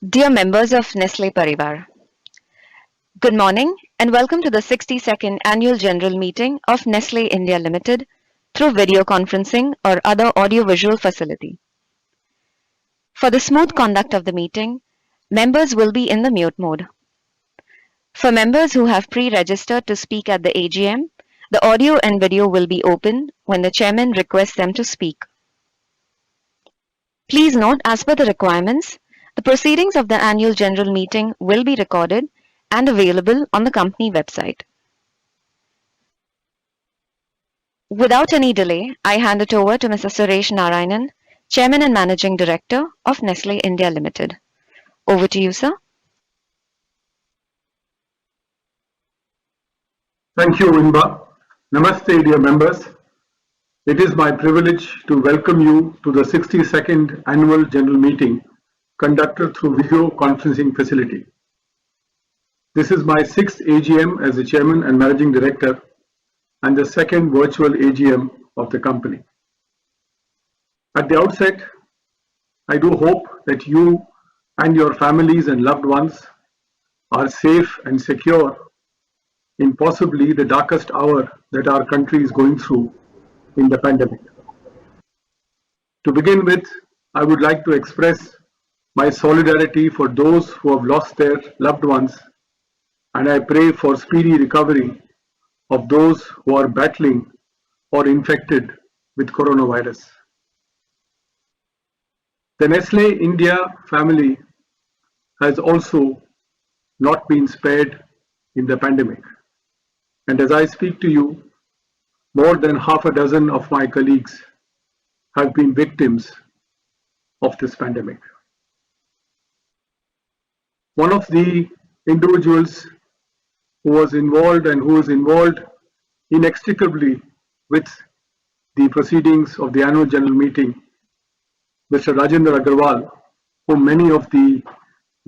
Dear members of Nestle Parivar, good morning and welcome to the 62nd Annual General Meeting of Nestle India Limited through video conferencing or other audio-visual facility. For the smooth conduct of the meeting, members will be in the mute mode. For members who have pre-registered to speak at the AGM, the audio and video will be open when the chairman requests them to speak. Please note, as per the requirements, the proceedings of the annual general meeting will be recorded and available on the company website. Without any delay, I hand it over to Mr. Suresh Narayanan, Chairman and Managing Director of Nestle India Limited. Over to you, sir. Thank you, Inba. Namaste, dear members. It is my privilege to welcome you to the 62nd Annual General Meeting conducted through video conferencing facility. This is my 6th AGM as the Chairman and Managing Director and the second virtual AGM of the company. At the outset, I do hope that you and your families and loved ones are safe and secure in possibly the darkest hour that our country is going through in the pandemic. To begin with, I would like to express my solidarity for those who have lost their loved ones, and I pray for speedy recovery of those who are battling or infected with coronavirus. The Nestle India family has also not been spared in the pandemic. And as I speak to you, more than half a dozen of my colleagues have been victims of this pandemic. One of the individuals who was involved and who is involved inextricably with the proceedings of the annual general meeting, Mr. Rajendra Agarwal, whom many of the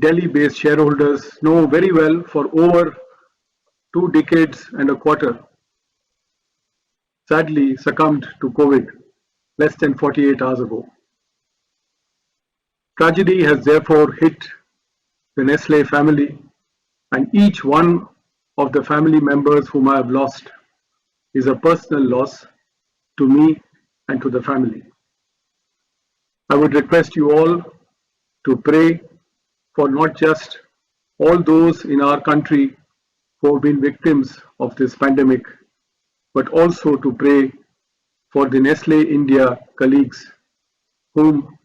Delhi-based shareholders know very well for over 2 decades and a quarter, sadly succumbed to COVID less than 48 hours ago. Tragedy has therefore hit the Nestle family, and each one of the family members whom I have lost is a personal loss to me and to the family. I would request you all to pray for not just all those in our country who have been victims of this pandemic, but also to pray for the Nestle India colleagues whom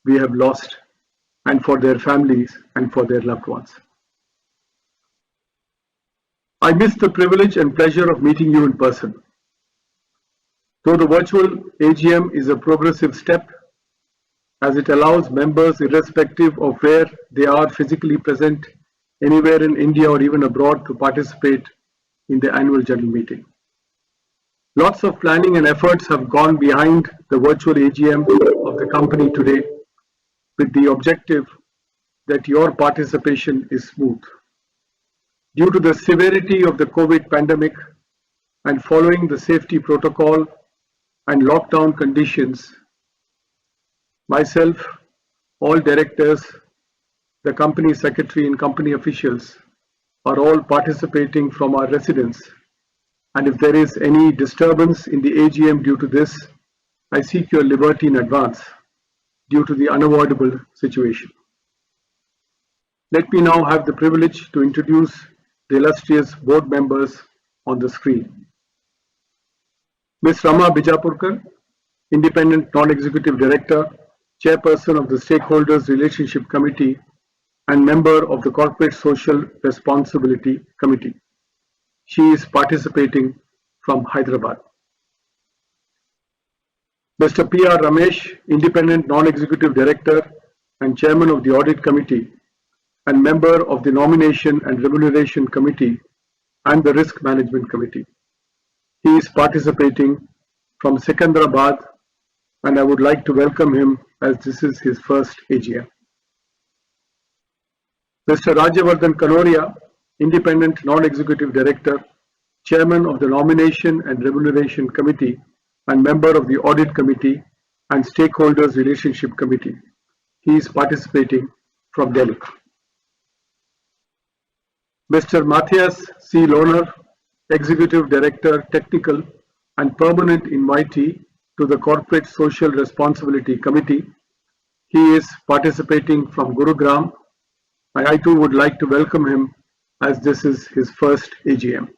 we have lost, and for their families and for their loved ones. I miss the privilege and pleasure of meeting you in person. Though the virtual AGM is a progressive step, as it allows members, irrespective of where they are physically present, anywhere in India or even abroad, to participate in the annual general meeting. Lots of planning and efforts have gone behind the virtual AGM of the company today, with the objective that your participation is smooth. Due to the severity of the COVID pandemic and following the safety protocol and lockdown conditions, myself, all directors, the company secretary and company officials are all participating from our residence. And if there is any disturbance in the AGM due to this, I seek your liberty in advance due to the unavoidable situation. Let me now have the privilege to introduce the illustrious board members on the screen. Ms. Rama Bijapurkar, Independent Non-Executive Director, Chairperson of the Stakeholders Relationship Committee, and member of the Corporate Social Responsibility Committee. She is participating from Hyderabad. Mr. P.R. Ramesh, Independent Non-Executive Director and Chairman of the Audit Committee and member of the Nomination and Remuneration Committee and the Risk Management Committee. He is participating from Secunderabad, and I would like to welcome him as this is his first AGM. Mr. Rajyavardhan Kanoria, Independent Non-Executive Director, Chairman of the Nomination and Remuneration Committee and member of the Audit Committee and Stakeholders Relationship Committee. He is participating from Delhi. Mr. Matthias C. Lohner, Executive Director, Technical and Permanent Invitee to the Corporate Social Responsibility Committee. He is participating from Gurugram. I too would like to welcome him as this is his first AGM.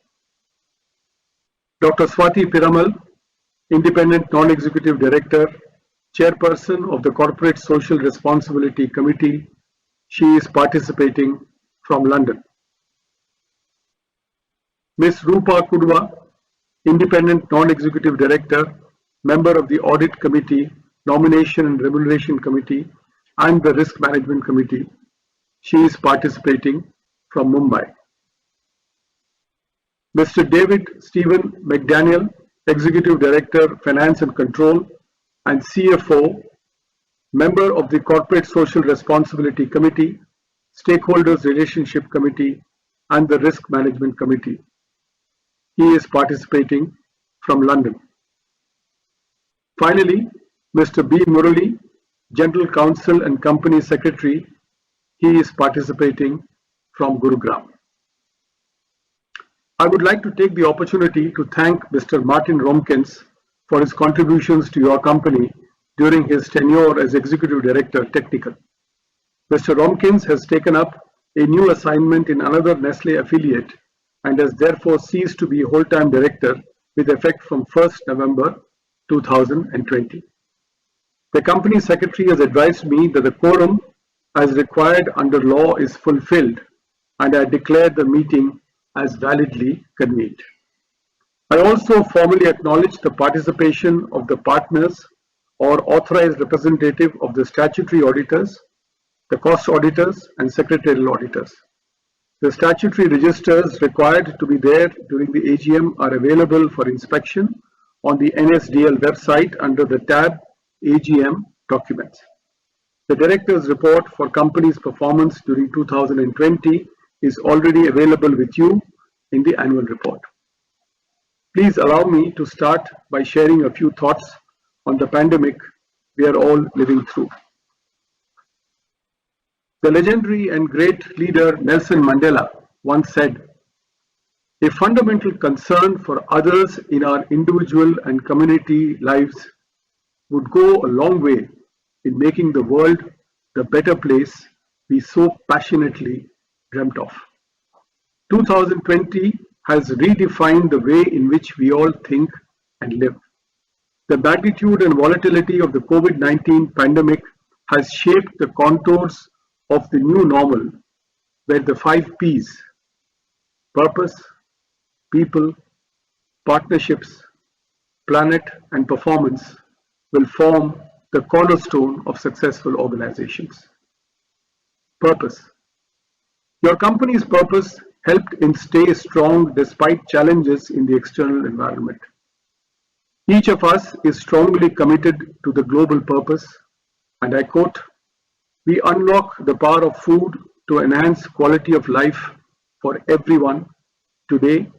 Dr. Swati Piramal, Independent Non-Executive Director, Chairperson of the Corporate Social Responsibility Committee. She is participating from London. Ms. Rupa Kudwa, Independent Non-Executive Director, Member of the Audit Committee, Nomination and Remuneration Committee, and the Risk Management Committee. She is participating from Mumbai. Mr. David Stephen McDaniel, Executive Director, Finance and Control, and CFO, Member of the Corporate Social Responsibility Committee, Stakeholders Relationship Committee, and the Risk Management Committee. He is participating from London. Finally, Mr. B. Murali, General Counsel and Company Secretary. He is participating from Gurugram. I would like to take the opportunity to thank Mr. Martin Romkins for his contributions to your company during his tenure as Executive Director, Technical. Mr. Romkins has taken up a new assignment in another Nestle affiliate and has therefore ceased to be whole-time director with effect from 1st November 2020. The company secretary has advised me that the quorum as required under law is fulfilled, and I declare the meeting as validly convened. I also formally acknowledge the participation of the partners or authorized representative of the statutory auditors, the cost auditors, and secretarial auditors. The statutory registers required to be there during the AGM are available for inspection on the NSDL website under the tab AGM Documents. The Director's Report for company's performance during 2020 is already available with you in the annual report. Please allow me to start by sharing a few thoughts on the pandemic we are all living through. The legendary and great leader Nelson Mandela once said, "A fundamental concern for others in our individual and community lives would go a long way in making the world the better place we so passionately dreamt of." 2020 has redefined the way in which we all think and live. The magnitude and volatility of the COVID-19 pandemic has shaped the contours of the new normal, where the 5 Ps, purpose, people, partnerships, planet, and performance, will form the cornerstone of successful organizations. Purpose. Your company's purpose helped in stay strong despite challenges in the external environment. Each of us is strongly committed to the global purpose, and I quote, "We unlock the power of food to enhance quality of life for everyone today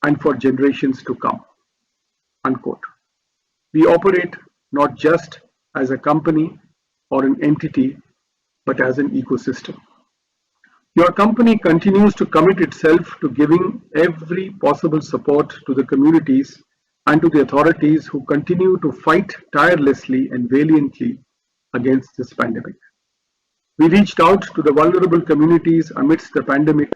and for generations to come." Unquote. We operate not just as a company or an entity, but as an ecosystem. Your company continues to commit itself to giving every possible support to the communities and to the authorities who continue to fight tirelessly and valiantly against this pandemic. We reached out to the vulnerable communities amidst the pandemic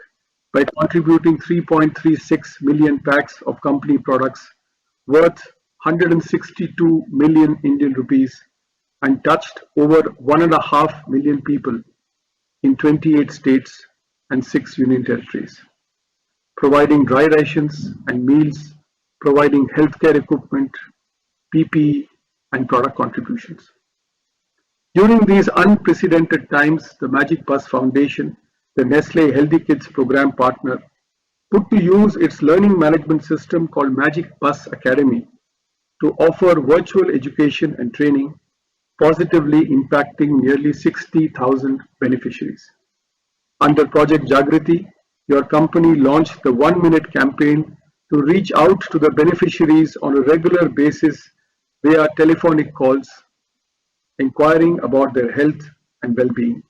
by contributing 3.36 million packs of company products worth 162 million Indian rupees and touched over 1.5 million people in 28 states and 6 union territories, providing dry rations and meals, providing healthcare equipment, PPE, and product contributions. During these unprecedented times, the Magic Bus Foundation, the Nestle Healthy Kids program partner, put to use its learning management system called Magic Bus Academy to offer virtual education and training, positively impacting nearly 60,000 beneficiaries. Under Project Jagriti, your company launched the 1-minute campaign to reach out to the beneficiaries on a regular basis via telephonic calls, inquiring about their health and well-being.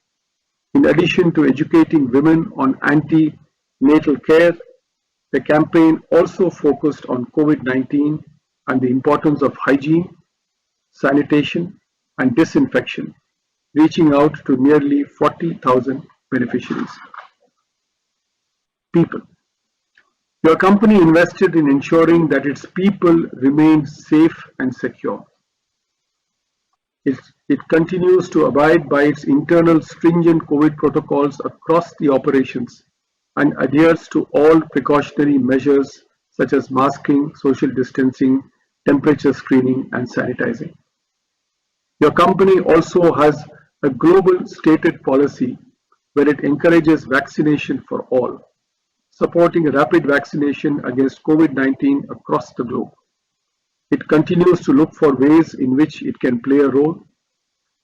In addition to educating women on antenatal care, the campaign also focused on COVID-19 and the importance of hygiene, sanitation, and disinfection, reaching out to nearly 40,000 beneficiaries. People. Your company invested in ensuring that its people remain safe and secure. It continues to abide by its internal stringent COVID protocols across the operations and adheres to all precautionary measures such as masking, social distancing, temperature screening, and sanitizing. Your company also has a global stated policy where it encourages vaccination for all, supporting rapid vaccination against COVID-19 across the globe. It continues to look for ways in which it can play a role.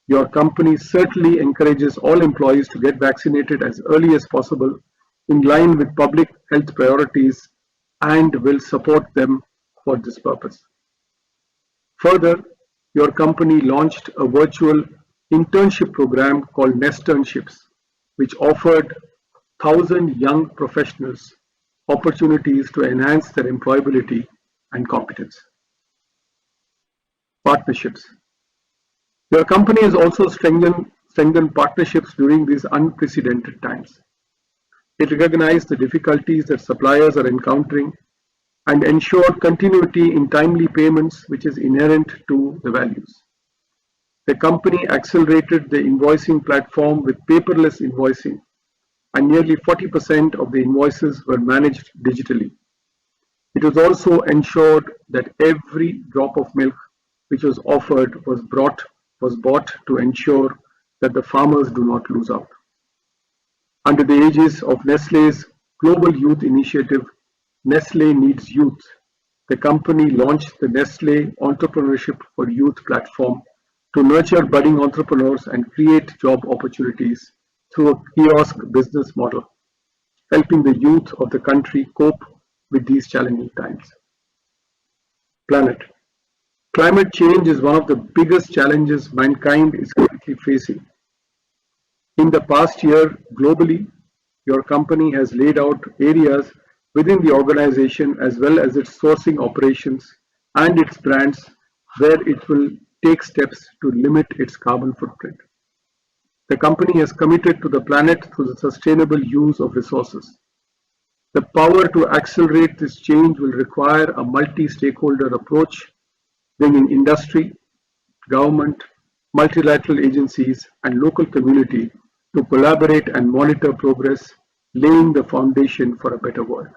Your company certainly encourages all employees to get vaccinated as early as possible in line with public health priorities and will support them for this purpose. Further, your company launched a virtual internship program called Nesterships, which offered 1,000 young professionals opportunities to enhance their employability and competence. Partnerships. Your company has also strengthened partnerships during these unprecedented times. It recognized the difficulties that suppliers are encountering and ensured continuity in timely payments, which is inherent to the values. The company accelerated the invoicing platform with paperless invoicing, and nearly 40% of the invoices were managed digitally. It was also ensured that every drop of milk which was offered was bought to ensure that the farmers do not lose out. Under the aegis of Nestle's Global Youth Initiative, Nestle Needs Youth, the company launched the Nestle Entrepreneurship for Youth platform to nurture budding entrepreneurs and create job opportunities through a kiosk business model, helping the youth of the country cope with these challenging times. Planet. Climate change is one of the biggest challenges mankind is currently facing. In the past year, globally, your company has laid out areas within the organization as well as its sourcing operations and its brands where it will take steps to limit its carbon footprint. The company has committed to the planet through the sustainable use of resources. The power to accelerate this change will require a multi-stakeholder approach, bringing industry, government, multilateral agencies, and local community to collaborate and monitor progress, laying the foundation for a better world.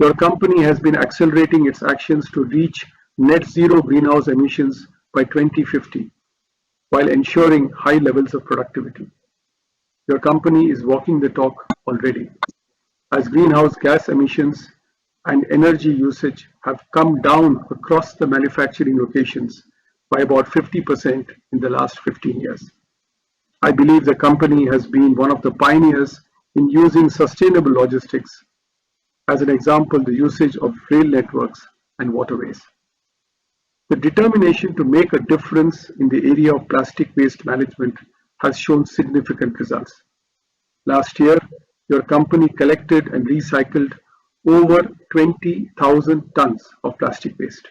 Your company has been accelerating its actions to reach net zero greenhouse emissions by 2050, while ensuring high levels of productivity. Your company is walking the talk already, as greenhouse gas emissions and energy usage have come down across the manufacturing locations by about 50% in the last 15 years. I believe the company has been one of the pioneers in using sustainable logistics, as an example, the usage of rail networks and waterways. The determination to make a difference in the area of plastic waste management has shown significant results. Last year, your company collected and recycled over 20,000 tons of plastic waste.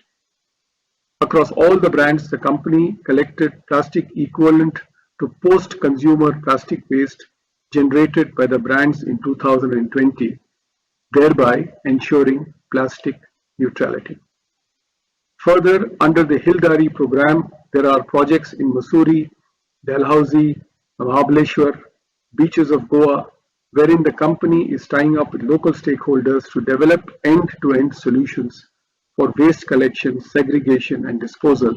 Across all the brands, the company collected plastic equivalent to post-consumer plastic waste generated by the brands in 2020, thereby ensuring plastic neutrality. Further, under the Hildari program, there are projects in Mussoorie, Dalhousie, Mahabaleshwar, beaches of Goa, wherein the company is tying up with local stakeholders to develop end-to-end solutions for waste collection, segregation, and disposal,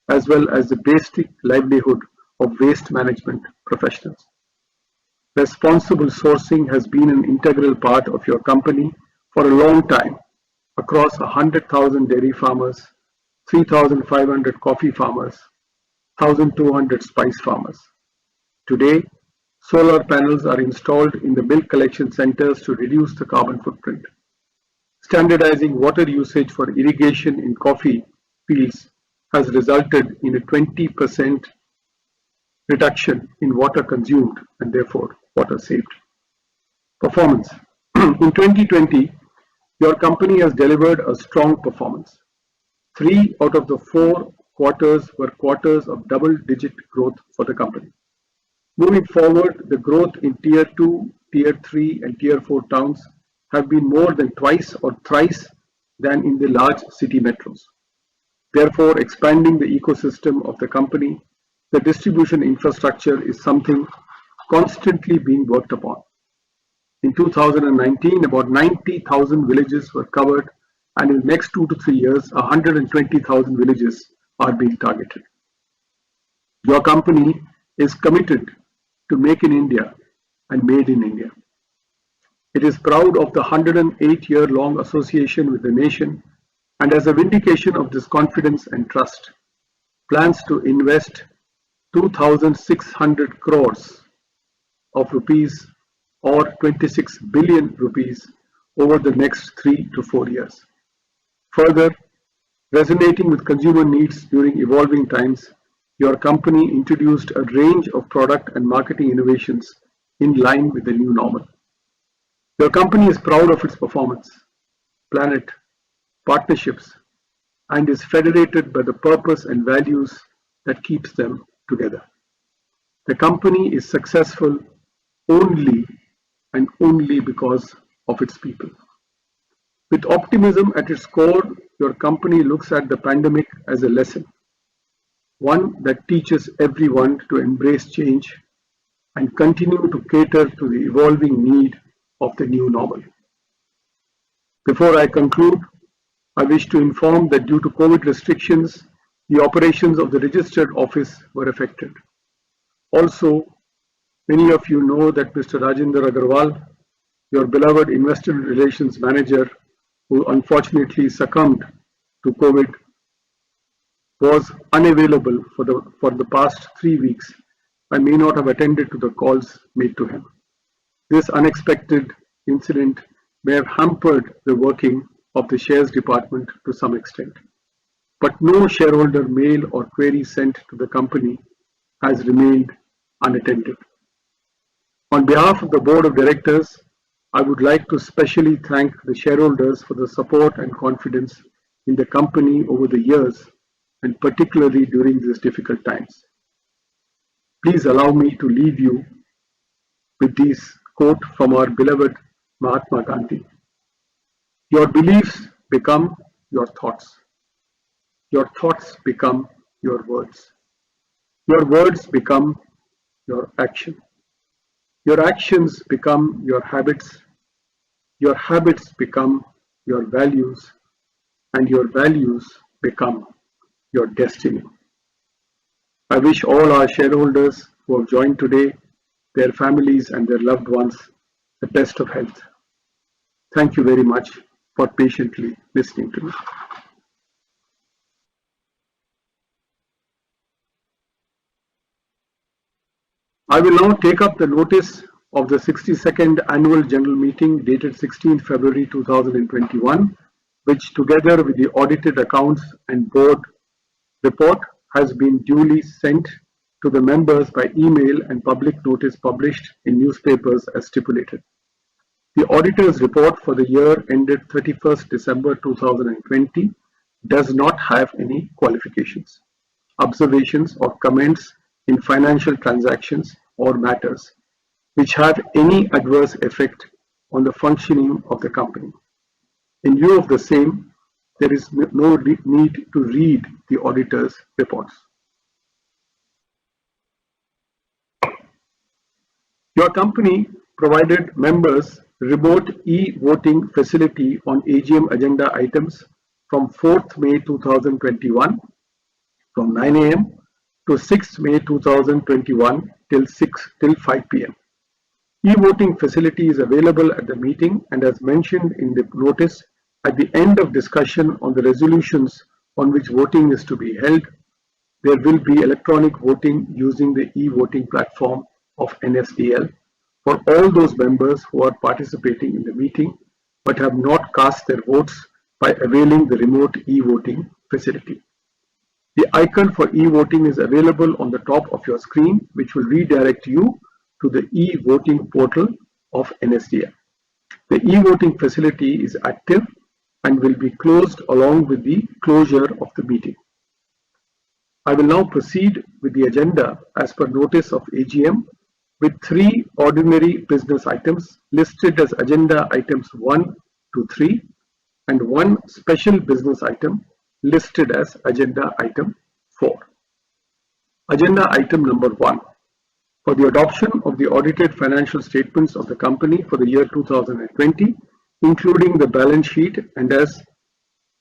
as well as the basic livelihood of waste management professionals. Responsible sourcing has been an integral part of your company for a long time across 100,000 dairy farmers, 3,500 coffee farmers, 1,200 spice farmers. Today, solar panels are installed in the milk collection centers to reduce the carbon footprint. Standardizing water usage for irrigation in coffee fields has resulted in a 20% reduction in water consumed and therefore water saved. Performance. In 2020, your company has delivered a strong performance. 3 out of the 4 quarters were quarters of double-digit growth for the company. Moving forward, the growth in Tier 2, Tier 3 and Tier 4 towns have been more than twice or thrice than in the large city metros. Therefore, expanding the ecosystem of the company, the distribution infrastructure is something constantly being worked upon. In 2019, about 90,000 villages were covered, and in the next 2 to 3 years, 120,000 villages are being targeted. Your company is committed to Make in India and Made in India. It is proud of the 108-year-long association with the nation, and as a vindication of this confidence and trust, plans to invest 2,600 crores of rupees or 26 billion rupees over the next 3 to 4 years. Further, resonating with consumer needs during evolving times, your company introduced a range of product and marketing innovations in line with the new normal. Your company is proud of its performance, planet, partnerships, and is federated by the purpose and values that keeps them together. The company is successful only and only because of its people. With optimism at its core, your company looks at the pandemic as a lesson, one that teaches everyone to embrace change and continue to cater to the evolving need of the new normal. Before I conclude, I wish to inform that due to COVID restrictions, the operations of the registered office were affected. Also, many of you know that Mr. Rajinder Agarwal, your beloved investor relations manager, who unfortunately succumbed to COVID, was unavailable for the past 3 weeks and may not have attended to the calls made to him. This unexpected incident may have hampered the working of the shares department to some extent, but no shareholder mail or query sent to the company has remained unattended. On behalf of the Board of Directors, I would like to specially thank the shareholders for the support and confidence in the company over the years, and particularly during these difficult times. Please allow me to leave you with this quote from our beloved Mahatma Gandhi. Your beliefs become your thoughts. Your thoughts become your words. Your words become your action. Your actions become your habits. Your habits become your values. And your values become your destiny. I wish all our shareholders who have joined today, their families and their loved ones, the best of health. Thank you very much for patiently listening to me. I will now take up the notice of the 62nd Annual General Meeting dated 16th February 2021, which together with the audited accounts and board report has been duly sent to the members by email and public notice published in newspapers as stipulated. The auditor's report for the year ended 31st December 2020 does not have any qualifications, observations or comments in financial transactions or matters which have any adverse effect on the functioning of the company. In view of the same, there is no need to read the auditor's reports. Your company provided members remote e-voting facility on AGM agenda items from 4th May 2021 from 9 a.m. to 6th May 2021 till 5 p.m. E-voting facility is available at the meeting, and as mentioned in the notice, at the end of discussion on the resolutions on which voting is to be held, there will be electronic voting using the e-voting platform of NSDL for all those members who are participating in the meeting but have not cast their votes by availing the remote e-voting facility. The icon for e-voting is available on the top of your screen, which will redirect you to the e-voting portal of NSDL. The e-voting facility is active and will be closed along with the closure of the meeting. I will now proceed with the agenda as per notice of AGM with 3 ordinary business items listed as agenda items 1 to 3 and 1 special business item listed as agenda item 4. Agenda item number 1 for the adoption of the audited financial statements of the company for the year 2020, including the balance sheet and as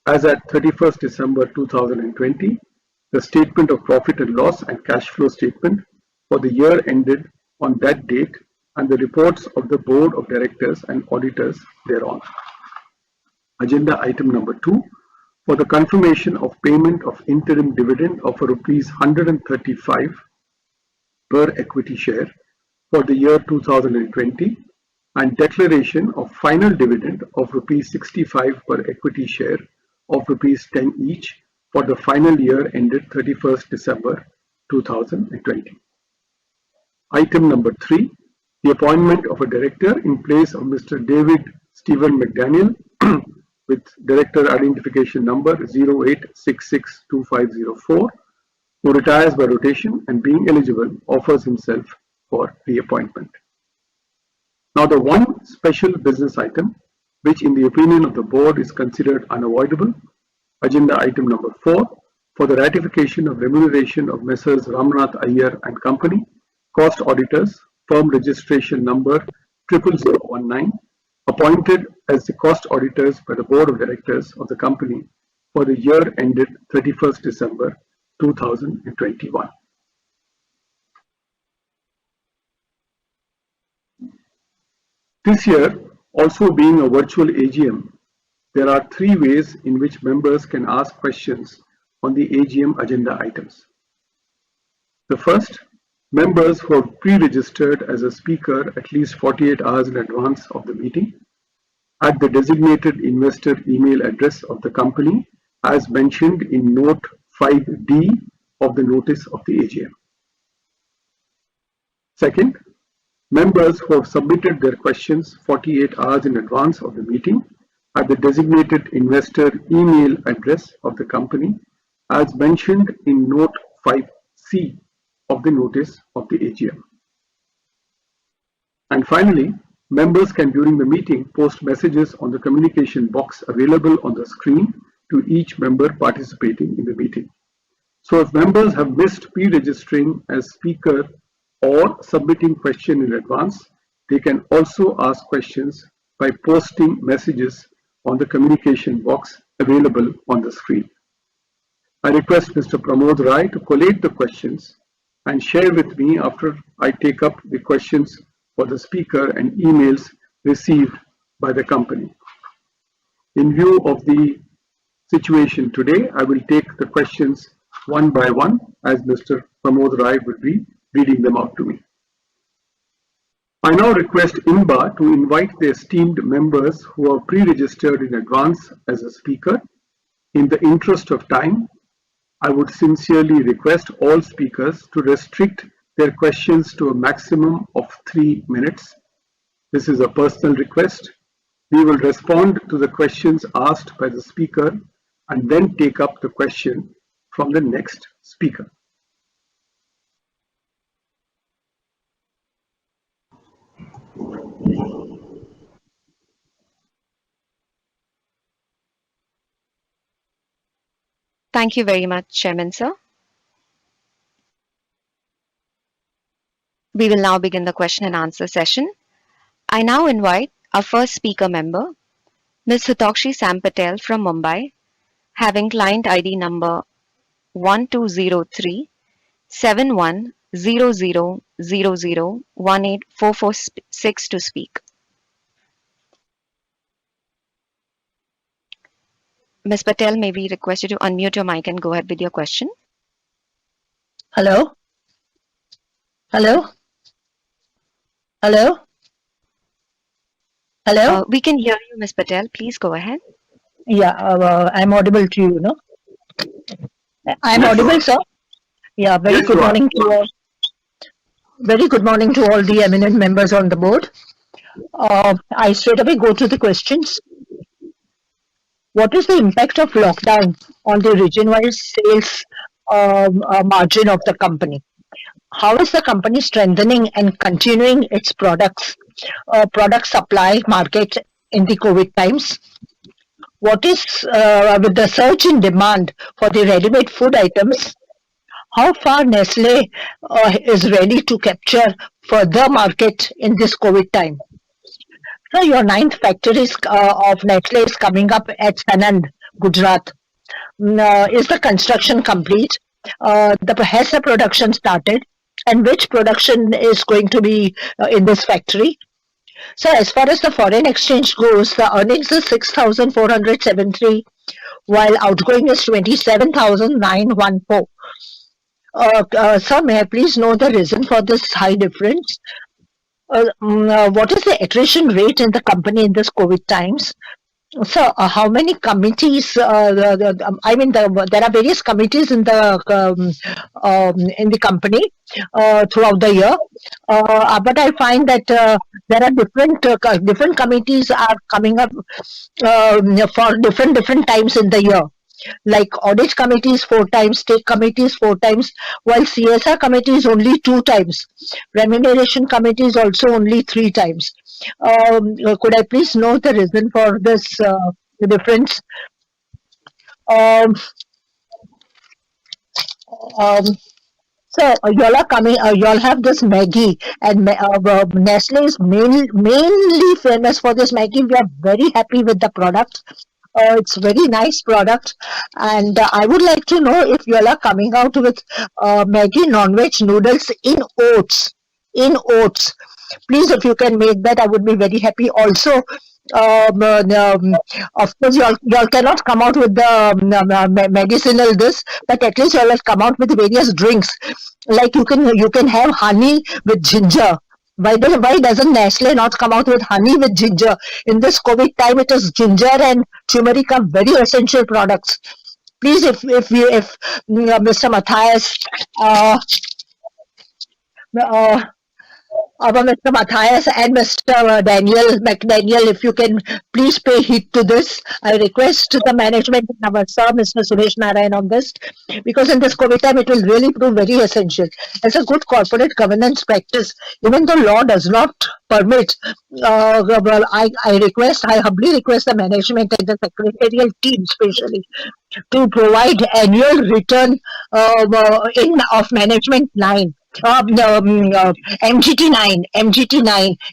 at 31st December 2020, the statement of profit and loss and cash flow statement for the year ended on that date and the reports of the Board of Directors and auditors thereon. Agenda item number 2 for the confirmation of payment of interim dividend of rupees 135 per equity share for the year 2020 and declaration of final dividend of rupees 65 per equity share of rupees 10 each for the final year ended 31st December 2020. Item number 3, the appointment of a director in place of Mr. David Stephen McDaniel with director identification number 08662504, who retires by rotation and being eligible offers himself for reappointment. Now the one special business item which in the opinion of the board is considered unavoidable, agenda item number 4 for the ratification of remuneration of Messrs. Ramnath Iyer and Company, cost auditors, firm registration number 00019, appointed as the cost auditors by the board of directors of the company for the year ended 31st December 2021. This year, also being a virtual AGM, there are 3 ways in which members can ask questions on the AGM agenda items. The first, members who have pre-registered as a speaker at least 48 hours in advance of the meeting at the designated investor email address of the company as mentioned in note 5D of the notice of the AGM. Second, members who have submitted their questions 48 hours in advance of the meeting at the designated investor email address of the company as mentioned in note 5C of the notice of the AGM. And finally, members can during the meeting post messages on the communication box available on the screen to each member participating in the meeting. So if members have missed pre-registering as speaker or submitting question in advance, they can also ask questions by posting messages on the communication box available on the screen. I request Mr. Pramod Rai to collate the questions and share with me after I take up the questions for the speaker and emails received by the company. In view of the situation today, I will take the questions one by one as Mr. Pramod Rai will be reading them out to me. I now request INBA to invite the esteemed members who are pre-registered in advance as a speaker. In the interest of time, I would sincerely request all speakers to restrict their questions to a maximum of 3 minutes. This is a personal request. We will respond to the questions asked by the speaker and then take up the question from the next speaker. Thank you very much, Chairman Sir. We will now begin the question and answer session. I now invite our first speaker member, Ms. Hitokshi Sam Patel from Mumbai, having client ID number 1203 710000184446 to speak. Ms. Patel, may we request you to unmute your mic and go ahead with your question? Hello? Hello? Hello? Hello? We can hear you, Ms. Patel. Please go ahead. Yeah, I'm audible to you, no? I'm audible, sir? Yeah, very Yes, good you are. morning to you all. Very good morning to all the eminent members on the board. I straight away go to the questions. What is the impact of lockdown on the region-wide sales margin of the company? How is the company strengthening and continuing its product supply market in the COVID times? What is with the surge in demand for the ready-made food items? How far Nestle is ready to capture further market in this COVID time? So your ninth factory of Nestle is coming up at Sanand, Gujarat. Is the construction complete? Has the production started? And which production is going to be in this factory? So as far as the foreign exchange goes, the earnings is 6,473, while outgoing is 27,914. Sir, may I please know the reason for this high difference? What is the attrition rate in the company in this COVID times? So, how many committees? There are various committees in the company throughout the year, but I find that there are different committees are coming up for different times in the year. Like audit committees 4 times, state committees 4 times, while CSR committees only 2 times. Remuneration committees also only 3 times. Could I please know the reason for this difference? Um, um, so y'all are coming. Y'all have this Maggie, and Nestle is mainly famous for this Maggie. We are very happy with the product. It's very nice product, and I would like to know if you all are coming out with Maggi non-veg noodles in oats. In oats, please, if you can make that, I would be very happy. Also, of course, you all cannot come out with the medicinal this, but at least you all have come out with various drinks. Like you can have honey with ginger. Why doesn't Nestle not come out with honey with ginger? In this COVID time, it is ginger and turmeric are very essential products. Please, if Mr. Matthias, uh, uh, Mr. Matthias and Mr. Daniel McDaniel, if you can please pay heed to this. I request the management and our sir, Mr. Suresh Narayan, on this, because in this COVID time, it will really prove very essential. As a good corporate governance practice, even though law does not permit, I humbly request the management and the secretarial team, especially, to provide annual return of management line. MGT9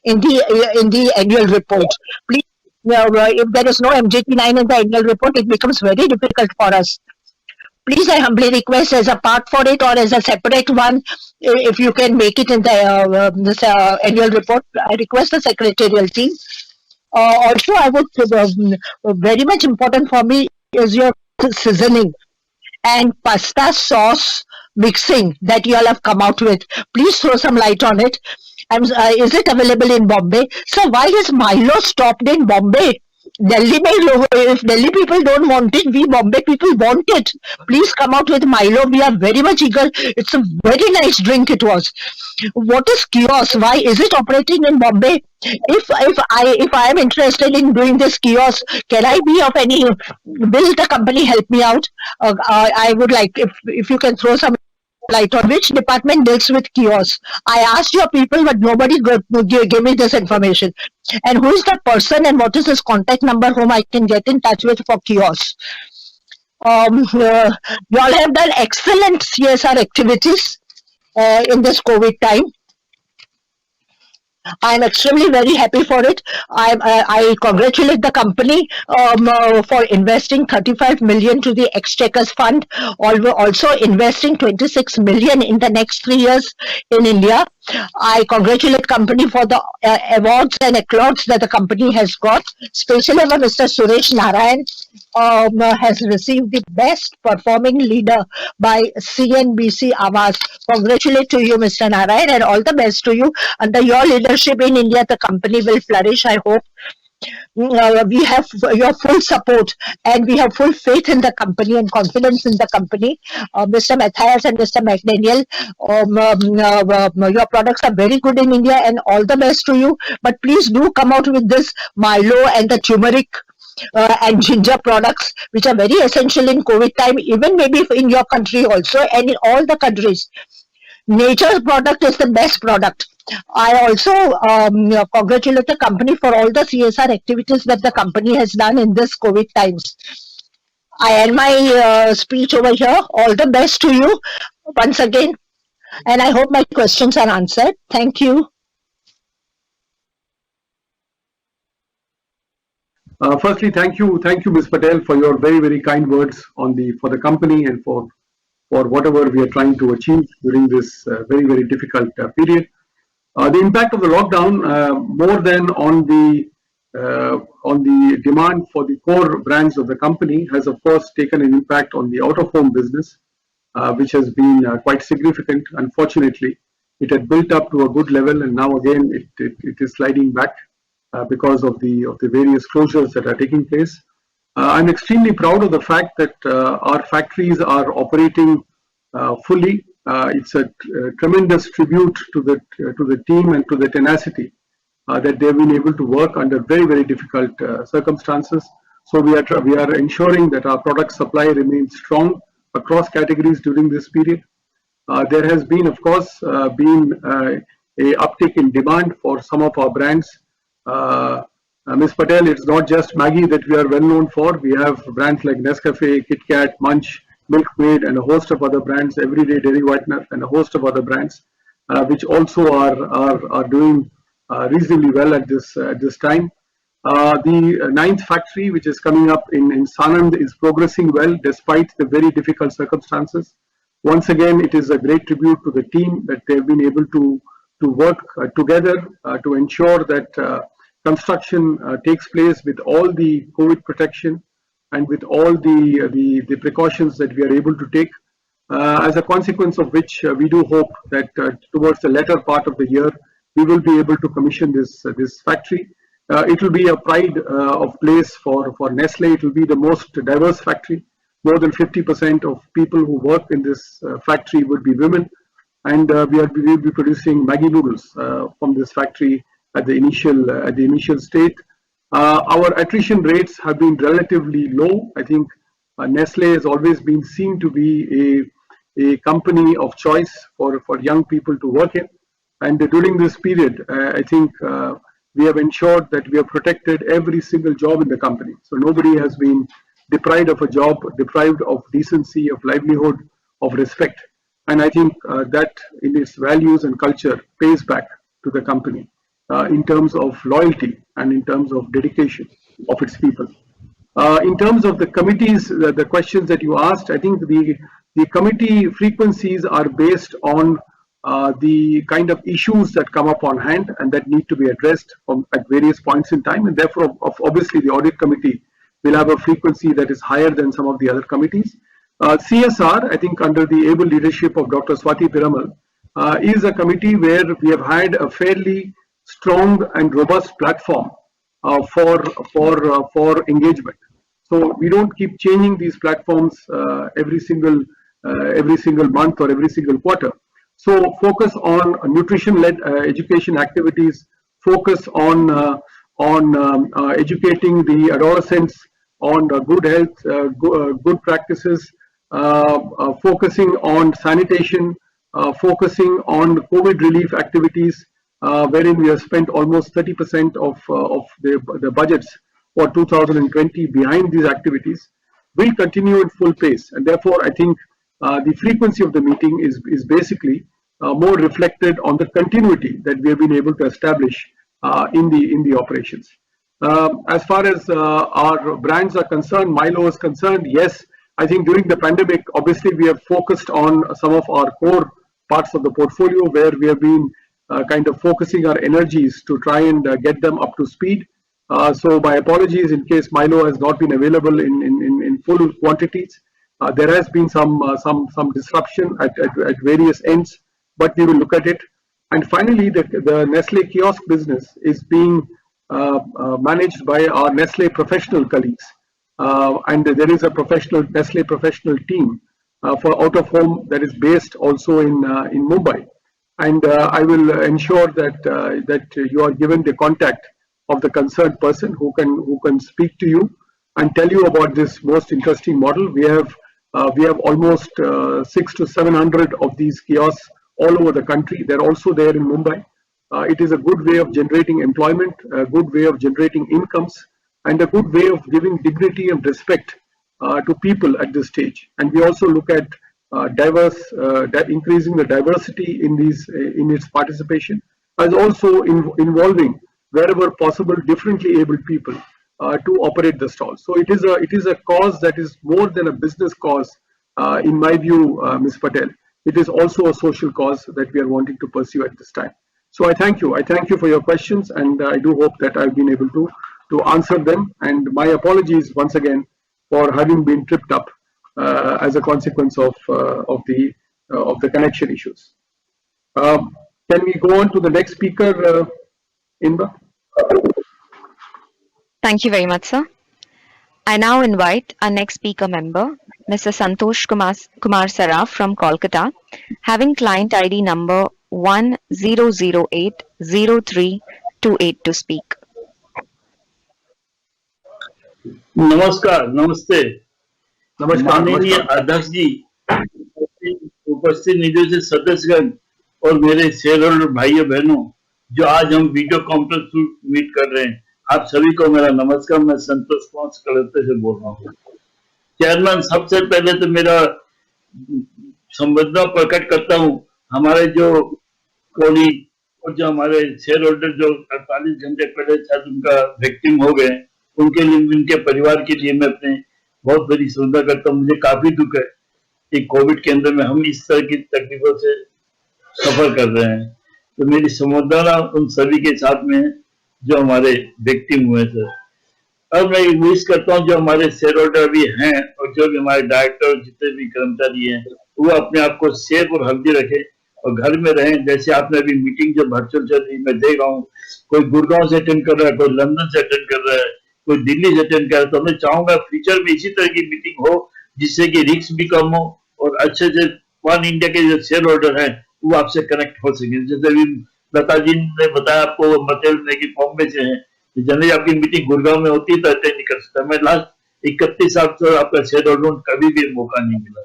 in the annual report. Please, if there is no MGT9 in the annual report, it becomes very difficult for us. Please, I humbly request as a part for it or as a separate one, if you can make it in the this annual report. I request the secretarial team. Also, I would very much important for me is your seasoning and pasta sauce mixing that you all have come out with. Please throw some light on it. Is it available in Bombay? So why is Milo stopped in Bombay? Delhi if Delhi people don't want it, we Bombay people want it. Please come out with Milo. We are very much eager. It's a very nice drink. It was. What is kiosk? Why is it operating in Bombay? If I am interested in doing this kiosk, can I be of any? Will the company help me out? I would like if you can throw some light on which department deals with kiosks. I asked your people, but nobody gave me this information. And who is the person and what is his contact number whom I can get in touch with for kiosks? You all have done excellent CSR activities in this COVID time. I'm extremely very happy for it. I congratulate the company for investing 35 million to the Exchequers Fund, also investing 26 million in the next 3 years in India. I congratulate company for the awards and accolades that the company has got, especially when Mr. Suresh Narayan has received the best performing leader by CNBC Awards. Congratulate to you, Mr. Narayan, and all the best to you. Under your leadership in India, the company will flourish, I hope. We have your full support and we have full faith in the company and confidence in the company. Mr. Matthias and Mr. McDaniel, your products are very good in India and all the best to you. But please do come out with this Milo and the turmeric and ginger products, which are very essential in COVID time, even maybe in your country also and in all the countries. Nature's product is the best product. I also congratulate the company for all the CSR activities that the company has done in this COVID times. I end my speech over here. All the best to you once again, and I hope my questions are answered. Thank you. Firstly, thank you, Ms. Patel, for your very kind words on for the company and for whatever we are trying to achieve during this very difficult period. The impact of the lockdown, more than on the demand for the core brands of the company, has of course taken an impact on the out-of-home business, which has been quite significant. Unfortunately, it had built up to a good level, and now again it is sliding back because of the various closures that are taking place. I'm extremely proud of the fact that our factories are operating fully. It's a tremendous tribute to the team and to the tenacity that they've been able to work under very difficult circumstances. So we are ensuring that our product supply remains strong across categories during this period. There has been, of course, a uptick in demand for some of our brands. Ms. Patel, it's not just Maggie that we are well known for. We have brands like Nescafe, KitKat, Munch, Milkmaid, and a host of other brands, Everyday Dairy Whitener, and a host of other brands, which also are doing reasonably well at this time. The ninth factory, which is coming up in Sanand, is progressing well despite the very difficult circumstances. Once again, it is a great tribute to the team that they've been able to work together to ensure that construction takes place with all the COVID protection and with all the precautions that we are able to take. As a consequence of which, we do hope that towards the latter part of the year, we will be able to commission this factory. It will be a pride of place for Nestle. It will be the most diverse factory. More than 50% of people who work in this factory would be women, and we will be producing Maggi noodles from this factory at the initial state. Our attrition rates have been relatively low. I think Nestle has always been seen to be a company of choice for young people to work in. And during this period, I think we have ensured that we have protected every single job in the company. So nobody has been deprived of a job, deprived of decency, of livelihood, of respect. And I think that in its values and culture pays back to the company in terms of loyalty and in terms of dedication of its people. In terms of the committees, the questions that you asked, I think the committee frequencies are based on the kind of issues that come up on hand and that need to be addressed at various points in time. And therefore, obviously, the audit committee will have a frequency that is higher than some of the other committees. CSR, I think under the able leadership of Dr. Swati Piramal, is a committee where we have had a fairly strong and robust platform for engagement. So we don't keep changing these platforms every single month or every single quarter. So focus on nutrition-led education activities, focus on educating the adolescents on good health, good practices, focusing on sanitation, focusing on COVID relief activities, wherein we have spent almost 30% of the budgets for 2020 behind these activities, will continue in full pace. And therefore, I think the frequency of the meeting is basically more reflected on the continuity that we have been able to establish in the operations. As far as our brands are concerned, Milo is concerned, yes, I think during the pandemic, obviously we have focused on some of our core parts of the portfolio where we have been kind of focusing our energies to try and get them up to speed. So my apologies in case Milo has not been available in full quantities. There has been some disruption at various ends, but we will look at it. And finally, the Nestle kiosk business is being managed by our Nestle professional colleagues. And there is a professional Nestle professional team for out of home that is based also in Mumbai. And I will ensure that you are given the contact of the concerned person who can speak to you and tell you about this most interesting model. We have almost 600 to 700 of these kiosks all over the country. They're also there in Mumbai. It is a good way of generating employment, a good way of generating incomes, and a good way of giving dignity and respect to people at this stage. And we also look at increasing the diversity in its participation, as also involving wherever possible differently abled people to operate the stall. So it is a cause that is more than a business cause, in my view, Ms. Patel. It is also a social cause that we are wanting to pursue at this time. So I thank you. I thank you for your questions, and I do hope that I've been able to answer them. And my apologies once again for having been tripped up as a consequence of the connection issues. Can we go on to the next speaker, Inba? Thank you very much, sir. I now invite our next speaker member, Mr. Santosh Kumar Saraf from Kolkata, having client ID number 10080328 to speak. नमस्कार, नमस्ते। नमस्कार, माननीय नमस्कार। अध्यक्ष जी, उपस्थित निदेशक सदस्यगण और मेरे शेयर होल्डर भाइयों बहनों, जो आज हम वीडियो कॉन्फ्रेंस थ्रू मीट कर रहे हैं, आप सभी को मेरा नमस्कार। मैं संतोष कुमार कलकत्ते से बोल रहा हूँ। चेयरमैन, सबसे पहले तो मेरा संवेदना प्रकट करता हूँ हमारे जो कोलीग और जो हमारे शेयर होल्डर जो 48 घंटे पहले शायद उनका विक्टिम हो गए, उनके लिए, उनके परिवार के लिए मैं अपने बहुत बड़ी श्रद्धा करता हूँ। मुझे काफी दुख है कि कोविड के अंदर में हम इस तरह की तकलीफों से सफर कर रहे हैं। तो मेरी संवेदना उन सभी के साथ में है जो हमारे विक्टिम हुए थे। अब मैं विश करता हूँ जो हमारे शेयर होल्डर भी हैं और जो भी हमारे डायरेक्टर और जितने भी कर्मचारी हैं, वो अपने आप को सेफ और हेल्दी रखें और घर में रहें। जैसे आपने अभी मीटिंग जो वर्चुअल चल रही, मैं देख रहा हूँ, कोई गुड़गांव से अटेंड कर रहा है, कोई लंदन से अटेंड कर रहा है, कोई दिल्ली से अटेंड कर रहा है। तो मैं चाहूंगा फ्यूचर में इसी तरह की मीटिंग हो जिससे कि रिस्क भी कम हो और अच्छे से वन इंडिया के जो शेयर होल्डर हैं वो आपसे कनेक्ट हो सके। जैसे अभी लता जी ने बताया आपको, मटेल ने की बॉम्बे से है, जनरली आपकी मीटिंग गुड़गांव में होती है तो अटेंड नहीं कर सकता। मैं लास्ट 31 साल से आपका शेयर होल्डर कभी भी मौका नहीं मिला।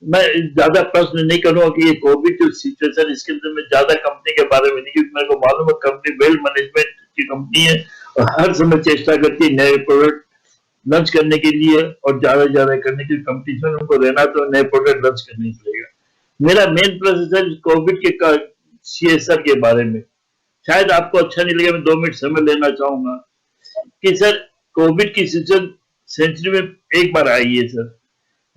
मैं ज्यादा प्रश्न नहीं करूंगा कि ये कोविड जो सिचुएशन, इसके अंदर मैं ज्यादा कंपनी के बारे में नहीं, क्योंकि मेरे को मालूम है कंपनी वेल मैनेजमेंट की कंपनी है और हर समय चेष्टा करती है नए प्रोडक्ट लॉन्च करने के लिए और ज्यादा ज्यादा करने की। कंपटीशन में उनको रहना तो नए प्रोडक्ट लॉन्च करना ही पड़ेगा। मेरा मेन प्रश्न है कोविड के CSR के बारे में। शायद आपको अच्छा नहीं लगे, मैं 2 मिनट समय लेना चाहूंगा कि सर कोविड की सिचुएशन सेंचुरी में एक बार आई है सर।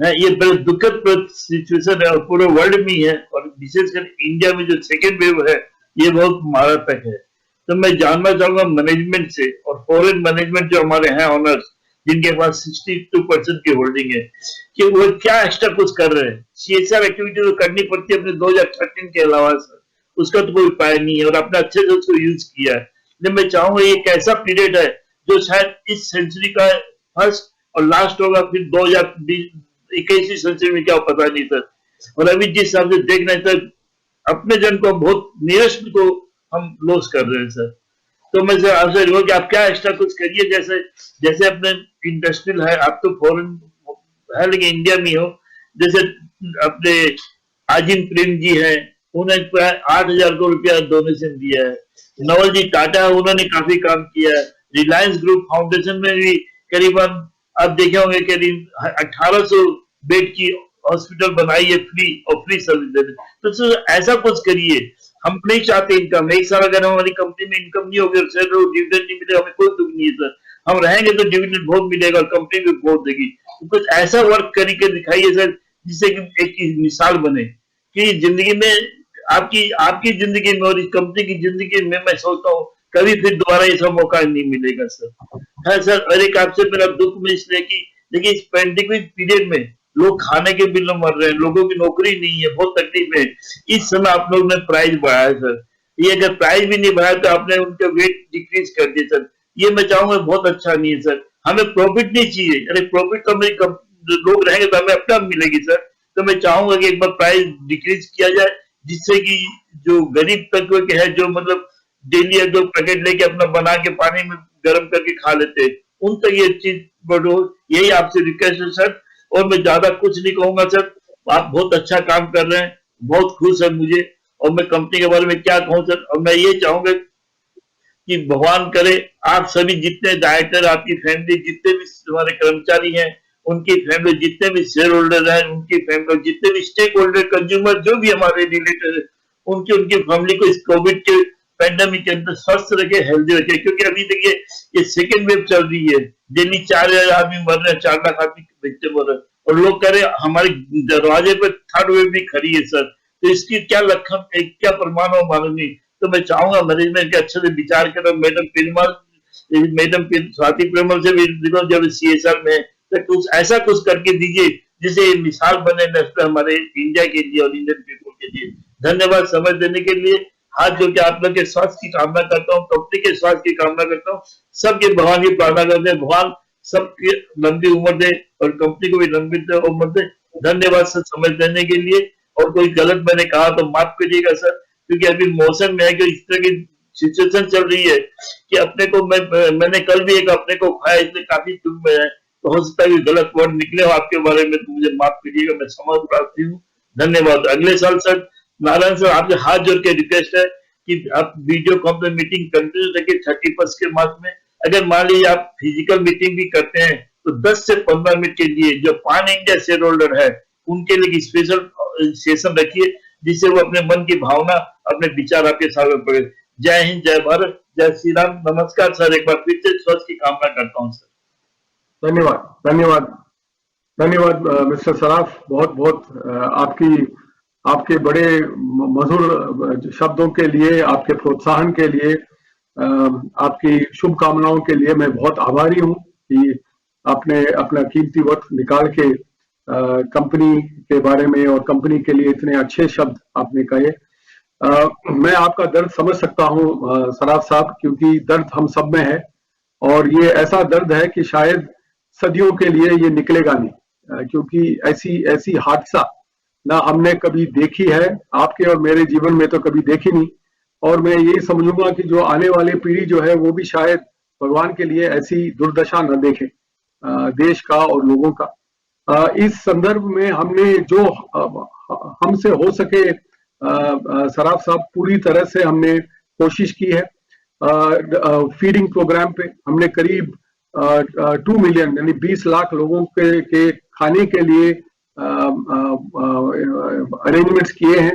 ये बड़ा दुखद सिचुएशन है और पूरे वर्ल्ड में है और विशेषकर इंडिया में जो सेकेंड वेव है ये बहुत मारात्मक है। तो मैं जानना चाहूंगा मैनेजमेंट से और फॉरेन मैनेजमेंट जो हमारे हैं ऑनर्स, जिनके पास 62% की होल्डिंग है, कि वो क्या एक्स्ट्रा कुछ कर रहे हैं। CSR एक्टिविटी तो करनी पड़ती है अपने 2013 के अलावा सर, उसका तो कोई उपाय नहीं है और आपने अच्छे से उसको यूज किया है। लेकिन मैं चाहूंगा ये कैसा पीरियड है जो शायद इस सेंचुरी का फर्स्ट और लास्ट होगा, फिर 2021 सेंचुरी में क्या पता नहीं सर। और अभी जिस हिसाब से देख रहे हैं सर, अपने जन को बहुत नियरेस्ट को हम लॉस कर रहे हैं सर। तो मैं सर आपसे कहूँ कि आप क्या एक्स्ट्रा कुछ करिए, जैसे जैसे अपने इंडस्ट्रियल है, आप तो फॉरेन है लेकिन इंडिया में हो, जैसे अपने आजिम प्रेम जी है, उन्होंने 8,000 करोड़ रुपया डोनेशन दिया है। नवल जी टाटा, उन्होंने काफी काम किया है। रिलायंस ग्रुप फाउंडेशन में भी करीबन आप देखे होंगे करीब 1800 बेड की हॉस्पिटल बनाई है फ्री और फ्री सर्विस दे रहे। तो सर ऐसा कुछ करिए। हम नहीं चाहते इनकम, एक साल अगर हमारी कंपनी में इनकम नहीं होगी, डिविडेंड नहीं मिलेगा, हमें कोई दुख नहीं है सर। हम रहेंगे तो डिविडेंड बहुत मिलेगा और कंपनी भी बहुत देगी। तो कुछ ऐसा वर्क करके दिखाइए सर जिससे कि एक मिसाल बने कि जिंदगी में आपकी जिंदगी में और इस कंपनी की जिंदगी में मैं सोचता हूँ कभी फिर दोबारा ऐसा मौका नहीं मिलेगा सर। है सर। और एक आपसे मेरा दुख में इसलिए कि देखिए इस पेंडेमिक पीरियड में लोग खाने के बिल में मर रहे हैं, लोगों की नौकरी नहीं है, बहुत तकलीफ है। इस समय आप लोग ने प्राइस बढ़ाया सर, ये अगर प्राइस भी नहीं बढ़ाया तो आपने उनका वेट डिक्रीज कर दिया सर। ये मैं चाहूंगा बहुत अच्छा नहीं है सर। हमें प्रॉफिट नहीं चाहिए, अरे प्रॉफिट तो हमें लोग रहेंगे तो हमें अपना मिलेगी सर। तो मैं चाहूंगा कि एक बार प्राइस डिक्रीज किया जाए, जिससे कि जो गरीब तत्व के है, जो मतलब डेली एक दो पैकेट लेके अपना बना के पानी में गर्म करके खा लेते हैं, उन तक ये चीज बढ़ो, यही आपसे रिक्वेस्ट है सर। और मैं ज्यादा कुछ नहीं कहूंगा सर, आप बहुत अच्छा काम कर रहे हैं, बहुत खुश है मुझे। और मैं कंपनी के बारे में क्या कहूँ सर, और मैं ये चाहूंगा कि भगवान करे आप सभी जितने डायरेक्टर, आपकी फैमिली, जितने भी हमारे कर्मचारी हैं, उनकी फैमिली, जितने भी शेयर होल्डर हैं उनकी फैमिली, जितने भी स्टेक होल्डर, कंज्यूमर, जो भी हमारे रिलेटेड है, उनकी उनकी फैमिली को इस कोविड के पैंडेमिक के अंदर स्वस्थ रखे, हेल्दी रखे। क्योंकि अभी देखिए ये सेकेंड वेव चल रही है, डेली 4,000 आदमी मर रहे हैं, 4 लाख आदमी बच्चे मर रहे हैं, और लोग कह रहे हैं हमारे दरवाजे पर थर्ड वेव भी खड़ी है सर। तो इसकी क्या लक्षण, क्या प्रमाण और मालूम। तो मैं चाहूंगा मैनेजमेंट के अच्छे से विचार करो। मैडम स्वाति पेरुमल से भी देखो, जब सीएसआर में तो कुछ ऐसा कुछ करके दीजिए जिसे मिसाल बने नेस्ले हमारे इंडिया के लिए और इंडियन पीपल के लिए। धन्यवाद समय देने के लिए। हाथ जोड़ के आप लोग के स्वास्थ्य की कामना करता हूँ, कंपनी के स्वास्थ्य की कामना करता हूँ, सबके भगवान की प्रार्थना करते हैं, भगवान सबकी लंबी उम्र दे और कंपनी को भी लंबी उम्र दे। धन्यवाद सर समय देने के लिए। और कोई गलत मैंने कहा तो माफ करिएगा सर, क्योंकि अभी मौसम में है कि इस तरह की सिचुएशन चल रही है कि अपने को मैंने कल भी एक अपने को खाया, इसलिए काफी दुख में है, तो हो सकता है कि गलत वर्ड निकले हो आपके बारे में, तो मुझे माफ करिएगा, मैं क्षमा प्रार्थी हूँ। धन्यवाद। अगले साल सर नारायण सर आपसे हाथ जोड़ के रिक्वेस्ट है कि आप वीडियो कॉन्फ्रेंस मीटिंग कंटिन्यू रखिए 31 के मार्च में। अगर मान लीजिए आप फिजिकल मीटिंग भी करते हैं तो 10 से 15 मिनट के लिए जो पान इंडिया शेयर होल्डर है उनके लिए स्पेशल सेशन रखिए, जिससे वो अपने मन की भावना, अपने विचार आपके सामने पड़े। जय हिंद, जय भारत, जय श्री राम। नमस्कार सर, एक बार फिर से स्वास्थ्य की कामना करता हूँ सर। धन्यवाद, धन्यवाद, धन्यवाद मिस्टर सराफ। बहुत बहुत आपकी आपके बड़े मधुर शब्दों के लिए, आपके प्रोत्साहन के लिए, आपकी शुभकामनाओं के लिए मैं बहुत आभारी हूं कि आपने अपना कीमती वक्त निकाल के कंपनी के बारे में और कंपनी के लिए इतने अच्छे शब्द आपने कहे। मैं आपका दर्द समझ सकता हूं सराफ साहब, क्योंकि दर्द हम सब में है और ये ऐसा दर्द है कि शायद सदियों के लिए ये निकलेगा नहीं, क्योंकि ऐसी ऐसी हादसा ना हमने कभी देखी है, आपके और मेरे जीवन में तो कभी देखी नहीं। और मैं यही समझूंगा कि जो आने वाली पीढ़ी जो है वो भी शायद भगवान के लिए ऐसी दुर्दशा न देखे देश का और लोगों का। इस संदर्भ में हमने जो हमसे हो सके सराफ साहब पूरी तरह से हमने कोशिश की है। फीडिंग प्रोग्राम पे हमने करीब 2 मिलियन यानी 20 लाख लोगों के खाने के लिए अरेंजमेंट्स किए हैं।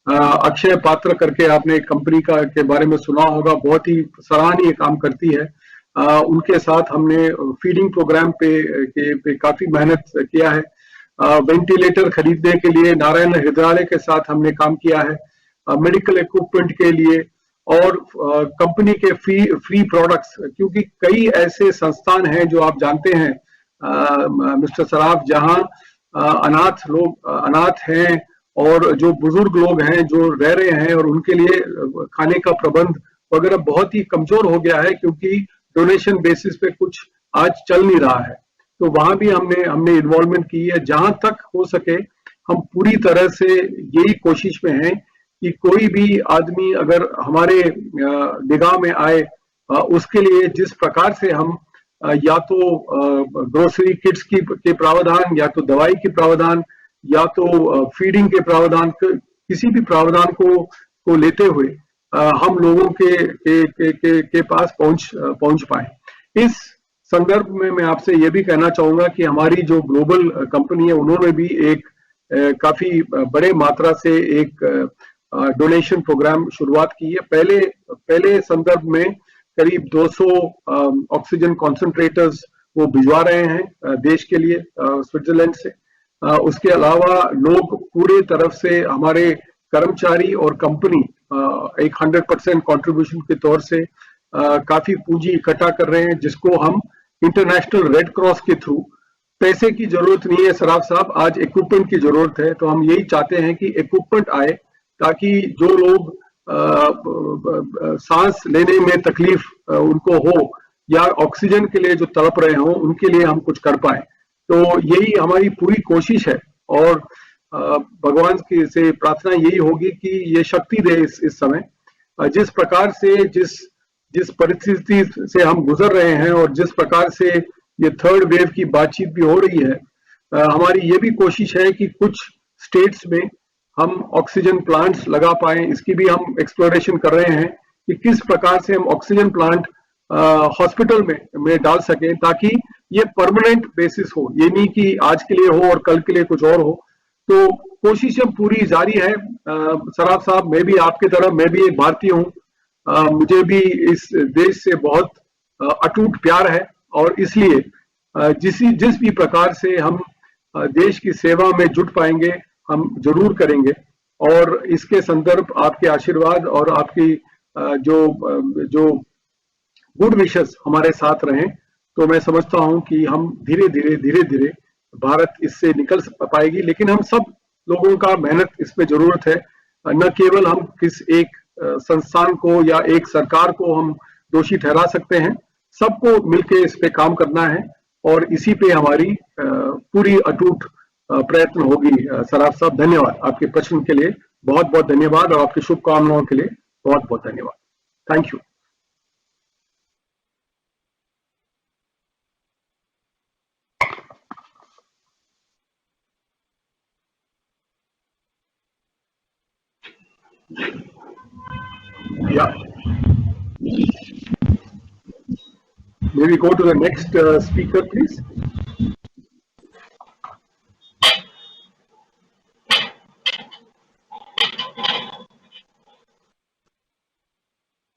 अक्षय पात्र करके आपने कंपनी का के बारे में सुना होगा, बहुत ही सराहनीय काम करती है। उनके साथ हमने फीडिंग प्रोग्राम पे काफी मेहनत किया है। वेंटिलेटर खरीदने के लिए नारायण हृदयालय के साथ हमने काम किया है, मेडिकल इक्विपमेंट के लिए और कंपनी के फ्री प्रोडक्ट्स, क्योंकि कई ऐसे संस्थान हैं जो आप जानते हैं मिस्टर सराफ, जहां अनाथ हैं और जो बुजुर्ग लोग हैं जो रह रहे हैं और उनके लिए खाने का प्रबंध वगैरह बहुत ही कमजोर हो गया है, क्योंकि डोनेशन बेसिस पे कुछ आज चल नहीं रहा है। तो वहां भी हमने इन्वॉल्वमेंट की है। जहां तक हो सके हम पूरी तरह से यही कोशिश में हैं कि कोई भी आदमी अगर हमारे निगाह में आए, उसके लिए जिस प्रकार से हम या तो ग्रोसरी किट्स के प्रावधान, या तो दवाई के प्रावधान, या तो फीडिंग के प्रावधान, किसी भी प्रावधान को लेते हुए हम लोगों के पास पहुंच पाए। इस संदर्भ में मैं आपसे ये भी कहना चाहूंगा कि हमारी जो ग्लोबल कंपनी है उन्होंने भी एक काफी बड़े मात्रा से एक डोनेशन प्रोग्राम शुरुआत की है। पहले संदर्भ में करीब 200 ऑक्सीजन कॉन्सेंट्रेटर्स वो भिजवा रहे हैं देश के लिए स्विट्जरलैंड से। उसके अलावा लोग पूरे तरफ से हमारे कर्मचारी और कंपनी एक 100% कंट्रीब्यूशन के तौर से काफी पूंजी इकट्ठा कर रहे हैं, जिसको हम इंटरनेशनल रेड क्रॉस के थ्रू, पैसे की जरूरत नहीं है सराफ साहब, आज इक्विपमेंट की जरूरत है। तो हम यही चाहते हैं कि इक्विपमेंट आए ताकि जो लोग सांस लेने में तकलीफ उनको हो या ऑक्सीजन के लिए जो तड़प रहे हो, उनके लिए हम कुछ कर पाए। तो यही हमारी पूरी कोशिश है और भगवान की से प्रार्थना यही होगी कि ये शक्ति दे इस समय। जिस प्रकार से जिस परिस्थिति से हम गुजर रहे हैं और जिस प्रकार से ये थर्ड वेव की बातचीत भी हो रही है, हमारी ये भी कोशिश है कि कुछ स्टेट्स में हम ऑक्सीजन प्लांट्स लगा पाए। इसकी भी हम एक्सप्लोरेशन कर रहे हैं कि किस प्रकार से हम ऑक्सीजन प्लांट हॉस्पिटल में डाल सकें ताकि ये परमानेंट बेसिस हो, ये नहीं कि आज के लिए हो और कल के लिए कुछ और हो। तो कोशिशें पूरी जारी है। सराफ साहब, मैं भी आपकी तरह, मैं भी एक भारतीय हूँ, मुझे भी इस देश से बहुत अटूट प्यार है और इसलिए जिस भी प्रकार से हम देश की सेवा में जुट पाएंगे हम जरूर करेंगे। और इसके संदर्भ आपके आशीर्वाद और आपकी जो गुड विशेस हमारे साथ रहें, तो मैं समझता हूं कि हम धीरे धीरे भारत इससे निकल पाएगी। लेकिन हम सब लोगों का मेहनत इसमें जरूरत है। न केवल हम किस एक संस्थान को या एक सरकार को हम दोषी ठहरा सकते हैं, सबको मिलकर इस पे काम करना है और इसी पे हमारी पूरी अटूट प्रयत्न होगी। सराफ साहब, धन्यवाद आपके प्रश्न के लिए, बहुत बहुत धन्यवाद और आपकी शुभकामनाओं के लिए बहुत बहुत धन्यवाद। Thank you. Yeah. May we go to the next speaker, please?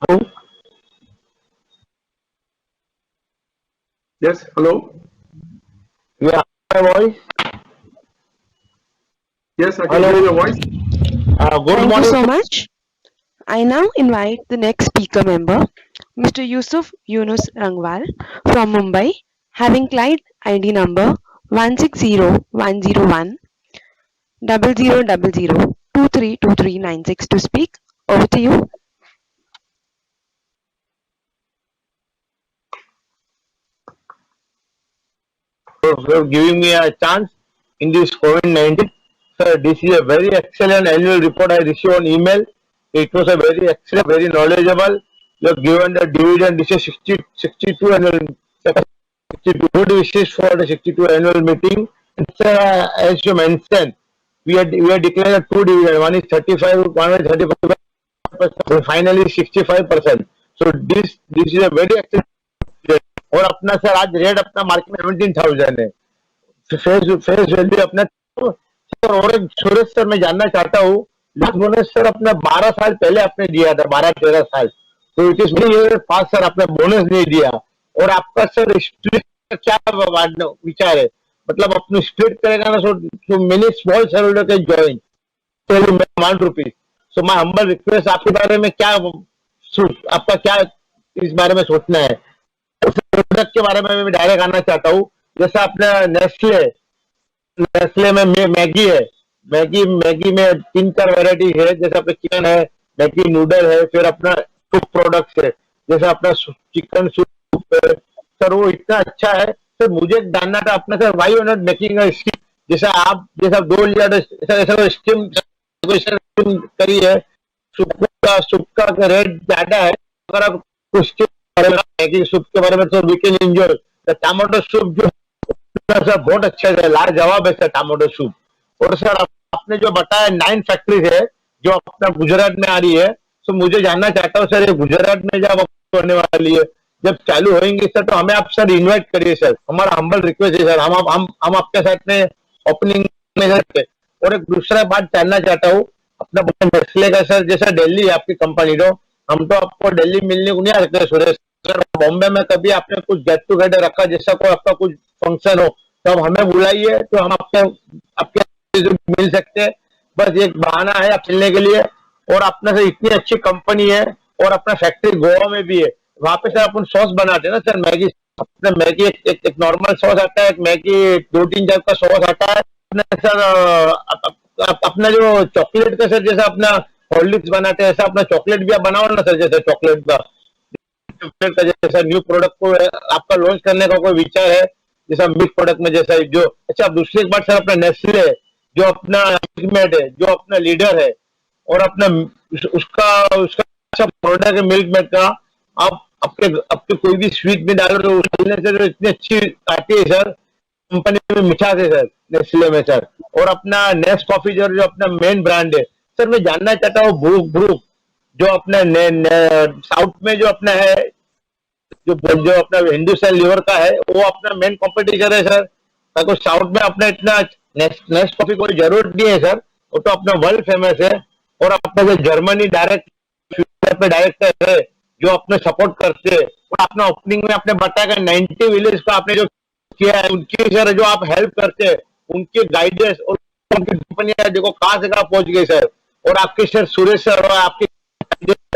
Hello? Yes, hello? Yeah, my voice. Yes, I can Hello. hear your voice. Good Thank you morning. so much. I now invite the next speaker member, Mr. Yusuf Yunus Rangwal from Mumbai, having client ID number 160101 0000232396 to speak. Over to you. For giving me a chance in this COVID-19. Sir, this is a very excellent annual report I received on email. It was a very excellent, very knowledgeable. You have given the dividend. This is 62 annual. 62 good wishes for the 62 annual meeting. And sir, as you mentioned, we are declared two dividend. One is 35, one is 35%, finally 65%. So this is a very excellent. और अपना sir आज rate अपना market में 17,000 है, face value अपना। Sir और एक सूरज sir मैं जानना चाहता हूँ, लास्ट बोनस सर अपना 12 साल पहले आपने दिया था, 12-13 साल, तो it is very fast sir, आपने बोनस नहीं दिया। और आपका सर स्प्लिट क्या विचार है, मतलब अपने स्प्लिट करेगा ना, so many small share holder can join ₹1 so my humble request, आपके बारे में क्या, आपका क्या इस बारे में सोचना है। प्रोडक्ट के बारे में मैं डायरेक्ट आना चाहता हूँ। जैसे अपना नेस्ले में मैगी है, मैगी में 3-4 वैरायटी है, जैसे अपना चिकन है, मैगी नूडल है, फिर अपना सूप प्रोडक्ट्स है, जैसे अपना चिकन सूप है सर, वो इतना अच्छा है सर। मुझे जानना था अपना sir, why you not making a scheme, जैसा आप 2 लीटर ऐसा स्कीम करी है। सूप का रेट ज्यादा है, अगर आप कुछ मैगी सूप के बारे में, तो we can enjoy tomato soup जो सर बहुत अच्छा है, लाजवाब है सर टमाटो सूप। और सर आपने जो बताया 9 फैक्ट्रीज है जो अपना गुजरात में आ रही है, तो मुझे जानना चाहता हूँ सर, ये गुजरात में जब होने वाली है, जब चालू होंगी सर, तो हमें आप सर इन्वाइट करिए सर, हमारा हम्बल रिक्वेस्ट है सर, हम आपके साथ में ओपनिंग में सर। और एक दूसरा बात जानना चाहता हूँ, अपना नेस्ले का सर, जैसा दिल्ली है आपकी कंपनी, तो हम तो आपको दिल्ली मिलने को नहीं आ सकते सुरेश सर, बॉम्बे में कभी आपने कुछ गेट टूगेदर रखा, जैसा कोई आपका कुछ फंक्शन हो, तो आप हमें बुलाइए, तो हम आपके मिल सकते हैं। बस एक बहाना है आप मिलने के लिए। और अपना सर इतनी अच्छी कंपनी है, और अपना फैक्ट्री गोवा में भी है, वहां पे सर अपन सॉस बनाते हैं ना सर, मैगी, अपना मैगी एक नॉर्मल सॉस आता है, एक मैगी 2-3 का सॉस आता है अपना सर। अपना जो चॉकलेट का सर, जैसा अपना हॉर्लिक्स बनाते हैं, ऐसा अपना चॉकलेट भी आप बनाओ ना सर, जैसे चॉकलेट का जैसा न्यू प्रोडक्ट को आपका लॉन्च करने का कोई विचार है, जैसा मिल्क प्रोडक्ट में जैसा जो, अच्छा दूसरी एक बात सर, अपना नेस्ले है जो अपना मिल्कमेड है, जो अपना लीडर है, और अपना उसका उसका अच्छा प्रोडक्ट है मिल्कमेड का, आप आपके आपके कोई भी स्वीट में डालो तो उस डालने से जो इतनी अच्छी आती है सर, कंपनी में मिठास है सर, नेस्ले में सर। और अपना नेस्ट कॉफी जो अपना मेन ब्रांड है सर, मैं जानना चाहता हूँ ब्रू ब्रू जो अपना साउथ में जो अपना है, जो अपना हिंदुस्तान लीवर का है, वो अपना मेन कॉम्पिटिटर है सर। ताकि साउथ में अपना इतना नेस्ट कॉफी कोई जरूरत नहीं है सर, वो तो अपना वर्ल्ड फेमस है। और अपना जो जर्मनी डायरेक्टर है जो अपने सपोर्ट करते हैं, और अपना ओपनिंग में आपने बताया 90 विलेज का आपने जो किया है, उनकी सर जो आप हेल्प करते हैं, उनके गाइडेंस और उनकी कंपनियां देखो कहाँ से कहाँ पहुंच गई सर। और आपके सर सुरेश सर और आपके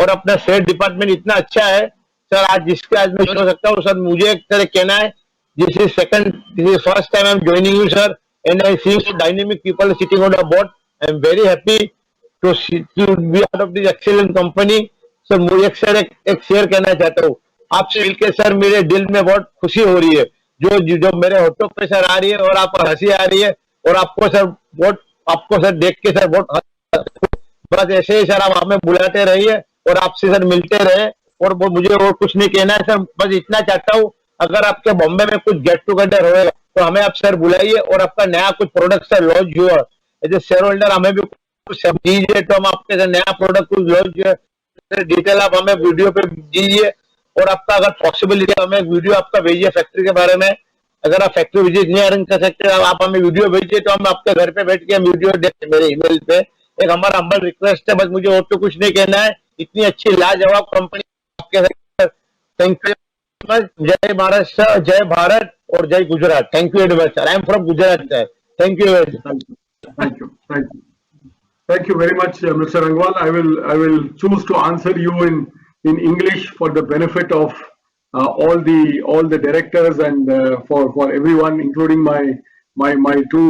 और अपना सेल डिपार्टमेंट इतना अच्छा है सर, आज जिसके आज मैं हो सकता हूँ सर, मुझे एक तरह कहना है, this is first time I am joining you sir, and I see dynamic people sitting on the board. I am very happy to be out of this excellent company. Sir मुझे एक share कहना चाहता हूँ, आपसे मिलकर sir मेरे दिल में बहुत खुशी हो रही है, जो मेरे होठों पे सर आ रही है, और आप हंसी आ रही है, और आपको सर देख के सर बहुत, बस ऐसे ही सर आप हमें बुलाते रहिए और आपसे सर मिलते रहे। और वो मुझे और कुछ नहीं कहना है सर, बस इतना चाहता हूँ, अगर आपके बॉम्बे में कुछ गेट टुगेदर होएगा तो हमें आप सर बुलाइए, और आपका नया कुछ प्रोडक्ट सर लॉन्च हुआ एज ए शेयर होल्डर, हमें भी कुछ सब दीजिए, तो हम आपके सर नया प्रोडक्ट कुछ लॉन्च डिटेल आप हमें वीडियो पे दीजिए। और आपका अगर पॉसिबिलिटी हमें एक वीडियो आपका भेजिए फैक्ट्री के बारे में, अगर आप फैक्ट्री विजिट नहीं अरेंज कर सकते, आप हमें वीडियो भेजिए, तो हम आपके घर पे बैठ के हम वीडियो देखते मेरे ईमेल पे। एक हमारा हम्बल रिक्वेस्ट है, बस मुझे और तो कुछ नहीं कहना है, इतनी अच्छी लाजवाब कंपनी आपके साथ। थैंक यू मच, जय महाराष्ट्र, जय भारत और जय Gujarat. Thank you very much sir, I am from Gujarat sir. Thank you very much. Thank you. Thank you. Thank you very much, Mr. Rangwal. I will choose to answer you in English for the benefit of all the directors and for everyone, including my two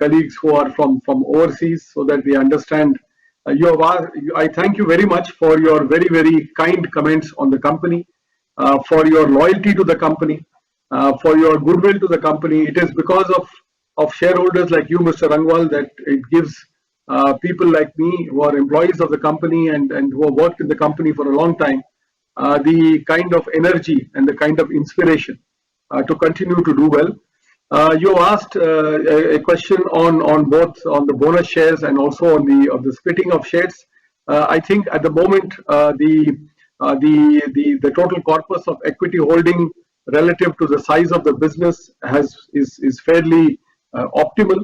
colleagues who are from overseas, so that they understand. I thank you very much for your very kind comments on the company, for your loyalty to the company, for your goodwill to the company. It is because of shareholders like you, Mr. Rangwal, that it gives people like me who are employees of the company and who have worked in the company for a long time, the kind of energy and the kind of inspiration to continue to do well. You asked a question on both on the bonus shares and also on the splitting of shares. I think at the moment the total corpus of equity holding relative to the size of the business is fairly optimal.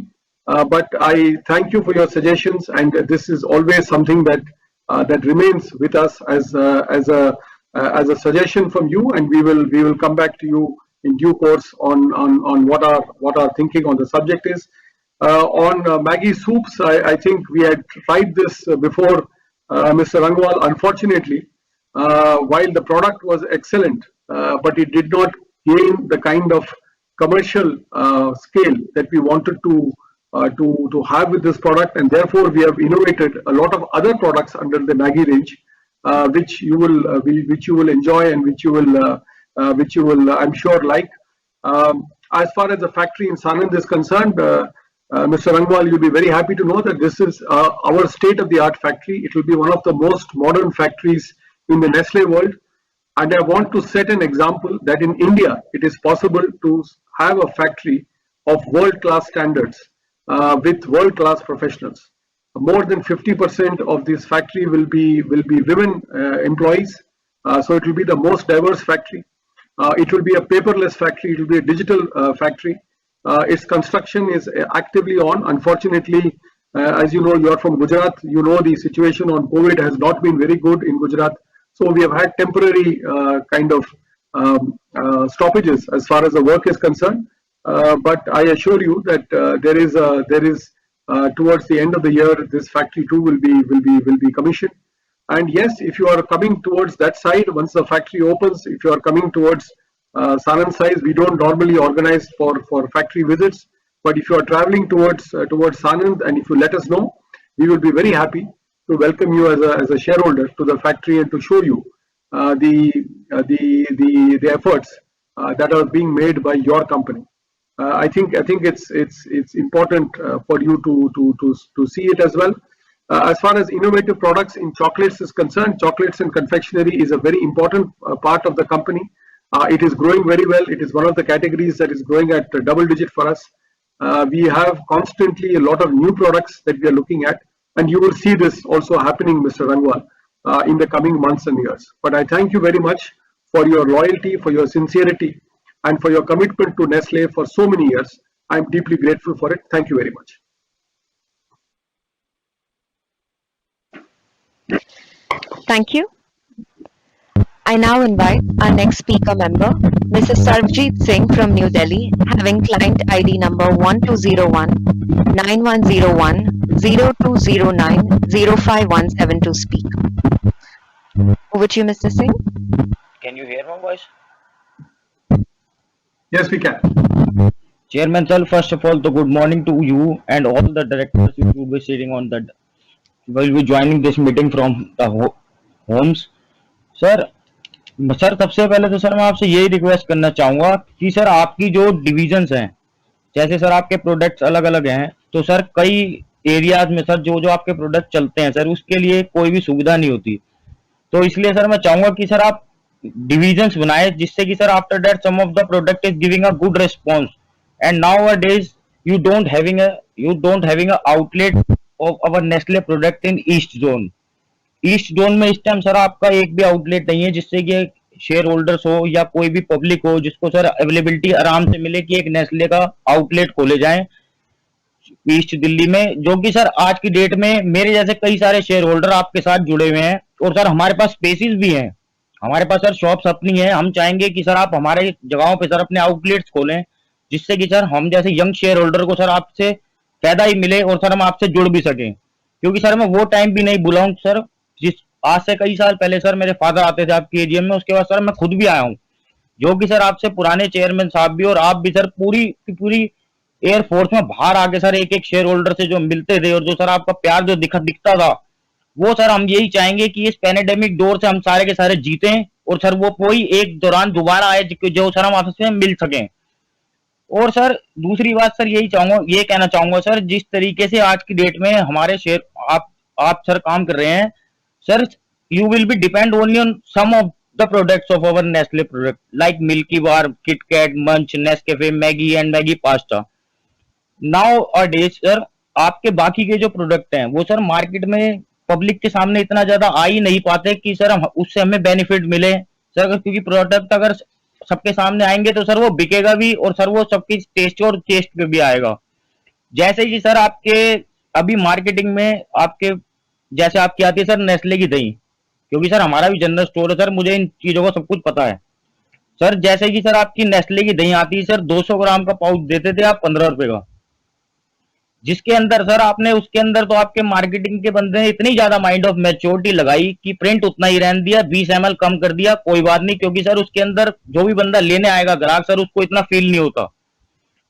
But I thank you for your suggestions, and this is always something that remains with us as a suggestion from you, and we will come back to you in due course on what our thinking on the subject is. On Maggie soups, I think we had tried this before, Mr. Rangwal. Unfortunately, while the product was excellent, but it did not gain the kind of commercial scale that we wanted to have with this product, and therefore we have innovated a lot of other products under the Maggie range, which you will enjoy and which you will I'm sure like. As far as the factory in Sanand is concerned, Mr. Rangwal, you'll be very happy to know that this is our state-of-the-art factory. It will be one of the most modern factories in the Nestle world. And I want to set an example that in India, it is possible to have a factory of world-class standards with world-class professionals. More than 50% of this factory will be women employees. So it will be the most diverse factory. It will be a paperless factory. It will be a digital factory. Its construction is actively on. Unfortunately, as you know, you are from Gujarat. You know the situation on COVID has not been very good in Gujarat. So we have had temporary kind of stoppages as far as the work is concerned. But I assure you that there is towards the end of the year, this factory too will be commissioned. And yes, if you are coming towards that side, once the factory opens, if you are coming towards Sanand side, we don't normally organize for factory visits. But if you are traveling towards Sanand, and if you let us know, we will be very happy to welcome you as a shareholder to the factory and to show you the efforts that are being made by your company. I think it's important for you to see it as well. As far as innovative products in chocolates is concerned, chocolates and confectionery is a very important part of the company. It is growing very well. It is one of the categories that is growing at double digit for us. We have constantly a lot of new products that we are looking at, and you will see this also happening, Mr. Rangwal, in the coming months and years. But I thank you very much for your loyalty, for your sincerity, and for your commitment to Nestle for so many years. I am deeply grateful for it. Thank you very much. Thank you. I now invite our next speaker member, Mrs. Sarvjeet Singh from New Delhi, having client ID number 1201 9101 0209 05117 to speak. Over to you, Mr. Singh. Can you hear my voice? Yes, we can. Chairman sir, first of all, good morning to you and all the directors who will be sitting on that, will be joining this meeting from the homes. Sir सबसे पहले तो sir मैं आपसे यही request करना चाहूंगा कि sir आपकी जो डिविजन्स हैं, जैसे सर आपके प्रोडक्ट्स अलग अलग हैं, तो सर कई एरियाज में सर जो आपके प्रोडक्ट चलते हैं सर उसके लिए कोई भी सुविधा नहीं होती। तो इसलिए सर मैं चाहूंगा कि सर आप डिविजन्स बनाए जिससे कि sir after that some of the product is giving a good response and nowadays you don't having a outlet of our Nestle product in east zone. East zone में इस time sir आपका एक भी outlet नहीं है जिससे कि share holders हो या कोई भी पब्लिक हो जिसको सर अवेलेबिलिटी आराम से मिले कि एक नेस्ले का आउटलेट खोले जाए ईस्ट दिल्ली में, जो कि सर आज की डेट में मेरे जैसे कई सारे शेयर होल्डर आपके साथ जुड़े हुए हैं और सर हमारे पास स्पेसिस भी हैं, हमारे पास सर शॉप्स अपनी है। हम चाहेंगे कि सर आप हमारे जगहों पे सर अपने आउटलेट्स खोलें जिससे कि सर हम जैसे यंग शेयर होल्डर को सर आपसे फायदा ही मिले और सर हम आपसे जुड़ भी सकें, क्योंकि सर मैं वो टाइम भी नहीं भूलाऊं सर जिस आज से कई साल पहले सर मेरे फादर आते थे आपकी एजीएम में, उसके बाद सर मैं खुद भी आया हूँ, जो कि सर आपसे पुराने चेयरमैन साहब भी और आप भी सर पूरी एयरफोर्स में बाहर आके सर एक एक शेयर होल्डर से जो मिलते थे और जो सर आपका प्यार जो दिखता था, वो सर हम यही चाहेंगे कि इस पैंडेमिक दौर से हम सारे के सारे जीतें और सर वो कोई एक दौरान दोबारा आए जो सर हम आपस में मिल सकें। और सर दूसरी बात सर ये कहना चाहूंगा सर, जिस तरीके से आज की डेट में हमारे शेयर आप सर काम कर रहे हैं sir, you will be depend only on some of the products of our Nestle product like Milky Bar, Kit Kat, Munch, Nescafe, Maggi and Maggi Pasta. Nowadays sir आपके बाकी के जो प्रोडक्ट हैं वो सर मार्केट में public के सामने इतना ज्यादा आ ही नहीं पाते कि सर उससे हमें बेनिफिट मिले सर, क्योंकि प्रोडक्ट अगर सबके सामने आएंगे तो सर वो बिकेगा भी और सर वो सबकी टेस्ट और टेस्ट पे भी आएगा। जैसे कि सर आपके अभी मार्केटिंग में आपके जैसे आपकी आती है सर नेस्ले की दही, क्योंकि सर हमारा भी जनरल स्टोर है सर, मुझे इन चीजों का सब कुछ पता है सर। जैसे कि सर आपकी नेस्ले की दही आती है सर 200 ग्राम का पाउच देते थे आप 15 रुपए का, जिसके अंदर सर आपने उसके अंदर तो आपके मार्केटिंग के बंदे ने इतनी ज्यादा माइंड ऑफ मैच्योरिटी लगाई कि प्रिंट उतना ही रहने दिया, 20 ml कम कर दिया, कोई बात नहीं, क्योंकि सर उसके अंदर जो भी बंदा लेने आएगा ग्राहक सर उसको इतना फील नहीं होता।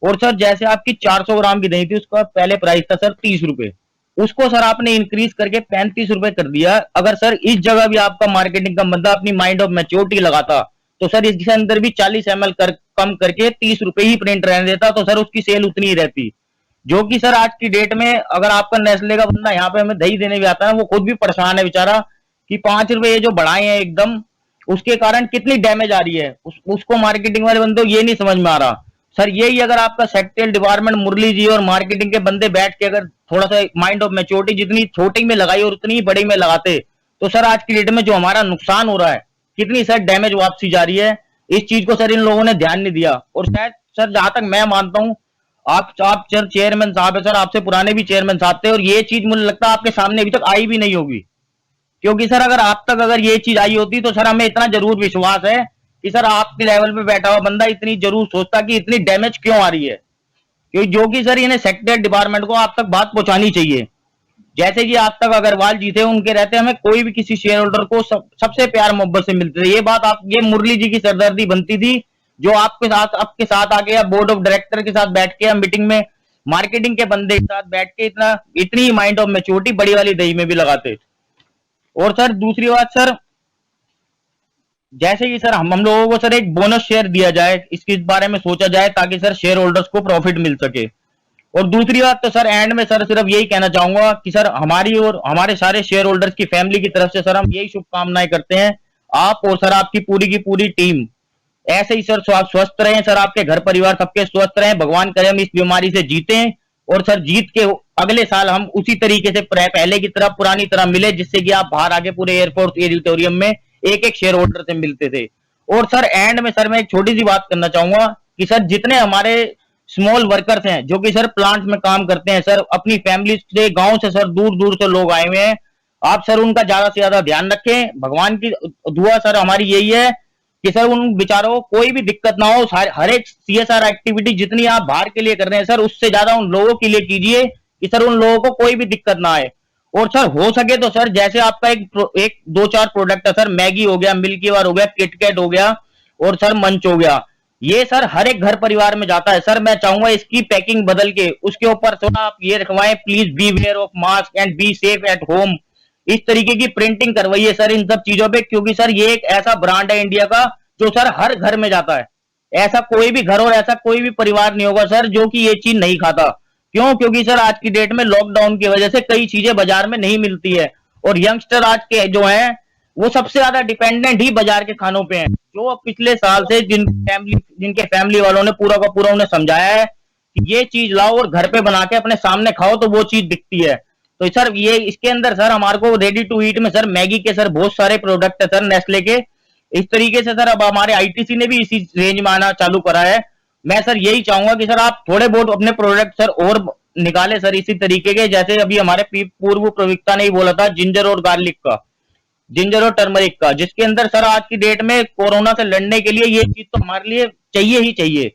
और सर जैसे आपकी 400 ग्राम की दही थी उसका पहले प्राइस था सर 30 रुपए, उसको सर आपने इंक्रीज करके 35 रुपए कर दिया। अगर सर इस जगह भी आपका मार्केटिंग का बंदा अपनी माइंड ऑफ मैच्योरिटी लगाता तो सर इसके अंदर भी 40 ml कम करके 30 रुपए ही प्रिंट रहने देता तो सर उसकी सेल उतनी ही रहती, जो कि सर आज की डेट में अगर आपका नेस्ले का बंदा यहाँ पे हमें दही देने भी आता है वो खुद भी परेशान है बेचारा कि 5 रुपए ये जो बढ़ाए हैं एकदम, उसके कारण कितनी डैमेज आ रही है उसको मार्केटिंग वाले बंदे ये नहीं समझ में आ रहा सर। यही अगर आपका सेक्टोरियल डिपार्टमेंट मुरली जी और मार्केटिंग के बंदे बैठ के अगर थोड़ा सा माइंड ऑफ मैच्योरिटी जितनी छोटी में लगाई और उतनी बड़ी में लगाते तो सर आज की डेट में जो हमारा नुकसान हो रहा है, कितनी सर डैमेज वापसी जा रही है, इस चीज को सर इन लोगों ने ध्यान नहीं दिया। और शायद सर जहां तक मैं मानता हूं आप सर चेयरमैन साहब है सर, आपसे पुराने भी चेयरमैन साहब थे और ये चीज मुझे लगता है आपके सामने अभी तक आई भी नहीं होगी, क्योंकि सर अगर आप तक अगर ये चीज आई होती तो सर हमें इतना जरूर विश्वास है कि सर आपके लेवल पे बैठा हुआ बंदा इतनी जरूर सोचता कि इतनी डैमेज क्यों आ रही है, क्योंकि जो कि सर इन्हें सेक्टोरियल डिपार्टमेंट को आप तक बात पहुंचानी चाहिए। जैसे कि आज तक अग्रवाल जी थे उनके रहते हमें कोई भी किसी शेयर होल्डर को सबसे प्यार मोहब्बत से मिलते थे, ये बात आप ये मुरली जी की सरदर्दी बनती थी जो आपके साथ आके या बोर्ड ऑफ डायरेक्टर के साथ बैठ के या मीटिंग में मार्केटिंग के बंदे के साथ बैठ के इतनी माइंड ऑफ मैच्योरिटी बड़ी वाली दही में भी लगाते। और सर दूसरी बात सर, जैसे कि सर हम लोगों को सर एक बोनस शेयर दिया जाए, इसके बारे में सोचा जाए ताकि सर शेयर होल्डर्स को प्रॉफिट मिल सके। और दूसरी बात तो सर एंड में सर सिर्फ यही कहना चाहूंगा कि सर हमारी और हमारे सारे शेयर होल्डर्स की फैमिली की तरफ से सर हम यही शुभकामनाएं करते हैं, आप और सर आपकी पूरी की पूरी टीम ऐसे ही सर स्वस्थ रहें, सर आपके घर परिवार सबके स्वस्थ रहें, भगवान करे हम इस बीमारी से जीतें और सर जीत के अगले साल हम उसी तरीके से पहले की तरह पुरानी तरह मिले, जिससे कि आप बाहर आके पूरे एयरपोर्ट एडिटोरियम में एक एक शेयर होल्डर से मिलते थे। और सर एंड में सर मैं एक छोटी सी बात करना चाहूंगा कि सर जितने हमारे स्मॉल वर्कर्स हैं जो कि सर प्लांट्स में काम करते हैं, सर अपनी फैमिली से गांव से सर दूर दूर से लोग आए हुए हैं, आप सर उनका ज्यादा से ज्यादा ध्यान रखें। भगवान की दुआ सर हमारी यही है कि सर उन बेचारों को कोई भी दिक्कत ना हो। हर एक सीएसआर एक्टिविटी जितनी आप बाहर के लिए कर रहे हैं सर, उससे ज्यादा उन लोगों के लिए कीजिए कि सर उन लोगों को कोई भी दिक्कत ना आए। और सर हो सके तो सर जैसे आपका एक दो चार प्रोडक्ट है सर, मैगी हो गया, मिल्की बार हो गया, किटकैट हो गया और सर मंच हो गया, ये सर हर एक घर परिवार में जाता है। सर मैं चाहूंगा इसकी पैकिंग बदल के उसके ऊपर थोड़ा आप ये रखवाएं, please beware of mask and be safe at home, इस तरीके की प्रिंटिंग करवाइए सर इन सब चीजों पे, क्योंकि सर ये एक ऐसा ब्रांड है इंडिया का जो सर हर घर में जाता है। ऐसा कोई भी घर और ऐसा कोई भी परिवार नहीं होगा सर जो कि ये चीज नहीं खाता। क्यों? क्योंकि सर आज की डेट में लॉकडाउन की वजह से कई चीजें बाजार में नहीं मिलती है और यंगस्टर आज के जो हैं वो सबसे ज्यादा डिपेंडेंट ही बाजार के खानों पे हैं, जो पिछले साल से जिनके फैमिली वालों ने पूरा का पूरा उन्हें समझाया है कि ये चीज लाओ और घर पे बना के अपने सामने खाओ तो वो चीज दिखती है। तो सर ये इसके अंदर सर हमारे को रेडी टू ईट में सर मैगी के सर बहुत सारे प्रोडक्ट है सर नेस्ले के। इस तरीके से सर अब हमारे आईटीसी ने भी इसी रेंज में आना चालू करा है। मैं सर यही चाहूंगा कि सर आप थोड़े बहुत अपने प्रोडक्ट सर और निकाले सर इसी तरीके के, जैसे अभी हमारे पूर्व प्रवक्ता ने ही बोला था जिंजर और गार्लिक का, जिंजर और टर्मरिक का, जिसके अंदर सर आज की डेट में कोरोना से लड़ने के लिए ये चीज तो हमारे लिए चाहिए ही चाहिए।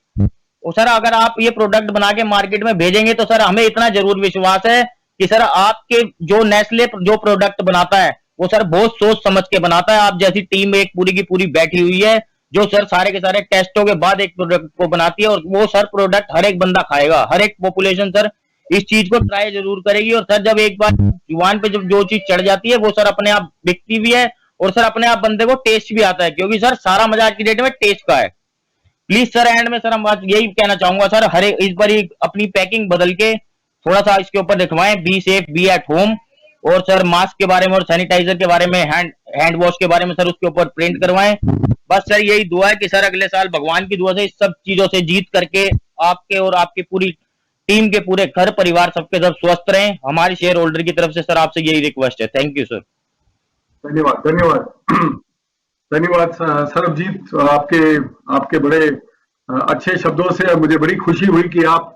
और सर अगर आप ये प्रोडक्ट बना के मार्केट में भेजेंगे तो सर हमें इतना जरूर विश्वास है कि सर आपके जो नेस्ले जो प्रोडक्ट बनाता है वो सर बहुत सोच समझ के बनाता है। आप जैसी टीम एक पूरी की पूरी बैठी हुई है जो सर सारे के सारे टेस्टों के बाद एक प्रोडक्ट को बनाती है और वो सर प्रोडक्ट हर एक बंदा खाएगा, हर एक पॉपुलेशन सर इस चीज को ट्राई जरूर करेगी। और सर जब एक बार जुबान पे जब जो चीज चढ़ जाती है वो सर अपने आप बिकती भी है और सर अपने आप बंदे को टेस्ट भी आता है, क्योंकि सर सारा मजा आज की डेट में टेस्ट का है। प्लीज सर एंड में सर हम बात यही कहना चाहूंगा सर हर एक इस बार अपनी पैकिंग बदल के थोड़ा सा इसके ऊपर लिखवाएं, be safe be at home, और सर मास्क के बारे में और सैनिटाइजर के बारे में, हैंड वॉश के बारे में सर उसके ऊपर प्रिंट करवाएं। बस सर यही दुआ है कि सर अगले साल भगवान की दुआ से इस सब चीजों से जीत करके आपके और आपकी पूरी टीम के पूरे घर परिवार सबके सब स्वस्थ रहें। हमारी शेयर होल्डर की तरफ से सर आपसे यही रिक्वेस्ट है। Thank you sir. धन्यवाद धन्यवाद धन्यवाद सरबजीत, आपके आपके बड़े अच्छे शब्दों से मुझे बड़ी खुशी हुई कि आप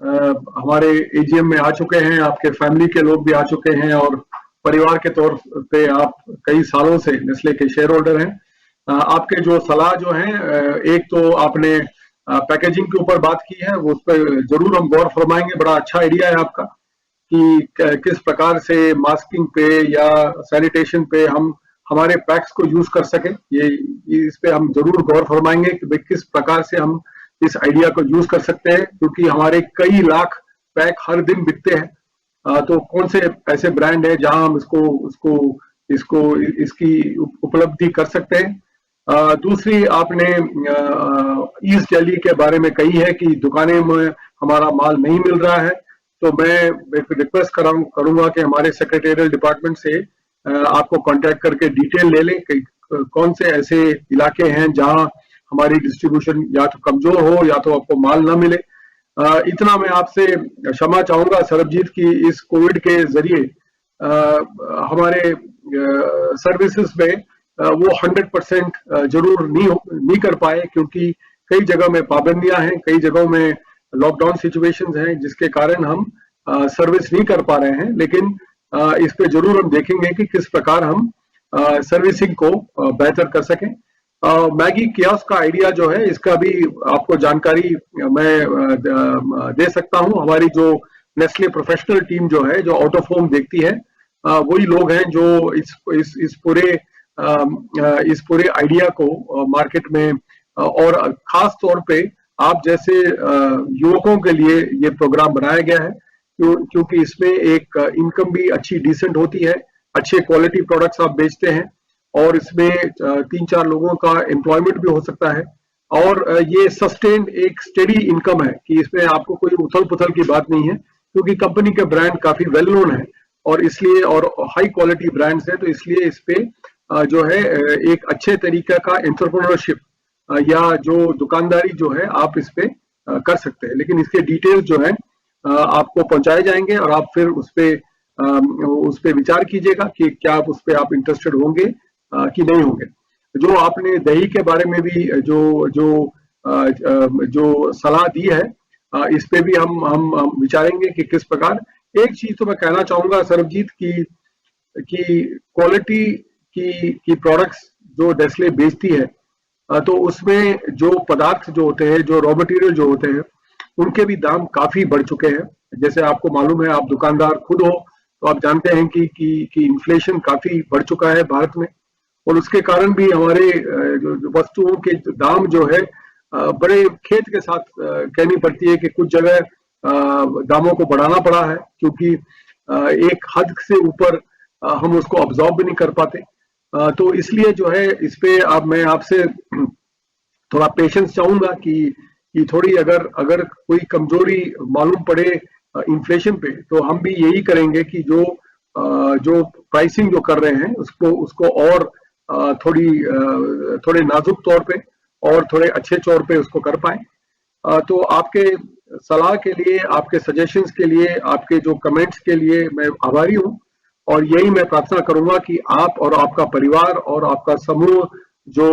हमारे एजीएम में आ चुके हैं, आपके फैमिली के लोग भी आ चुके हैं और परिवार के तौर पे आप कई सालों से नेस्ले के शेयर होल्डर हैं। आपके जो सलाह जो है, एक तो आपने पैकेजिंग के ऊपर बात की है, वो उस पर जरूर हम गौर फरमाएंगे। बड़ा अच्छा आइडिया है आपका कि किस प्रकार से मास्किंग पे या सैनिटेशन पे हम हमारे पैक्स को यूज कर सके। ये इस पे हम जरूर गौर फरमाएंगे कि भाई किस प्रकार से हम इस आइडिया को यूज कर सकते हैं, क्योंकि हमारे कई लाख पैक हर दिन बिकते हैं। तो कौन से ऐसे ब्रांड है जहां हम इसकी उपलब्धि कर सकते हैं। दूसरी आपने ईस्ट दिल्ली के बारे में कही है कि दुकानें में हमारा माल नहीं मिल रहा है, तो मैं एक रिक्वेस्ट करूंगा कि हमारे सेक्रेटरियल डिपार्टमेंट से आपको कांटेक्ट करके डिटेल ले लें कि कौन से ऐसे इलाके हैं जहां हमारी डिस्ट्रीब्यूशन या तो कमजोर हो या तो आपको माल ना मिले। इतना मैं आपसे क्षमा चाहूंगा सरबजीत की इस कोविड के जरिए हमारे सर्विसेज में वो 100% जरूर नहीं कर पाए, क्योंकि कई जगह में पाबंदियां हैं, कई जगहों में लॉकडाउन सिचुएशंस हैं जिसके कारण हम सर्विस नहीं कर पा रहे हैं। लेकिन इस पे जरूर हम देखेंगे कि किस प्रकार हम सर्विसिंग को बेहतर कर सकें। मैगी कियोस्क का आइडिया जो है, इसका भी आपको जानकारी मैं दे सकता हूं। हमारी जो नेस्ले प्रोफेशनल टीम जो है, जो आउट ऑफ होम देखती है, वही लोग हैं जो इस पूरे आइडिया को मार्केट में और खास तौर पे आप जैसे युवकों के लिए ये प्रोग्राम बनाया गया है, क्योंकि इसमें एक इनकम भी अच्छी डिसेंट होती है। अच्छे क्वालिटी प्रोडक्ट्स आप बेचते हैं और इसमें 3-4 लोगों का एम्प्लॉयमेंट भी हो सकता है और ये सस्टेन्ड एक स्टेडी इनकम है कि इसमें आपको कोई उथल पुथल की बात नहीं है क्योंकि कंपनी के ब्रांड काफी वेल नोन है और इसलिए और हाई क्वालिटी ब्रांड्स है, तो इसलिए इस पे जो है एक अच्छे तरीके का एंटरप्रेन्योरशिप या जो दुकानदारी जो है आप इस पे कर सकते हैं, लेकिन इसके डिटेल्स जो है आपको पहुंचाए जाएंगे और आप फिर उस पे विचार कीजिएगा कि क्या उस पे आप इंटरेस्टेड होंगे कि नहीं होंगे। जो आपने दही के बारे में भी जो जो जो सलाह दी है इस पे भी हम विचारेंगे कि किस प्रकार। एक चीज तो मैं कहना चाहूंगा सरबजीत की क्वालिटी की प्रोडक्ट्स जो नेस्ले बेचती है तो उसमें जो पदार्थ जो होते हैं, जो रॉ मटेरियल जो होते हैं, उनके भी दाम काफी बढ़ चुके हैं। जैसे आपको मालूम है, आप दुकानदार खुद हो तो आप जानते हैं कि इन्फ्लेशन काफी बढ़ चुका है भारत में और उसके कारण भी हमारे वस्तुओं के दाम जो है बड़े खेद के साथ कहनी पड़ती है कि कुछ जगह दामों को बढ़ाना पड़ा है क्योंकि एक हद से ऊपर हम उसको ऑब्जॉर्व भी नहीं कर पाते। तो इसलिए जो है इस पे अब मैं आपसे थोड़ा पेशेंस चाहूंगा कि थोड़ी अगर कोई कमजोरी मालूम पड़े इन्फ्लेशन पे तो हम भी यही करेंगे कि जो प्राइसिंग जो कर रहे हैं उसको और थोड़े नाजुक तौर पे और थोड़े अच्छे तौर पे उसको कर पाए। तो आपके सलाह के लिए, आपके सजेशंस के लिए, आपके जो कमेंट्स के लिए मैं आभारी हूँ और यही मैं प्रार्थना करूंगा कि आप और आपका परिवार और आपका समूह जो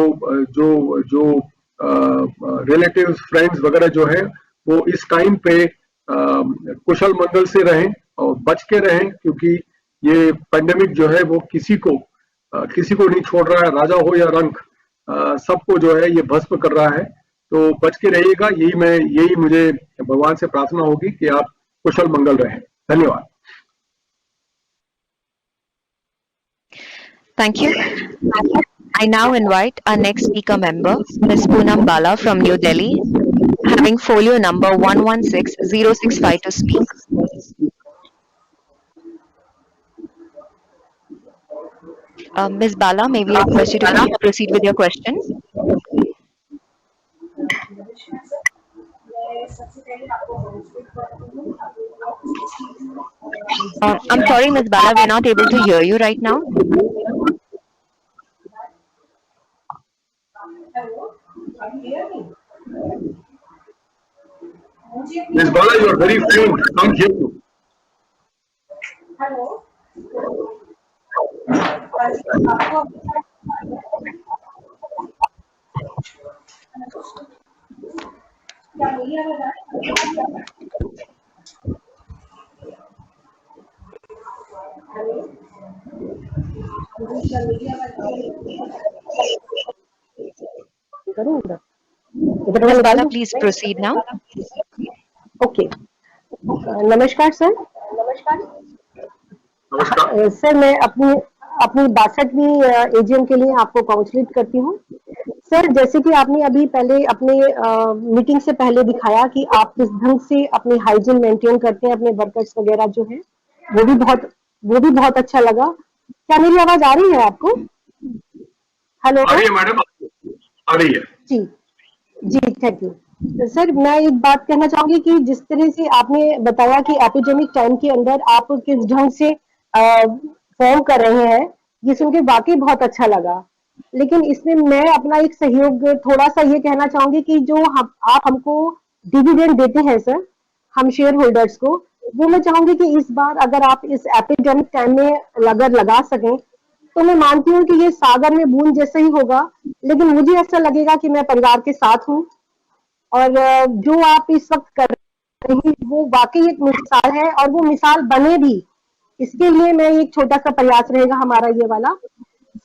जो जो रिलेटिव्स, फ्रेंड्स वगैरह जो है वो इस टाइम पे कुशल मंगल से रहें और बच के रहें क्योंकि ये पेंडेमिक जो है वो किसी को नहीं छोड़ रहा है, राजा हो या रंक, सबको जो है ये भस्म कर रहा है। तो बच के रहिएगा, यही मुझे भगवान से प्रार्थना होगी कि आप कुशल मंगल रहें। धन्यवाद। Thank you. I now invite our next speaker member, Ms. Poonam Bala from New Delhi, having folio number 116065 to speak. Ms. Bala, may we request you to please proceed with your question? I'm sorry, Ms. Bala, we're not able to hear you right now. Ms. Bala, you are very faint. I can't hear you. Ms. Bala, please proceed now. Okay नमस्कार sir. नमस्कार। Sir मैं अपनी 62वीं AGM के लिए आपको counselling करती हूँ। Sir जैसे कि आपने अभी पहले अपने मीटिंग से पहले दिखाया कि आप किस ढंग से अपनी हाइजीन मेंटेन करते हैं, अपने वर्कर्स वगैरह जो है वो भी बहुत अच्छा लगा। क्या मेरी आवाज आ रही है आपको? हेलो। आ रही है मैडम, आ रही है। जी जी, थैंक यू। सर मैं एक बात कहना चाहूंगी कि जिस तरह से आपने बताया कि एपिडेमिक टाइम के अंदर आप किस ढंग से फॉर्म कर रहे हैं, ये सुन के वाकई बहुत अच्छा लगा। लेकिन इसमें मैं अपना एक सहयोग थोड़ा सा ये कहना चाहूंगी कि जो आप हमको डिविडेंड देते हैं सर, हम शेयर होल्डर्स को, वो मैं चाहूंगी कि इस बार अगर आप इस एपिडेमिक टाइम में अगर लगा सकें तो मैं मानती हूँ कि ये सागर में बूंद जैसा ही होगा, लेकिन मुझे ऐसा लगेगा कि मैं परिवार के साथ हूँ और जो आप इस वक्त कर रहे हैं वो वाकई एक मिसाल है और वो मिसाल बने भी, इसके लिए मैं एक छोटा सा प्रयास रहेगा हमारा ये वाला।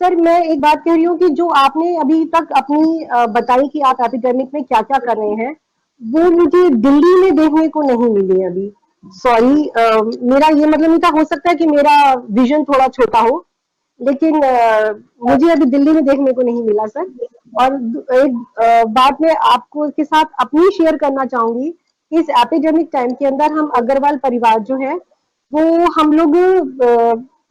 सर मैं एक बात कह रही हूँ कि जो आपने अभी तक अपनी बताई कि आप एपिडेमिक में क्या क्या कर रहे हैं, वो मुझे दिल्ली में देखने को नहीं मिली अभी। सॉरी, मेरा ये मतलब नहीं था, हो सकता है कि मेरा विजन थोड़ा छोटा हो, लेकिन मुझे अभी दिल्ली में देखने को नहीं मिला सर। और एक बात मैं आपको के साथ अपनी शेयर करना चाहूंगी कि इस एपिडेमिक टाइम के अंदर हम अग्रवाल परिवार जो है वो हम लोग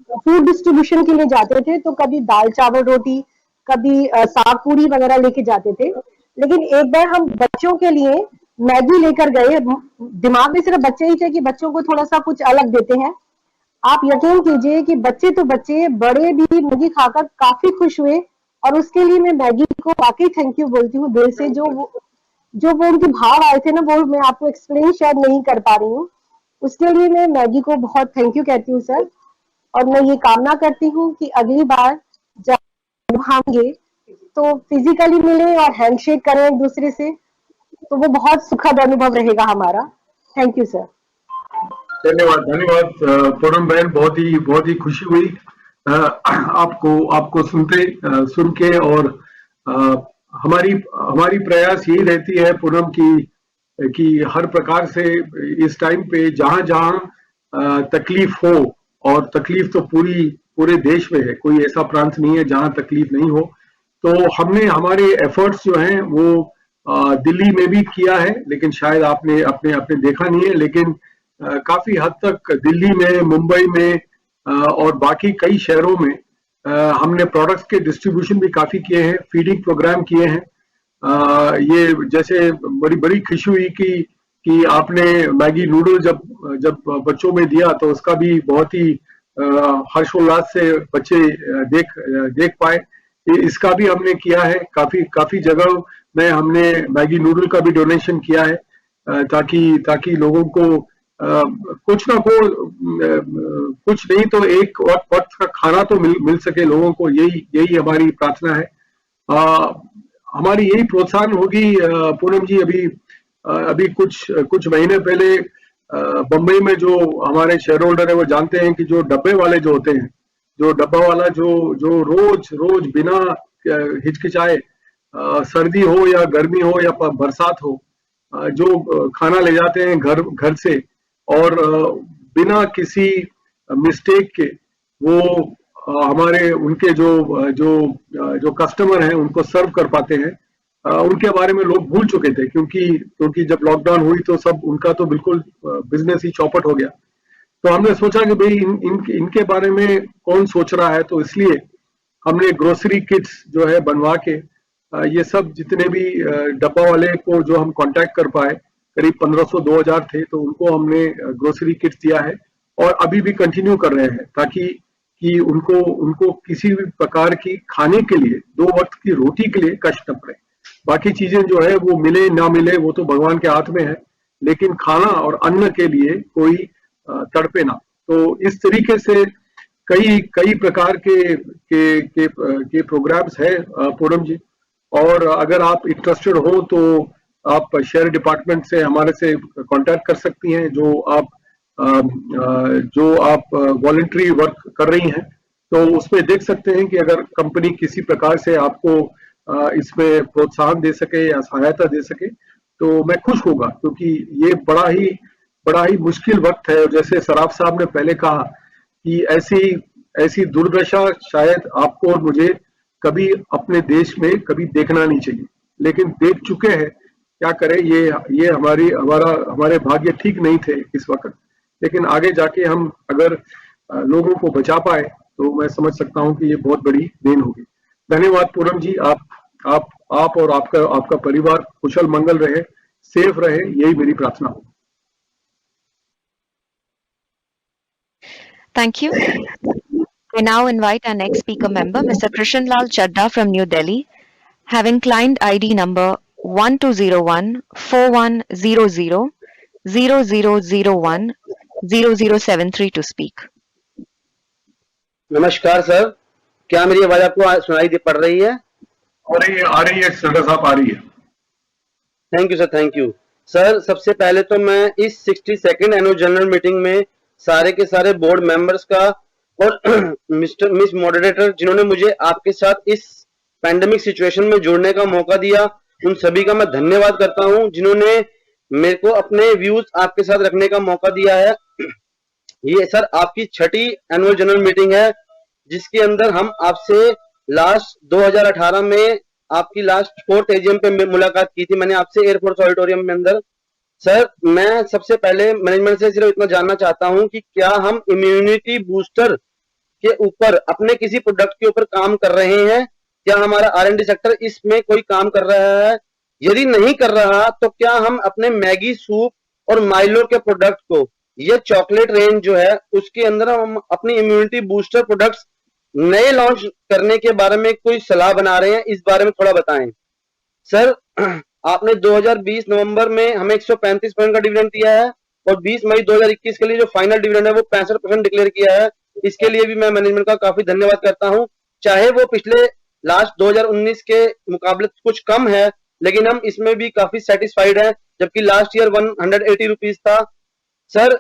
फूड डिस्ट्रीब्यूशन के लिए जाते थे तो कभी दाल चावल रोटी, कभी साग पूरी वगैरह लेके जाते थे। लेकिन एक बार हम बच्चों के लिए मैगी लेकर गए, दिमाग में सिर्फ बच्चे ही थे कि बच्चों को थोड़ा सा कुछ अलग देते हैं। आप यकीन कीजिए कि बच्चे तो बच्चे, बड़े भी मैगी खाकर काफी खुश हुए। और उसके लिए मैं मैगी को वाकई थैंक यू बोलती हूँ दिल से। जो वो उनके भाव आए थे ना, वो मैं आपको एक्सप्लेन शायद नहीं कर पा रही हूँ। उसके लिए मैं मैगी को बहुत थैंक यू कहती हूँ सर। और मैं ये कामना करती हूँ कि अगली बार जब होंगे तो फिजिकली मिलें और हैंडशेक करें एक दूसरे से, तो वो बहुत सुखद अनुभव रहेगा हमारा। Thank you sir. धन्यवाद धन्यवाद पूनम बहन, बहुत ही खुशी हुई आपको आपको सुन के। और अ, हमारी हमारी प्रयास यही रहती है पूनम कि हर प्रकार से इस टाइम पे जहां जहां तकलीफ हो, और तकलीफ तो पूरे देश में है, कोई ऐसा प्रांत नहीं है जहां तकलीफ नहीं हो। तो हमने हमारे एफर्ट्स जो हैं वो दिल्ली में भी किया है, लेकिन शायद आपने अपने अपने देखा नहीं है। लेकिन काफी हद तक दिल्ली में, मुंबई में और बाकी कई शहरों में हमने प्रोडक्ट्स के डिस्ट्रीब्यूशन भी काफी किए हैं, फीडिंग प्रोग्राम किए हैं। ये जैसे बड़ी बड़ी खुशी हुई कि आपने मैगी नूडल जब जब बच्चों में दिया तो उसका भी बहुत ही हर्षोल्लास से बच्चे देख पाए। इसका भी हमने किया है, काफी काफी जगह में हमने मैगी नूडल का भी डोनेशन किया है, ताकि लोगों को कुछ ना कुछ नहीं तो एक वक्त का खाना तो मिल सके लोगों को। यही यही हमारी प्रार्थना है। अ, हमारी यही प्रोत्साहन होगी पूनम जी। अभी कुछ कुछ महीने पहले बम्बई में जो हमारे शेयर होल्डर है वो जानते हैं कि जो डब्बे वाले जो होते हैं, जो डब्बा वाला जो जो रोज रोज बिना हिचकिचाए, सर्दी हो या गर्मी हो या बरसात हो, जो खाना ले जाते हैं घर घर से, और बिना किसी मिस्टेक के वो हमारे उनके जो कस्टमर हैं उनको सर्व कर पाते हैं। उनके बारे में लोग भूल चुके थे, क्योंकि जब लॉकडाउन हुई तो सब उनका तो बिल्कुल बिजनेस ही चौपट हो गया। तो हमने सोचा कि भाई इनके बारे में कौन सोच रहा है, तो इसलिए हमने ग्रोसरी किट्स जो है बनवा के ये सब जितने भी डब्बा वाले को जो हम कांटेक्ट कर पाए, करीब 1500-2000 थे, तो उनको हमने ग्रोसरी किट्स दिया है। और अभी भी कंटिन्यू कर रहे हैं, ताकि कि उनको उनको किसी भी प्रकार की खाने के लिए, 2 वक्त की रोटी के लिए कष्ट न पड़े। बाकी चीजें जो है वो मिले ना मिले वो तो भगवान के हाथ में है, लेकिन खाना और अन्न के लिए कोई तड़पे ना। तो इस तरीके से कई कई प्रकार के प्रोग्राम्स है पूनम जी। और अगर आप इंटरेस्टेड हो तो आप शेयर डिपार्टमेंट से हमारे से कांटेक्ट कर सकती हैं। जो आप वॉलंटरी वर्क कर रही हैं, तो उसमें देख सकते हैं कि अगर कंपनी किसी प्रकार से आपको इसमें प्रोत्साहन दे सके या सहायता दे सके तो मैं खुश होगा, क्योंकि ये बड़ा ही मुश्किल वक्त है। जैसे सराफ साहब ने पहले कहा कि ऐसी ऐसी दुर्दशा शायद आपको और मुझे कभी अपने देश में कभी देखना नहीं चाहिए, लेकिन देख चुके हैं। क्या करें, ये हमारे भाग्य ठीक नहीं थे इस वक्त। लेकिन आगे जाके हम अगर लोगों को बचा पाए तो मैं समझ सकता हूं कि ये बहुत बड़ी देन होगी। धन्यवाद पूनम जी। आप और आपका परिवार कुशल मंगल रहे, सेफ रहे, यही मेरी प्रार्थना हो। Thank you. We now invite our next speaker member, Mr. Krishan Lal Chadda from New Delhi, having client ID number 1201-4100-0001-0073 to speak. नमस्कार सर, क्या मेरी आवाज आपको सुनाई दे पड़ रही है? आ रही है सर साहब, आ रही है। Thank you sir, thank you sir. सबसे पहले तो मैं इस 62nd एनुअल जनरल मीटिंग में सारे के सारे बोर्ड मेंबर्स का और मिस मॉडरेटर जिन्होंने मुझे आपके साथ इस पैंडेमिक सिचुएशन में जुड़ने का मौका दिया, उन सभी का मैं धन्यवाद करता हूं जिन्होंने मेरे को अपने व्यूज आपके साथ रखने का मौका दिया है। ये सर आपकी 6ठी एनुअल जनरल मीटिंग है, जिसके अंदर हम आपसे लास्ट 2018 में आपकी लास्ट 4th AGM पे मुलाकात की थी मैंने आपसे एयरफोर्स ऑडिटोरियम में अंदर। सर मैं सबसे पहले मैनेजमेंट से सिर्फ इतना जानना चाहता हूं कि क्या हम इम्यूनिटी बूस्टर के ऊपर अपने किसी प्रोडक्ट के ऊपर काम कर रहे हैं? क्या हमारा R&D सेक्टर इसमें कोई काम कर रहा है? यदि नहीं कर रहा तो क्या हम अपने मैगी सूप और माइलो के प्रोडक्ट को, ये चॉकलेट रेंज जो है उसके अंदर हम अपनी इम्यूनिटी बूस्टर प्रोडक्ट्स नए लॉन्च करने के बारे में कोई सलाह बना रहे हैं? इस बारे में थोड़ा बताएं। सर, आपने 2020 नवंबर में हमें 135 पॉइंट का डिविडेंड दिया है और 20 मई 2021 के लिए जो फाइनल डिविडेंड है वो 65% डिक्लेयर किया है। इसके लिए भी मैं मैनेजमेंट का काफी धन्यवाद करता हूं। चाहे वो पिछले लास्ट 2019 के मुकाबले कुछ कम है, लेकिन हम इसमें भी काफी सेटिस्फाइड हैं, जबकि लास्ट ईयर 180 रुपीज था। सर,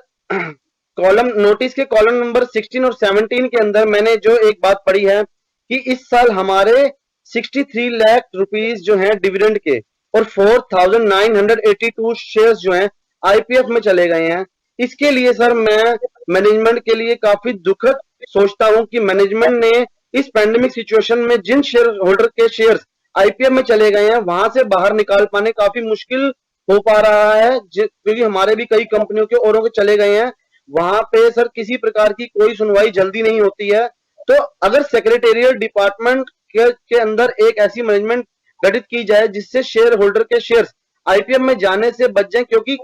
कॉलम नोटिस के कॉलम नंबर 16 और 17 के अंदर मैंने जो एक बात पढ़ी है कि इस साल हमारे 63 लाख रुपीस जो हैं डिविडेंड के और 4,982 शेयर्स जो हैं आईपीएफ में चले गए हैं। इसके लिए सर मैं मैनेजमेंट के लिए काफी दुखद सोचता हूं कि मैनेजमेंट ने इस पैंडेमिक सिचुएशन में जिन शेयर होल्डर के शेयर्स आईपीएफ में चले गए हैं वहां से बाहर निकाल पाने काफी मुश्किल हो पा रहा है, क्योंकि हमारे भी कई कंपनियों के औरों के चले गए हैं। वहां पे सर किसी प्रकार की कोई सुनवाई जल्दी नहीं होती है। तो अगर सेक्रेटेरियल डिपार्टमेंट के अंदर एक ऐसी मैनेजमेंट गठित की जाए जिससे शेयर होल्डर के शेयर्स आईपीएफ में जाने से बच जाए, क्योंकि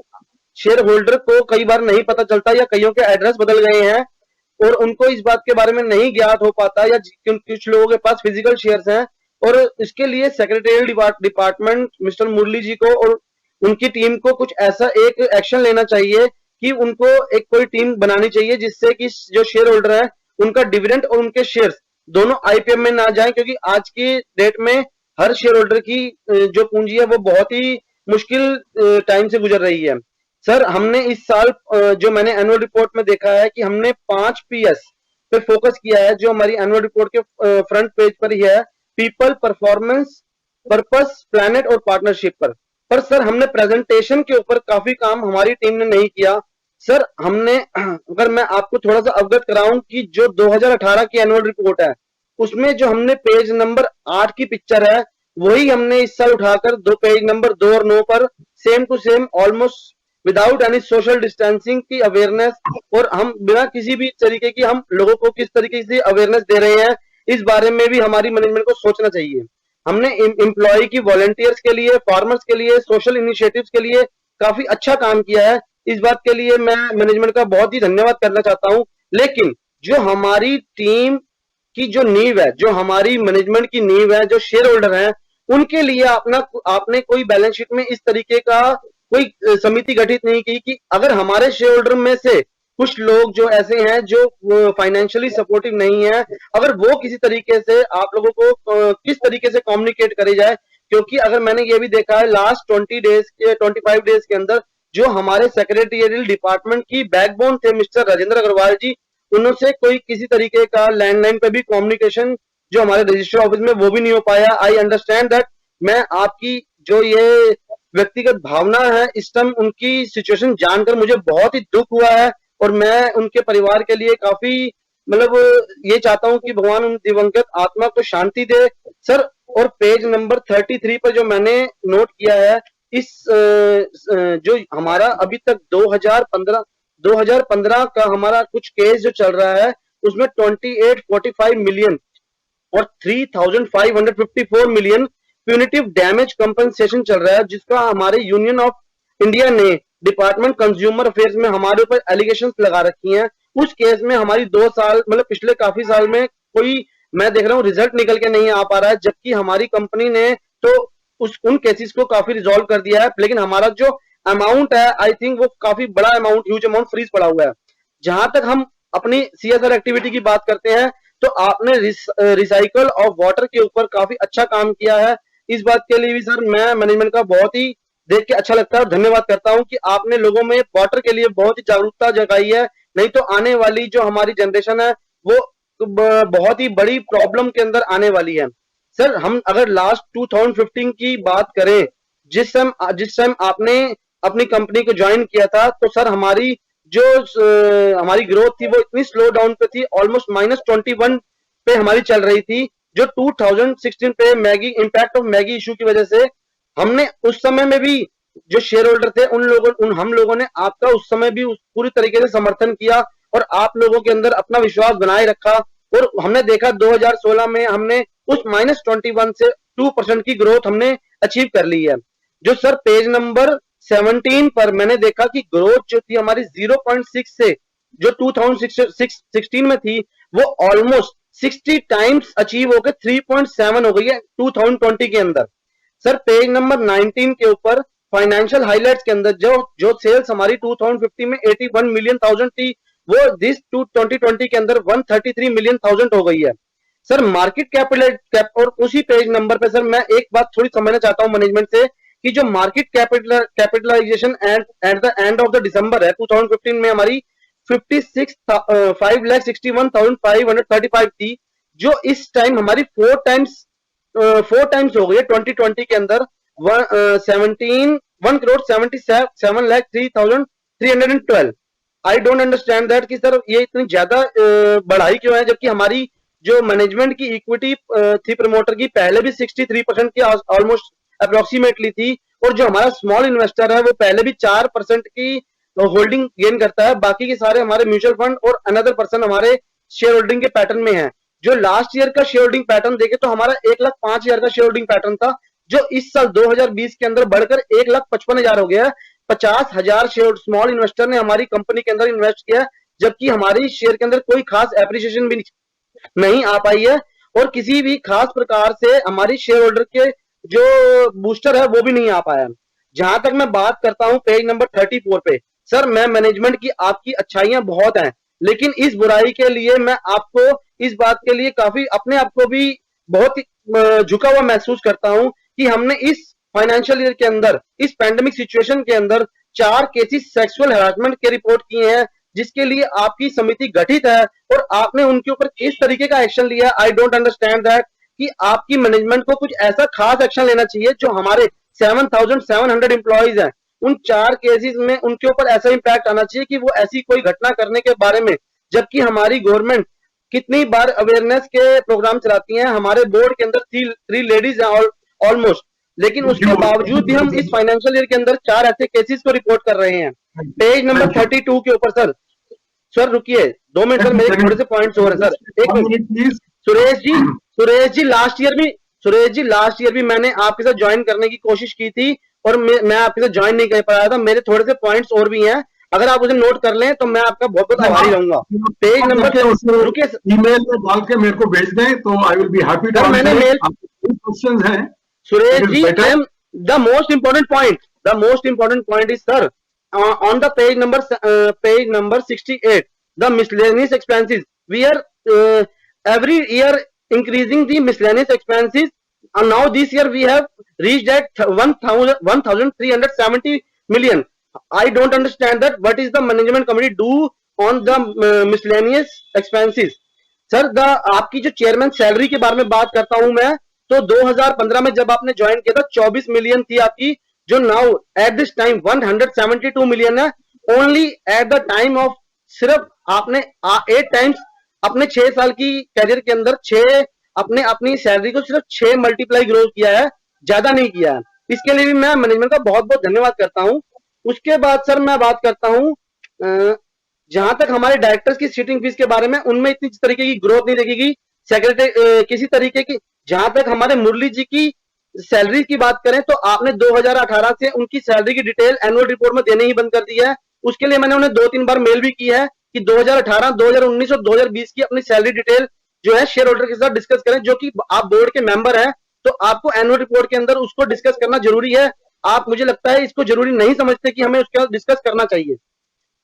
शेयर होल्डर को कई बार नहीं पता चलता या कईयों के एड्रेस बदल गए हैं और उनको इस बात के बारे में नहीं ज्ञात हो पाता, या कुछ लोगों के पास फिजिकल शेयर्स हैं, और इसके लिए सेक्रेटेरियल डिपार्टमेंट मिस्टर मुरली जी को और उनकी टीम को कुछ ऐसा एक एक्शन लेना चाहिए कि उनको एक कोई टीम बनानी चाहिए जिससे कि जो शेयर होल्डर है उनका डिविडेंड और उनके शेयर्स दोनों आईपीएफ में ना जाए, क्योंकि आज की डेट में हर शेयर होल्डर की जो पूंजी है वो बहुत ही मुश्किल टाइम से गुजर रही है। सर, हमने इस साल जो मैंने एनुअल रिपोर्ट में देखा है कि हमने 5 पीएस पे फोकस किया है, जो हमारी एनुअल रिपोर्ट के फ्रंट पेज पर ही है, पीपल, परफॉर्मेंस, पर्पस, प्लैनेट और पार्टनरशिप पर सर हमने प्रेजेंटेशन के ऊपर काफी काम हमारी टीम ने नहीं किया। सर, हमने, अगर मैं आपको थोड़ा सा अवगत कराऊं कि जो 2018 की एनुअल रिपोर्ट है उसमें जो हमने पेज नंबर 8 की पिक्चर है वही हमने इस साल उठाकर दो पेज नंबर 2 और 9 पर same to same almost without any social distancing की अवेयरनेस, और हम बिना किसी भी तरीके की हम लोगों को किस तरीके से अवेयरनेस दे रहे हैं इस बारे में भी हमारी मैनेजमेंट को सोचना चाहिए। हमने एम्प्लॉय की वॉलंटियर्स के लिए, फार्मर्स के लिए, सोशल इनिशिएटिव्स के लिए काफी अच्छा काम किया है। इस बात के लिए मैं मैनेजमेंट का बहुत ही धन्यवाद करना चाहता हूं। लेकिन जो हमारी टीम की जो नींव है, जो हमारी मैनेजमेंट की नींव है, जो शेयर होल्डर हैं, उनके लिए आपने कोई बैलेंस शीट में इस तरीके का कोई समिति गठित नहीं की कि अगर हमारे शेयर होल्डर में से कुछ लोग जो ऐसे हैं जो फाइनेंशियली सपोर्टिव नहीं है, अगर वो किसी तरीके से आप लोगों को किस तरीके से कम्युनिकेट करी जाए, क्योंकि अगर मैंने ये भी देखा है लास्ट 25 डेज के अंदर जो हमारे सेक्रेटरियल डिपार्टमेंट की बैकबोन थे मिस्टर राजेंद्र अग्रवाल जी, उनसे कोई किसी तरीके का लैंडलाइन पे भी कम्युनिकेशन जो हमारे रजिस्टर ऑफिस में वो भी नहीं हो पाया। I understand that. मैं आपकी जो ये व्यक्तिगत भावना है इस टाइम उनकी सिचुएशन जानकर मुझे बहुत ही दुख हुआ है, और मैं उनके परिवार के लिए काफी मतलब ये चाहता हूं कि भगवान उन दिवंगत आत्मा को शांति दे। सर, और पेज नंबर 33 पर जो मैंने नोट किया है, इस जो हमारा अभी तक 2015 का हमारा कुछ केस जो चल रहा है उसमें 2845 मिलियन और 3554 मिलियन प्यूनिटिव डैमेज कंपनसेशन चल रहा है, जिसका हमारे यूनियन ऑफ इंडिया ने डिपार्टमेंट कंज्यूमर अफेयर्स में हमारे ऊपर एलिगेशंस लगा रखी हैं। उस केस में हमारी 2 साल मतलब पिछले काफी साल में कोई मैं देख रहा हूँ रिजल्ट निकल के नहीं आ पा रहा है, जबकि हमारी कंपनी ने तो उन केसेस को काफी रिजॉल्व कर दिया है, लेकिन हमारा जो अमाउंट है आई थिंक वो काफी बड़ा अमाउंट, ह्यूज अमाउंट फ्रीज पड़ा हुआ है। जहां तक हम अपनी सीएसआर एक्टिविटी की बात करते हैं तो आपने रिसाइकल ऑफ वाटर के ऊपर काफी अच्छा काम किया है। इस बात के लिए भी सर मैं मैनेजमेंट का बहुत ही देख के अच्छा लगता है और धन्यवाद करता हूं कि आपने लोगों में वाटर के लिए बहुत ही जागरूकता जगाई है। नहीं तो आने वाली जो हमारी जनरेशन है वो बहुत ही बड़ी प्रॉब्लम के अंदर आने वाली है। सर, हम अगर लास्ट 2015 की बात करें, जिस टाइम आपने अपनी कंपनी को ज्वाइन किया था, तो सर हमारी जो हमारी ग्रोथ थी वो इतनी स्लो डाउन पे थी, ऑलमोस्ट -21 पे हमारी चल रही थी, जो 2016 पे Maggi impact of Maggi issue की वजह से हमने उस समय में भी जो शेयर होल्डर थे हम लोगों ने आपका उस समय भी पूरी तरीके से समर्थन किया और आप लोगों के अंदर अपना विश्वास बनाए रखा। और हमने देखा 2016 में हमने उस -21 से 2% की ग्रोथ हमने अचीव कर ली है। जो सर पेज नंबर 17 पर मैंने देखा कि ग्रोथ जो थी हमारी 0.6 से जो 2016 में थी वो ऑलमोस्ट 60 टाइम्स अचीव होकर 3.7 हो गई है 2020 के अंदर। सर पेज नंबर 19 के ऊपर फाइनेंशियल हाइलाइट्स के अंदर जो जो सेल्स हमारी 2050 में 81 मिलियन थाउजेंड थी वो दिस 2020 के अंदर 133 मिलियन थाउजेंड हो गई है। सर मार्केट कैपिटल और उसी पेज नंबर पे सर मैं एक बात थोड़ी समझना चाहता हूं मैनेजमेंट से कि जो market capitalisation at the end of the December है 2015 में हमारी 5,61,535 थी, जो इस टाइम हमारी 4 टाइम्स हो गई है 2020 के अंदर 1,77,3,312। आई डोंट अंडरस्टैंड दैट कि सर ये इतनी ज्यादा बढ़ाई क्यों है, जबकि हमारी जो मैनेजमेंट की इक्विटी थी प्रमोटर की पहले भी 63% की ऑलमोस्ट अप्रोक्सीमेटली थी, और जो हमारा स्मॉल इन्वेस्टर है वो पहले भी 4% की होल्डिंग गेन करता है। बाकी के सारे हमारे म्यूचुअल फंड और अनदर पर्सन हमारे शेयर होल्डिंग के पैटर्न में है। जो लास्ट ईयर का शेयर होल्डिंग पैटर्न देखे तो हमारा 1,05,000 का शेयर होल्डिंग पैटर्न था, जो इस साल 2020 के अंदर बढ़कर 1,55,000 हो गया है। 50,000 शेयर स्मॉल इन्वेस्टर ने हमारी कंपनी के अंदर इन्वेस्ट किया, जबकि हमारी शेयर के अंदर कोई खास एप्रिसिएशन भी नहीं आ पाई है, और किसी भी खास प्रकार से हमारी शेयर होल्डर के जो बूस्टर है वो भी नहीं आ पाया। जहां तक मैं बात करता हूं पेज नंबर 34 पे, सर मैं मैनेजमेंट की आपकी अच्छाइयां बहुत हैं, लेकिन इस बुराई के लिए मैं आपको इस बात के लिए काफी अपने आप को भी बहुत झुका हुआ महसूस करता हूं कि हमने इस फाइनेंशियल ईयर के अंदर इस पैंडेमिक सिचुएशन के अंदर 4 केसेस सेक्सुअल हरासमेंट के रिपोर्ट किए हैं, जिसके लिए आपकी समिति गठित है और आपने उनके ऊपर किस तरीके का एक्शन लिया। आई डोंट अंडरस्टैंड दैट कि आपकी मैनेजमेंट को कुछ ऐसा खास एक्शन लेना चाहिए। जो हमारे 7,700 एम्प्लॉइज हैं, उन 4 केसेस में उनके ऊपर ऐसा इंपैक्ट आना चाहिए कि वो ऐसी कोई घटना करने के बारे में, जबकि हमारी गवर्नमेंट कितनी बार अवेयरनेस के प्रोग्राम चलाती हैं। हमारे बोर्ड के अंदर 3 लेडीज हैं ऑलमोस्ट, लेकिन उसके बावजूद भी हम इस फाइनेंशियल ईयर के अंदर 4 ऐसे केसेस को रिपोर्ट कर रहे हैं। पेज नंबर 32 के ऊपर सर रुकिए 2 मिनट सर, मेरे थोड़े से पॉइंट्स और हैं sir, 1 minute. Suresh ji last year भी मैंने आपके साथ ज्वाइन करने की कोशिश की थी, और मैं आपके साथ ज्वाइन नहीं कर पाया था। मेरे थोड़े से पॉइंट्स और भी हैं, अगर आप उसे नोट कर लें तो मैं आपका बहुत बहुत आभारी रहूंगा। पेज नंबर रुकिए, ईमेल में डाल के मेरे को भेज दें तो I will be happy to मैंने मेल क्वेश्चंस हैं Suresh ji, I am the most important point is sir on the page number 68, the miscellaneous expenses, we are every year increasing the miscellaneous expenses, and now this year we have reached at 1,370 million. I don't understand that what is the management committee do on the miscellaneous expenses. Sir आपकी जो chairman salary के बारे में बात करता हूं मैं, तो 2015 में जब आपने ज्वाइन किया था 24 मिलियन थी आपकी, जो now at this time 172 million है। Only at the time of सिर्फ आपने 8 टाइम्स अपने 6 साल की कैरियर के अंदर 6 अपनी सैलरी को सिर्फ 6 मल्टीप्लाई ग्रो किया है, ज्यादा नहीं किया है। इसके लिए भी मैं मैनेजमेंट का बहुत बहुत धन्यवाद करता हूं। उसके बाद सर मैं बात करता हूं जहां तक हमारे डायरेक्टर्स की सीटिंग फीस के बारे में, उनमें इतनी तरीके की ग्रोथ नहीं देखेगी सेक्रेटरी किसी तरीके की। जहां तक हमारे मुरली जी की सैलरी की बात करें तो आपने 2018 से उनकी सैलरी की डिटेल एनुअल रिपोर्ट में देने ही बंद कर दिया है। उसके लिए मैंने उन्हें 2-3 बार मेल भी किया है कि 2018, 2019 और 2020 की अपनी सैलरी डिटेल जो है शेयर होल्डर के साथ डिस्कस करें। जो कि आप बोर्ड के मेंबर हैं तो आपको एनुअल रिपोर्ट के अंदर उसको डिस्कस करना जरूरी है। आप मुझे लगता है इसको जरूरी नहीं समझते कि हमें उसके बाद डिस्कस करना चाहिए।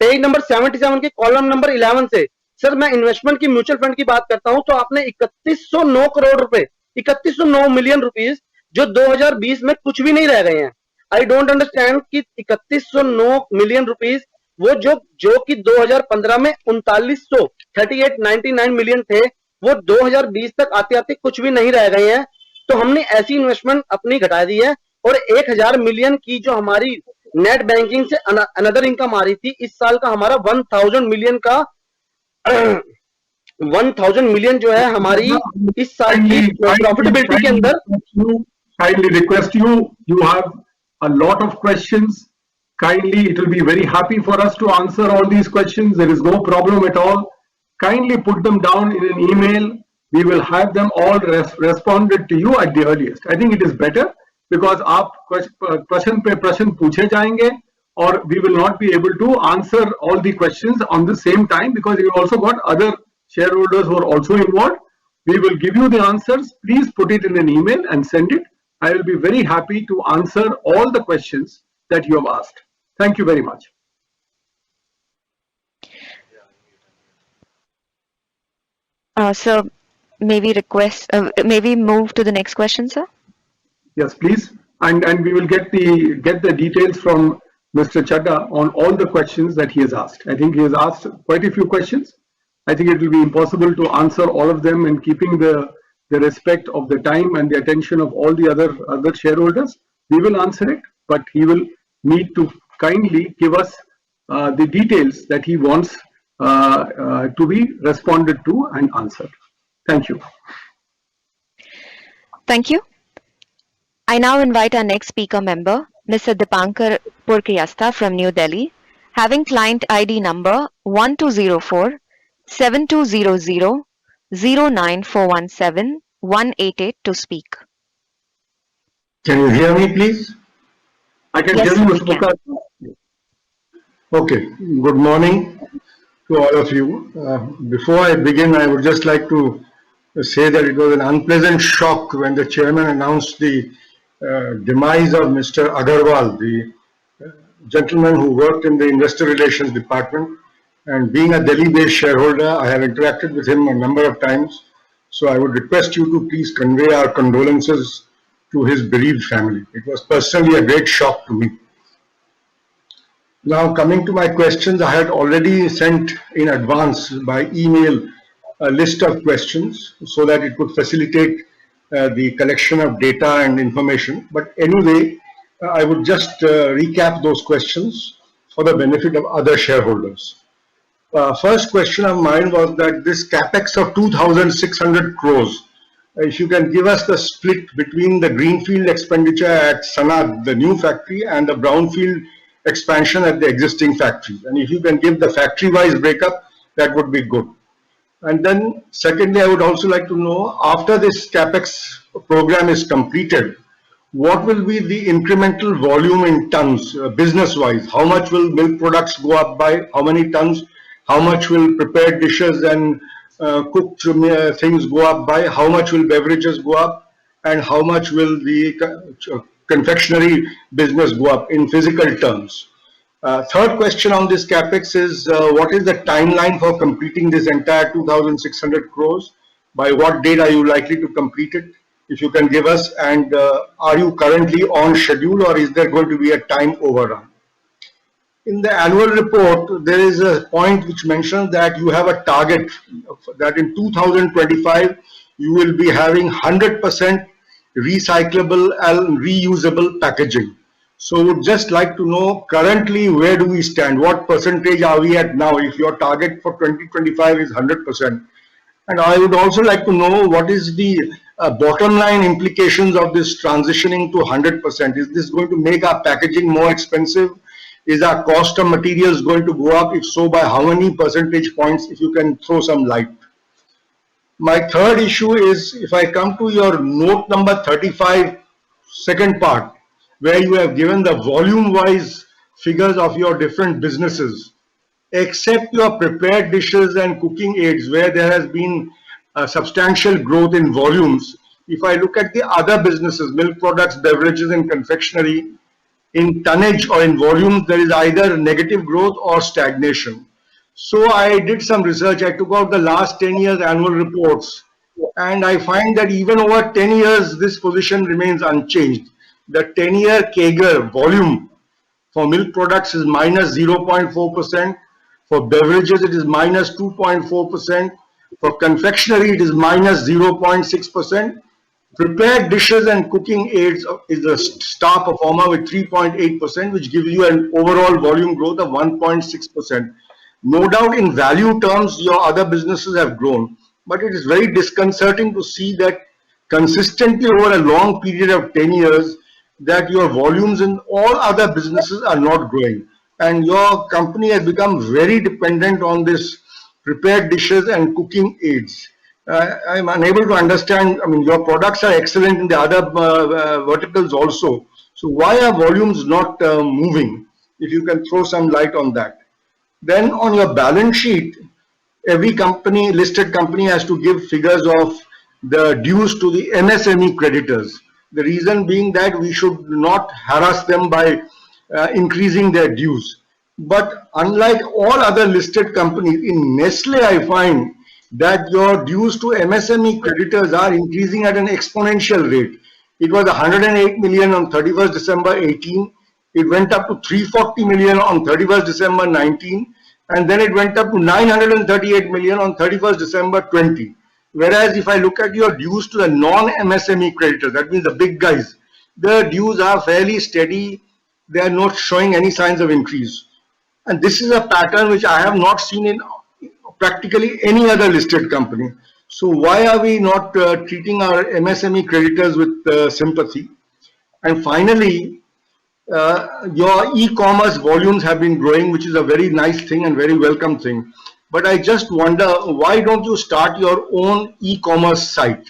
पेज नंबर 77 के कॉलम नंबर 11 से सर मैं इन्वेस्टमेंट की म्यूचुअल फंड की बात करता हूं, तो आपने 3109 करोड़ रुपए 3109 मिलियन रुपीज जो 2020 में कुछ भी नहीं रह गए हैं। आई डोंट अंडरस्टैंड कि 3109 मिलियन रुपीज वो जो कि 2015 में 3999 मिलियन थे, वो 2020 तक आते आते कुछ भी नहीं रह गए हैं। तो हमने ऐसी इन्वेस्टमेंट अपनी घटा दी है, और 1000 मिलियन की जो हमारी नेट बैंकिंग से अनदर इनकम आ रही थी, इस साल का हमारा 1000 मिलियन का 1000 मिलियन जो है हमारी इस साल की प्रॉफिटेबिलिटी के अंदर। Kindly request you have a lot of questions. Kindly, it will be very happy for us to answer all these questions. There is no problem at all. kindly put them down in an email. We will have them all responded to you at the earliest. I think it is better because आप प्रश्न पे प्रश्न पूछे जाएंगे or we will not be able to answer all the questions on the same time because you also got other shareholders who are also involved. We will give you the answers. Please put it in an email and send it. I will be very happy to answer all the questions that you have asked. Thank you very much. Sir, may we move to the next question, sir? Yes, please. And we will get the details from Mr. Chadda on all the questions that he has asked. I think he has asked quite a few questions. I think it will be impossible to answer all of them and keeping the respect of the time and the attention of all the other shareholders. We will answer it, but he will need to kindly give us the details that he wants to be responded to and answered. Thank you. Thank you. I now invite our next speaker member, Mr. Dipankar Purkiyasta from New Delhi, having client ID number 1204 7200 09417 188 to speak. Can you hear me, please? I can Yes, hear you, we Mr. can. Purkar. Okay. Good morning to all of you. Before I begin, I would just like to say that it was an unpleasant shock when the chairman announced the demise of Mr. Agarwal, the gentleman who worked in the investor relations department. And being a Delhi-based shareholder, I have interacted with him a number of times. So I would request you to please convey our condolences to his bereaved family. It was personally a great shock to me. Now, coming to my questions, I had already sent in advance by email a list of questions so that it could facilitate the collection of data and information. But anyway, I would just recap those questions for the benefit of other shareholders. First question of mine was that this capex of 2,600 crores, if you can give us the split between the greenfield expenditure at Sanad, the new factory, and the brownfield expansion at the existing factory. And if you can give the factory-wise breakup, that would be good. And then secondly, I would also like to know, after this capex program is completed, what will be the incremental volume in tons, business-wise? How much will milk products go up by? How many tons? How much will prepared dishes and cooked things go up by? How much will beverages go up? And how much will the confectionery business go up in physical terms? Third question on this capex is what is the timeline for completing this entire 2,600 crores? By what date are you likely to complete it? If you can give us, and are you currently on schedule or is there going to be a time overrun? In the annual report, there is a point which mentions that you have a target that in 2025 you will be having 100% recyclable and reusable packaging. So would just like to know currently where do we stand? What percentage are we at now if your target for 2025 is 100%? And I would also like to know what is the bottom line implications of this transitioning to 100%. Is this going to make our packaging more expensive? Is our cost of materials going to go up? If so, by how many percentage points, if you can throw some light? My third issue is, if I come to your note number 35, second part, where you have given the volume-wise figures of your different businesses, except your prepared dishes and cooking aids, where there has been a substantial growth in volumes. If I look at the other businesses, milk products, beverages, and confectionery, in tonnage or in volume, there is either negative growth or stagnation. So I did some research. I took out the last 10 years annual reports, and I find that even over 10 years, this position remains unchanged. The 10-year CAGR volume for milk products is minus 0.4%. For beverages, it is minus 2.4%. For confectionery, it is minus 0.6%. Prepared dishes and cooking aids is a star performer with 3.8%, which gives you an overall volume growth of 1.6%. No doubt in value terms, your other businesses have grown, but it is very disconcerting to see that consistently over a long period of 10 years, that your volumes in all other businesses are not growing. And your company has become very dependent on this prepared dishes and cooking aids. I'm unable to understand. I mean, your products are excellent in the other verticals also. So why are volumes not moving? If you can throw some light on that. Then on your balance sheet, every company, listed company, has to give figures of the dues to the MSME creditors. The reason being that we should not harass them by increasing their dues. But unlike all other listed companies, in Nestle, I find that your dues to MSME creditors are increasing at an exponential rate. It was 108 million on 31st December 18. It went up to 340 million on 31st December 19, and then it went up to 938 million on 31st December 20. Whereas if I look at your dues to the non-MSME creditors, that means the big guys, the dues are fairly steady. They are not showing any signs of increase. And this is a pattern which I have not seen in practically any other listed company. So why are we not treating our MSME creditors with sympathy? And finally, your e-commerce volumes have been growing, which is a very nice thing and very welcome thing. But I just wonder, why don't you start your own e-commerce site?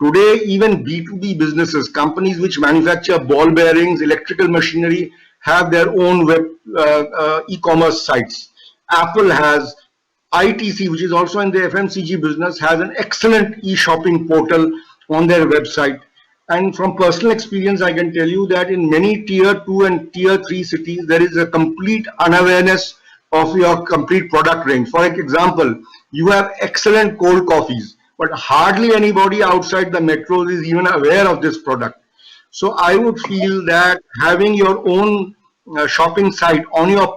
Today, even B2B businesses, companies which manufacture ball bearings, electrical machinery, have their own web e-commerce sites. Apple has, ITC, which is also in the FMCG business, has an excellent e-shopping portal on their website. And from personal experience, I can tell you that in many tier 2 and tier 3 cities, there is a complete unawareness of your complete product range. For example, you have excellent cold coffees, but hardly anybody outside the metros is even aware of this product. So I would feel that having your own shopping site on your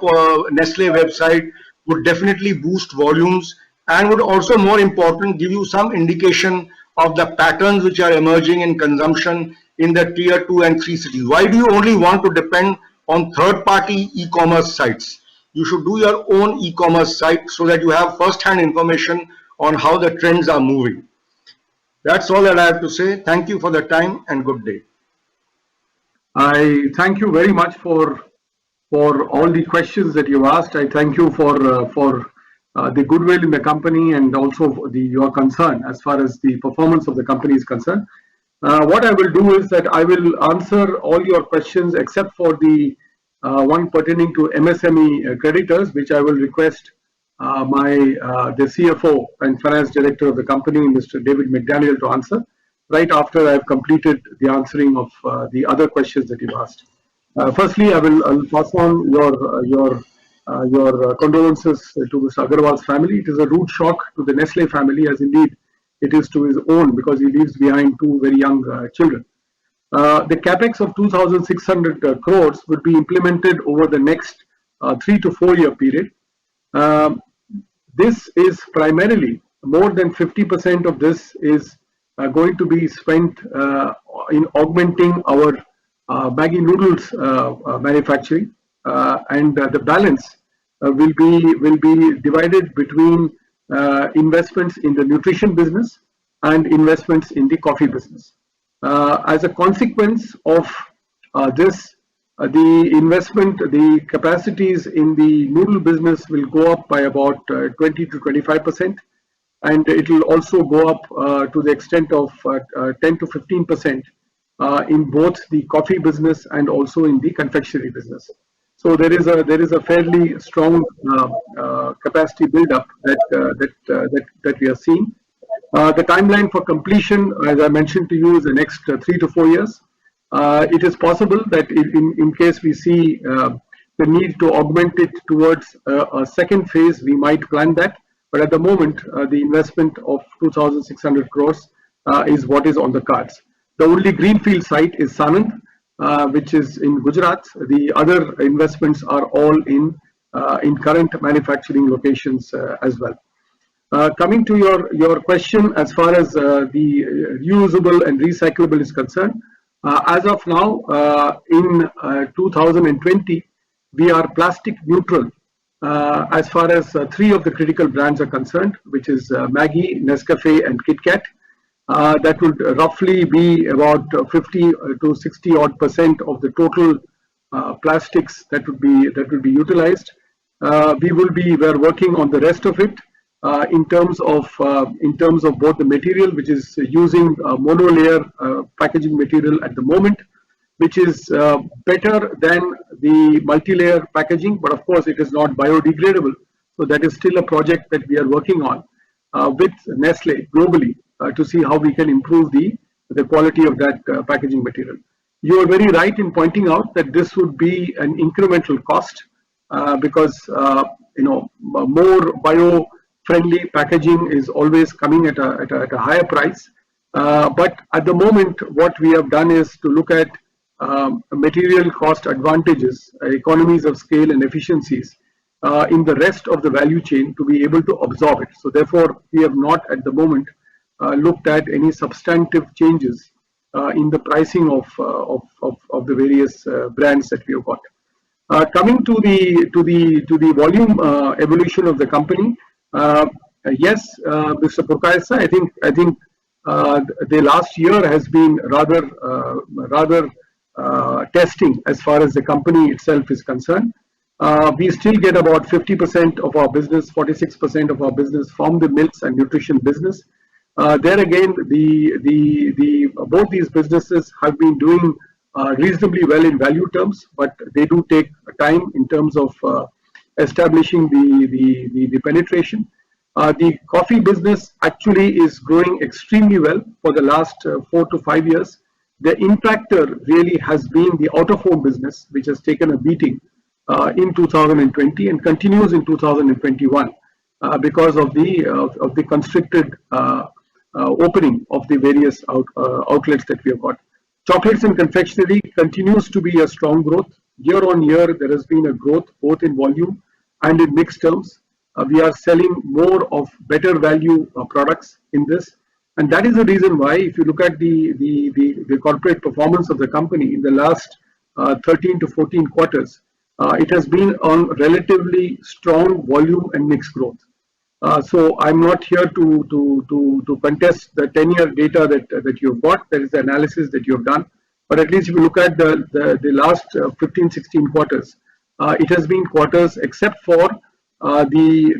Nestle website would definitely boost volumes and would also, more important, give you some indication of the patterns which are emerging in consumption in the tier 2 and 3 cities. Why do you only want to depend on third-party e-commerce sites? You should do your own e-commerce site so that you have first-hand information on how the trends are moving. That's all that I have to say. Thank you for the time and good day. I thank you very much for all the questions that you asked. I thank you for the goodwill in the company and also for your concern as far as the performance of the company is concerned. What I will do is that I will answer all your questions except for the one pertaining to MSME creditors, which I will request the CFO and Finance Director of the company, Mr. David McDaniel, to answer right after I have completed the answering of the other questions that you've asked. Firstly, I'll pass on your condolences to Mr. Agarwal's family. It is a rude shock to the Nestle family, as indeed it is to his own, because he leaves behind two very young children. The capex of 2,600 crores would be implemented over the next 3 to 4 year period. This is primarily, more than 50% of this is going to be spent in augmenting our Maggi noodles manufacturing, and the balance will be divided between investments in the nutrition business and investments in the coffee business. As a consequence of this, the investment, the capacities in the noodle business will go up by about 20 to 25%, and it will also go up to the extent of 10 to 15% in both the coffee business and also in the confectionery business. So there is a fairly strong capacity build-up that we are seeing. The timeline for completion, as I mentioned to you, is the next 3 to 4 years. It is possible that in case we see the need to augment it towards a second phase, we might plan that. But at the moment, the investment of 2,600 crores is what is on the cards. The only greenfield site is Sanand, which is in Gujarat. The other investments are all in current manufacturing locations as well. Coming to your question as far as the reusable and recyclable is concerned, as of now, in 2020, we are plastic neutral as far as 3 of the critical brands are concerned, which is Maggi, Nescafe, and KitKat. That would roughly be about 50 to 60 odd % of the total plastics that would be utilized. We are working on the rest of it, in terms of both the material, which is using monolayer packaging material at the moment, which is better than the multi-layer packaging, but of course it is not biodegradable. So that is still a project that we are working on with Nestle globally to see how we can improve the quality of that packaging material. You are very right in pointing out that this would be an incremental cost because more bio-friendly packaging is always coming at a higher price. But at the moment, what we have done is to look at material cost advantages, economies of scale and efficiencies in the rest of the value chain to be able to absorb it. So therefore, we have not at the moment looked at any substantive changes in the pricing of the various brands that we have got. Coming to the volume evolution of the company, yes, Mr. Purkayastha, I think the last year has been rather testing as far as the company itself is concerned. We still get about 50% of our business, 46% of our business from the milks and nutrition business. There again, both these businesses have been doing reasonably well in value terms, but they do take time in terms of establishing the penetration. The coffee business actually is growing extremely well for the last 4 to 5 years. The impactor really has been the out-of-home business, which has taken a beating in 2020 and continues in 2021 because of the constricted opening of the various outlets that we have got. Chocolates and confectionery continues to be a strong growth. Year on year, there has been a growth both in volume and in mix terms. We are selling more of better value products in this. And that is the reason why, if you look at the corporate performance of the company in the last 13 to 14 quarters, it has been on relatively strong volume and mix growth. So I'm not here to contest the 10-year data that you've got. That is the analysis that you have done. But at least if you look at the last 15, 16 quarters, it has been quarters except for the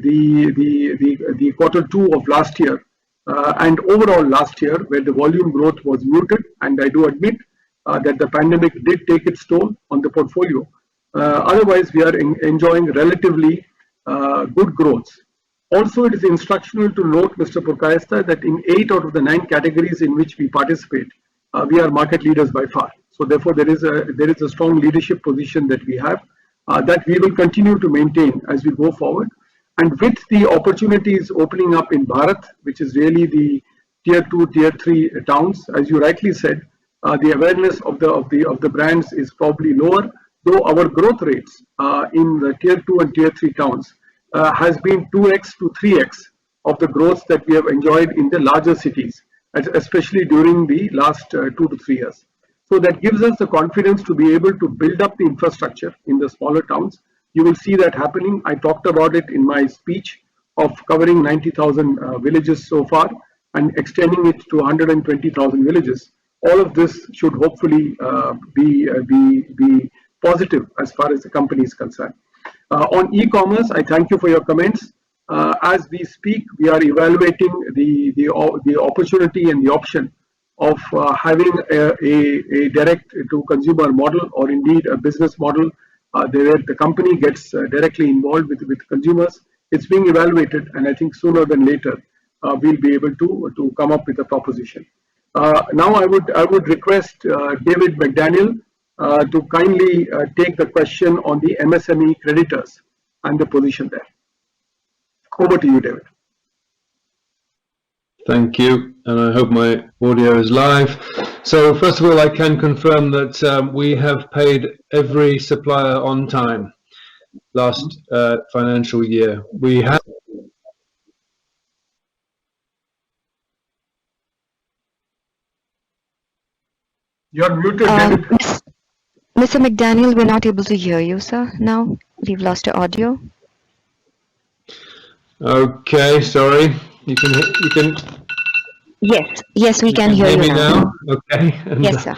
quarter 2 of last year and overall last year, where the volume growth was muted. And I do admit that the pandemic did take its toll on the portfolio. Otherwise, we are enjoying relatively good growth. Also, it is instructional to note, Mr. Purkayastha, that in 8 out of the 9 categories in which we participate, we are market leaders by far. So therefore, there is a strong leadership position that we have that we will continue to maintain as we go forward. And with the opportunities opening up in Bharat, which is really the tier 2, tier 3 towns, as you rightly said, the awareness of the brands is probably lower, though our growth rates in the tier 2 and tier 3 towns has been 2x to 3x of the growth that we have enjoyed in the larger cities, especially during the last 2 to 3 years. So that gives us the confidence to be able to build up the infrastructure in the smaller towns. You will see that happening. I talked about it in my speech of covering 90,000 villages so far and extending it to 120,000 villages. All of this should hopefully be positive as far as the company is concerned. On e-commerce, I thank you for your comments. As we speak, we are evaluating the opportunity and the option of having a direct-to-consumer model, or indeed a business model where the company gets directly involved with consumers. It's being evaluated, and I think sooner than later we'll be able to come up with a proposition. Now I would request David McDaniel to kindly take the question on the MSME creditors and the position there. Over to you, David. Thank you, and I hope my audio is live. So first of all, I can confirm that we have paid every supplier on time last financial year. We have. You're muted, David. Mr. McDaniel, we're not able to hear you, sir. Now we've lost your audio. Okay, sorry. You can. Yes, we can hear you now. Okay. And, yes, sir.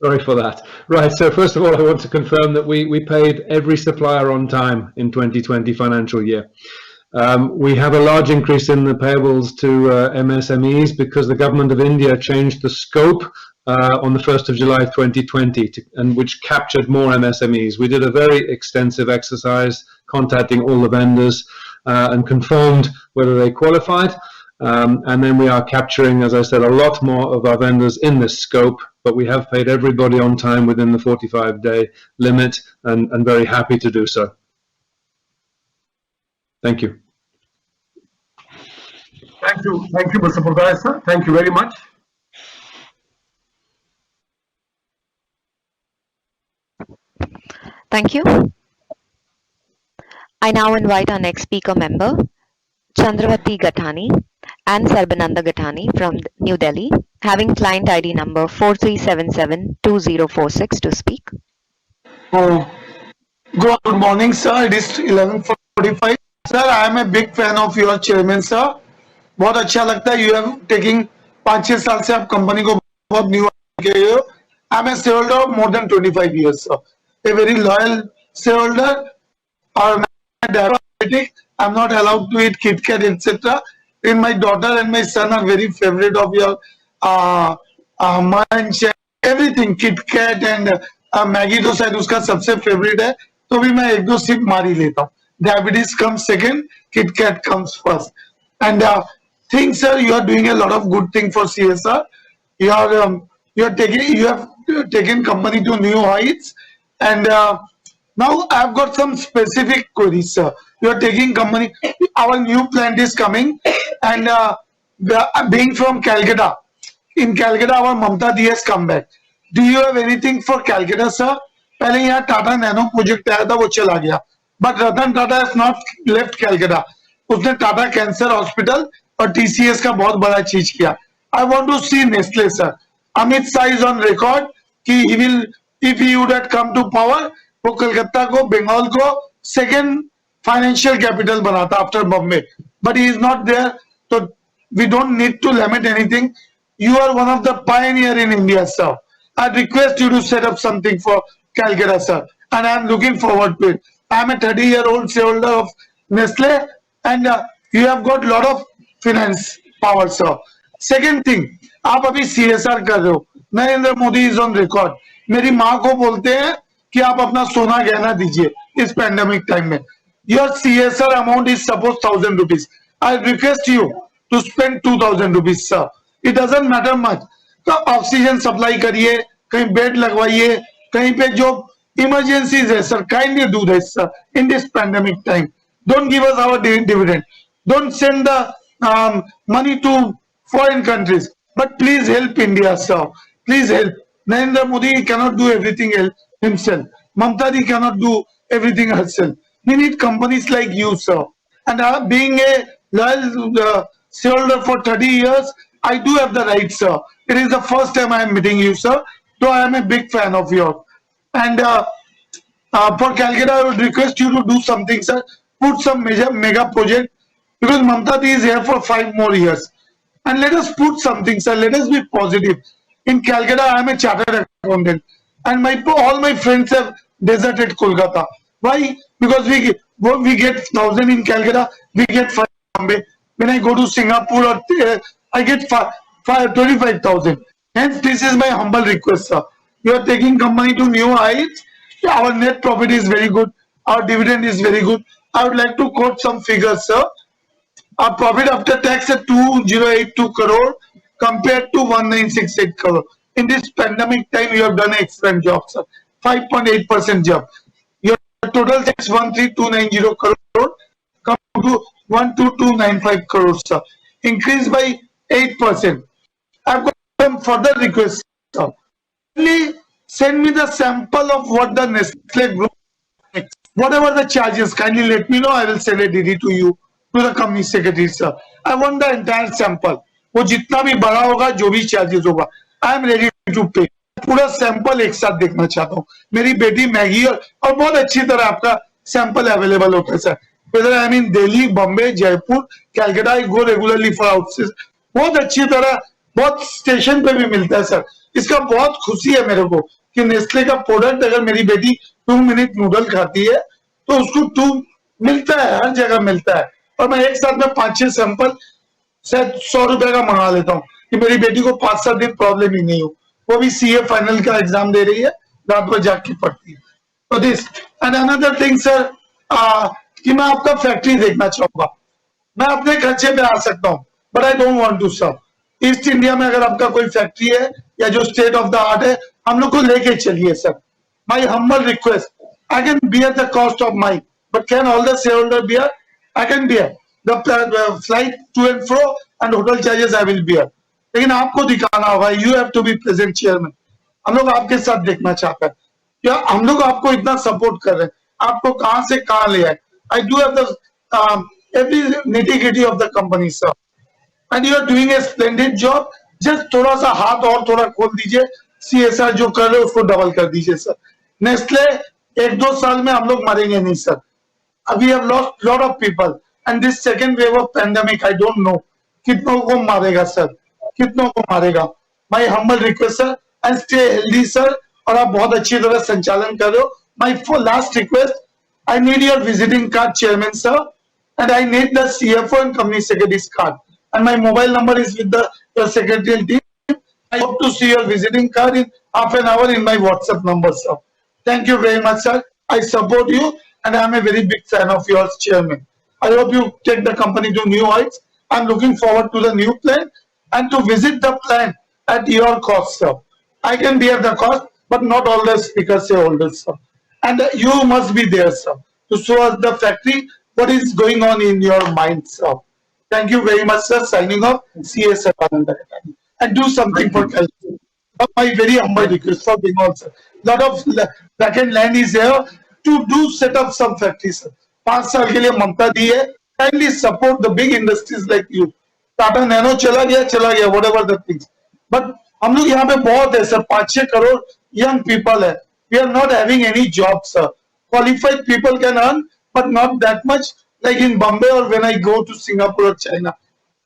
Sorry for that. Right. So first of all, I want to confirm that we paid every supplier on time in 2020 financial year. We have a large increase in the payables to MSMEs because the government of India changed the scope on the 1st of July 2020, and which captured more MSMEs. We did a very extensive exercise contacting all the vendors and confirmed whether they qualified. And then we are capturing, as I said, a lot more of our vendors in this scope, but we have paid everybody on time within the 45-day limit, and very happy to do so. Thank you. Thank you, Mr. Pradhan, sir. Thank you very much. Thank you. I now invite our next speaker member, Chandravati Gathani and Sarbananda Gathani from New Delhi, having client ID number 43772046 to speak. Good morning, sir. It is 11:45. Sir, I am a big fan of your chairman, sir. बहुत अच्छा लगता है. You have taking 5-6 साल से आप company को बहुत new किए हो. I am a shareholder of more than 25 years, sir. A very loyal shareholder. Or diabetic. I am not allowed to eat Kit Kat, etc. And my daughter and my son are very favorite of your munch, everything. Kit Kat and Maggie तो शायद उसका सबसे favorite है. तो भी मैं 1-2 SIP मार ही लेता हूँ. Diabetes comes second, Kit Kat comes first. And think, sir, you are doing a lot of good thing for CSR. You have taken company to new heights. And now I've got some specific queries, sir. You are taking company. Our new plant is coming, and being from Calcutta, in Calcutta, our Mamta Di has come back. Do you have anything for Calcutta, sir? पहले यहाँ Tata nano project आया था, वो चला गया. But Ratan Tata has not left Calcutta. उसने Tata cancer hospital और TCS का बहुत बड़ा चीज किया. I want to see Nestle, sir. Amit Shah is on record कि he will, if he would have come to power, वो कलकत्ता को, बंगाल को second financial capital बनाता after Bombay. But he is not there, so we don't need to lament anything. You are one of the pioneer in India, sir. I request you to set up something for Calcutta, sir, and I am looking forward to it. I am a 30-year-old shareholder of Nestle, and you have got lot of finance power, sir. Second thing, आप अभी CSR कर रहे हो. Narendra Modi is on record. मेरी माँ को बोलते हैं कि आप अपना सोना गहना दीजिए इस पैंडेमिक टाइम में. Your CSR amount is suppose 1,000 rupees. I request you to spend 2,000 rupees, sir. It doesn't matter much. तो ऑक्सीजन सप्लाई करिए, कहीं बेड लगवाइए, कहीं पे जो इमरजेंसीज है, sir, kindly do this, sir, in this pandemic time. Don't give us our dividend. Don't send the money to foreign countries. But please help India, sir. Please help. Narendra Modi cannot do everything himself. Mamta Ji cannot do everything herself. We need companies like you, sir. And being a loyal shareholder for 30 years, I do have the right, sir. It is the first time I am meeting you, sir. So I am a big fan of yours. And for Calcutta, I would request you to do something, sir. Put some mega project, because Mamta Ji is here for 5 more years. And let us put something, sir. Let us be positive. In Calcutta, I am a chartered accountant, and all my friends have deserted Kolkata. Why? Because we get 1,000 in Calcutta, we get 5 in Bombay. When I go to Singapore, I get 25,000. Hence, this is my humble request, sir. You are taking company to new heights. Our net profit is very good. Our dividend is very good. I would like to quote some figures, sir. Our profit after tax at 2,082 crore compared to 1,968 crore. In this pandemic time, you have done an excellent job, sir. 5.8% job. Your total tax 13,290 crore come to 12,295 crore, sir. Increased by 8%. I've got some further requests, sir. Only send me the sample of what the Nestle group, whatever the charges, kindly let me know. I will send a DD to you, to the company secretary, sir. I want the entire sample. वो जितना भी बड़ा होगा, जो भी charges होगा, I am ready to pay. पूरा sample एक साथ देखना चाहता हूँ. मेरी बेटी मैगी और बहुत अच्छी तरह आपका सैंपल अवेलेबल होता है, sir. Whether I am in Delhi, Bombay, Jaipur, Calcutta, I go regularly for outsourcing. बहुत अच्छी तरह, बहुत स्टेशन पे भी मिलता है, सर. इसका बहुत खुशी है मेरे को कि नेस्ले का प्रोडक्ट, अगर मेरी बेटी 2 मिनट नूडल खाती है तो उसको 2 मिलता है, हर जगह मिलता है. और मैं एक साथ में 5-6 सैंपल शायद 100 रुपए का मंगा लेता हूँ कि मेरी बेटी को 5-7 दिन प्रॉब्लम ही नहीं हो। वो भी सीए फाइनल का एग्जाम दे रही है, रात भर जाग के पढ़ती है। तो this and another thing sir, कि मैं आपका फैक्ट्री देखना चाहूंगा। मैं अपने खर्चे पे आ सकता हूँ, but I don't want to serve. East India में अगर आपका कोई फैक्ट्री है या जो स्टेट ऑफ द आर्ट है, हम लोग को लेके चलिए sir. My humble request, I can bear the cost of my, but can all the shareholder bear? I can bear the flight to and fro and hotel charges I will bear. लेकिन आपको दिखाना होगा, you have to be present chairman. हम लोग आपके साथ देखना चाहते हैं, क्या हम लोग आपको इतना सपोर्ट कर रहे हैं, आपको कहां से कहां ले आए। I do have the every nitty gritty of the company sir, and you are doing a splendid job. just थोड़ा सा हाथ और थोड़ा खोल दीजिए, सीएसआर जो कर रहे हो उसको डबल कर दीजिए सर। नेस्ले 1-2 साल में हम लोग मरेंगे नहीं sir. we have lost lot of people and this second wave of pandemic I don't know कितनों को मारेगा सर, कितनों को मारेगा। my humble request sir, and stay healthy sir, और आप बहुत अच्छी तरह संचालन कर रहे हो। my last request, I need your visiting card chairman sir, and I need the CFO and company secretary's card, and my mobile number is with the your secretarial team. I hope to see your visiting card in half an hour in my WhatsApp number sir. Thank you very much sir, I support you and I am a very big fan of yours chairman. I hope you take the company to new heights. I am looking forward to the new plan and to visit the plan at your cost sir. I can bear the cost, but not all the speakers shareholders sir, and you must be there sir to show us the factory what is going on in your mind sir. Thank you very much sir. Signing off, CSR and do something for culture. My very humble request for Bengal sir. Lot of vacant land is there to do set up some factories sir. 5 साल के लिए ममता दी है, kindly support the big industries like you. Tata nano चला गया whatever the things, but हम लोग यहाँ पे बहुत है सर, 5-6 करोड़ young people है. We are not having any jobs sir. Qualified people can earn, but not that much like in Bombay or when I go to Singapore or China.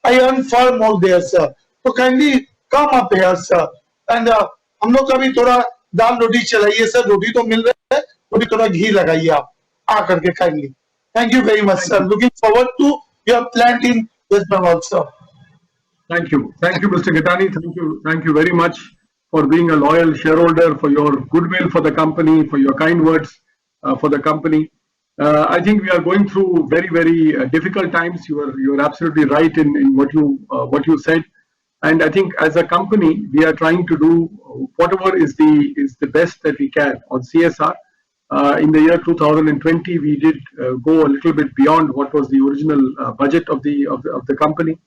I earn far more there sir. So kindly come up here sir, and हम लोग का भी थोड़ा दाल रोटी चलाइए sir. रोटी तो मिल रहा है, थोड़ी थोड़ा घी लगाइए आप आकर के kindly. Thank you very much sir. Looking forward to your plant in West Bengal sir. Thank you, Mr. Gitani. Thank you very much for being a loyal shareholder, for your goodwill for the company, for your kind words for the company. I think we are going through very difficult times. You are absolutely right in what you said, and I think as a company we are trying to do whatever is the best that we can on CSR. In the year 2020, we did go a little bit beyond what was the original budget of the company,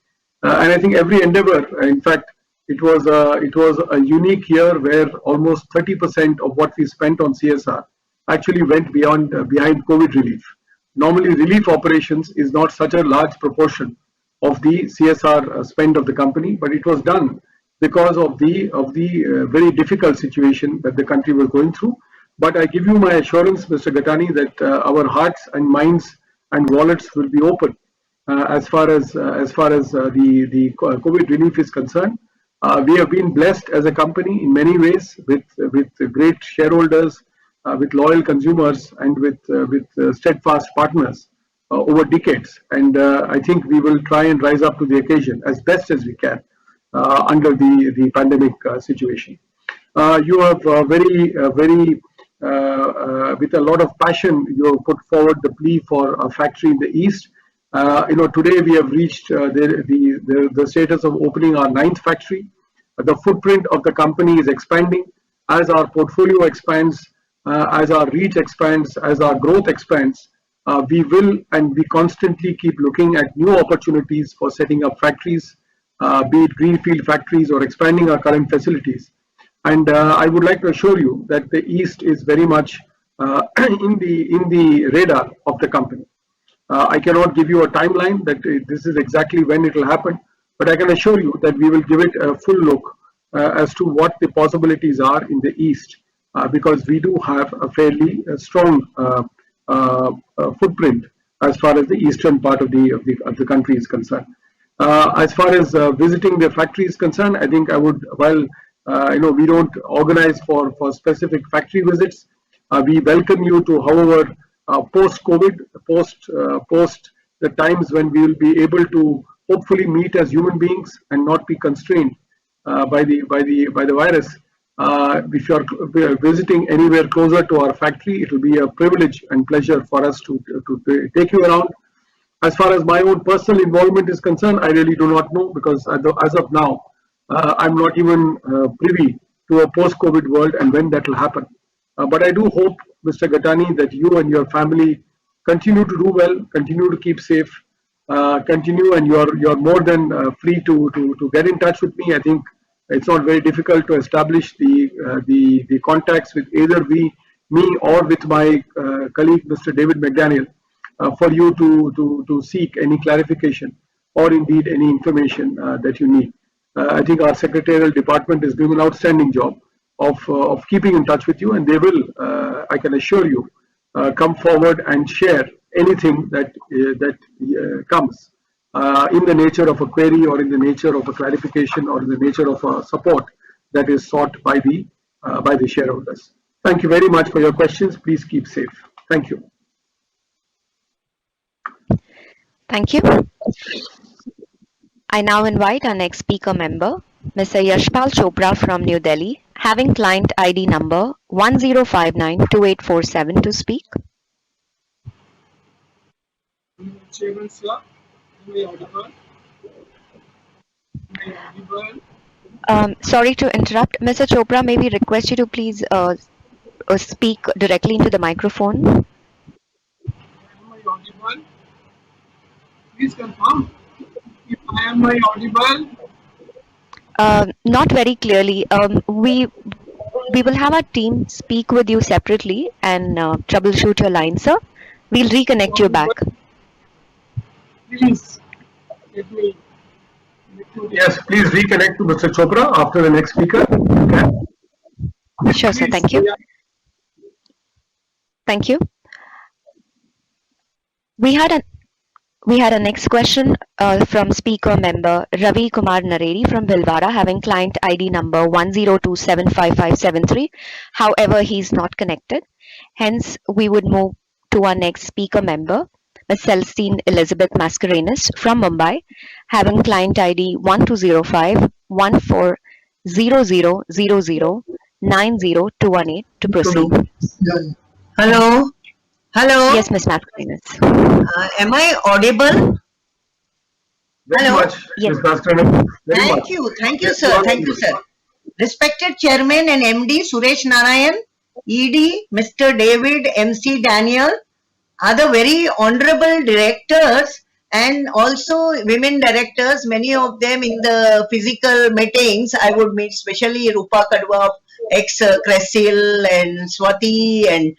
and I think every endeavor, in fact, it was a unique year where almost 30% of what we spent on CSR actually went behind COVID relief. Normally, relief operations is not such a large proportion of the CSR spend of the company, but it was done because of the very difficult situation that the country was going through. But I give you my assurance, Mr. Gatani, that our hearts and minds and wallets will be open as far as the COVID relief is concerned. We have been blessed as a company in many ways with great shareholders, with loyal consumers, and with steadfast partners over decades. And I think we will try and rise up to the occasion as best as we can under the pandemic situation. You have with a lot of passion, you have put forward the plea for a factory in the East. Today we have reached the status of opening our 9th factory. The footprint of the company is expanding. As our portfolio expands, as our reach expands, as our growth expands, we will and we constantly keep looking at new opportunities for setting up factories, be it greenfield factories or expanding our current facilities. And I would like to assure you that the East is very much in the radar of the company. I cannot give you a timeline that this is exactly when it will happen, but I can assure you that we will give it a full look as to what the possibilities are in the East, because we do have a fairly strong footprint as far as the eastern part of the country is concerned. As far as visiting the factory is concerned, I think I would, while we don't organize for specific factory visits, we welcome you to, however, post-COVID, post the times when we will be able to hopefully meet as human beings and not be constrained by the virus. If you are visiting anywhere closer to our factory, it will be a privilege and pleasure for us to take you around. As far as my own personal involvement is concerned, I really do not know, because as of now, I'm not even privy to a post-COVID world and when that will happen. But I do hope, Mr. Gatani, that you and your family continue to do well, continue to keep safe, continue, and you're more than free to get in touch with me. I think it's not very difficult to establish the contacts with either me or with my colleague, Mr. David McDaniel, for you to seek any clarification or indeed any information that you need. I think our secretarial department is doing an outstanding job of keeping in touch with you, and they will, I can assure you, come forward and share anything that comes in the nature of a query, or in the nature of a clarification, or in the nature of a support that is sought by the shareholders. Thank you very much for your questions. Please keep safe. Thank you. Thank you. I now invite our next speaker member, Mr. Yashpal Chopra from New Delhi, having client ID number 10592847 to speak. Chairman sir, am I audible? Am I audible? Sorry to interrupt. Mr. Chopra, may we request you to please speak directly into the microphone? Am I audible? Please confirm if I am audible. Not very clearly. We will have our team speak with you separately and troubleshoot your line, sir. We'll reconnect you back. Please let me. Yes, please reconnect to Mr. Chopra after the next speaker. Okay. Sure, sir. Thank you. Thank you. We had a next question from speaker member Ravi Kumar Naredi from Bhilwara, having client ID number 10275573. However, he's not connected. Hence, we would move to our next speaker member, Ms. Celestine Elizabeth Mascarenas from Mumbai, having client ID 120514000090 to proceed. Hello. Hello. Yes, Ms. Mascarenas. Am I audible? Very Hello. much, Ms. Mascarenas. Very Thank much. you. Thank you, Yes, sir. you are Thank you, sir. Respected Chairman and MD Suresh Narayan, ED Mr. David MC Daniel, other very honorable directors, and also women directors, many of them in the physical meetings I would meet, especially Rupa Kadwa, ex-Cresil, and Swati, and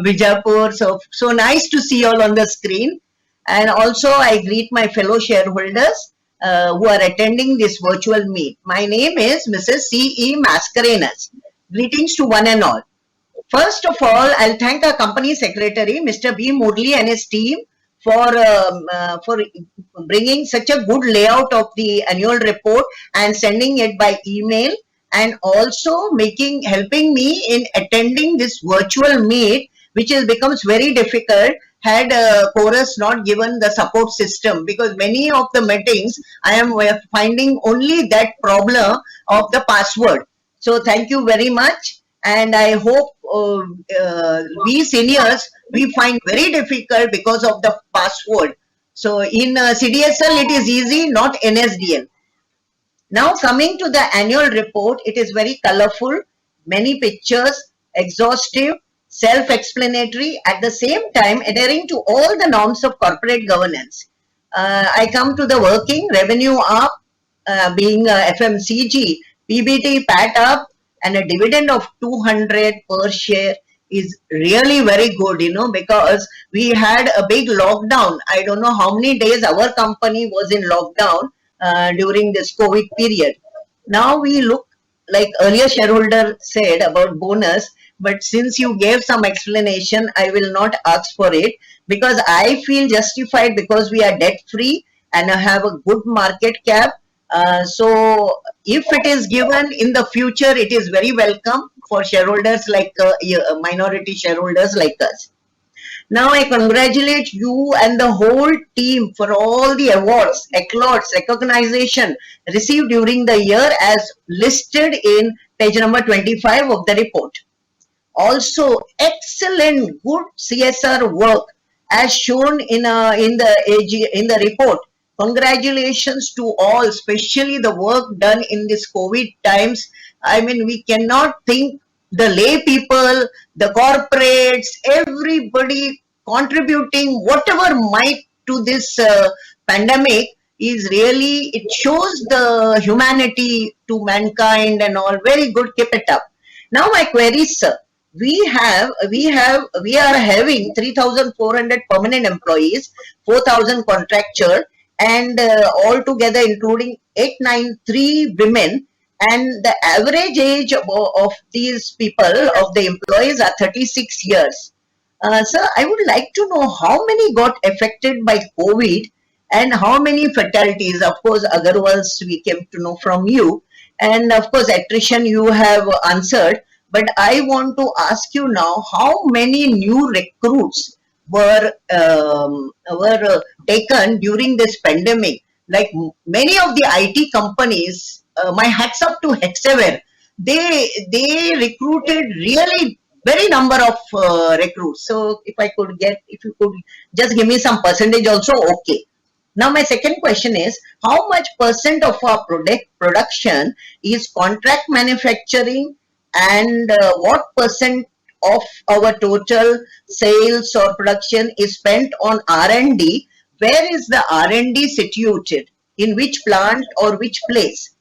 Bijapur. So nice to see you all on the screen. And also I greet my fellow shareholders who are attending this virtual meet. My name is Mrs. C.E. Mascarenas. Greetings to one and all. First of all, I'll thank our company secretary, Mr. B. Murli, and his team for bringing such a good layout of the annual report and sending it by email, and also helping me in attending this virtual meet, which becomes very difficult had Chorus not given the support system, because many of the meetings I am finding only that problem of the password. So thank you very much. And I hope we seniors, we find very difficult because of the password. So in CDSL, it is easy, not NSDL. Now coming to the annual report, it is very colorful, many pictures, exhaustive, self-explanatory, at the same time adhering to all the norms of corporate governance. I come to the working revenue up, being FMCG, PBT PAT up, and a dividend of 200 per share is really very good, because we had a big lockdown. I don't know how many days our company was in lockdown during this COVID period. Now we look, like earlier shareholder said about bonus, but since you gave some explanation, I will not ask for it, because I feel justified, because we are debt free and have a good market cap. So if it is given in the future, it is very welcome for shareholders like minority shareholders like us. Now I congratulate you and the whole team for all the awards, accolades, recognition received during the year as listed in page number 25 of the report. Also, excellent, good CSR work as shown in the report. Congratulations to all, especially the work done in this COVID times. I mean, we cannot think the lay people, the corporates, everybody contributing whatever might to this pandemic is really, it shows the humanity to mankind and all. Very good, keep it up. Now my query, sir, we are having 3,400 permanent employees, 4,000 contractual, and altogether including 893 women, and the average age of these people, of the employees, are 36 years. Sir, I would like to know how many got affected by COVID and how many fatalities. Of course, Agarwal's we came to know from you, and of course, attrition you have answered. But I want to ask you now, how many new recruits were taken during this pandemic? Like many of the IT companies, my hats up to Hexaware. They recruited really very number of recruits. So if you could just give me some percentage also, okay. Now my second question is, how much percent of our production is contract manufacturing, and what percent of our total sales or production is spent on R&D? Where is the R&D situated? In which plant or which place?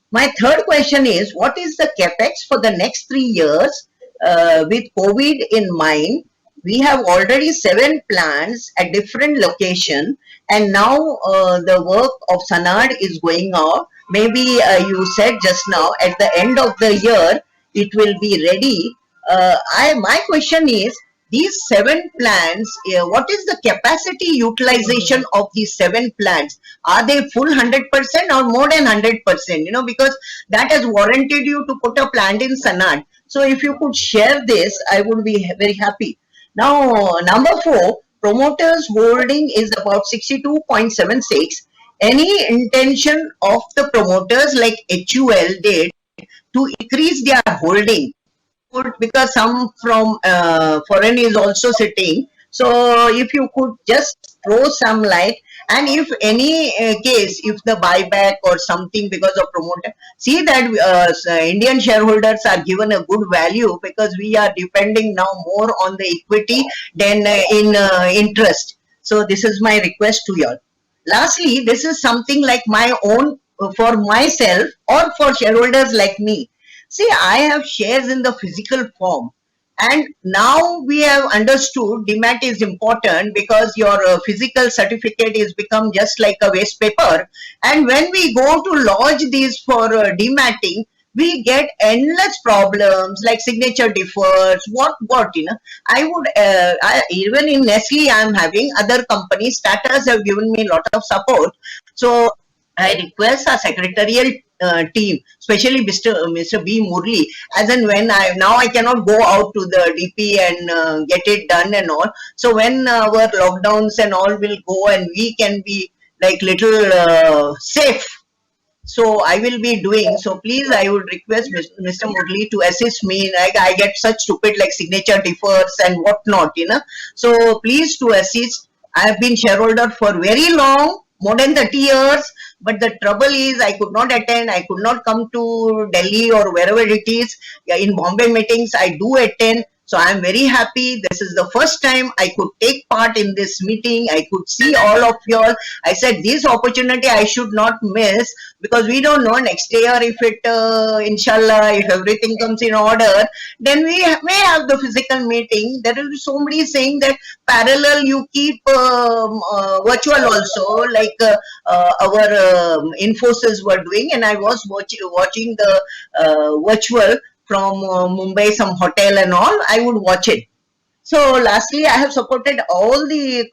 My third question is, what is the capex for the next 3 years with COVID in mind? We have already 7 plants at different location, and now the work of Sanad is going on. Maybe you said just now at the end of the year it will be ready. My question is, these 7 plants, what is the capacity utilization of these 7 plants? Are they full 100% or more than 100%? You know, because that has warranted you to put a plant in Sanad. So if you could share this, I would be very happy. Now, number 4, promoters holding is about 62.76. Any intention of the promoters like HUL did to increase their holding? Because some from foreign is also sitting. So if you could just throw some light, and if any case, if the buyback or something because of promoter, see that Indian shareholders are given a good value, because we are depending now more on the equity than in interest. So this is my request to you all. Lastly, this is something like my own for myself or for shareholders like me. See, I have shares in the physical form, and now we have understood demat is important, because your physical certificate is become just like a waste paper. And when we go to lodge these for dematting, we get endless problems like signature differs, what you know. I would even in Nestle I am having, other companies, starters have given me a lot of support. So I request our secretarial team, especially Mr. B. Murli, as and when I cannot go out to the DP and get it done and all. So when our lockdowns and all will go and we can be like little safe, so I will be doing. So please, I would request Mr. Murli to assist me. Like I get such stupid like signature differs and whatnot, you know. So please to assist. I have been shareholder for very long, more than 30 years. But the trouble is, I could not attend. I could not come to Delhi or wherever it is. Yeah, in Bombay meetings, I do attend. So I am very happy. This is the first time I could take part in this meeting. I could see all of you all. I said this opportunity I should not miss, because we don't know next year if it, inshallah, if everything comes in order, then we may have the physical meeting. There will be somebody saying that parallel you keep virtual also, like our Infosys were doing, and I was watching the virtual from Mumbai, some hotel and all. I would watch it. So lastly, I have supported all the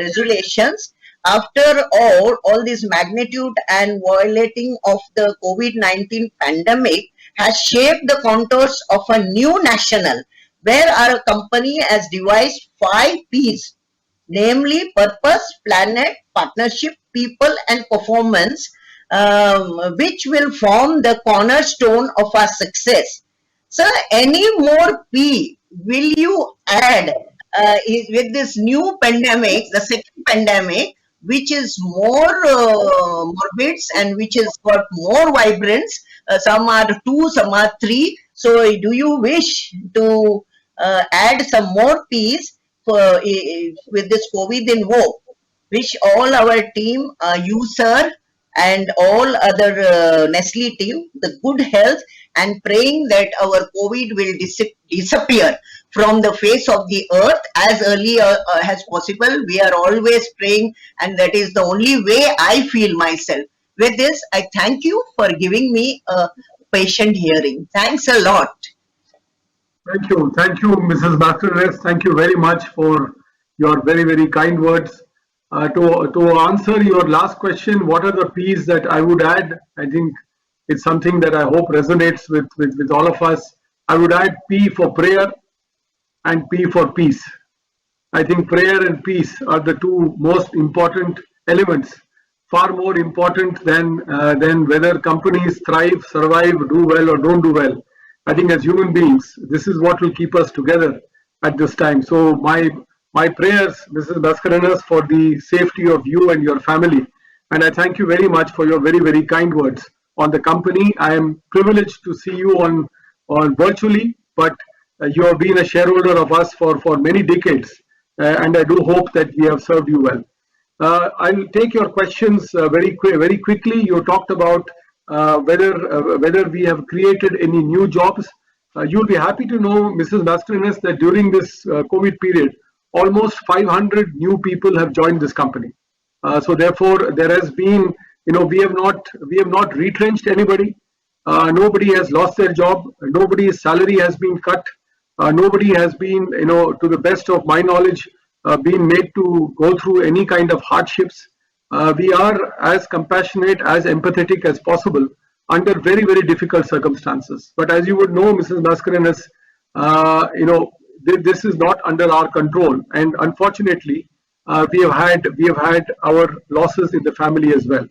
resolutions. After all this magnitude and violating of the COVID-19 pandemic has shaped the contours of a new national where our company has devised 5 Ps, namely purpose, planet, partnership, people, and performance, which will form the cornerstone of our success. Sir, any more P will you add with this new pandemic, the second pandemic, which is more morbid and which has got more vibrance? Some are 2, some are 3. So, do you wish to add some more Ps for with this COVID in vogue? Wish all our team, you sir, and all other Nestle team, the good health, and praying that our COVID will disappear from the face of the earth as early as possible. We are always praying, and that is the only way I feel myself. With this, I thank you for giving me a patient hearing. Thanks a lot. Thank you, Mrs. Bhaskaranes. Thank you very much for your very, very kind words. To answer your last question, what are the P's that I would add? I think it's something that I hope resonates with all of us. I would add P for prayer and P for peace. I think prayer and peace are the two most important elements, far more important than whether companies thrive, survive, do well, or don't do well. I think as human beings, this is what will keep us together at this time. So my prayers, Mrs. Bhaskaranes, for the safety of you and your family. And I thank you very much for your very, very kind words on the company. I am privileged to see you on virtually, but you have been a shareholder of us for many decades. And I do hope that we have served you well. I'll take your questions very quickly. You talked about whether we have created any new jobs. You'll be happy to know, Mrs. Bhaskaranes, that during this COVID period, almost 500 new people have joined this company. So therefore, there has been, we have not retrenched anybody. Nobody has lost their job. Nobody's salary has been cut. Nobody has been, to the best of my knowledge, been made to go through any kind of hardships. We are as compassionate, as empathetic as possible under very, very difficult circumstances. But as you would know, Mrs. Bhaskaranes, this is not under our control, and unfortunately, we have had our losses in the family as well.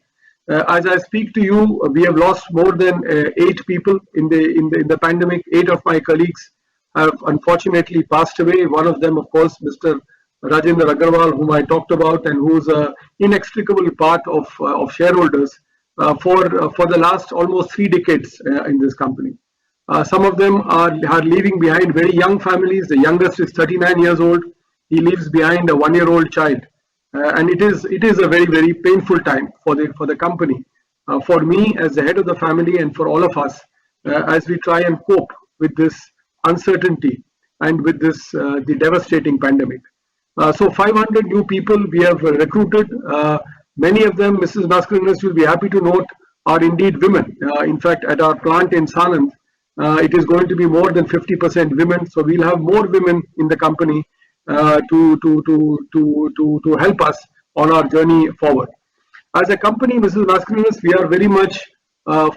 As I speak to you, we have lost more than 8 people in the pandemic. 8 of my colleagues have unfortunately passed away. One of them, of course, Mr. Rajendra Agarwal, whom I talked about, and who's an inextricable part of shareholders for the last almost 3 decades in this company. Some of them are leaving behind very young families. The youngest is 39 years old. He leaves behind a 1-year-old child, and it is a very, very painful time for the company, for me as the head of the family, and for all of us as we try and cope with this uncertainty and with this the devastating pandemic. So 500 new people we have recruited. Many of them, Mrs. Bhaskaranes, you'll be happy to note, are indeed women. In fact, at our plant in Sanand, it is going to be more than 50% women. So we'll have more women in the company to help us on our journey forward. As a company, Mrs. Bhaskaranes, we are very much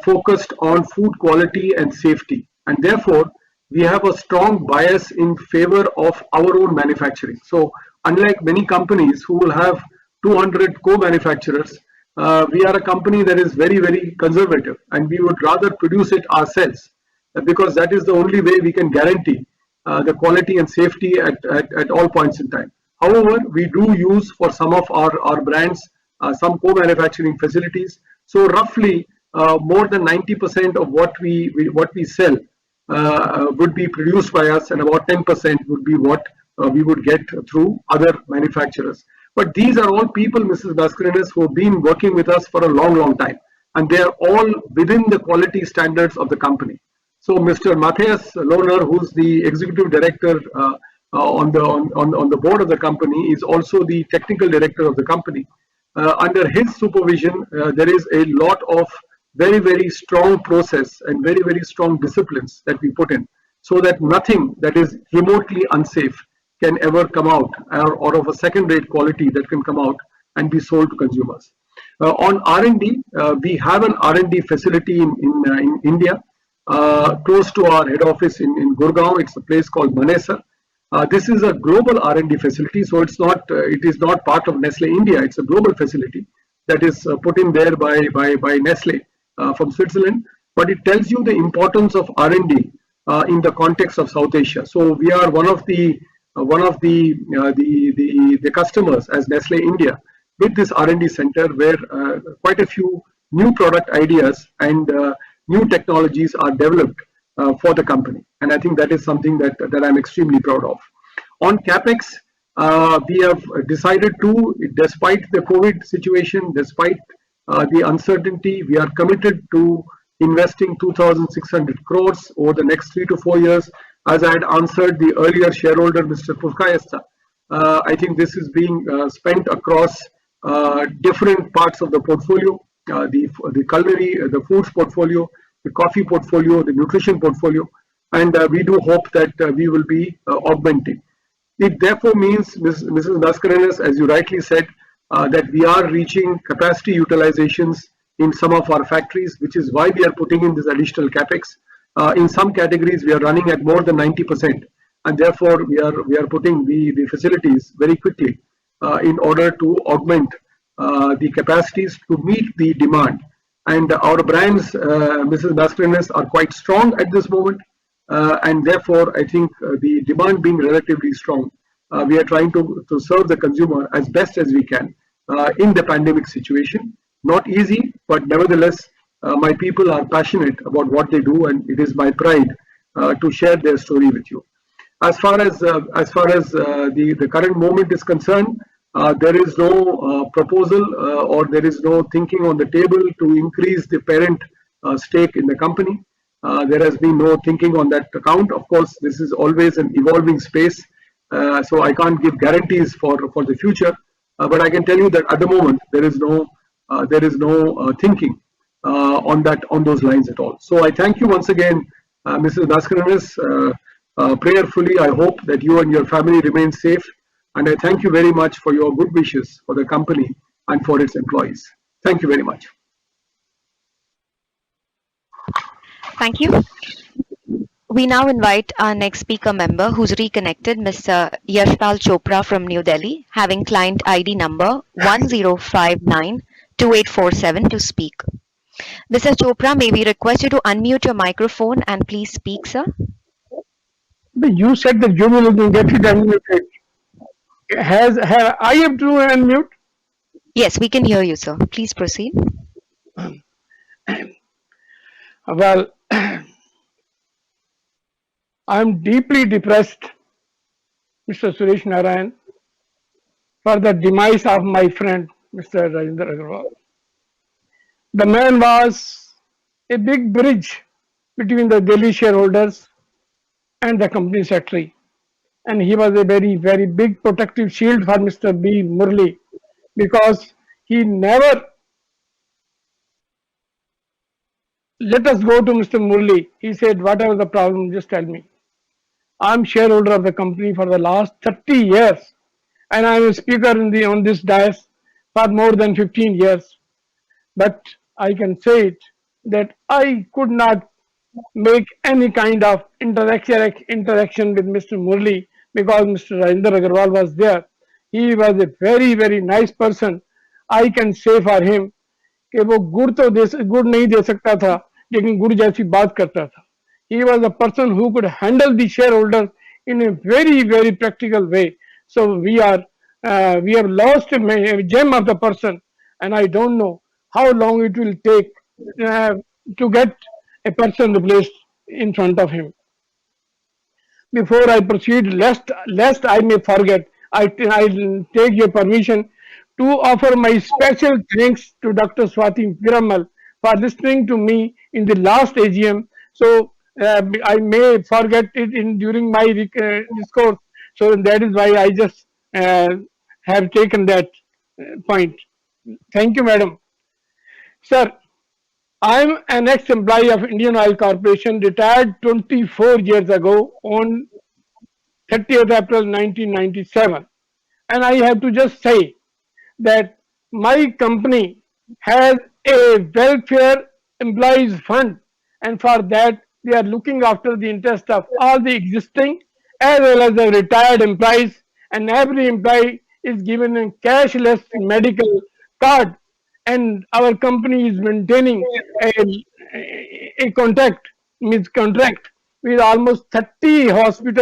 focused on food quality and safety, and therefore we have a strong bias in favor of our own manufacturing. So unlike many companies who will have 200 co-manufacturers, we are a company that is very, very conservative, and we would rather produce it ourselves, because that is the only way we can guarantee the quality and safety at all points in time. However, we do use for some of our brands some co-manufacturing facilities. So roughly more than 90% of what we sell would be produced by us, and about 10% would be what we would get through other manufacturers. But these are all people, Mrs. Bhaskaranes, who have been working with us for a long, long time, and they are all within the quality standards of the company. So Mr. Matthias Lohner, who's the executive director on the board of the company, is also the technical director of the company. Under his supervision, there is a lot of very, very strong process and very, very strong disciplines that we put in, so that nothing that is remotely unsafe can ever come out, or of a second-rate quality that can come out and be sold to consumers. On R&D, we have an R&D facility in India. close to our head office in Gurgaon. It's a place called Manesar. This is a global R&D facility, so it is not part of Nestle India. It's a global facility that is put in there by Nestle from Switzerland. But it tells you the importance of R&D in the context of South Asia. So we are one of the customers as Nestle India with this R&D center, where quite a few new product ideas and new technologies are developed for the company. And I think that is something that I'm extremely proud of. On CapEx, we have decided to, despite the COVID situation, despite the uncertainty, we are committed to investing 2,600 crores over the next 3 to 4 years. As I had answered the earlier shareholder, Mr. Purkayastha, I think this is being spent across different parts of the portfolio, the culinary, the foods portfolio, the coffee portfolio, the nutrition portfolio, and we do hope that we will be augmenting. It therefore means, Mrs. Mascarenas, as you rightly said, that we are reaching capacity utilizations in some of our factories, which is why we are putting in this additional capex. In some categories, we are running at more than 90%, and therefore we are putting the facilities very quickly in order to augment the capacities to meet the demand. And our brands, Mrs. Mascarenas, are quite strong at this moment. And therefore, I think the demand being relatively strong, we are trying to serve the consumer as best as we can in the pandemic situation. Not easy, but nevertheless, my people are passionate about what they do, and it is my pride to share their story with you. As far as the current moment is concerned, there is no proposal or there is no thinking on the table to increase the parent stake in the company. There has been no thinking on that account. Of course, this is always an evolving space, so I can't give guarantees for the future. But I can tell you that at the moment there is no thinking on those lines at all. So I thank you once again, Mrs. Mascarenas. Prayerfully, I hope that you and your family remain safe, and I thank you very much for your good wishes for the company and for its employees. Thank you very much. Thank you. We now invite our next speaker member, who's reconnected, Mr. Yashpal Chopra from New Delhi, having client ID number 10592847 to speak. Mr. Chopra, may we request you to unmute your microphone and please speak, sir? But you said that you will get it unmuted. I have to unmute? Yes, we can hear you, sir. Please proceed. Well, I'm deeply depressed, Mr. Suresh Narayan, for the demise of my friend, Mr. Rajendra Agarwal. The man was a big bridge between the Delhi shareholders and the company secretary. And he was a very, very big protective shield for Mr. B. Murli, because he never let us go to Mr. Murli. He said, whatever the problem, just tell me. I'm shareholder of the company for the last 30 years, and I'm a speaker on this dais for more than 15 years. But I can say it that I could not make any kind of interaction with Mr. Murli because Mr. Rajendra Agarwal was there. He was a very, very nice person. I can say for him कि वो गुड़ नहीं दे सकता था, लेकिन गुड़ जैसी बात करता था. He was a person who could handle the shareholders in a very, very practical way. So we have lost a gem of the person, and I don't know how long it will take to get a person replaced in front of him. Before I proceed, lest I may forget, I'll take your permission to offer my special thanks to Dr. Swati Piramal for listening to me in the last AGM. So I may forget it during my discourse. So that is why I just have taken that point. Thank you, madam. Sir, I am an ex-employee of Indian Oil Corporation, retired 24 years ago on 30th April 1997. And I have to just say that my company has a welfare employees fund, and for that they are looking after the interest of all the existing as well as the retired employees, and every employee is given a cashless medical card, and our company is maintaining a contact means contract with almost 30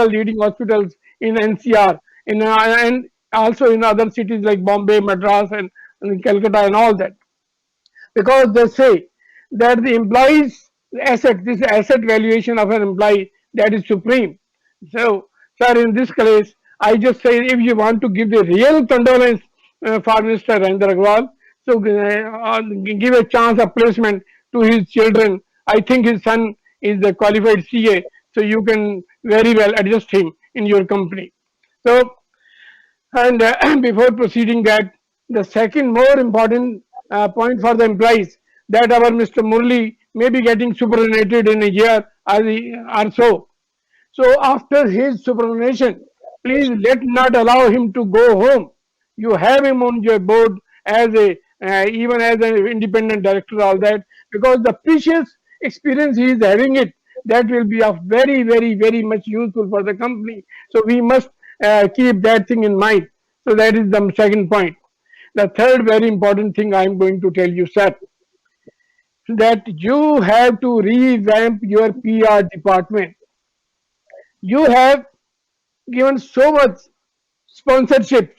leading hospitals in NCR, and also in other cities like Bombay, Madras, and Calcutta, and all that, because they say that the employee's asset, this asset valuation of an employee, that is supreme. So, sir, in this case, I just say if you want to give the real condolence for Mr. Rendra Agrawal, so give a chance of placement to his children. I think his son is a qualified CA, so you can very well adjust him in your company. So, and before proceeding that, the second more important point for the employees, that our Mr. Murli may be getting superannuated in a year or so. So after his superannuation, please let not allow him to go home. You have him on your board as a even as an independent director, all that, because the precious experience he is having it, that will be of very much useful for the company. So we must keep that thing in mind. So that is the second point. The third very important thing I am going to tell you, sir, that you have to revamp your PR department. You have given so much sponsorships.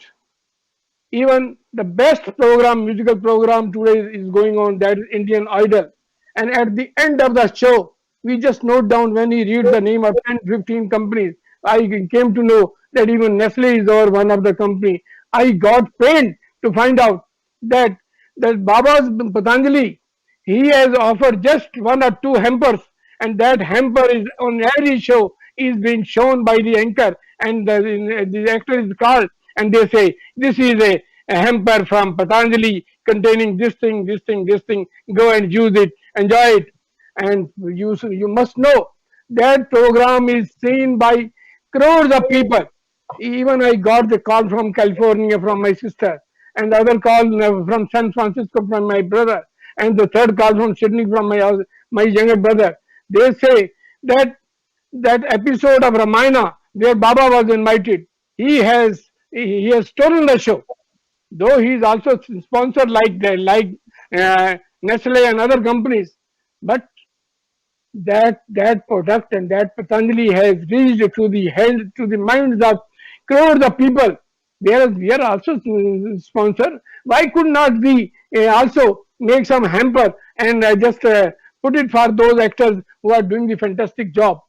Even the best program, musical program today is going on, that is Indian Idol. And at the end of the show, we just note down when he reads the name of 10, 15 companies. I came to know that even Nestle is our one of the company. I got pained to find out that Baba's Patanjali, he has offered just one or two hampers, and that hamper is on every show is being shown by the anchor, and the actor is called, and they say this is a hamper from Patanjali containing this thing, this thing, this thing. Go and use it, enjoy it, and you must know that program is seen by crores of people. Even I got the call from California from my sister, and the other call from San Francisco from my brother, and the third call from Sydney from my younger brother. They say that episode of Ramayana where Baba was invited, he has stolen the show. Though he is also sponsored like Nestle and other companies, but that product and that Patanjali has reached to the minds of crores of people. Whereas we are also sponsor. Why could not we also make some hamper and just put it for those actors who are doing the fantastic job?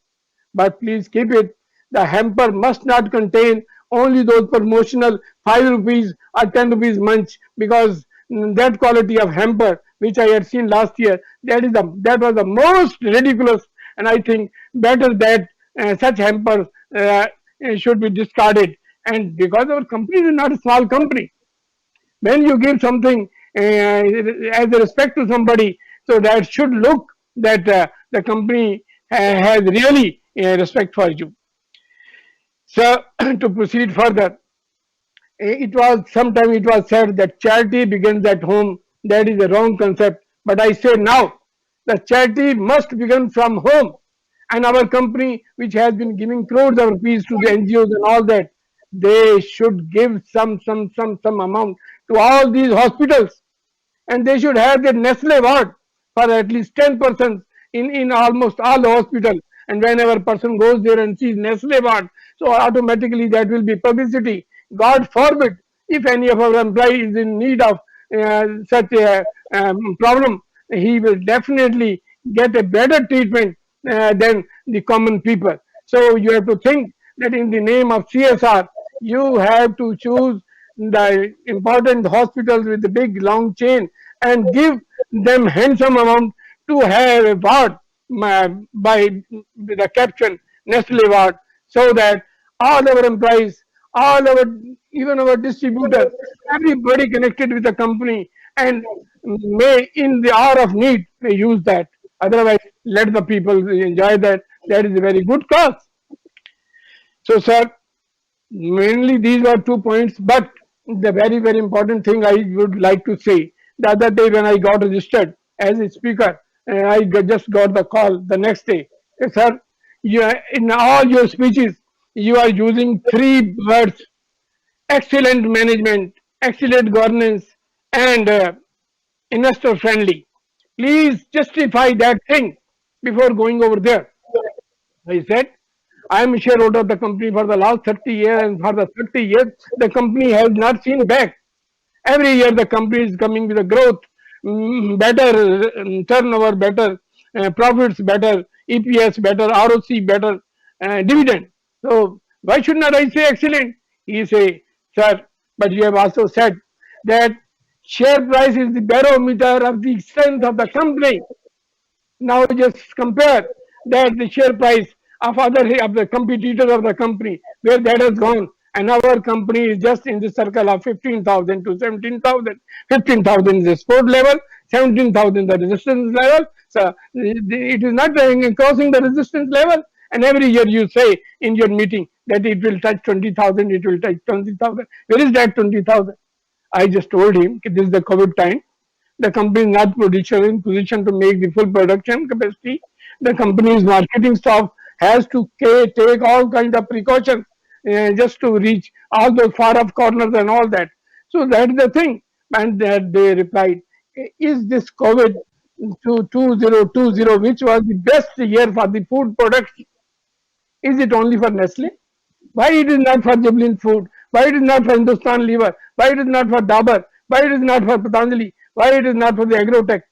But please keep it. The hamper must not contain only those promotional 5 rupees or 10 rupees munch, because that quality of hamper which I had seen last year, that was the most ridiculous, and I think better that such hampers should be discarded. And because our company is not a small company, when you give something as a respect to somebody, so that should look that the company has really respect for you. So to proceed further, it was said that charity begins at home. That is a wrong concept. But I say now, the charity must begin from home. And our company, which has been giving crores of rupees to the NGOs and all that, they should give some amount to all these hospitals, and they should have the Nestle ward for at least 10% in almost all the hospitals. And whenever person goes there and sees Nestle ward, so automatically that will be publicity. God forbid if any of our employees is in need of such a problem, he will definitely get a better treatment than the common people. So you have to think that in the name of CSR, you have to choose the important hospitals with the big long chain and give them handsome amount to have a ward by the caption Nestle ward, so that all our employees, even our distributors, everybody connected with the company, and may in the hour of need may use that. Otherwise, let the people enjoy that. That is a very good cause. So, sir, mainly these were 2 points, but the very important thing I would like to say, the other day when I got registered as a speaker, just got the call the next day Sir, in all your speeches, you are using three words: excellent management, excellent governance, and investor friendly. Please justify that thing before going over there. I said, I am a shareholder of the company for the last 30 years, and for the 30 years, the company has not seen back. Every year, the company is coming with a growth, better turnover, better profits, better EPS, better ROC, better dividend. So, why should not I say excellent? He say, sir, but you have also said that share price is the barometer of the strength of the company. Now just compare that the share price of other of the competitors of the company, where that has gone, and our company is just in the circle of 15,000 to 17,000. 15,000 is the support level, 17,000 the resistance level. So it is not crossing the resistance level. And every year you say in your meeting that it will touch 20,000, it will touch 20,000. Where is that 20,000? I just told him this is the COVID time. The company is not in position to make the full production capacity. The company's marketing staff has to take all kinds of precautions just to reach all those far off corners and all that. So that's the thing. And that they replied, is this COVID to 2020, which was the best year for the food products, is it only for Nestle? Why it is not for Jubilant Food? Why it is not for Hindustan Lever? Why it is not for Dabur? Why it is not for Patanjali? Why it is not for the Agrotech?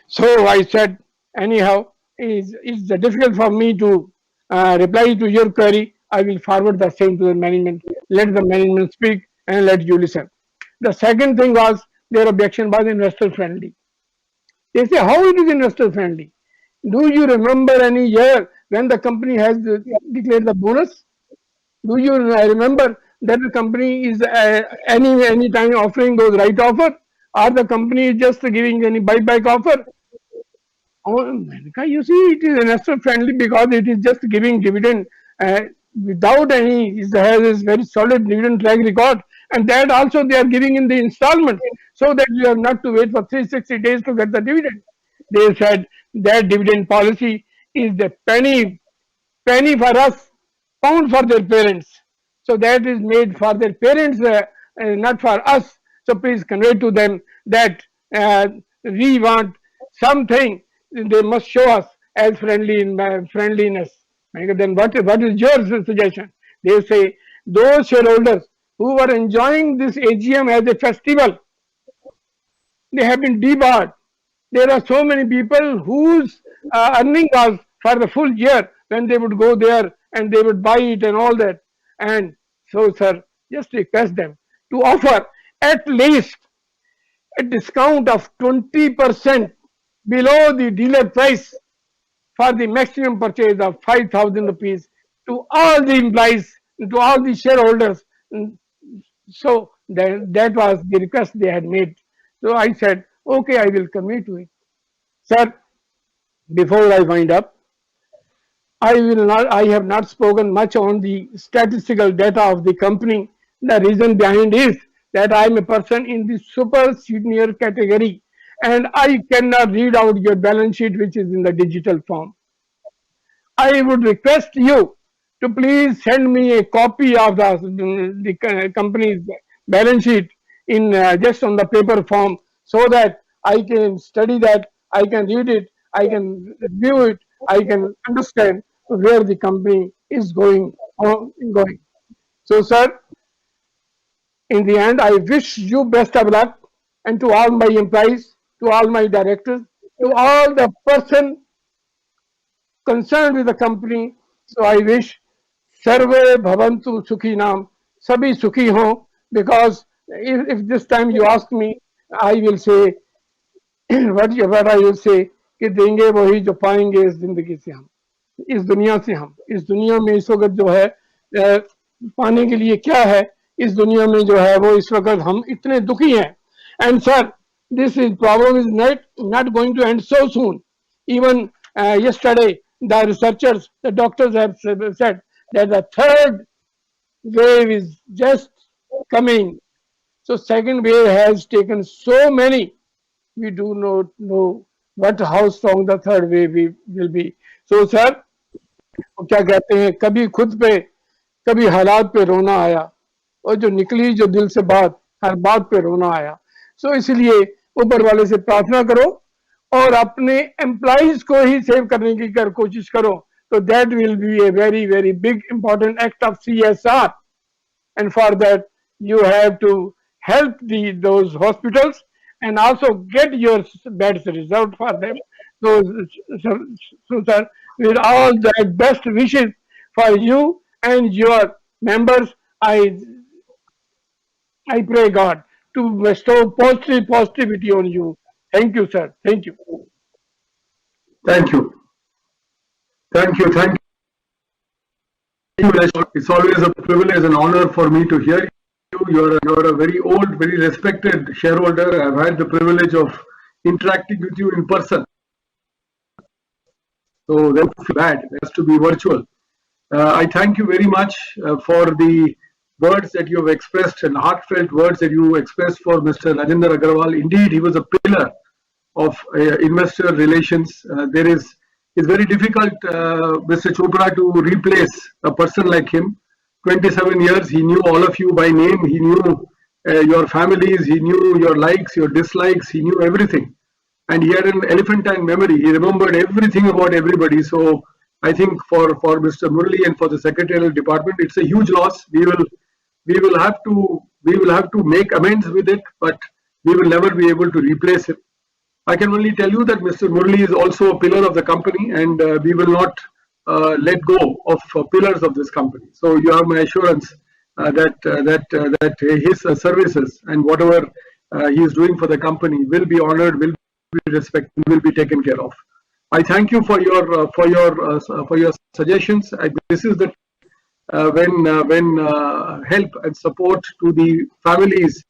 So I said, anyhow, it's difficult for me to reply to your query. I will forward the same to the management. Let the management speak and let you listen. The second thing was their objection was investor friendly. They say, how it is investor friendly? Do you remember any year when the company has declared the bonus? Do you remember that the company is any time offering those right offer, or the company is just giving any buyback offer? Oh, America, you see, it is investor friendly because it is just giving dividend without any. It has a very solid dividend track record, and that also they are giving in the installments, so that you have not to wait for 360 days to get the dividend. They said that dividend policy is the penny for us, pound for their parents. So that is made for their parents, not for us. So please convey to them that we want something they must show us as friendliness. Then what is your suggestion? They say those shareholders who were enjoying this AGM as a festival, they have been debarred. There are so many people whose earning was for the full year when they would go there and they would buy it and all that. And so, sir, just request them to offer at least a discount of 20% below the dealer price for the maximum purchase of 5,000 rupees to all the employees, to all the shareholders. So that was the request they had made. So I said, okay, I will commit to it. Sir, before I wind up, I have not spoken much on the statistical data of the company. The reason behind is that I am a person in the super senior category and I cannot read out your balance sheet which is in the digital form. I would request you to please send me a copy of the company's balance sheet in just on the paper form so that I can study that, I can read it, I can review it, I can understand where the company is going. So, sir, in the end, I wish you best of luck, and to all my employees, to all my directors, to all the person concerned with the company. So I wish Sarve Bhavantu Sukhi Nam, Sabhi Sukhi ho, because if this time you ask me, I will say what I will say कि देंगे वही जो पाएंगे इस जिंदगी से हम, इस दुनिया से हम, इस दुनिया में इस वक्त जो है पाने के लिए क्या है, इस दुनिया में जो है वो इस वक्त हम इतने दुखी हैं. And sir, this is problem is not going to end so soon. Even yesterday, the researchers, the doctors have said that the third wave is just coming. So second wave has taken so many. We do not know how strong the third wave will be. So sir क्या कहते हैं, कभी खुद पे कभी हालात पे रोना आया, और जो निकली जो दिल से बात, हर बात पे रोना आया। सो इसलिए ऊपर वाले से प्रार्थना करो और अपने एम्प्लॉइज को ही सेव करने की कोशिश करो, तो that will be a very very big important act of CSR, and for that you have to help those hospitals and also get your beds reserved for them. So, sir, with all the best wishes for you and your members, I pray God to bestow positivity on you. Thank you, sir. Thank you. Thank you. Thank you. Thank you. It's always a privilege and honor for me to hear you. You're a very old, very respected shareholder. I've had the privilege of interacting with you in person. So that's bad. It has to be virtual. I thank you very much for the words that you have expressed and heartfelt words that you expressed for Mr. Rajendra Agarwal. Indeed, he was a pillar of investor relations. It's very difficult, Mr. Chopra, to replace a person like him. 27 years, he knew all of you by name. He knew your families. He knew your likes, your dislikes. He knew everything. And he had an elephantine memory. He remembered everything about everybody. So I think for Mr. Murali and for the secretarial department, it's a huge loss. We will have to make amends with it, but we will never be able to replace him. I can only tell you that Mr. Murali is also a pillar of the company, and we will not let go of pillars of this company. So you have my assurance that his services and whatever he is doing for the company will be honored, will be respected, will be taken care of. I thank you for your suggestions. This is the when help and support to the families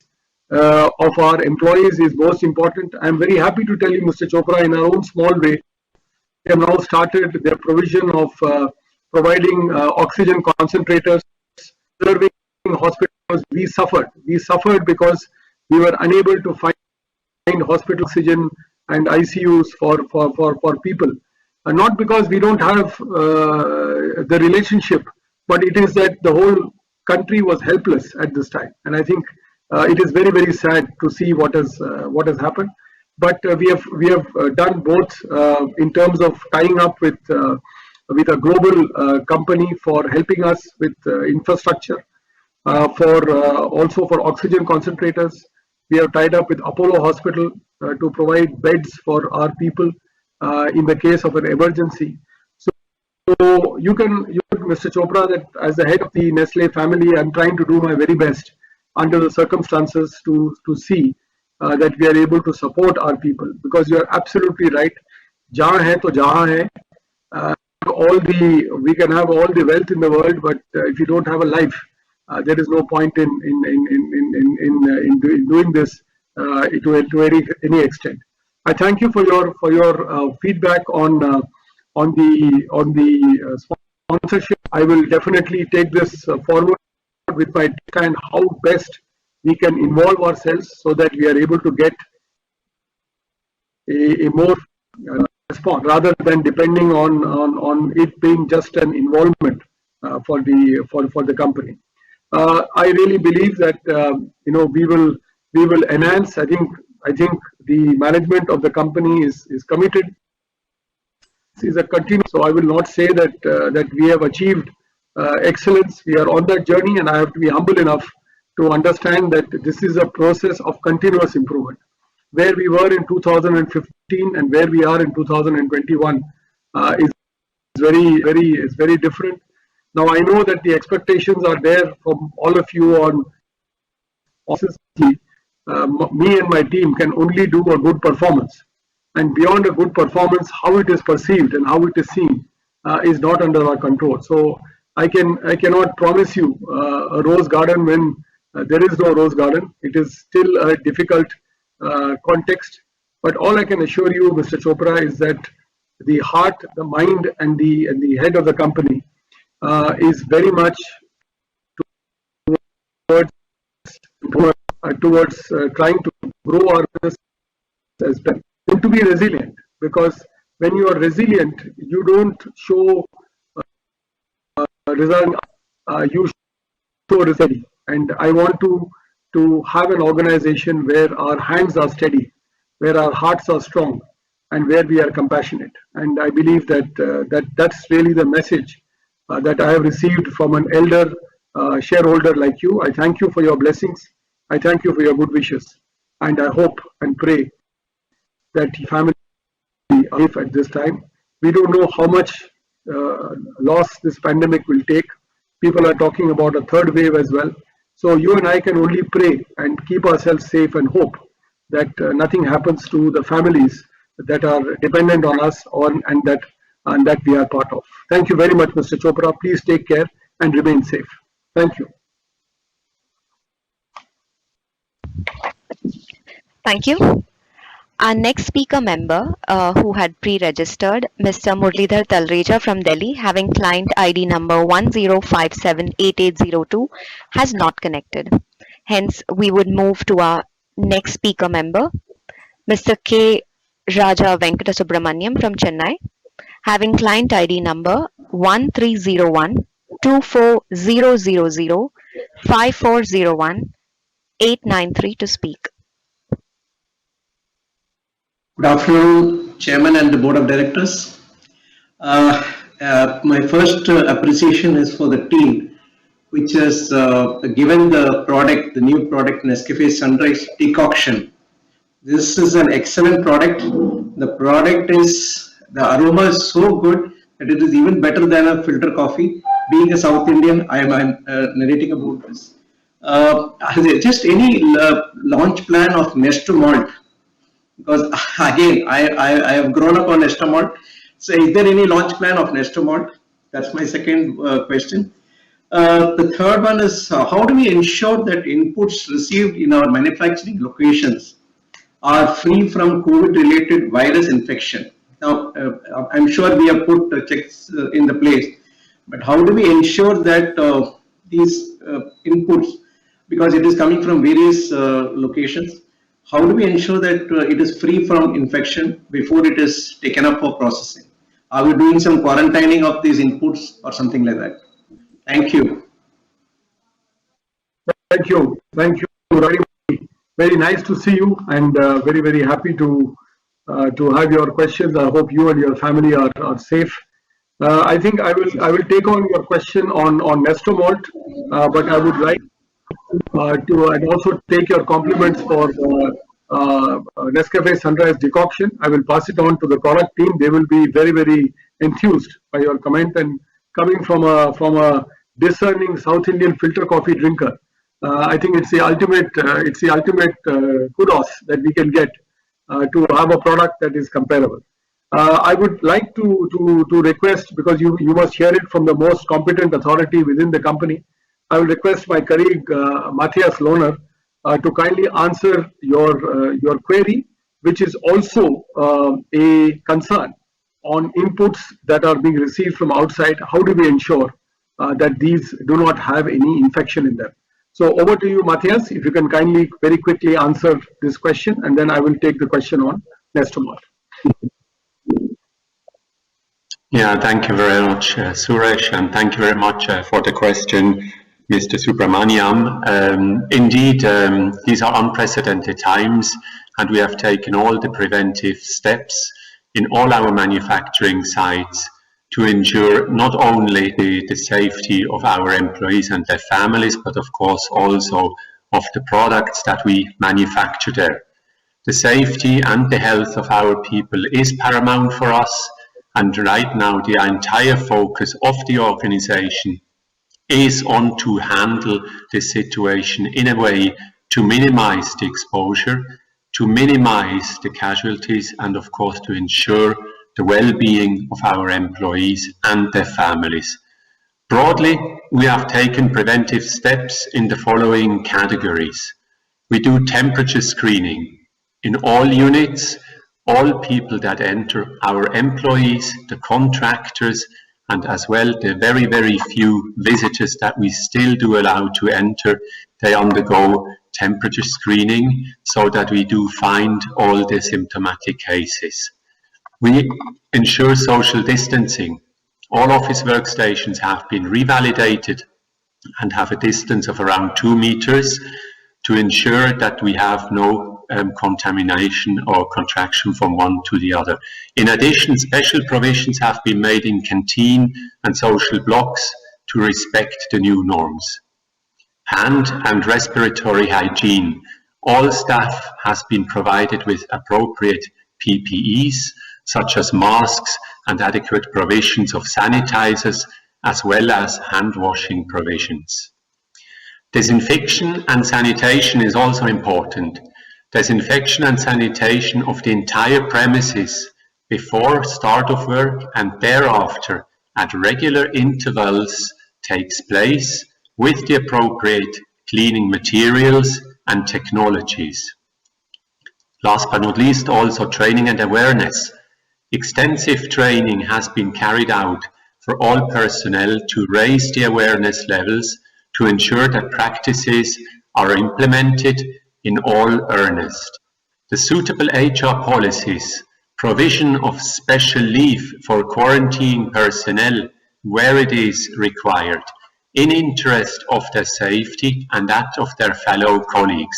of our employees is most important. I am very happy to tell you, Mr. Chopra, in our own small way, they have now started their provision of providing oxygen concentrators, serving hospitals. We suffered because we were unable to find hospital oxygen and ICUs for people. Not because we don't have the relationship, but it is that the whole country was helpless at this time. And I think it is very, very sad to see what has happened. But we have done both in terms of tying up with a global company for helping us with infrastructure, also for oxygen concentrators. We have tied up with Apollo Hospital to provide beds for our people in the case of an emergency. So you can, Mr. Chopra, that as the head of the Nestle family, I'm trying to do my very best under the circumstances to see that we are able to support our people, because you are absolutely right. Jahan hai to jahan hai. We can have all the wealth in the world, but if you don't have a life, there is no point in doing this to any extent. I thank you for your feedback on the sponsorship. I will definitely take this forward with my and how best we can involve ourselves so that we are able to get a more response rather than depending on it being just an involvement for the company. I really believe that we will enhance. I think the management of the company is committed. This is a continuous. So I will not say that we have achieved excellence. We are on that journey, and I have to be humble enough to understand that this is a process of continuous improvement. Where we were in 2015 and where we are in 2021 is very different. Now I know that the expectations are there from all of you on me and my team can only do a good performance, and beyond a good performance, how it is perceived and how it is seen is not under our control. So I cannot promise you a rose garden when there is no rose garden. It is still a difficult context, but all I can assure you, Mr. Chopra, is that the heart, the mind, and the head of the company is very much towards trying to grow our business as well, and to be resilient, because When you are resilient, you don't show resign, you show steady. And I want to have an organization where our hands are steady, where our hearts are strong, and where we are compassionate. And I believe that that's really the message that I have received from an elder shareholder like you. I thank you for your blessings. I thank you for your good wishes, and I hope and pray that your family are safe at this time. We don't know how much loss this pandemic will take. People are talking about a third wave as well. So you and I can only pray and keep ourselves safe and hope that nothing happens to the families that are dependent on us and that we are part of. Thank you very much, Mr. Chopra. Please take care and remain safe. Thank you. Thank you. Our next speaker member, who had pre-registered, Mr. Murlidhar Talreja from Delhi, having client ID number 10578802, has not connected. Hence, we would move to our next speaker member, Mr. K. Raja Venkatasubramaniam from Chennai, having client ID number 1301-24000-5401-893 to speak. Good afternoon, Chairman and the Board of Directors. My first appreciation is for the team, which has given the new product Nescafe Sunrise Decoction. This is an excellent product. The aroma is so good that it is even better than a filter coffee. Being a South Indian, I am narrating about this. Just any launch plan of Nestle malt? Because again, I have grown up on Nestle malt. So is there any launch plan of Nestle malt? That's my second question. The third one is how do we ensure that inputs received in our manufacturing locations are free from COVID-related virus infection? Now, I'm sure we have put checks in the place, but how do we ensure that these inputs, because it is coming from various locations, how do we ensure that it is free from infection before it is taken up for processing? Are we doing some quarantining of these inputs or something like that? Thank you. Thank you. Thank you. Very, very nice to see you, and very, very happy to have your questions. I hope you and your family are safe. I think I will take on your question on Nestle malt, but I would like to and also take your compliments for Nescafe Sunrise Decoction. I will pass it on to the product team. They will be very, very enthused by your comment, and coming from a discerning South Indian filter coffee drinker, I think it's the ultimate kudos that we can get to have a product that is comparable. I would like to request, because you must hear it from the most competent authority within the company, I will request my colleague Matthias Lohner to kindly answer your query, which is also a concern on inputs that are being received from outside. How do we ensure that these do not have any infection in them? So over to you, Matthias, if you can kindly very quickly answer this question, and then I will take the question on Nestle malt. Yeah, thank you very much, Suresh, and thank you very much for the question, Mr. Subramaniam. Indeed, these are unprecedented times, and we have taken all the preventive steps in all our manufacturing sites to ensure not only the safety of our employees and their families, but of course also of the products that we manufacture there. The safety and the health of our people is paramount for us, and right now the entire focus of the organization is on to handle this situation in a way to minimize the exposure, to minimize the casualties, and of course to ensure the well-being of our employees and their families. Broadly, we have taken preventive steps in the following categories. We do temperature screening in all units, all people that enter, our employees, the contractors, and as well the very, very few visitors that we still do allow to enter, they undergo temperature screening so that we do find all the symptomatic cases. We ensure social distancing. All office workstations have been revalidated and have a distance of around 2 meters to ensure that we have no contamination or contraction from one to the other. In addition, special provisions have been made in canteen and social blocks to respect the new norms. Hand and respiratory hygiene. All staff has been provided with appropriate PPEs, such as masks and adequate provisions of sanitizers, as well as hand washing provisions. Disinfection and sanitation is also important. Disinfection and sanitation of the entire premises before start of work and thereafter at regular intervals takes place with the appropriate cleaning materials and technologies. Last but not least, also training and awareness. Extensive training has been carried out for all personnel to raise the awareness levels to ensure that practices are implemented in all earnest. The suitable HR policies, provision of special leave for quarantine personnel where it is required, in interest of their safety and that of their fellow colleagues.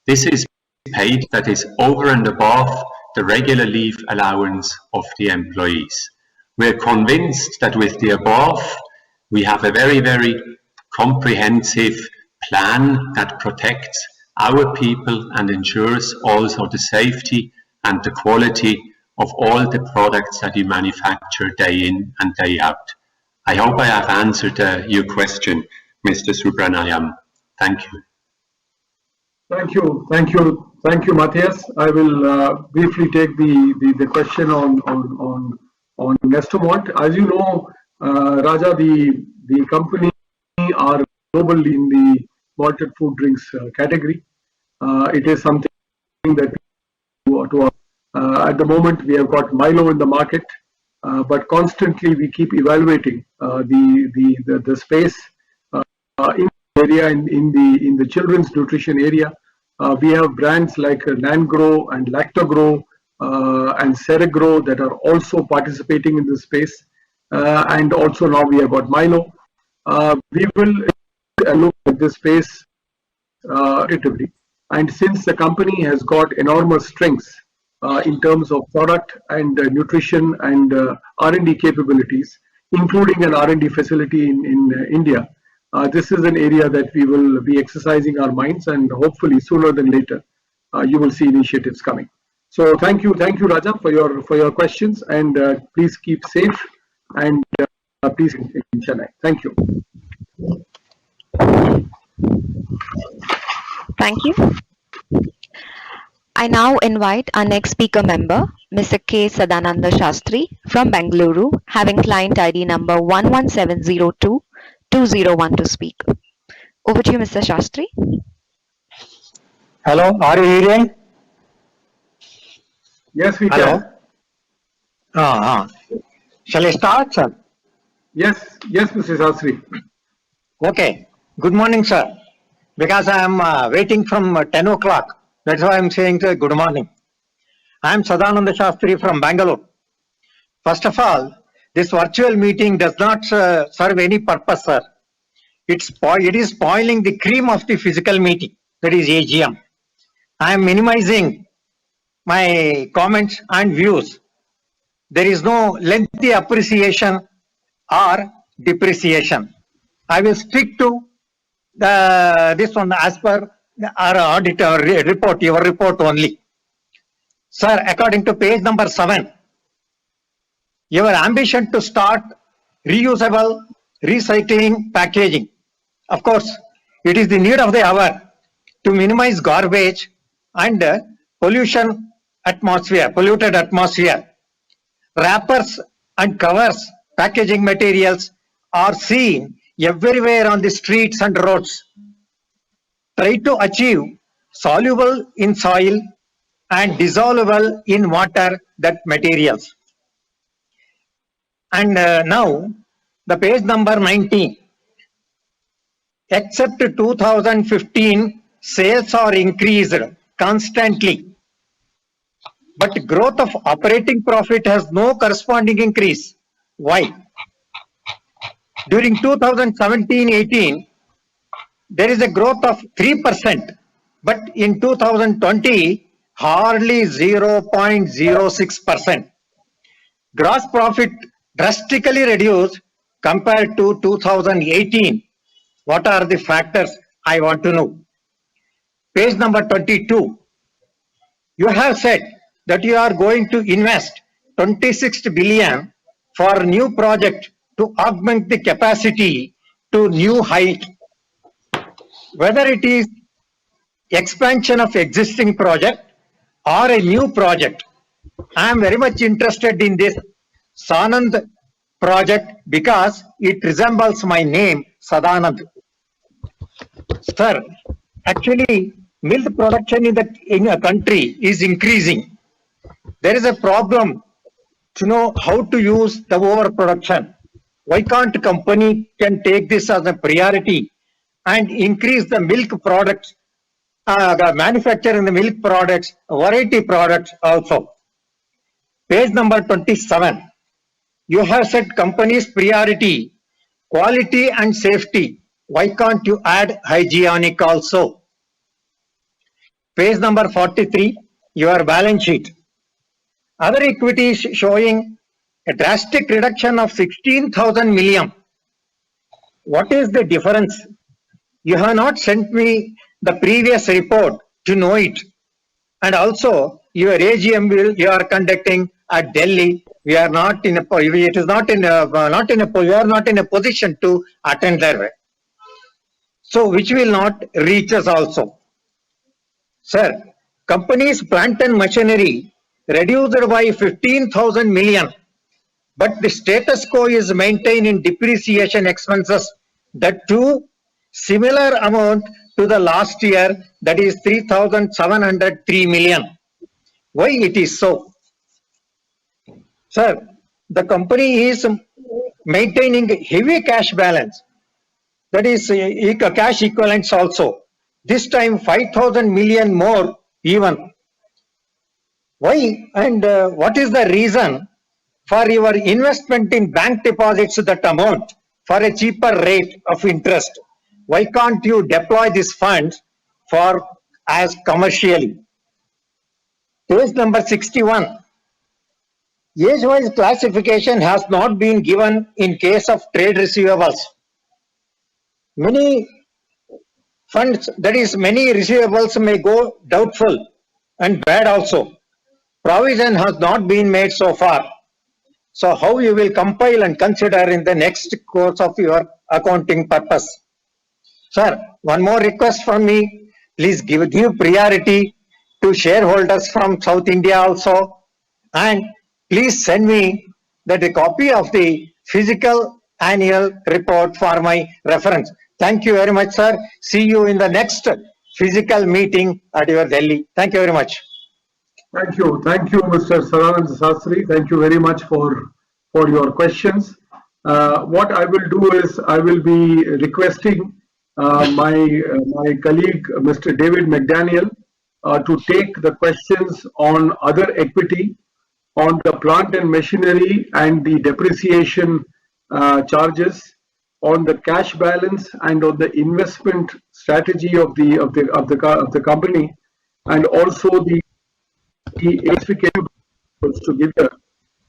This is paid that is over and above the regular leave allowance of the employees. We are convinced that with the above, we have a very, very comprehensive plan that protects our people and ensures also the safety and the quality of all the products that you manufacture day in and day out. I hope I have answered your question, Mr. Subramaniam. Thank you. Thank you, Matthias. I will briefly take the question on Nestomalt. As you know, Raja, the company are global in the malted food drinks category. It is something that at the moment we have got Milo in the market, but constantly we keep evaluating the space in the area in the children's nutrition area. We have brands like Nangro and Lactogro and Ceregro that are also participating in this space, and also now we have got Milo. We will look at this space relatively, and since the company has got enormous strengths in terms of product and nutrition and R&D capabilities, including an R&D facility in India, this is an area that we will be exercising our minds, and hopefully sooner than later you will see initiatives coming. So thank you Raja for your questions, and please keep safe, and please in Chennai. Thank you. Thank you. I now invite our next speaker member, Mr. K. Sadananda Shastri from Bengaluru, having client ID number 11702-201 to speak. Over to you, Mr. Shastri. Hello, are you hearing? Yes, we Hello? can. Shall I start, sir? Yes, Mr. Shastri. Okay. Good morning, sir. Because I am waiting from 10 o'clock. That's why I am saying good morning. I am Sadananda Shastri from Bangalore. First of all, this virtual meeting does not serve any purpose, sir. It is spoiling the cream of the physical meeting, that is AGM. I am minimizing my comments and views. There is no lengthy appreciation or depreciation. I will stick to this one as per our auditor report, your report only. Sir, according to page number 7, your ambition to start reusable, recycling packaging. Of course, it is the need of the hour to minimize garbage and polluted atmosphere. Wrappers and covers, packaging materials are seen everywhere on the streets and roads. Try to achieve soluble in soil and dissolvable in water that materials. And now the page number 19. Except 2015, sales are increased constantly. but growth of operating profit has no corresponding increase. Why? During 2017-18, there is a growth of 3%, but in 2020, hardly 0.06%. Gross profit drastically reduced compared to 2018. What are the factors? I want to know. Page number 22. You have said that you are going to invest 26 billion for a new project to augment the capacity to new height. Whether it is expansion of existing project or a new project, I am very much interested in this Sanand project because it resembles my name, Sadanand. Sir, actually, milk production in a country is increasing. There is a problem to know how to use the overproduction. Why can't company can take this as a priority and increase the milk products, the manufacturing the milk products, variety products also. Page number 27. You have said company's priority, quality and safety. Why can't you add hygienic also? Page number 43, your balance sheet. Other equities showing a drastic reduction of 16,000 million. What is the difference? You have not sent me the previous report to know it. And also, your AGM you are conducting at Delhi. We are not in a we are not in a position to attend there. So, which will not reach us also. Sir, company's plant and machinery reduced by 15,000 million, but the status quo is maintained in depreciation expenses, that too similar amount to the last year, that is 3,703 million. Why it is so? Sir, the company is maintaining heavy cash balance, that is cash equivalents also. This time 5,000 million more even. Why and what is the reason for your investment in bank deposits that amount for a cheaper rate of interest? Why can't you deploy these funds for as commercially? Page number 61. Age-wise classification has not been given in case of trade receivables. Many funds, that is many receivables may go doubtful and bad also. Provision has not been made so far. So how you will compile and consider in the next course of your accounting purpose? Sir, one more request from me. Please give priority to shareholders from South India also. And please send me the copy of the physical annual report for my reference. Thank you very much, sir. See you in the next physical meeting at your Delhi. Thank you very much. Thank you, Mr. Sadanand Sastry. Thank you very much for your questions. What I will do is I will be requesting my colleague, Mr. David McDaniel, to take the questions on other equity, on the plant and machinery and the depreciation charges, on the cash balance and on the investment strategy of the company, and also the classification to give you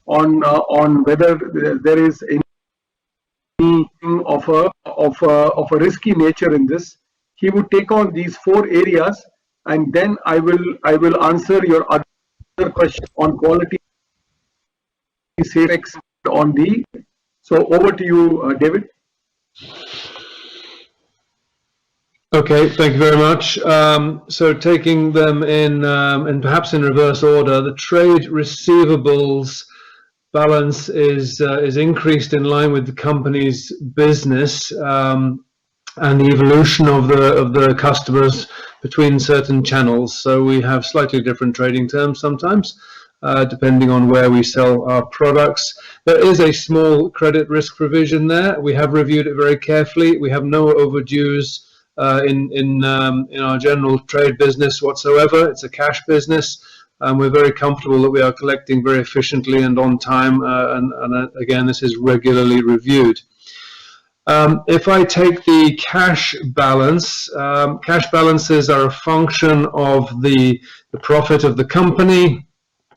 on whether there is anything of a risky nature in this. He would take on these 4 areas, and then I will answer your other question on quality, safety on the. So over to you, David. Okay, thank you very much. So taking them in and perhaps in reverse order, the trade receivables balance is increased in line with the company's business and the evolution of the customers between certain channels. So we have slightly different trading terms sometimes, depending on where we sell our products. There is a small credit risk provision there. We have reviewed it very carefully. We have no overdues in our general trade business whatsoever. It's a cash business. and we're very comfortable that we are collecting very efficiently and on time, and again, this is regularly reviewed. If I take the cash balance, cash balances are a function of the profit of the company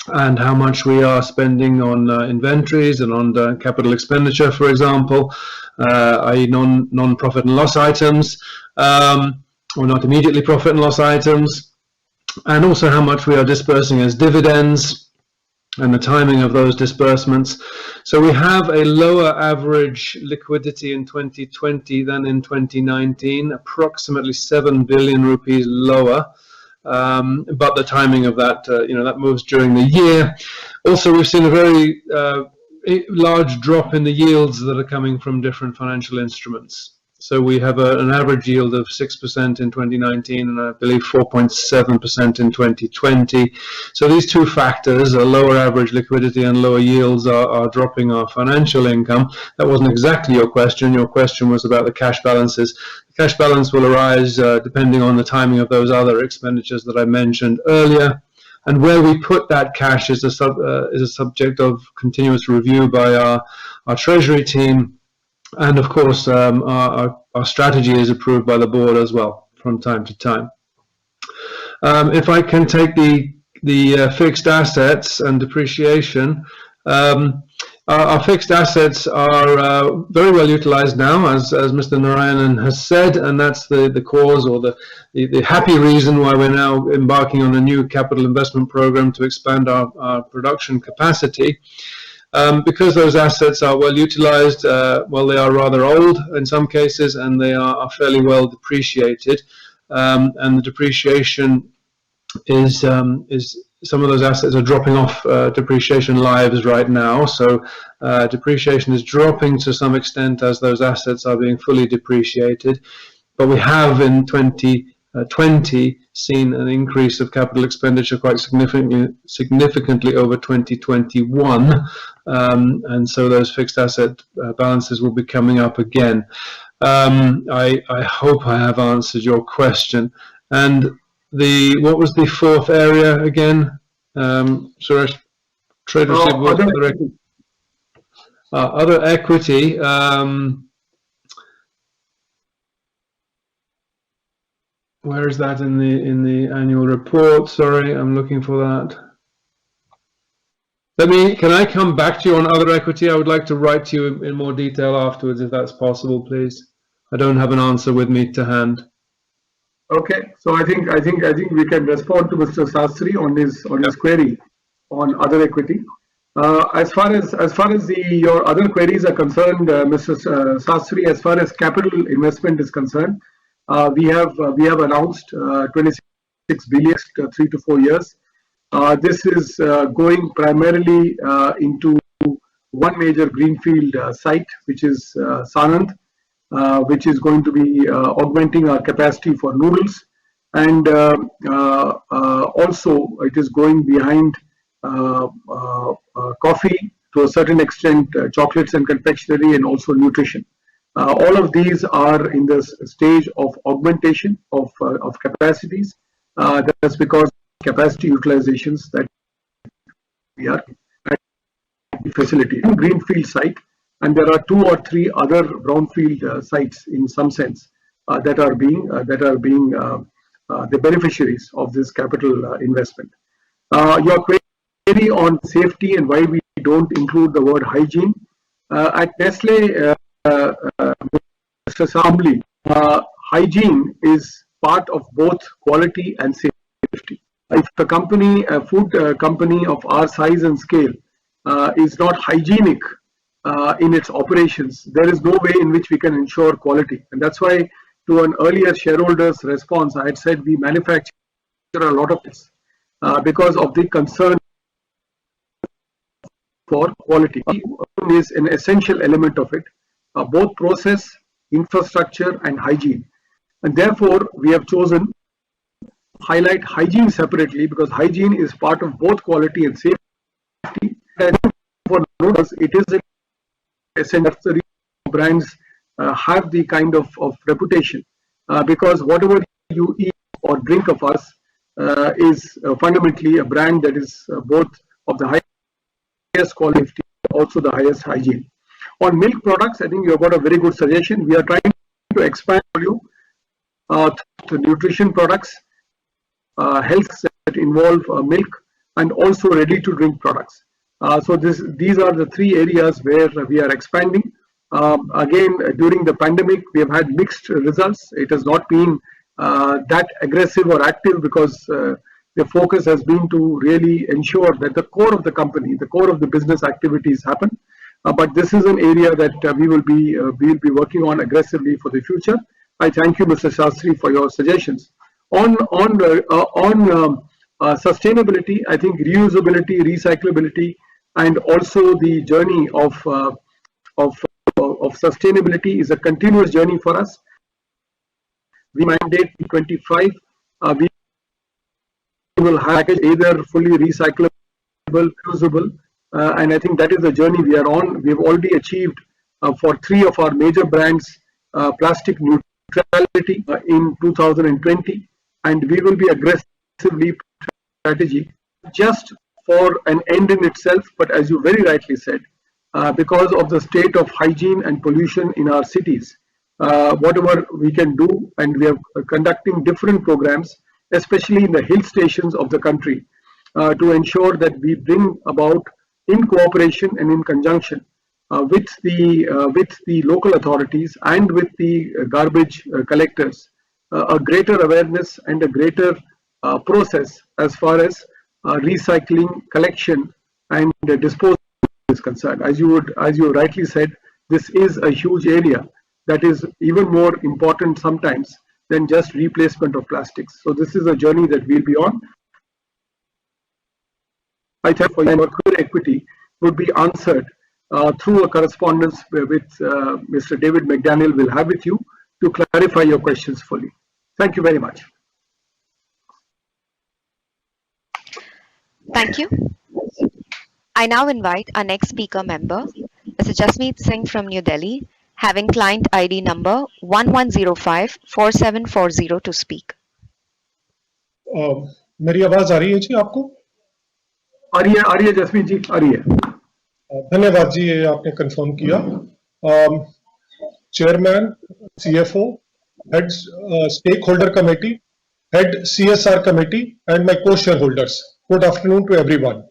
and how much we are spending on inventories and on capital expenditure, for example, i.e. non-profit and loss items, or not immediately profit and loss items, and also how much we are dispersing as dividends and the timing of those disbursements. So we have a lower average liquidity in 2020 than in 2019, approximately 7 billion rupees lower. But the timing of that, that moves during the year. Also, we've seen a very large drop in the yields that are coming from different financial instruments. So we have an average yield of 6% in 2019 and I believe 4.7% in 2020. So these two factors, a lower average liquidity and lower yields, are dropping our financial income. That wasn't exactly your question. Your question was about the cash balances. The cash balance will arise depending on the timing of those other expenditures that I mentioned earlier. And where we put that cash is a subject of continuous review by our treasury team. And of course, our strategy is approved by the board as well from time to time. If I can take the fixed assets and depreciation, our fixed assets are very well utilized now, as Mr. Narayanan has said, and that's the cause or the happy reason why we're now embarking on a new capital investment program to expand our production capacity. Because those assets are well utilized, well, they are rather old in some cases, and they are fairly well depreciated. And the depreciation is some of those assets are dropping off depreciation lives right now. So depreciation is dropping to some extent as those assets are being fully depreciated. But we have in 2020 seen an increase of capital expenditure quite significantly over 2021, and so those fixed asset balances will be coming up again. I hope I have answered your question. And what was the fourth area again? Suresh, trade receivables, other equity. Where is that in the annual report? Sorry, I'm looking for that. Can I come back to you on other equity? I would like to write to you in more detail afterwards, if that's possible, please. I don't have an answer with me to hand. Okay, so I think we can respond to Mr. Sastry on his query on other equity. As far as your other queries are concerned, Mr. Sastry, as far as capital investment is concerned, we have announced 26 billion 3 to 4 years. This is going primarily into one major greenfield site, which is Sanand, which is going to be augmenting our capacity for noodles, and also it is going behind coffee, to a certain extent, chocolates and confectionery, and also nutrition. All of these are in the stage of augmentation of capacities. That's because capacity utilizations that we are at the facility, greenfield site, and there are 2 or 3 other brownfield sites in some sense that are being the beneficiaries of this capital investment. Your query on safety and why we don't include the word hygiene at Nestle. Mr. Sambli, hygiene is part of both quality and safety. If a food company of our size and scale is not hygienic in its operations, there is no way in which we can ensure quality. And that's why, to an earlier shareholder's response, I had said we manufacture a lot of this because of the concern for quality. Is an essential element of it. Both process, infrastructure, and hygiene, and therefore we have chosen to highlight hygiene separately, because hygiene is part of both quality and safety. And for noodles, it is essential. Brands have the kind of reputation because whatever you eat or drink of us, is fundamentally a brand that is both of the highest quality, also the highest hygiene. On milk products, I think you have got a very good suggestion. We are trying to expand you to nutrition products, health that involve milk, and also ready-to-drink products. So these are the three areas where we are expanding. Again, during the pandemic, we have had mixed results. It has not been that aggressive or active because the focus has been to really ensure that the core of the company, the core of the business activities happen. But this is an area that we will be working on aggressively for the future. I thank you, Mr. Shastri, for your suggestions. On sustainability, I think reusability, recyclability, and also the journey of sustainability is a continuous journey for us. We mandate 25. We will have either fully recyclable, reusable, and I think that is the journey we are on. We have already achieved for 3 of our major brands plastic neutrality in 2020, and we will be aggressively strategy just for an end in itself, but as you very rightly said, because of the state of hygiene and pollution in our cities, whatever we can do, and we are conducting different programs, especially in the hill stations of the country, to ensure that we bring about, in cooperation and in conjunction with the local authorities and with the garbage collectors, a greater awareness and a greater process as far as recycling, collection, and disposal is concerned. As you rightly said, this is a huge area that is even more important sometimes than just replacement of plastics. So this is a journey that we'll be on. I think for your equity would be answered through a correspondence with Mr. David McDaniel will have with you to clarify your questions fully. Thank you very much. Thank you. I now invite our next speaker member, Mr. Jasmeet Singh from New Delhi, having client ID number 11054740 to speak. मेरी आवाज आ रही है जी आपको? आ रही है जसमीत जी, आ रही है। धन्यवाद जी, ये आपने कंफर्म किया। Chairman, CFO, head stakeholder committee, head CSR committee, and my co-shareholders. Good afternoon to everyone.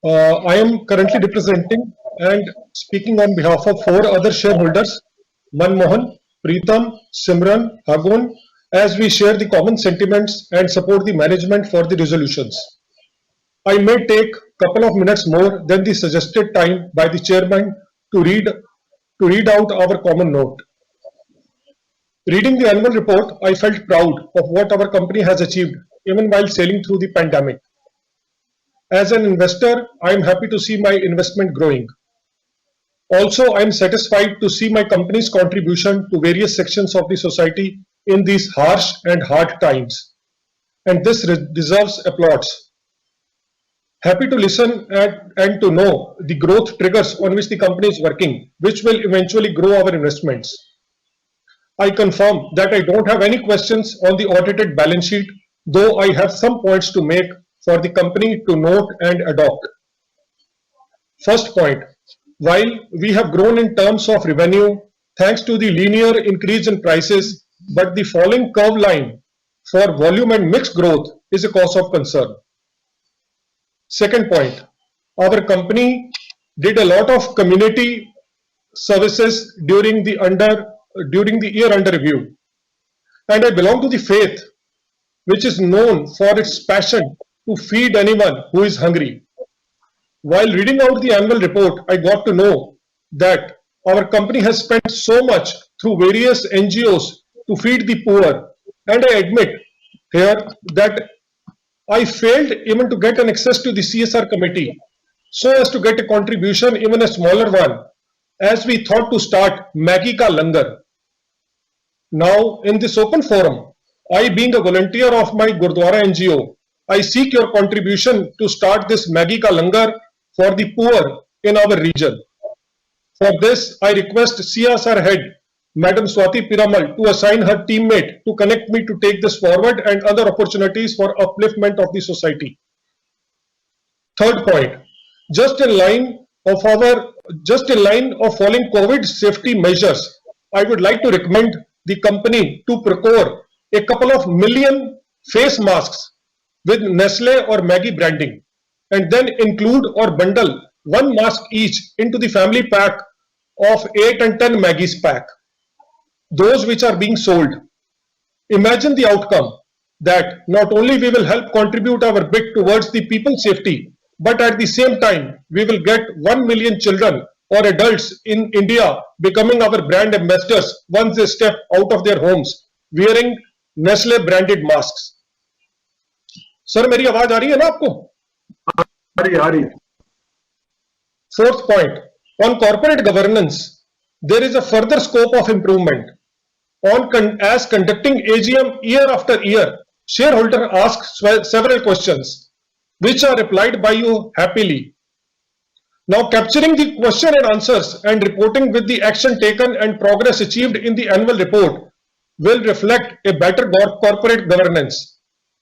I am currently representing and speaking on behalf of 4 other shareholders, Manmohan, Preetam, Simran, Hagun, as we share the common sentiments and support the management for the resolutions. I may take a couple of minutes more than the suggested time by the chairman to read out our common note. Reading the annual report, I felt proud of what our company has achieved even while sailing through the pandemic. As an investor, I am happy to see my investment growing. Also, I am satisfied to see my company's contribution to various sections of the society in these harsh and hard times, and this deserves applause. Happy to listen and to know the growth triggers on which the company is working, which will eventually grow our investments. I confirm that I don't have any questions on the audited balance sheet, though I have some points to make for the company to note and adopt. First point, while we have grown in terms of revenue thanks to the linear increase in prices, but the falling curve line for volume and mix growth is a cause of concern. Second point, our company did a lot of community services during the year under review, and I belong to the faith which is known for its passion to feed anyone who is hungry. While reading out the annual report, I got to know that our company has spent so much through various NGOs to feed the poor, and I admit here that I failed even to get an access to the CSR committee so as to get a contribution, even a smaller one, as we thought to start Maggi Ka Langar. Now, in this open forum, I, being a volunteer of my Gurdwara NGO, I seek your contribution to start this Maggi Ka Langar for the poor in our region. For this, I request CSR head Madam Swati Piramal to assign her teammate to connect me to take this forward and other opportunities for upliftment of the society. Third point, just in line of following COVID safety measures, I would like to recommend the company to procure a couple of million face masks with Nestle or Maggie branding, and then include or bundle one mask each into the family pack of 8 and 10 Maggie's pack, those which are being sold. Imagine the outcome that not only we will help contribute our bit towards the people's safety, but at the same time, we will get 1 million children or adults in India becoming our brand ambassadors once they step out of their homes wearing Nestle branded masks. Sir मेरी आवाज आ रही है ना आपको? आ रही. Fourth point, on corporate governance, there is a further scope of improvement. As conducting AGM year after year, shareholder asks several questions, which are replied by you happily. Now, capturing the question and answers and reporting with the action taken and progress achieved in the annual report will reflect a better corporate governance.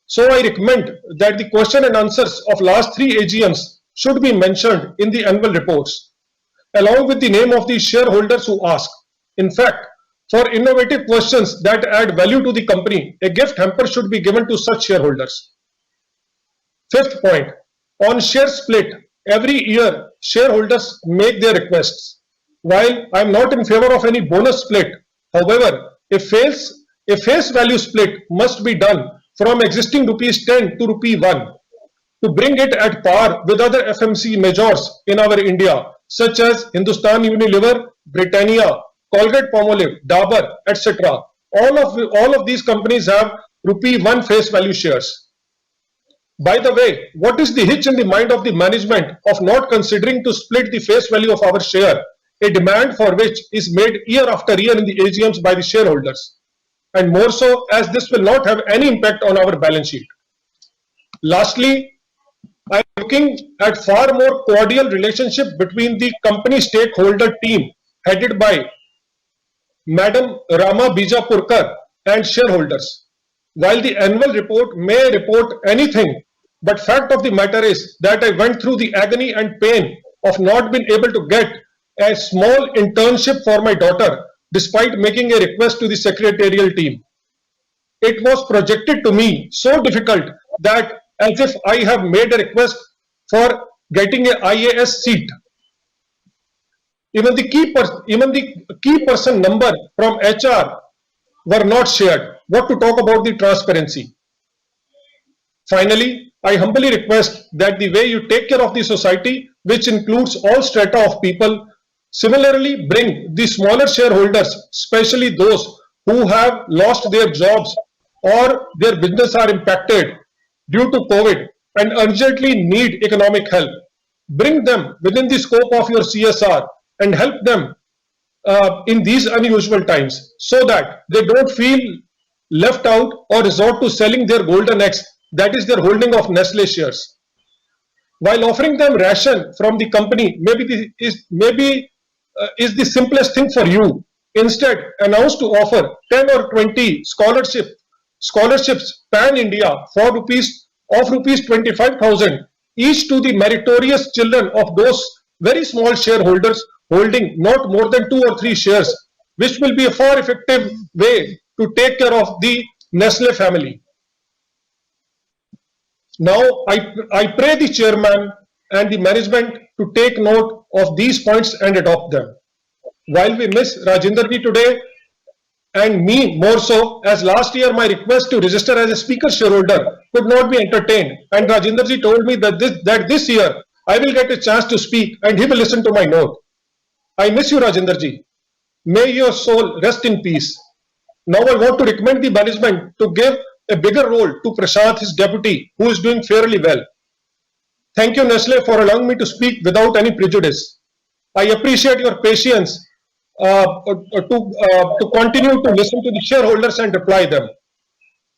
So, I recommend that the question and answers of last 3 AGMs should be mentioned in the annual reports, along with the name of the shareholders who ask. In fact, for innovative questions that add value to the company, a gift hamper should be given to such shareholders. Fifth point, on share split, every year shareholders make their requests. While I am not in favor of any bonus split, however, a face value split must be done from existing rupees 10 to rupee 1 to bring it at par with other FMC majors in our India, such as Hindustan Unilever, Britannia, Colgate-Palmolive, Dabur, etc. All of these companies have rupee 1 face value shares. By the way, what is the hitch in the mind of the management of not considering to split the face value of our share, a demand for which is made year after year in the AGMs by the shareholders, and more so as this will not have any impact on our balance sheet. Lastly, I am looking at far more cordial relationship between the company stakeholder team headed by Madam Rama Bijapurkar and shareholders. While the annual report may report anything, but fact of the matter is that I went through the agony and pain of not being able to get a small internship for my daughter despite making a request to the secretarial team. It was projected to me so difficult that as if I have made a request for getting an IAS seat. Even the key person number from HR were not shared. What to talk about the transparency? Finally, I humbly request that the way you take care of the society, which includes all strata of people, similarly bring the smaller shareholders, especially those who have lost their jobs or their business are impacted due to COVID and urgently need economic help. Bring them within the scope of your CSR and help them in these unusual times so that they don't feel left out or resort to selling their golden eggs, that is their holding of Nestle shares. While offering them ration from the company is the simplest thing for you. Instead, announce to offer 10 or 20 scholarships pan-India for rupees 25,000 each to the meritorious children of those very small shareholders holding not more than 2 or 3 shares, which will be a far effective way to take care of the Nestle family. Now, I pray the chairman and the management to take note of these points and adopt them. While we miss Rajendraji today, and me more so, as last year my request to register as a speaker shareholder could not be entertained, and Rajendraji told me that this year I will get a chance to speak and he will listen to my note. I miss you, Rajendraji. May your soul rest in peace. Now I want to recommend the management to give a bigger role to Prashant, his deputy, who is doing fairly well. Thank you, Nestle, for allowing me to speak without any prejudice. I appreciate your patience to continue to listen to the shareholders and reply them.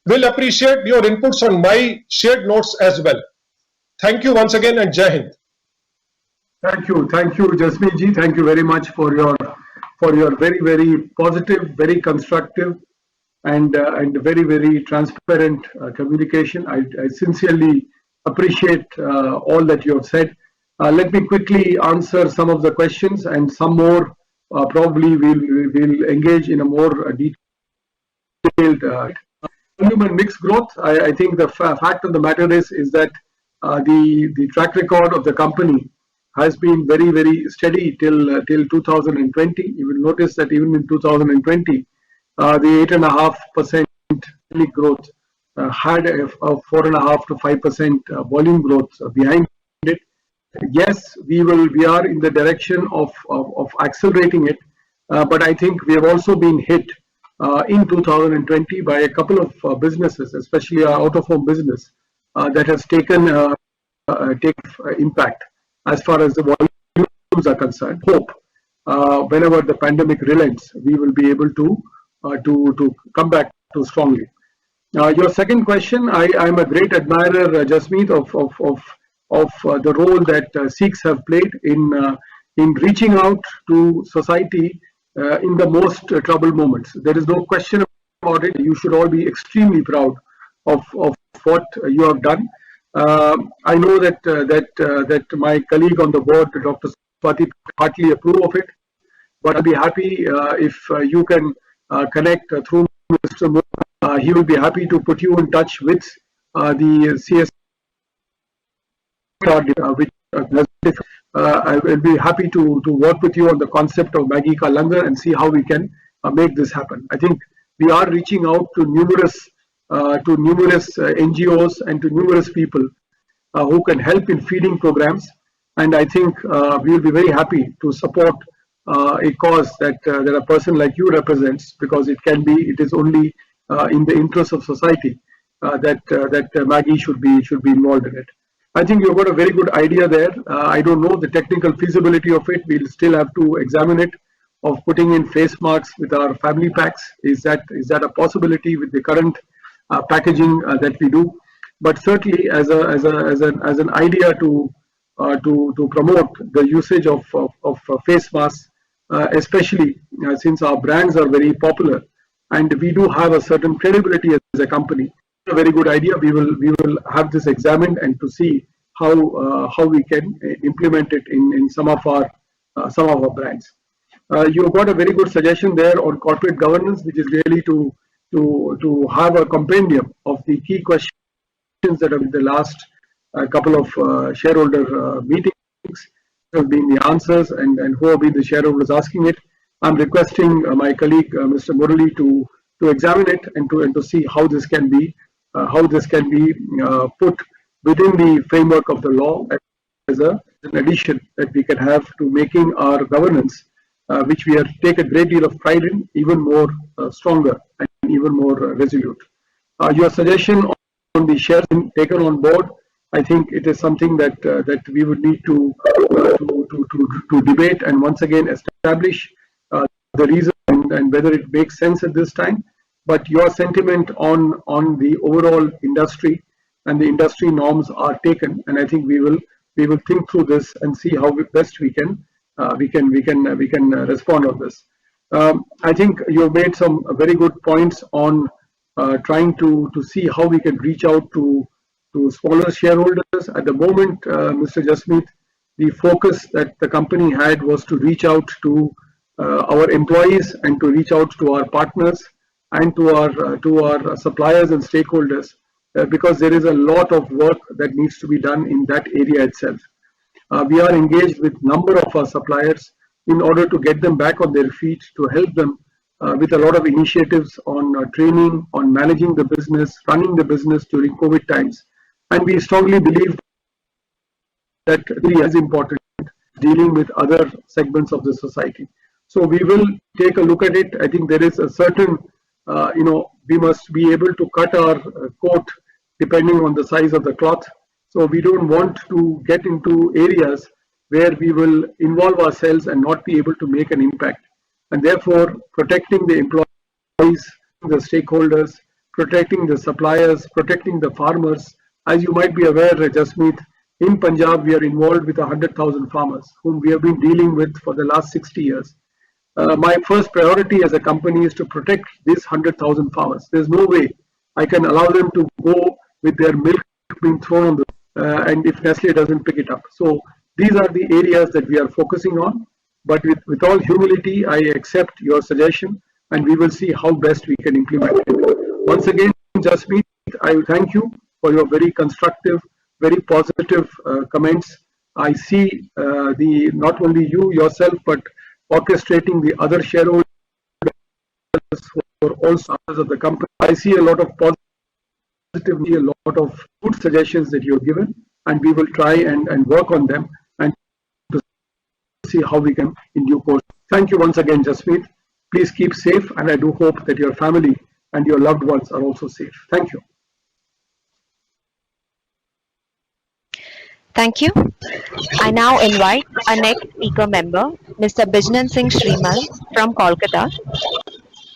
We'll appreciate your inputs on my shared notes as well. Thank you once again and Jai Hind. Thank you, Jasmeet ji. Thank you very much for your for your very positive, very constructive, and very transparent communication. I sincerely appreciate all that you have said. Let me quickly answer some of the questions, and some more probably we'll engage in a more detailed volume and mixed growth. I think the fact of the matter is that the track record of the company has been very steady till 2020. You will notice that even in 2020, the 8.5% growth had a 4.5 to 5% volume growth behind it. Yes, we are in the direction of accelerating it, but I think we have also been hit in 2020 by a couple of businesses, especially our out-of-home business, that has taken impact as far as the volumes are concerned. Hope whenever the pandemic relents, we will be able to come back to strongly. Your second question, I'm a great admirer, Jasmeet, of the role that Sikhs have played in reaching out to society in the most troubled moments. There is no question about it. You should all be extremely proud of what you have done. I know that my colleague on the board, Dr. Swati, partly approve of it, but I'll be happy if you can connect through Mr. Moore. He will be happy to put you in touch with the CS. Which I will be happy to work with you on the concept of Maggie Ka Langar and see how we can make this happen. I think we are reaching out to numerous NGOs and to numerous people who can help in feeding programs, and I think we will be very happy to support a cause that a person like you represents, because it is only in the interest of society that Maggie should be involved in it. I think you've got a very good idea there. I don't know the technical feasibility of it. We'll still have to examine it, of putting in face masks with our family packs. Is that a possibility with the current packaging that we do? But certainly, as an idea to promote the usage of face masks, especially since our brands are very popular and we do have a certain credibility as a company. A very good idea. We will have this examined and to see how we can implement it in some of our brands. You've got a very good suggestion there on corporate governance, which is really to have a compendium of the key questions that have been the last couple of shareholder meetings, have been the answers, and who have been the shareholders asking it. I'm requesting my colleague Mr. Murali to examine it and to see how this can be put within the framework of the law as an addition that we can have to making our governance, which we have taken a great deal of pride in, even more stronger and even more resolute. Your suggestion on the shares taken on board, I think it is something that we would need to debate and once again establish the reason and whether it makes sense at this time. But your sentiment on the overall industry and the industry norms are taken, and I think we will think through this and see how best we can respond on this. I think you have made some very good points on trying to see how we can reach out to smaller shareholders. At the moment, Mr. Jasmeet, the focus that the company had was to reach out to our employees and to reach out to our partners and to our suppliers and stakeholders, because there is a lot of work that needs to be done in that area itself. We are engaged with number of our suppliers in order to get them back on their feet, to help them with a lot of initiatives on training, on managing the business, running the business during COVID times. And we strongly believe that it is important dealing with other segments of the society. So we will take a look at it. I think there is a certain we must be able to cut our coat depending on the size of the cloth. So we don't want to get into areas where we will involve ourselves and not be able to make an impact. And therefore, protecting the employees, the stakeholders, protecting the suppliers, protecting the farmers. As you might be aware, Jasmeet, in Punjab, we are involved with 100,000 farmers whom we have been dealing with for the last 60 years. my first priority as a company is to protect these 100,000 farmers. There's no way I can allow them to go with their milk being thrown on the and if Nestle doesn't pick it up. So these are the areas that we are focusing on. But with all humility, I accept your suggestion and we will see how best we can implement it. Once again, Jasmeet, I thank you for your very constructive, very positive comments. I see the not only you yourself, but orchestrating the other shareholders who are also others of the company. I see a lot of positivity, a lot of good suggestions that you have given, and we will try and work on them and to see how we can in due course. Thank you once again, Jasmeet. Please keep safe, and I do hope that your family and your loved ones are also safe. Thank you. Thank you. I now invite our next speaker member, Mr. Bijnan Singh Shrimal from Kolkata,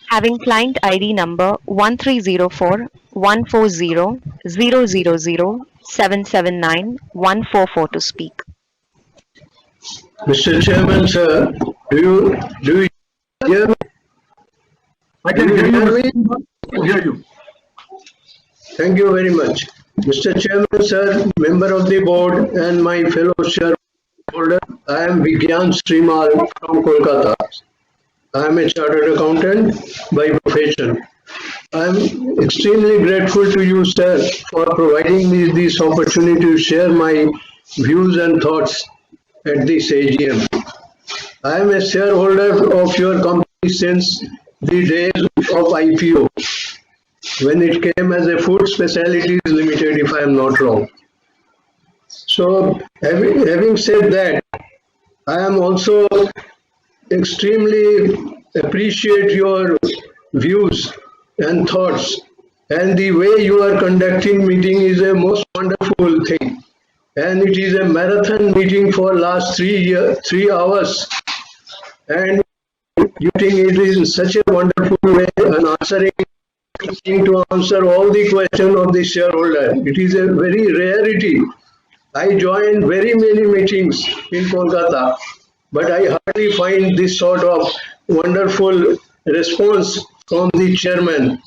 having client ID number 1304 140 000 779 144 to speak. Mr. Chairman, sir, do you hear me? I can hear you. I can hear you. Thank you very much. Mr. Chairman, sir, member of the board and my fellow shareholder, I am Vigyan Srimal from Kolkata. I am a chartered accountant by profession. I am extremely grateful to you, sir, for providing me this opportunity to share my views and thoughts at this AGM. I am a shareholder of your company since the days of IPO, when it came as a Food Specialities Limited, if I am not wrong. So, having said that, I am also extremely appreciate your views and thoughts, and the way you are conducting meeting is a most wonderful thing. And it is a marathon meeting for last 3 hours, and you think it is in such a wonderful way and to answer all the questions of the shareholder. It is a very rarity. I joined very many meetings in Kolkata, but I hardly find this sort of wonderful response from the chairman,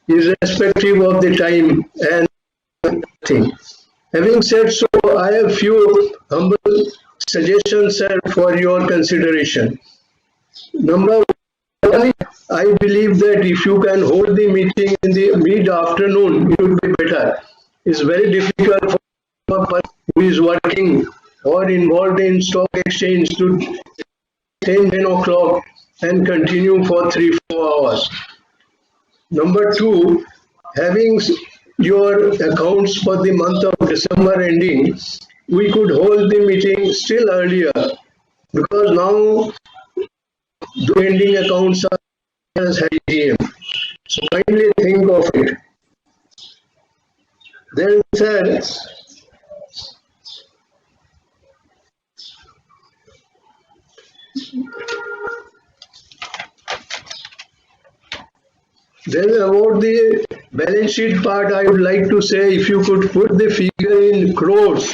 irrespective of the time and thing. Having said so, I have few humble suggestions, sir, for your consideration. Number one, I believe that if you can hold the meeting in the mid-afternoon, it would be better. It's very difficult for a person who is working or involved in stock exchange to 10 o'clock and continue for 3-4 hours. Number two, having your accounts for the month of December ending, we could hold the meeting still earlier, because now the ending accounts are as AGM. So kindly think of it. Then, sir, then about the balance sheet part, I would like to say, if you could put the figure in crores,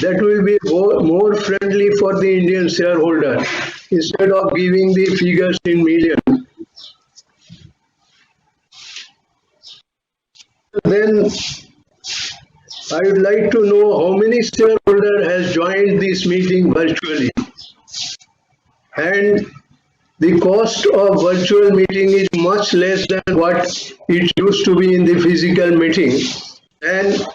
that will be more friendly for the Indian shareholder, instead of giving the figures in million. Then I would like to know how many shareholder has joined this meeting virtually, and the cost of virtual meeting is much less than what it used to be in the physical meeting, and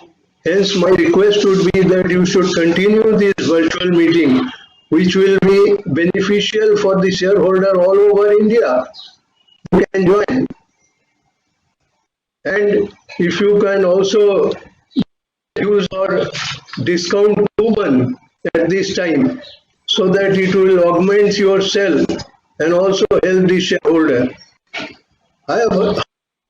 hence my request would be that you should continue this virtual meeting, which will be beneficial for the shareholder all over India who can join. And if you can also use our discount coupon at this time, so that it will augment yourself and also help the shareholder. I have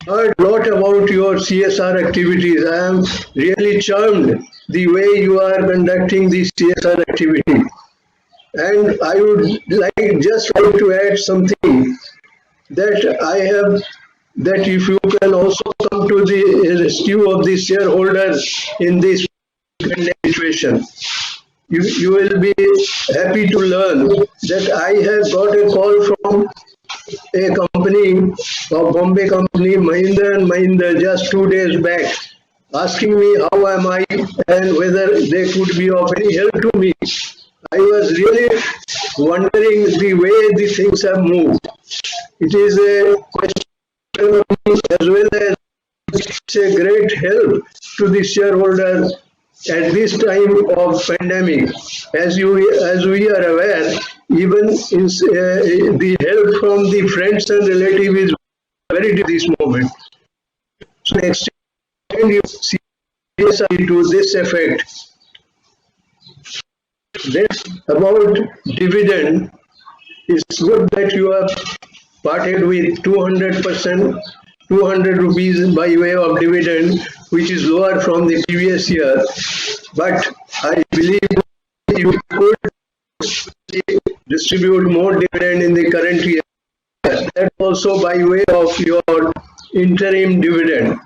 heard a lot about your CSR activities. I am really charmed the way you are conducting this CSR activity. And I would just like to add something that I have, that if you can also come to the rescue of the shareholders in this situation, you will be happy to learn that I have got a call from a company, a Bombay company, Mahindra and Mahindra, just 2 days back, asking me how am I and whether they could be of any help to me. I was really wondering the way the things have moved. It is a question of me as well as it's a great help to the shareholders at this time of pandemic. As we are aware, even the help from the friends and relatives is very difficult at this moment. So extend your CSI to this effect. Then about dividend, it's good that you have parted with 200%, 200 rupees by way of dividend, which is lower from the previous year. But I believe you could distribute more dividend in the current year. That also by way of your interim dividend.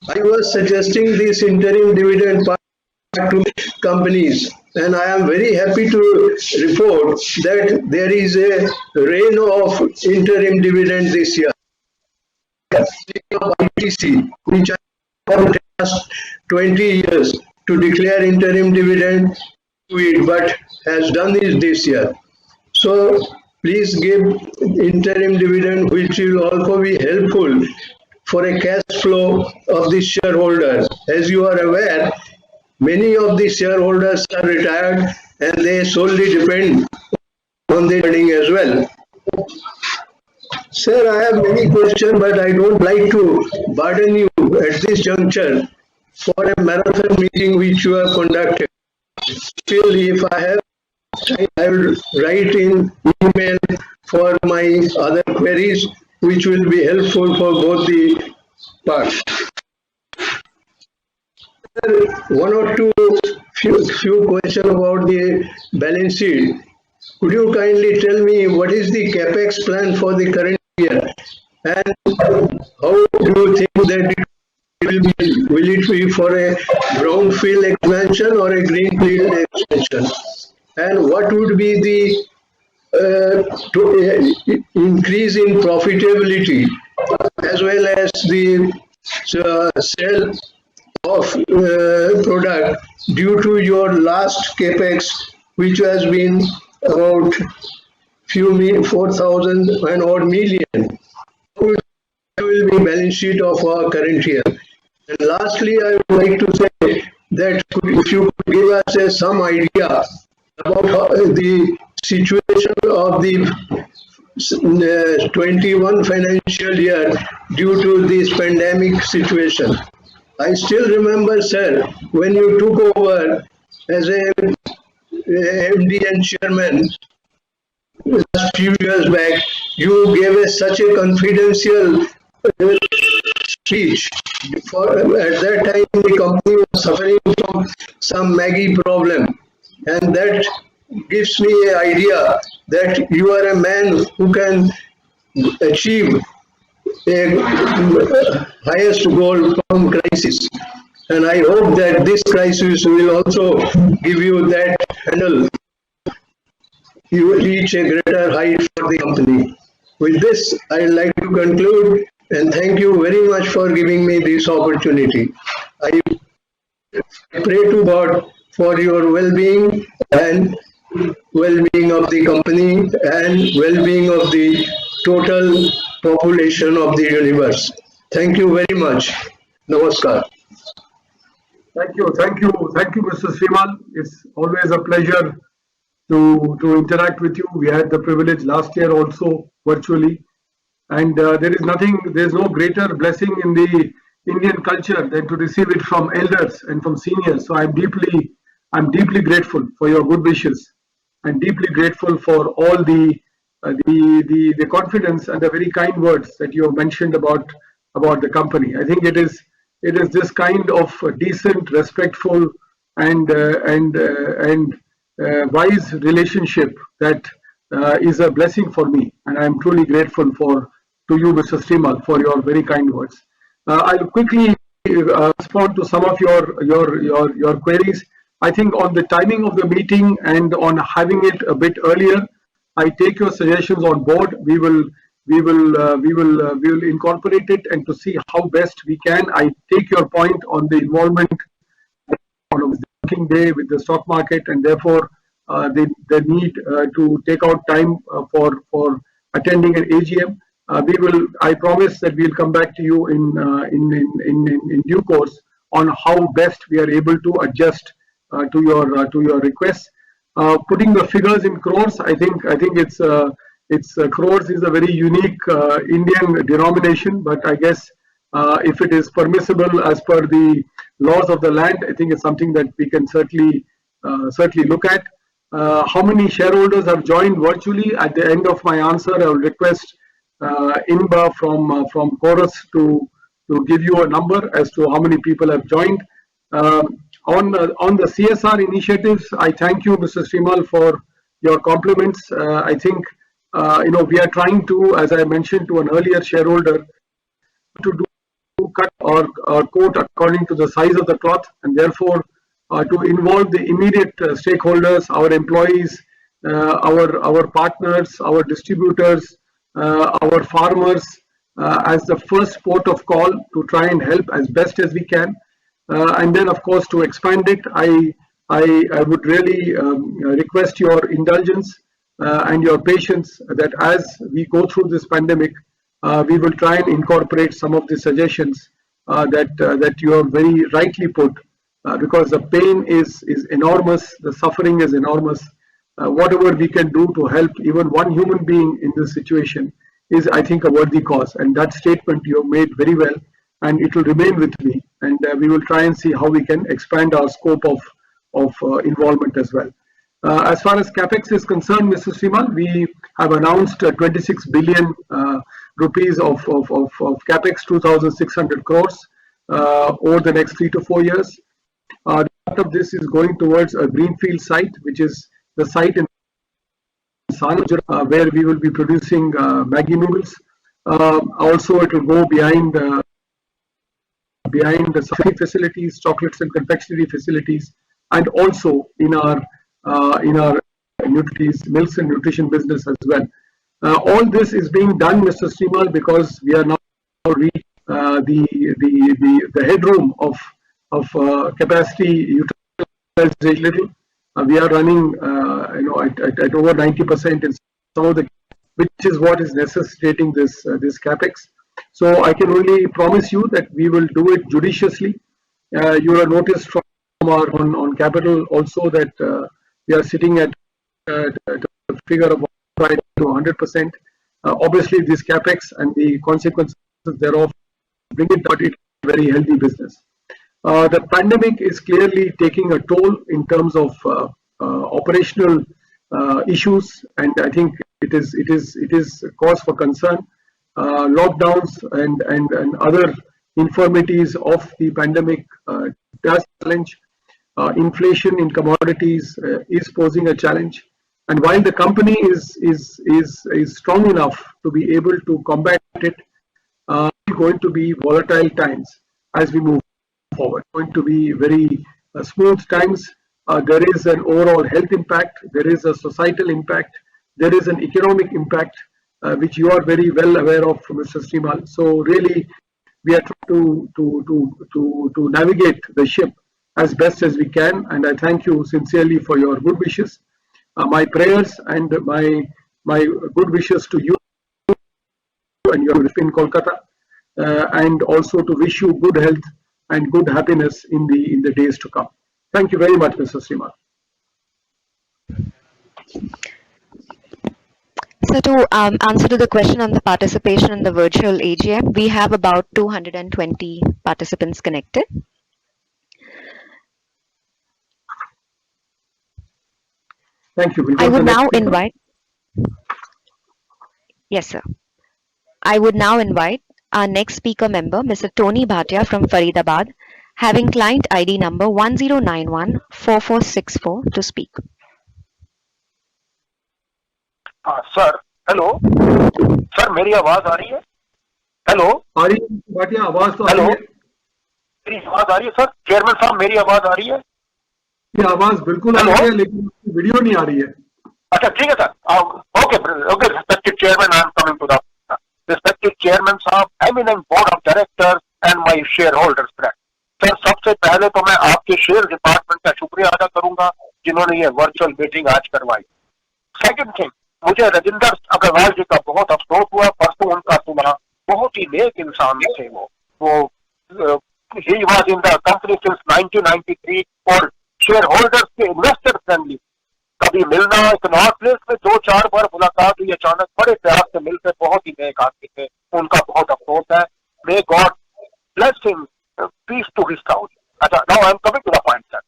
I was suggesting this interim dividend to companies, and I am very happy to report that there is a reign of interim dividend this year. ITC, which I have last 20 years to declare interim dividend to it, but has done it this year. So please give interim dividend, which will also be helpful for a cash flow of the shareholder. As you are aware, many of the shareholders are retired and they solely depend on the earning as well. Sir, I have many questions, but I don't like to burden you at this juncture for a marathon meeting which you have conducted. Still, if I have time, I will write in email for my other queries, which will be helpful for both the parts. One or two few questions about the balance sheet. Could you kindly tell me what is the capex plan for the current year, and how do you think that it will be? Will it be for a brownfield expansion or a greenfield expansion? And what would be the increase in profitability as well as the sale of product due to your last capex, which has been about 4,000 and odd million? Will be balance sheet of our current year. And lastly, I would like to say that if you could give us some idea about the situation of the 21 financial year due to this pandemic situation. I still remember, sir, when you took over as a MD and chairman last few years back, you gave us such a confidential speech. At that time, the company was suffering from some Maggie problem, and that gives me an idea that you are a man who can achieve a highest goal from crisis. And I hope that this crisis will also give you that handle. You will reach a greater height for the company. With this, I'd like to conclude and thank you very much for giving me this opportunity. I pray to God for your well-being and well-being of the company and well-being of the total population of the universe. Thank you very much. Namaskar. Thank you, Mr. Srimal. It's always a pleasure to interact with you. We had the privilege last year also virtually, and there's no greater blessing in the Indian culture than to receive it from elders and from seniors. So I'm deeply grateful for your good wishes, and deeply grateful for all the confidence and the very kind words that you have mentioned about the company. I think it is this kind of decent, respectful, and wise relationship that is a blessing for me, and I am truly grateful to you, Mr. Srimal, for your very kind words. I'll quickly respond to some of your queries. I think on the timing of the meeting and on having it a bit earlier, I take your suggestions on board. We will we will incorporate it and to see how best we can. I take your point on the involvement on a working day with the stock market, and therefore the need to take out time for attending an AGM. I promise that we'll come back to you in due course on how best we are able to adjust to your requests. Putting the figures in crores, I think it's crores is a very unique Indian denomination, but I guess if it is permissible as per the laws of the land, I think it's something that we can certainly look at. How many shareholders have joined virtually? At the end of my answer, I will request Inba from Chorus to give you a number as to how many people have joined. On the CSR initiatives, I thank you, Mr. Srimal, for your compliments. I think we are trying to, as I mentioned to an earlier shareholder, to do cut or quote according to the size of the cloth, and therefore to involve the immediate stakeholders, our employees, our partners, our distributors, our farmers, as the first port of call to try and help as best as we can. And then, of course, to expand it, I would really request your indulgence and your patience that as we go through this pandemic, we will try and incorporate some of the suggestions that you have very rightly put, because the pain is enormous, the suffering is enormous. Whatever we can do to help even one human being in this situation is, I think, a worthy cause. And that statement you have made very well, and it will remain with me. And we will try and see how we can expand our scope of involvement as well. As far as capex is concerned, Mr. Srimal, we have announced 26 billion rupees of capex, 2,600 crores over the next 3 to 4 years. Part of this is going towards a greenfield site, which is the site in Sanjur, where we will be producing Maggi noodles. Also, it will go behind the facilities, chocolates and confectionery facilities, and also in our milks and nutrition business as well. All this is being done, Mr. Srimal, because we are now reaching the headroom of capacity utilization little. We are running at over 90% in some of the, which is what is necessitating this capex. So I can only promise you that we will do it judiciously. You will have noticed from our on capital also that we are sitting at a figure of 5 to 100%. Obviously, this capex and the consequences thereof bring it, but it's a very healthy business. The pandemic is clearly taking a toll in terms of operational issues, and I think it is a cause for concern. Lockdowns and other infirmities of the pandemic does challenge. Inflation in commodities is posing a challenge, and while the company is strong enough to be able to combat it, it's going to be volatile times as we move forward. Going to be very smooth times. There is an overall health impact. There is a societal impact. There is an economic impact, which you are very well aware of, Mr. Srimal. So really, we are trying to navigate the ship as best as we can, and I thank you sincerely for your good wishes. My prayers and my good wishes to you and your in Kolkata, and also to wish you good health and good happiness in the days to come. Thank you very much, Mr. Srimal. So to answer to the question on the participation in the virtual AGM, we have about 220 participants connected. Thank you. I would now invite. Yes, sir. I would now invite our next speaker member, Mr. Tony Bhatia from Faridabad, having client ID number 10914464 to speak. Sir hello sir मेरी आवाज आ रही है hello आ रही है भाटिया आवाज तो hello मेरी आवाज आ रही है सर चेयरमैन साहब मेरी आवाज आ रही है ये आवाज बिल्कुल आ रही है लेकिन वीडियो नहीं आ रही है अच्छा ठीक है sir okay okay respected chairman I am coming to the respected chairman साहब, eminent board of directors and my shareholders friend. Sir सबसे पहले तो मैं आपके शेयर डिपार्टमेंट का शुक्रिया अदा करूंगा जिन्होंने ये वर्चुअल मीटिंग आज करवाई। सेकंड थिंग, मुझे राजेंद्र अग्रवाल जी का बहुत अफसोस हुआ, परसों उनका सुना, बहुत ही नेक इंसान थे वो he was in the company since 1993 और शेयर होल्डर्स के इन्वेस्टर फ्रेंडली, कभी मिलना नॉर्थ प्लेस में 2-4 बार मुलाकात हुई, अचानक बड़े प्यार से मिलकर बहुत ही नेक आदमी थे, उनका बहुत अफसोस है। May God bless him, peace to his soul. अच्छा, now I am coming to the point sir,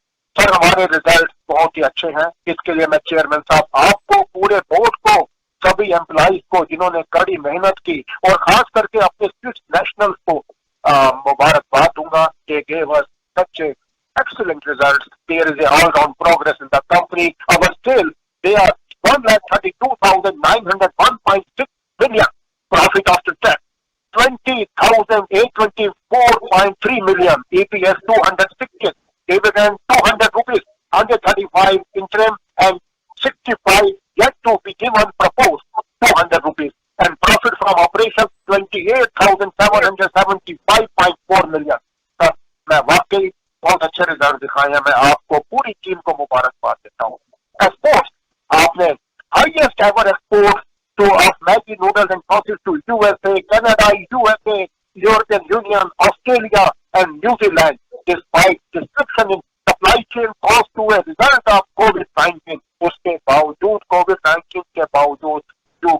हमारे रिजल्ट बहुत ही अच्छे हैं, इसके लिए मैं चेयरमैन साहब आपको, पूरे बोर्ड को, सभी एम्प्लॉइज को जिन्होंने कड़ी मेहनत की और खास करके अपने स्विस नेशनल्स को मुबारकबाद दूंगा। They gave us such excellent results. There is a all-round progress in the company. Our sales, they are 1,32,901.6 million. Profit after tax, 20,824.3 million. EPS 260. Dividend 200 rupees. 135 interim and 65 yet to be given proposed 200 rupees. And profit from operations 28,775.4 million. Sir, मैं वाकई बहुत अच्छे result दिखाए हैं, मैं आपको पूरी team को मुबारकबाद देता हूँ। एक्सपोर्ट्स, आपने highest ever export to of Maggi noodles and sausage to USA, Canada, USA, European Union, Australia and New Zealand, despite destruction in supply chain cost to a result of कोविड-19। उसके बावजूद, कोविड-19 के बावजूद जो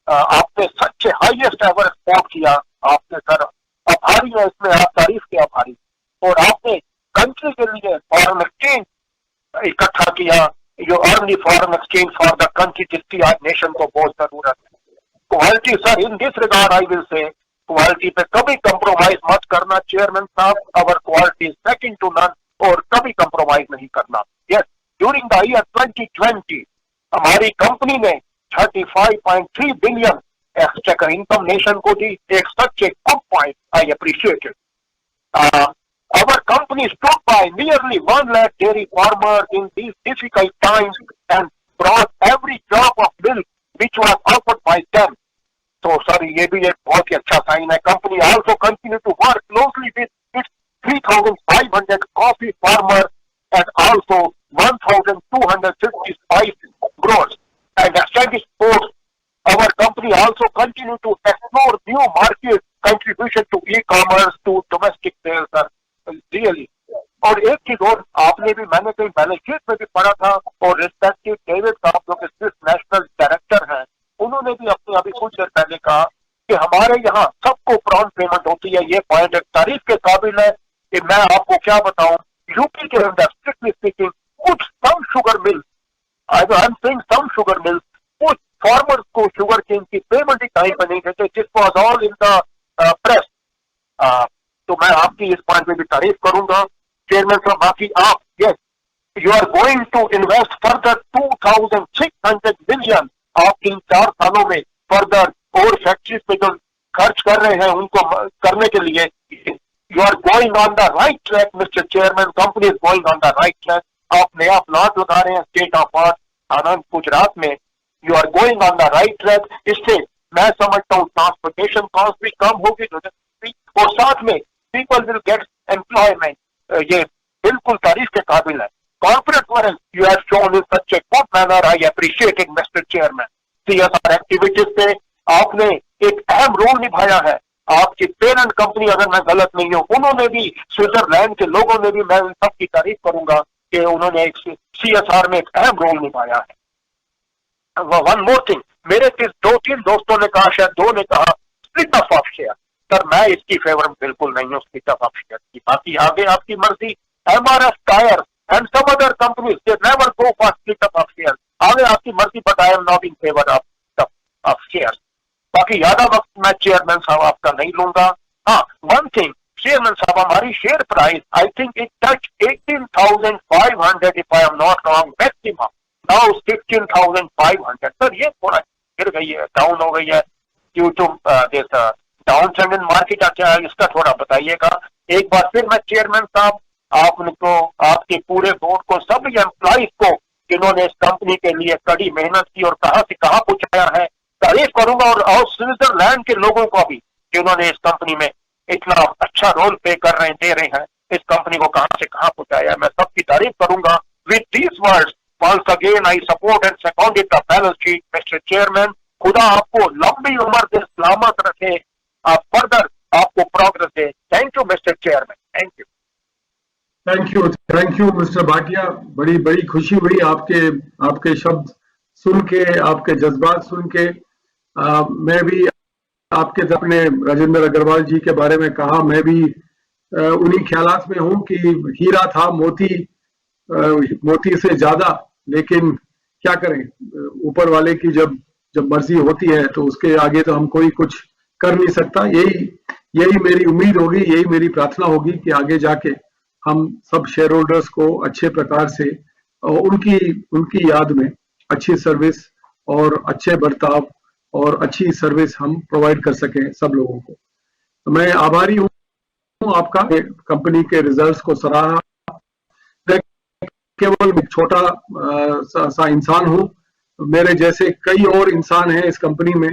आपने सच्चे हाईएस्ट एवर एक्सपोर्ट किया, आपने सर आभारी है, इसमें आप तारीफ के आभारी। और आपने कंट्री के लिए फॉरेन एक्सचेंज इकट्ठा किया, you earn the foreign exchange for the country जिसकी आज नेशन को बहुत जरूरत है। Quality sir, in this regard I will say, quality पे कभी कंप्रोमाइज मत करना चेयरमैन साहब, अवर क्वालिटी सेकंड टू नन, और कभी कंप्रोमाइज नहीं करना। यस, ड्यूरिंग द ईयर 2020 हमारी कंपनी ने 35.3 बिलियन एक्सचेकर इनकम नेशन को दी, एक सच एक good point, I appreciate it. Our company stood by nearly 1 lakh dairy farmers in these difficult times and brought every drop of milk which was offered by them. So, sorry, ये भी एक बहुत ही अच्छा sign है। Company also continue to work closely with its 3,500 coffee farmers and also 1,250 spice growers and established ports. Our company also continue to explore new market contribution to e-commerce to domestic sales. Really. और एक चीज और, आपने भी, मैंने कहीं balance sheet में भी पढ़ा था, और रिस्पेक्टिव डेविड साहब जो कि स्विस नेशनल डायरेक्टर हैं, उन्होंने भी अपने अभी कुछ देर पहले कहा कि हमारे यहाँ सबको प्रॉन्ट पेमेंट होती है। ये पॉइंट एक तारीफ के काबिल है कि मैं आपको क्या बताऊं, यूपी के अंदर स्ट्रिक्टली स्पीकिंग कुछ some sugar mill, I am saying some sugar mill, कुछ फार्मर्स को शुगर केन की पेमेंट ही टाइम पर नहीं देते, this was all in the press. तो मैं आपकी इस पॉइंट में भी तारीफ करूंगा चेयरमैन साहब। बाकी आप, yes, you are going to invest further 2,600 million आप 3-4 सालों में फर्दर, और फैक्ट्रीज पे जो खर्च कर रहे हैं उनको करने के लिए you are going on the right track Mr chairman, company is going on the right track. आप नया प्लांट लगा रहे हैं state of art Anand Gujarat में, you are going on the right track. इससे मैं समझता हूँ ट्रांसपोर्टेशन कॉस्ट भी कम होगी, और साथ में people will get employment. ये बिल्कुल तारीफ के काबिल है। Corporate governance you have shown in such a good manner, I appreciate it, Mr. Chairman. CSR activities पे आपने एक अहम रोल निभाया है। आपकी पेरेंट कंपनी, अगर मैं गलत नहीं हूँ, उन्होंने भी, स्विट्जरलैंड के लोगों ने भी, मैं इन सबकी तारीफ करूंगा कि उन्होंने एक CSR में एक अहम रोल निभाया है। वन मोर थिंग, मेरे 2-3 दोस्तों ने कहा, शायद 2 ने कहा स्प्लिट ऑफ शेयर। सर मैं इसकी फेवर बिल्कुल नहीं हूँ स्प्लिट ऑफ शेयर की। बाकी आगे आपकी मर्जी। MRF tyre and some other companies they never go for split of share, आगे आपकी मर्जी, but I am not in favour of share. बाकी ज्यादा वक्त मैं चेयरमैन साहब आपका नहीं लूंगा। हाँ, वन थिंग चेयरमैन साहब, हमारी share price I think it touch 18,500 if I am not wrong, maximum now 16,500। Sir ये थोड़ा गिर गई है, डाउन हो गई है due to this down trend in market. अच्छा, इसका थोड़ा बताइएगा। एक बार फिर मैं चेयरमैन साहब आपको, आपके पूरे बोर्ड को, सभी एम्प्लॉइज को जिन्होंने इस कंपनी के लिए कड़ी मेहनत की और कहां से कहां पहुंचाया है, तारीफ करूंगा और स्विट्जरलैंड के लोगों को भी कि उन्होंने इस कंपनी में इतना अच्छा रोल प्ले कर रहे हैं, दे रहे हैं, इस कंपनी को कहां से कहां पहुंचाया है। मैं सबकी तारीफ करूंगा। With these words once again I support and seconded the balance sheet, Mr. Chairman. खुदा आपको लंबी उम्र से सलामत रखे, आप फर्दर आपको progress they. Thank you mister chairman, thank you. Thank you mister Bhatia. बड़ी बड़ी खुशी हुई आपके शब्द सुन के, आपके जज्बात सुन के। मैं भी आपके अपने राजेंद्र अग्रवाल जी के बारे में कहा, मैं भी उन्हीं ख्यालात में हूं कि हीरा था मोती से ज्यादा, लेकिन क्या करें, ऊपर वाले की जब मर्जी होती है तो उसके आगे तो हम कोई कुछ कर नहीं सकता। यही मेरी उम्मीद होगी, यही मेरी प्रार्थना होगी कि आगे जाके हम सब शेयर होल्डर्स को अच्छे प्रकार से उनकी याद में अच्छी सर्विस और अच्छे बर्ताव और अच्छी सर्विस हम प्रोवाइड कर सकें सब लोगों को। तो मैं आभारी हूँ आपका, कंपनी के रिजल्ट्स को सराहा। केवल एक छोटा सा इंसान हूँ, मेरे जैसे कई और इंसान हैं इस कंपनी में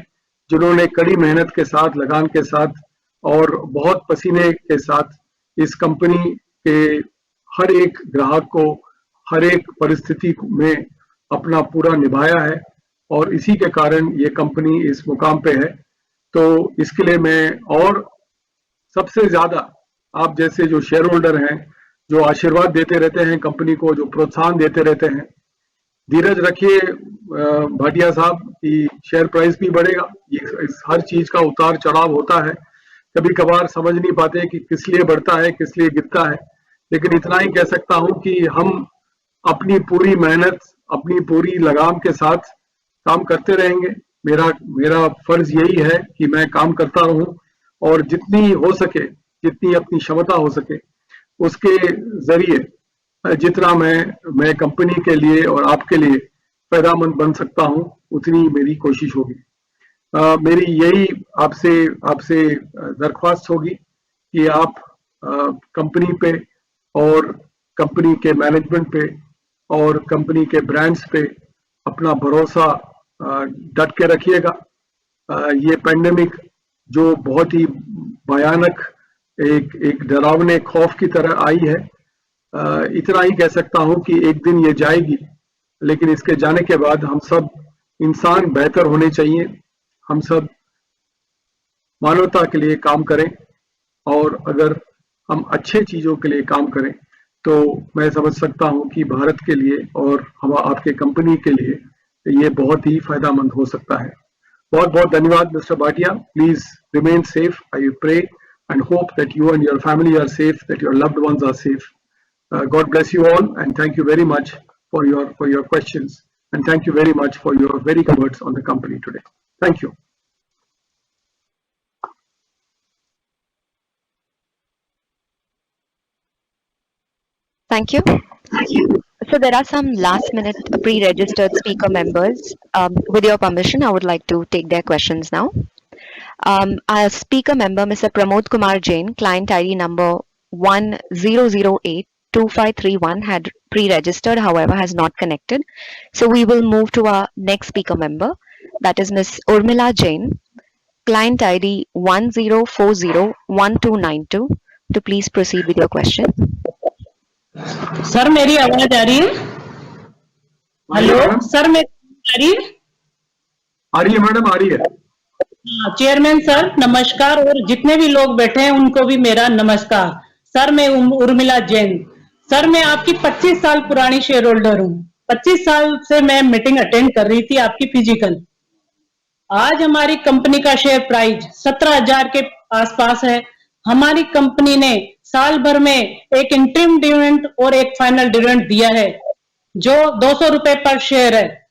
जिन्होंने कड़ी मेहनत के साथ, लगान के साथ और बहुत पसीने के साथ इस कंपनी के हर एक ग्राहक को हर एक परिस्थिति में अपना पूरा निभाया है और इसी के कारण ये कंपनी इस मुकाम पे है। तो इसके लिए मैं और सबसे ज्यादा आप जैसे जो शेयर होल्डर हैं, जो आशीर्वाद देते रहते हैं कंपनी को, जो प्रोत्साहन देते रहते हैं, धीरज रखिए भाटिया साहब कि शेयर प्राइस भी बढ़ेगा। इस हर चीज का उतार चढ़ाव होता है, कभी कभार समझ नहीं पाते कि किस लिए बढ़ता है किस लिए गिरता है, लेकिन इतना ही कह सकता हूं कि हम अपनी पूरी मेहनत, अपनी पूरी लगाम के साथ काम करते रहेंगे। मेरा फर्ज यही है कि मैं काम करता रहूं और जितनी हो सके, जितनी अपनी क्षमता हो सके, उसके जरिए जितना मैं कंपनी के लिए और आपके लिए फायदामंद बन सकता हूं, उतनी मेरी कोशिश होगी। मेरी यही आपसे दरख्वास्त होगी कि आप कंपनी पे और कंपनी के मैनेजमेंट पे और कंपनी के ब्रांड्स पे अपना भरोसा डट के रखिएगा। ये पेंडेमिक जो बहुत ही भयानक एक डरावने खौफ की तरह आई है, इतना ही कह सकता हूं कि एक दिन ये जाएगी, लेकिन इसके जाने के बाद हम सब इंसान बेहतर होने चाहिए, हम सब मानवता के लिए काम करें और अगर हम अच्छे चीजों के लिए काम करें तो मैं समझ सकता हूं कि भारत के लिए और हम आपके कंपनी के लिए ये बहुत ही फायदामंद हो सकता है। बहुत बहुत धन्यवाद Mr Bhatia. Please remain safe. I pray and hope that you and your family are safe, that your loved ones are safe. God bless you all, and thank you very much for your questions, and thank you very much for your very good words on the company today. Thank you. Thank you. So there are some last-minute pre-registered speaker members. With your permission, I would like to take their questions now. Our speaker member, Mr. Pramod Kumar Jain, client ID number 10082531, had pre-registered, however, has not connected. So we will move to our next speaker member, that is Ms. Urmila Jain, client ID 10401292, to please proceed with your question. Sir मेरी आवाज आ रही है? Hello sir, मेरी आ रही है? आ रही है madam, आ रही है। चेयरमैन सर नमस्कार, और जितने भी लोग बैठे हैं उनको भी मेरा नमस्कार। सर मैं उर्मिला जैन, सर मैं आपकी 25 साल पुरानी शेयर होल्डर हूँ। 25 साल से मैं मीटिंग अटेंड कर रही थी आपकी फिजिकल। आज हमारी कंपनी का शेयर प्राइस 17,000 के आसपास है। हमारी कंपनी ने साल भर में एक इंटरिम डिविडेंड और एक फाइनल डिविडेंड दिया है जो 200 रुपए पर शेयर है,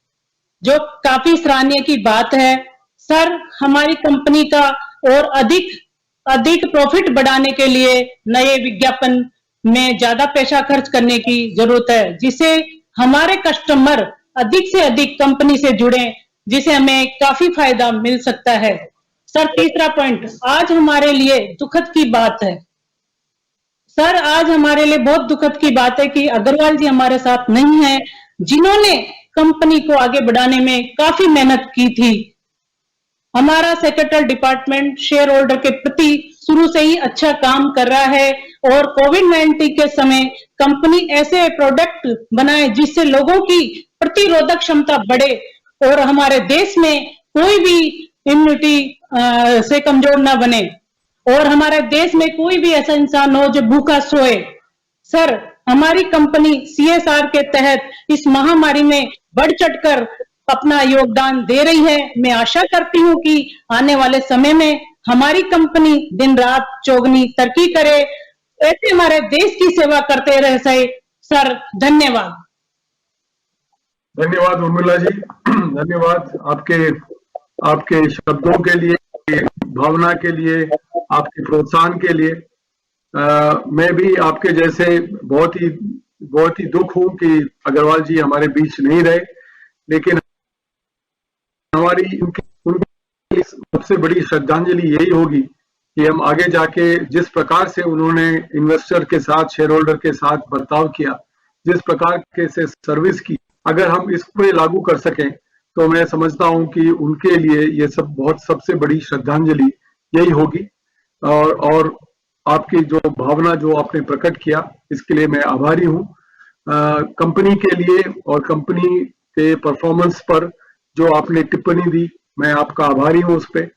जो काफी सराहनीय की बात है। सर हमारी कंपनी का और अधिक प्रॉफिट बढ़ाने के लिए नए विज्ञापन में ज्यादा पैसा खर्च करने की जरूरत है, जिससे हमारे कस्टमर अधिक से अधिक कंपनी से जुड़े, जिसे हमें काफी फायदा मिल सकता है। सर तीसरा पॉइंट, आज हमारे लिए दुखद की बात है। सर आज हमारे लिए बहुत दुखद की बात है कि अग्रवाल जी हमारे साथ नहीं है, जिन्होंने कंपनी को आगे बढ़ाने में काफी मेहनत की थी। हमारा सेक्रेटरी डिपार्टमेंट शेयर होल्डर के प्रति शुरू से ही अच्छा काम कर रहा है और कोविड-19 के समय कंपनी ऐसे प्रोडक्ट बनाए जिससे लोगों की प्रतिरोधक क्षमता बढ़े और हमारे देश में कोई भी इम्यूनिटी से कमजोर ना बने और हमारे देश में कोई भी ऐसा इंसान हो जो भूखा सोए। सर, हमारी कंपनी सीएसआर के तहत इस महामारी में बढ़ चढ़कर अपना योगदान दे रही है। मैं आशा करती हूँ कि आने वाले समय में हमारी कंपनी दिन रात चौगनी तरक्की करे, ऐसे हमारे देश की सेवा करते रह सके। सर, धन्यवाद। धन्यवाद उर्मिला जी, धन्यवाद आपके आपके शब्दों के लिए, भावना के लिए, आपके प्रोत्साहन के लिए। मैं भी आपके जैसे बहुत ही दुख हूं कि अग्रवाल जी हमारे बीच नहीं रहे, लेकिन हमारी उनकी सबसे बड़ी श्रद्धांजलि यही होगी कि हम आगे जाके जिस प्रकार से उन्होंने इन्वेस्टर के साथ, शेयर होल्डर के साथ बर्ताव किया, जिस प्रकार के से सर्विस की, अगर हम इसको लागू कर सकें तो मैं समझता हूं कि उनके लिए ये सबसे बड़ी श्रद्धांजलि यही होगी। और आपकी जो भावना जो आपने प्रकट किया, इसके लिए मैं आभारी हूं। कंपनी के लिए और कंपनी के परफॉर्मेंस पर जो आपने टिप्पणी दी, मैं आपका आभारी हूं उस पे।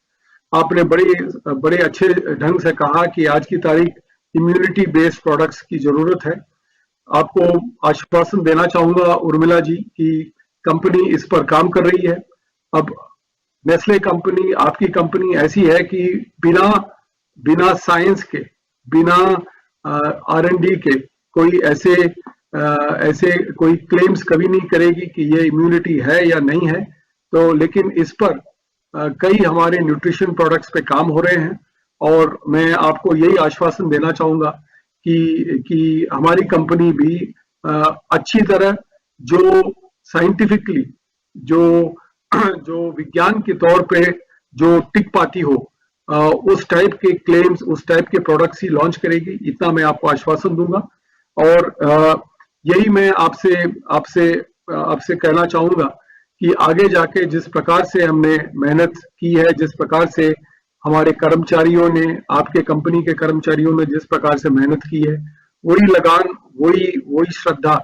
आपने बड़े अच्छे ढंग से कहा कि आज की तारीख इम्यूनिटी बेस्ड प्रोडक्ट्स की जरूरत है। आपको आश्वासन देना चाहूंगा उर्मिला जी कि कंपनी इस पर काम कर रही है। अब नेस्ले कंपनी, आपकी कंपनी ऐसी है कि बिना साइंस के, बिना R&D के कोई ऐसे कोई क्लेम्स कभी नहीं करेगी कि ये इम्यूनिटी है या नहीं है। तो लेकिन इस पर कई हमारे न्यूट्रिशन प्रोडक्ट्स पे काम हो रहे हैं और मैं आपको यही आश्वासन देना चाहूंगा कि हमारी कंपनी भी अच्छी तरह जो साइंटिफिकली जो विज्ञान के तौर पे जो टिक पाती हो, उस टाइप के क्लेम्स, उस टाइप के प्रोडक्ट्स ही लॉन्च करेगी, इतना मैं आपको आश्वासन दूंगा। और यही मैं आपसे कहना चाहूंगा कि आगे जाके जिस प्रकार से हमने मेहनत की है, जिस प्रकार से हमारे कर्मचारियों ने, आपके कंपनी के कर्मचारियों ने जिस प्रकार से मेहनत की है, वही लगान, वही श्रद्धा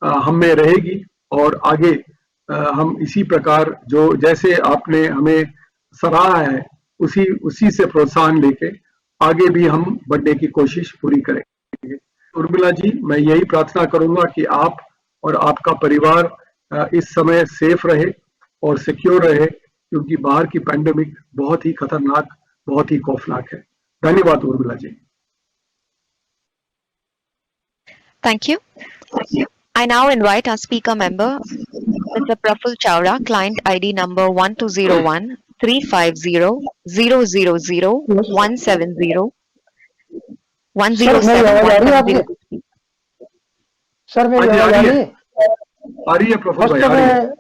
हम में रहेगी और आगे हम इसी प्रकार जो जैसे आपने हमें सराहा है, उसी से प्रोत्साहन लेके आगे भी हम बढ़ने की कोशिश पूरी करेंगे। उर्मिला जी, मैं यही प्रार्थना करूंगा कि आप और आपका परिवार इस समय सेफ रहे और सिक्योर रहे, क्योंकि बाहर की पैंडेमिक बहुत ही खतरनाक, बहुत ही खौफनाक है। धन्यवाद Urmila ji. Thank you. I now invite our speaker member, Mr. Praful Chawla, client ID number 1201 350 000 170 107 sir मेरी आवाज आ रही है? आ रही है प्रफुल्ल भाई, आ रही है।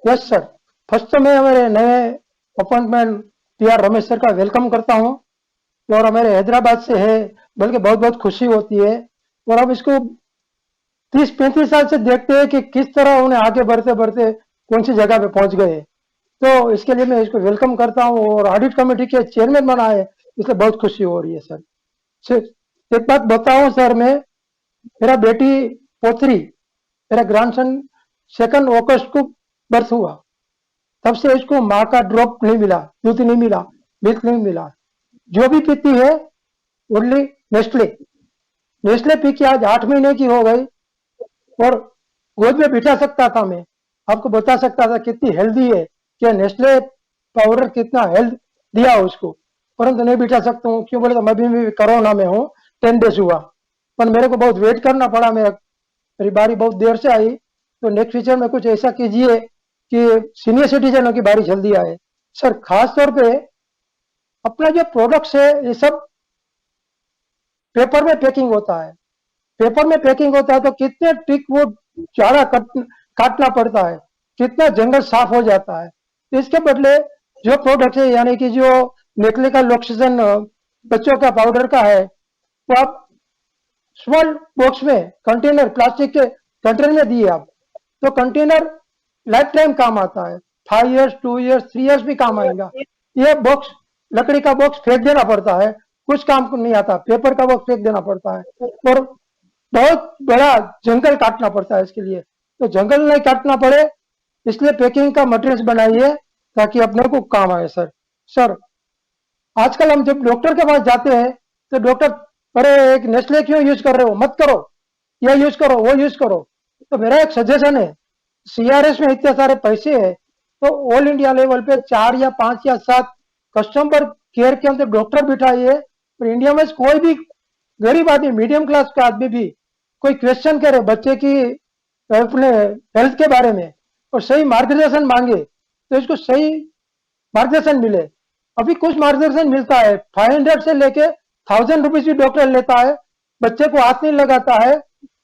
यस सर, फर्स्ट तो मैं हमारे नए अपॉइंटमेंट PR रमेश सर का वेलकम करता हूं और हमारे हैदराबाद से है, बल्कि बहुत बहुत खुशी होती है। और अब इसको 30-35 साल से देखते हैं कि किस तरह उन्हें आगे बढ़ते बढ़ते कौन सी जगह पे पहुंच गए, तो इसके लिए मैं इसको वेलकम करता हूं। और ऑडिट कमेटी के चेयरमैन बना है, इसलिए बहुत खुशी हो रही है सर। एक बात बताऊं सर, मैं मेरा बेटी पोत्री, मेरा ग्रैंडसन 2 अगस्त को बर्थ हुआ, तब से इसको माँ का ड्रॉप नहीं मिला, दूध नहीं मिला, मिल्क नहीं मिला। जो भी पीती है ओनली नेस्ले पी के आज 8 महीने की हो गई और गोद में बिठा सकता था, मैं आपको बता सकता था कितनी हेल्दी है, क्या नेस्ले पाउडर कितना हेल्थ दिया उसको, परंतु नहीं बिठा सकता हूँ। क्यों बोले तो मैं भी कोरोना में हूँ, 10 डेज हुआ, पर मेरे को बहुत वेट करना पड़ा, मेरी बारी बहुत देर से आई। तो नेक्स्ट फ्यूचर में कुछ ऐसा कीजिए कि सीनियर सिटीजनों की बारी जल्दी आए। सर खास तौर पे अपना जो प्रोडक्ट्स है ये सब पेपर में पैकिंग होता है, तो कितने टिक वो चारा काटना पड़ता है, कितना जंगल साफ हो जाता है। तो इसके बदले जो प्रोडक्ट है, यानी कि जो नेस्ले का लॉक्सिजन बच्चों का पाउडर का है, वो आप स्मॉल बॉक्स में कंटेनर, प्लास्टिक के कंटेनर में दिए आप, तो कंटेनर लाइफ टाइम काम आता है, 5 इयर्स 2 इयर्स 3 इयर्स भी काम आएगा। ये बॉक्स, लकड़ी का बॉक्स फेंक देना पड़ता है, कुछ काम को नहीं आता, पेपर का बॉक्स फेंक देना पड़ता है, और बहुत बड़ा जंगल काटना पड़ता है इसके लिए। तो जंगल नहीं काटना पड़े इसलिए पैकिंग का मटेरियल बनाइए ताकि अपने को काम आए सर। सर, आजकल हम जब डॉक्टर के पास जाते हैं तो डॉक्टर, अरे एक नेस्ले क्यों यूज कर रहे हो, मत करो, यह यूज करो, वो यूज करो। तो मेरा एक सजेशन है, सीआरएस में इतने सारे पैसे है तो ऑल इंडिया लेवल पे 4 या 5 या 7 कस्टमर केयर के अंदर डॉक्टर बिठाइए। और इंडिया में कोई भी गरीब आदमी, मीडियम क्लास का आदमी भी कोई क्वेश्चन करे बच्चे की अपने हेल्थ के बारे में और सही मार्गदर्शन मांगे तो इसको सही मार्गदर्शन मिले। अभी कुछ मार्गदर्शन मिलता है, 500 से लेके 1000 रुपीज भी डॉक्टर लेता है, बच्चे को हाथ नहीं लगाता है,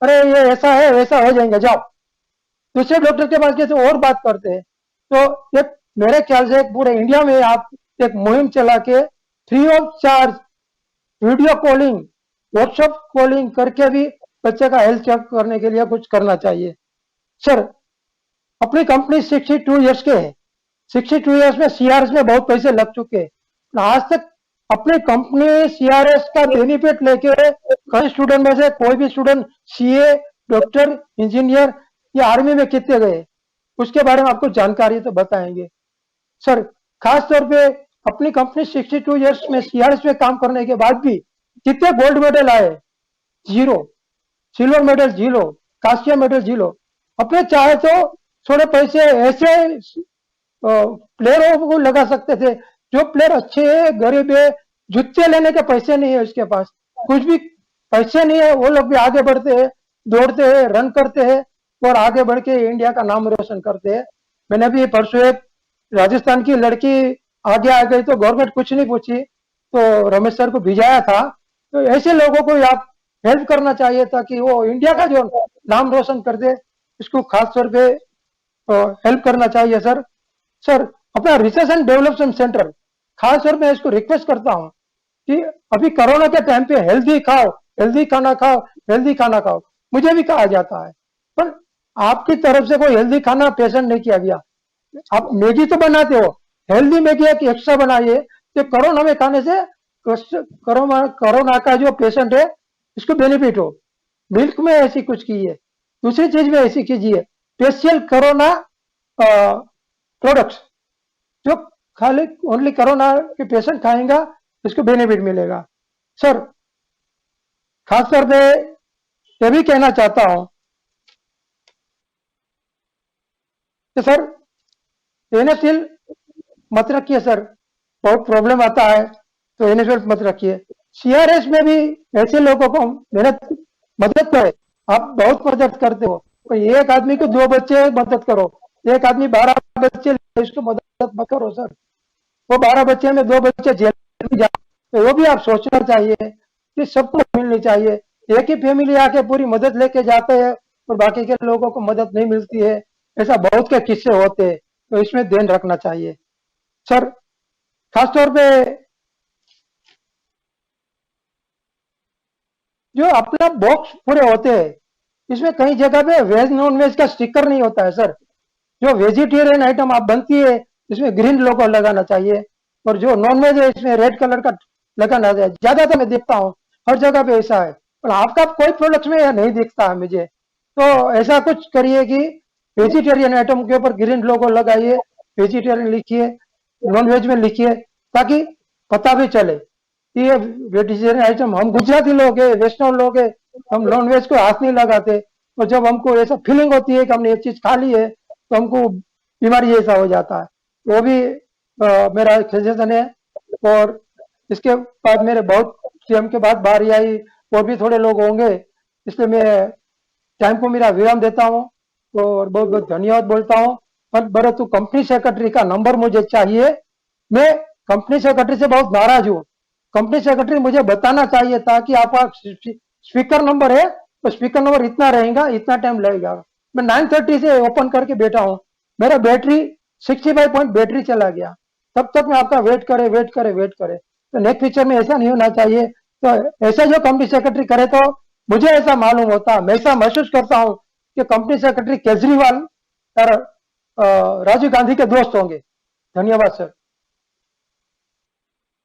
अरे ये ऐसा है वैसा हो जाएंगे, जाओ दूसरे डॉक्टर के पास कैसे और बात करते हैं। तो एक मेरे ख्याल से पूरे इंडिया में आप एक मुहिम चला के free of charge video calling, WhatsApp calling करके भी बच्चे का हेल्थ चेक करने के लिए कुछ करना चाहिए। सर, अपनी कंपनी 62 ईयर्स के है, 62 ईयर्स में सीआरएस में बहुत पैसे लग चुके हैं। आज तक अपनी कंपनी सीआरएस का बेनिफिट लेके कई स्टूडेंट में से कोई भी स्टूडेंट सीए, डॉक्टर, इंजीनियर या आर्मी में कितने गए, उसके बारे में आपको जानकारी तो बताएंगे। सर, खास तौर पे अपनी कंपनी 62 ईयर्स में सीआरएस में काम करने के बाद भी कितने गोल्ड मेडल आए, 0, सिल्वर मेडल 0, कांस्य मेडल 0। अपने चाहे तो थोड़े पैसे ऐसे प्लेयरों को लगा सकते थे, जो प्लेयर अच्छे है, गरीब है, जूते लेने के पैसे नहीं है उसके पास, कुछ भी पैसे नहीं है, वो लोग भी आगे बढ़ते हैं, दौड़ते हैं, रन करते हैं और आगे बढ़ के इंडिया का नाम रोशन करते हैं। मैंने भी परसों एक राजस्थान की लड़की आगे आ गई तो गवर्नमेंट कुछ नहीं पूछी तो रमेश सर को भिजाया था। तो ऐसे लोगों को आप हेल्प करना चाहिए ताकि वो इंडिया का जो नाम रोशन कर दे, इसको खास तौर पे हेल्प करना चाहिए सर। सर, अपना रिसर्च एंड डेवलपमेंट सेंटर, खास तौर पे इसको रिक्वेस्ट करता हूँ कि अभी कोरोना के टाइम पे हेल्दी खाओ, हेल्दी खाना खाओ, हेल्दी खाना खाओ, मुझे भी कहा जाता है, पर आपकी तरफ से कोई हेल्दी खाना पेशेंट नहीं किया गया। आप मैगी तो बनाते हो, हेल्दी मैगी एक एक्स्ट्रा बनाइए कि कोरोना में खाने से कोरोना का जो पेशेंट है इसको बेनिफिट हो। मिल्क में ऐसी कुछ कीजिए, दूसरी चीज में ऐसी कीजिए, स्पेशल कोरोना प्रोडक्ट्स जो खाली ओनली कोरोना के पेशेंट खाएंगा इसको बेनिफिट मिलेगा। सर, खासतौर पे ये भी कहना चाहता हूं कि सर एनएसएल मत रखिए सर, बहुत प्रॉब्लम आता है तो एनएसएल मत रखिए। सीआरएस में भी ऐसे लोगों को मदद करें, आप बहुत मदद करते हो, तो एक आदमी को 2 बच्चे मदद करो, एक आदमी 12 बच्चे, इसको मदद मत करो सर। वो 12 बच्चे में 2 बच्चे जेल में जाए तो वो भी आप सोचना चाहिए कि सबको मिलनी चाहिए। एक ही फैमिली आके पूरी मदद लेके जाते हैं और बाकी के लोगों को मदद नहीं मिलती है, ऐसा बहुत के किस्से होते हैं, तो इसमें ध्यान रखना चाहिए। सर, खासतौर पे जो अपना बॉक्स पूरे होते हैं इसमें कई जगह पे वेज नॉन वेज का स्टिकर नहीं होता है सर। जो वेजिटेरियन आइटम आप बनती है इसमें ग्रीन लोगो लगाना चाहिए और जो नॉन वेज है इसमें रेड कलर का लगाना चाहिए। ज्यादातर मैं देखता हूँ हर जगह पे ऐसा है, पर आपका कोई प्रोडक्ट में नहीं दिखता है मुझे, तो ऐसा कुछ करिए कि वेजिटेरियन आइटम के ऊपर ग्रीन लोगो लगाइए, वेजिटेरियन लिखिए, नॉन वेज में लिखिए, ताकि पता भी चले कि ये वेजिटेरियन आइटम, हम गुजराती लोग है, वैष्णव लोग है, हम नॉन वेज को हाथ नहीं लगाते, और जब हमको ऐसा फीलिंग होती है कि हमने ये चीज खा ली है तो हमको बीमारी ऐसा हो जाता है। वो भी मेरा सजेशन है। और इसके बाद मेरे बहुत टाइम के बाद बारी आई, और भी थोड़े लोग होंगे, इसलिए मैं टाइम को मेरा विराम देता हूँ और बहुत बहुत धन्यवाद बोलता हूँ। पर परंतु कंपनी सेक्रेटरी का नंबर मुझे चाहिए, मैं कंपनी सेक्रेटरी से बहुत नाराज हूँ। कंपनी सेक्रेटरी मुझे बताना चाहिए था कि आपका स्पीकर नंबर है तो स्पीकर नंबर इतना रहेगा, इतना टाइम लगेगा। मैं 9:30 से ओपन करके बैठा हूँ, मेरा बैटरी 65 पॉइंट बैटरी चला गया, तब तक मैं आपका वेट करे। तो नेक्स्ट फ्यूचर में ऐसा नहीं होना चाहिए। तो ऐसा जो कंपनी सेक्रेटरी करे तो मुझे ऐसा मालूम होता, मैं ऐसा महसूस करता हूँ कि कंपनी सेक्रेटरी केजरीवाल और राजीव गांधी के दोस्त होंगे। धन्यवाद सर।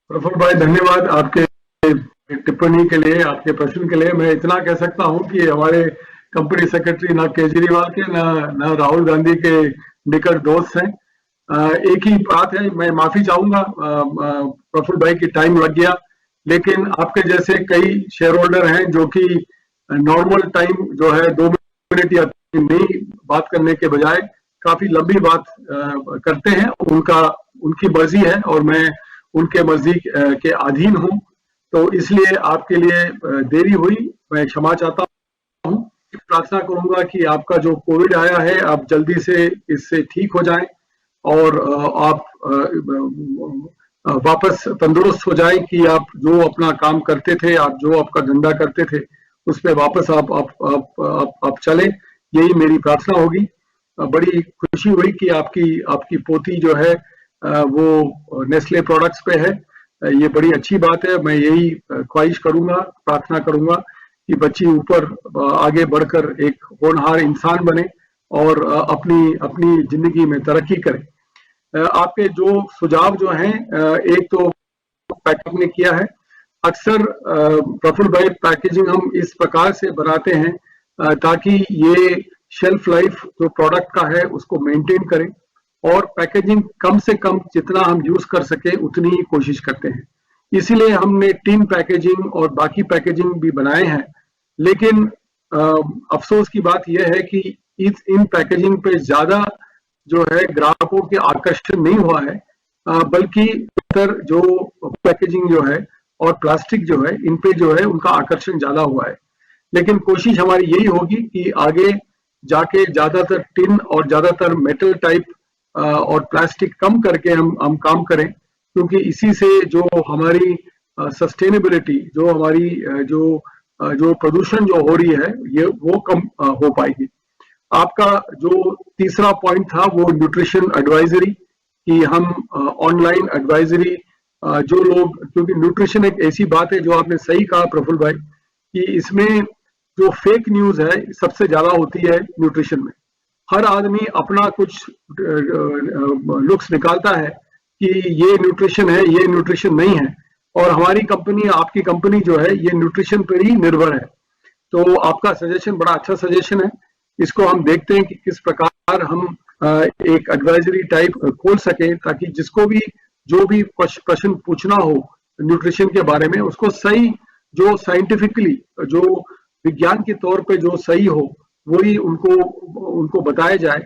प्रफुल्ल भाई, धन्यवाद आपके टिप्पणी के लिए, आपके प्रश्न के लिए। मैं इतना कह सकता हूं कि हमारे कंपनी सेक्रेटरी ना केजरीवाल के ना राहुल गांधी के निकट दोस्त हैं। एक ही बात है, मैं माफी चाहूंगा प्रफुल्ल भाई की टाइम लग गया, लेकिन आपके जैसे कई शेयर होल्डर हैं जो कि नॉर्मल टाइम जो है 2 मिनट या 3 नहीं बात करने के बजाय काफी लंबी बात करते हैं। उनकी मर्जी है और मैं उनके मर्जी के अधीन हूं, तो इसलिए आपके लिए देरी हुई, मैं क्षमा चाहता हूं। प्रार्थना करूंगा कि आपका जो कोविड आया है आप जल्दी से इससे ठीक हो जाएं और आप वापस तंदुरुस्त हो जाएं कि आप जो अपना काम करते थे, आप जो आपका धंधा करते थे, उस पे वापस आप चलें, यही मेरी प्रार्थना होगी। बड़ी खुशी हुई कि आपकी पोती जो है वो नेस्ले प्रोडक्ट्स पे है, ये बड़ी अच्छी बात है। मैं यही ख्वाहिश करूंगा, प्रार्थना करूंगा कि बच्ची ऊपर आगे बढ़कर एक होनहार इंसान बने और अपनी जिंदगी में तरक्की करे। आपके जो सुझाव जो हैं, एक तो पैकेजिंग ने किया है। अक्सर प्रफुल्ल भाई पैकेजिंग हम इस प्रकार से बनाते हैं ताकि ये शेल्फ लाइफ जो प्रोडक्ट का है उसको मेंटेन करें और पैकेजिंग कम से कम जितना हम यूज कर सके उतनी ही कोशिश करते हैं। इसीलिए हमने टिन पैकेजिंग और बाकी पैकेजिंग भी बनाए हैं, लेकिन अफसोस की बात यह है कि इन पैकेजिंग पे ज्यादा जो है ग्राहकों के आकर्षण नहीं हुआ है, बल्कि जो पैकेजिंग जो है और प्लास्टिक जो है, इन पे जो है उनका आकर्षण ज्यादा हुआ है। लेकिन कोशिश हमारी यही होगी कि आगे जाके ज्यादातर टिन और ज्यादातर मेटल टाइप और प्लास्टिक कम करके हम काम करें, क्योंकि इसी से जो हमारी सस्टेनेबिलिटी, जो हमारी जो प्रदूषण जो हो रही है, ये वो कम हो पाएगी। आपका जो तीसरा पॉइंट था वो न्यूट्रिशन एडवाइजरी, कि हम ऑनलाइन एडवाइजरी जो लोग, क्योंकि न्यूट्रिशन एक ऐसी बात है जो आपने सही कहा प्रफुल्ल भाई, कि इसमें जो फेक न्यूज है सबसे ज्यादा होती है न्यूट्रिशन में। हर आदमी अपना कुछ लुक्स निकालता है कि ये न्यूट्रिशन है, ये न्यूट्रिशन नहीं है, और हमारी कंपनी, आपकी कंपनी जो है ये न्यूट्रिशन पर ही निर्भर है। तो आपका सजेशन बड़ा अच्छा सजेशन है, इसको हम देखते हैं कि किस प्रकार हम एक एडवाइजरी टाइप खोल सके, ताकि जिसको भी जो भी प्रश्न पूछना हो न्यूट्रिशन के बारे में, उसको सही, जो साइंटिफिकली, जो विज्ञान के तौर पे जो सही हो वही उनको बताया जाए,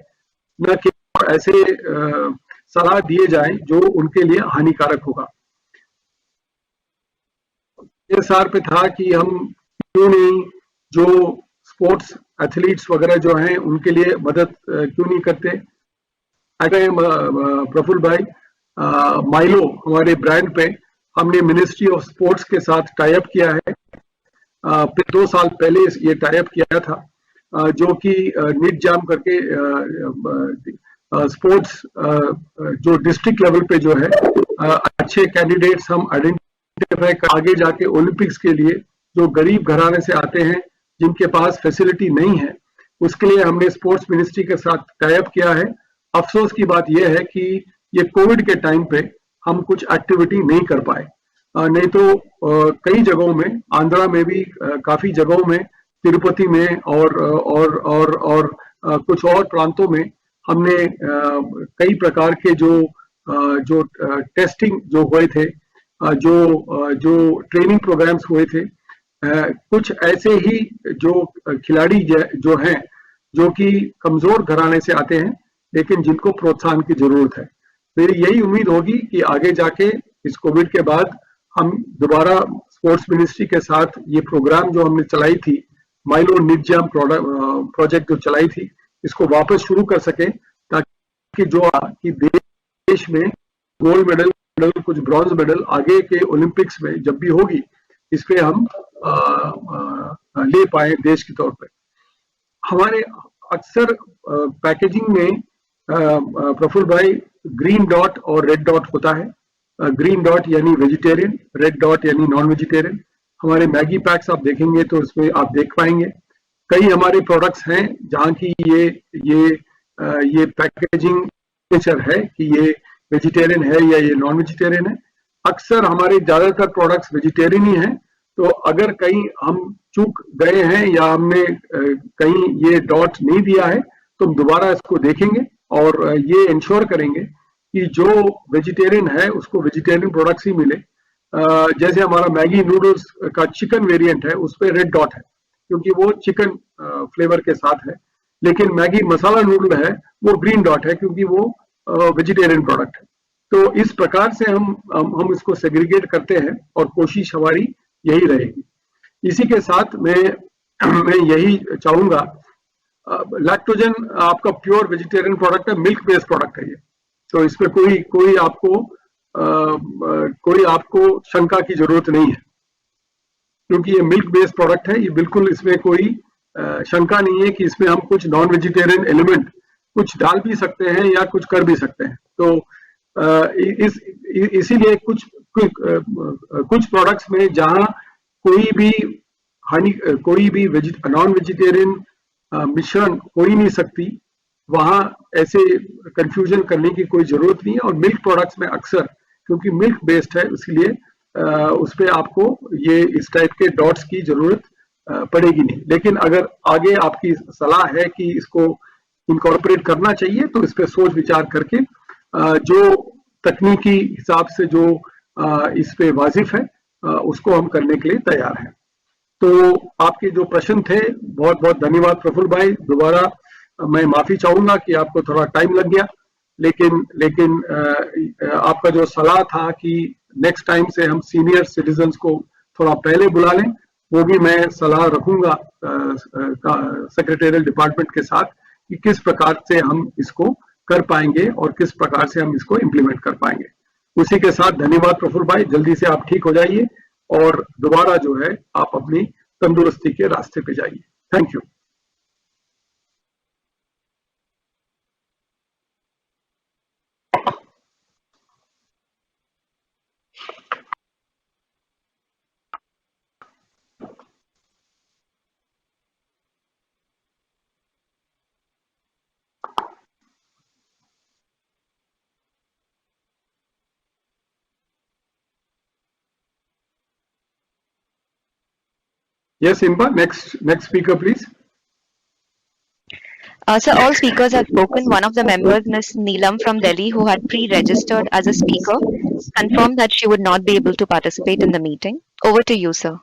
न कि ऐसे सलाह दिए जाए जो उनके लिए हानिकारक होगा। ये सार पे था कि हम क्यों नहीं जो स्पोर्ट्स एथलीट्स वगैरह जो हैं उनके लिए मदद क्यों नहीं करते। प्रफुल्ल भाई, माइलो हमारे ब्रांड पे हमने मिनिस्ट्री ऑफ स्पोर्ट्स के साथ टाई अप किया है। 2 साल पहले ये टाई अप किया था, जो कि नीट जाम करके स्पोर्ट्स जो डिस्ट्रिक्ट लेवल पे जो है अच्छे कैंडिडेट्स हम आइडेंटिफाई कर आगे जाके ओलंपिक्स के लिए जो गरीब घराने से आते हैं, जिनके पास फैसिलिटी नहीं है, उसके लिए हमने स्पोर्ट्स मिनिस्ट्री के साथ टाई अप किया है। अफसोस की बात यह है कि ये कोविड के टाइम पे हम कुछ एक्टिविटी नहीं कर पाए, नहीं तो कई जगहों में, आंध्रा में भी काफी जगहों में, तिरुपति में और कुछ और प्रांतों में हमने कई प्रकार के जो टेस्टिंग जो हुए थे, जो ट्रेनिंग प्रोग्राम्स हुए थे, कुछ ऐसे ही जो खिलाड़ी जो हैं, जो कि कमजोर घराने से आते हैं लेकिन जिनको प्रोत्साहन की जरूरत है। मेरी यही उम्मीद होगी कि आगे जाके इस कोविड के बाद हम दोबारा स्पोर्ट्स मिनिस्ट्री के साथ ये प्रोग्राम जो हमने चलाई थी, माइलो नीट जाम प्रोजेक्ट जो चलाई थी, इसको वापस शुरू कर सके, ताकि जो कि देश में गोल्ड मेडल, कुछ ब्रॉन्ज मेडल आगे के ओलंपिक्स में जब भी होगी, इस पे हम ले पाए देश के तौर पे। हमारे अक्सर पैकेजिंग में प्रफुल्ल भाई ग्रीन डॉट और रेड डॉट होता है। ग्रीन डॉट यानी वेजिटेरियन, रेड डॉट यानी नॉन वेजिटेरियन। हमारे मैगी पैक्स आप देखेंगे तो इसमें आप देख पाएंगे कई हमारे प्रोडक्ट्स हैं जहाँ की ये पैकेजिंग नेचर है कि ये वेजिटेरियन है या ये नॉन वेजिटेरियन है। अक्सर हमारे ज्यादातर प्रोडक्ट्स वेजिटेरियन ही हैं, तो अगर कहीं हम चूक गए हैं या हमने कहीं ये डॉट नहीं दिया है तो हम दोबारा इसको देखेंगे और ये इंश्योर करेंगे कि जो वेजिटेरियन है उसको वेजिटेरियन प्रोडक्ट्स ही मिले। जैसे हमारा मैगी नूडल्स का चिकन वेरिएंट है, उस पर रेड डॉट है क्योंकि वो चिकन फ्लेवर के साथ है, लेकिन मैगी मसाला नूडल है वो ग्रीन डॉट है क्योंकि वो वेजिटेरियन प्रोडक्ट है। तो इस प्रकार से हम इसको सेग्रीगेट करते हैं और कोशिश हमारी यही रहेगी। इसी के साथ मैं यही चाहूंगा, लैक्टोजन आपका प्योर वेजिटेरियन प्रोडक्ट है, मिल्क बेस्ड प्रोडक्ट है ये, तो इसमें कोई आपको शंका की जरूरत नहीं है क्योंकि ये मिल्क बेस्ड प्रोडक्ट है। ये बिल्कुल इसमें कोई शंका नहीं है कि इसमें हम कुछ नॉन वेजिटेरियन एलिमेंट कुछ डाल भी सकते हैं या कुछ कर भी सकते हैं। तो इसीलिए कुछ प्रोडक्ट्स में जहां कोई भी नॉन वेजिटेरियन मिश्रण हो ही नहीं सकती, वहां ऐसे कंफ्यूजन करने की कोई जरूरत नहीं है। और मिल्क प्रोडक्ट्स में अक्सर क्योंकि मिल्क बेस्ड है इसलिए उस पर आपको ये इस टाइप के डॉट्स की जरूरत पड़ेगी नहीं। लेकिन अगर आगे आपकी सलाह है कि इसको इनकॉर्पोरेट करना चाहिए तो इस पर सोच विचार करके जो तकनीकी हिसाब से जो इस पे वाजिफ है उसको हम करने के लिए तैयार हैं। तो आपके जो प्रश्न थे, बहुत बहुत धन्यवाद प्रफुल्ल भाई। दोबारा मैं माफी चाहूंगा कि आपको थोड़ा टाइम लग गया, लेकिन आपका जो सलाह था कि नेक्स्ट टाइम से हम सीनियर सिटीजन्स को थोड़ा पहले बुला लें, वो भी मैं सलाह रखूंगा सेक्रेटरियल डिपार्टमेंट के साथ कि किस प्रकार से हम इसको कर पाएंगे और किस प्रकार से हम इसको इम्प्लीमेंट कर पाएंगे। उसी के साथ धन्यवाद प्रफुल्ल भाई, जल्दी से आप ठीक हो जाइए और दोबारा जो है आप अपनी तंदुरुस्ती के रास्ते पे जाइए। Thank you. Yes, Imba, next speaker, please. Sir, all speakers have spoken. One of the members, Ms. Neelam from Delhi, who had pre-registered as a speaker, confirmed that she would not be able to participate in the meeting. Over to you, sir.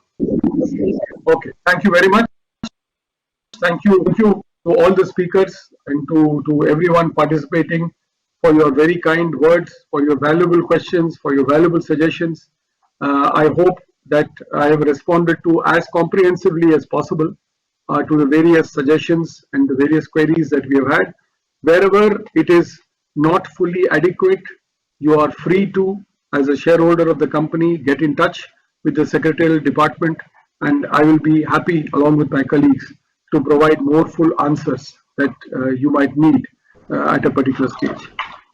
Okay, thank you very much. Thank you to all the speakers and to everyone participating for your very kind words, for your valuable questions, for your valuable suggestions. I hope that I have responded to as comprehensively as possible to the various suggestions and the various queries that we have had. Wherever it is not fully adequate, you are free to, as a shareholder of the company, get in touch with the secretarial department, and I will be happy, along with my colleagues, to provide more full answers that you might need at a particular stage.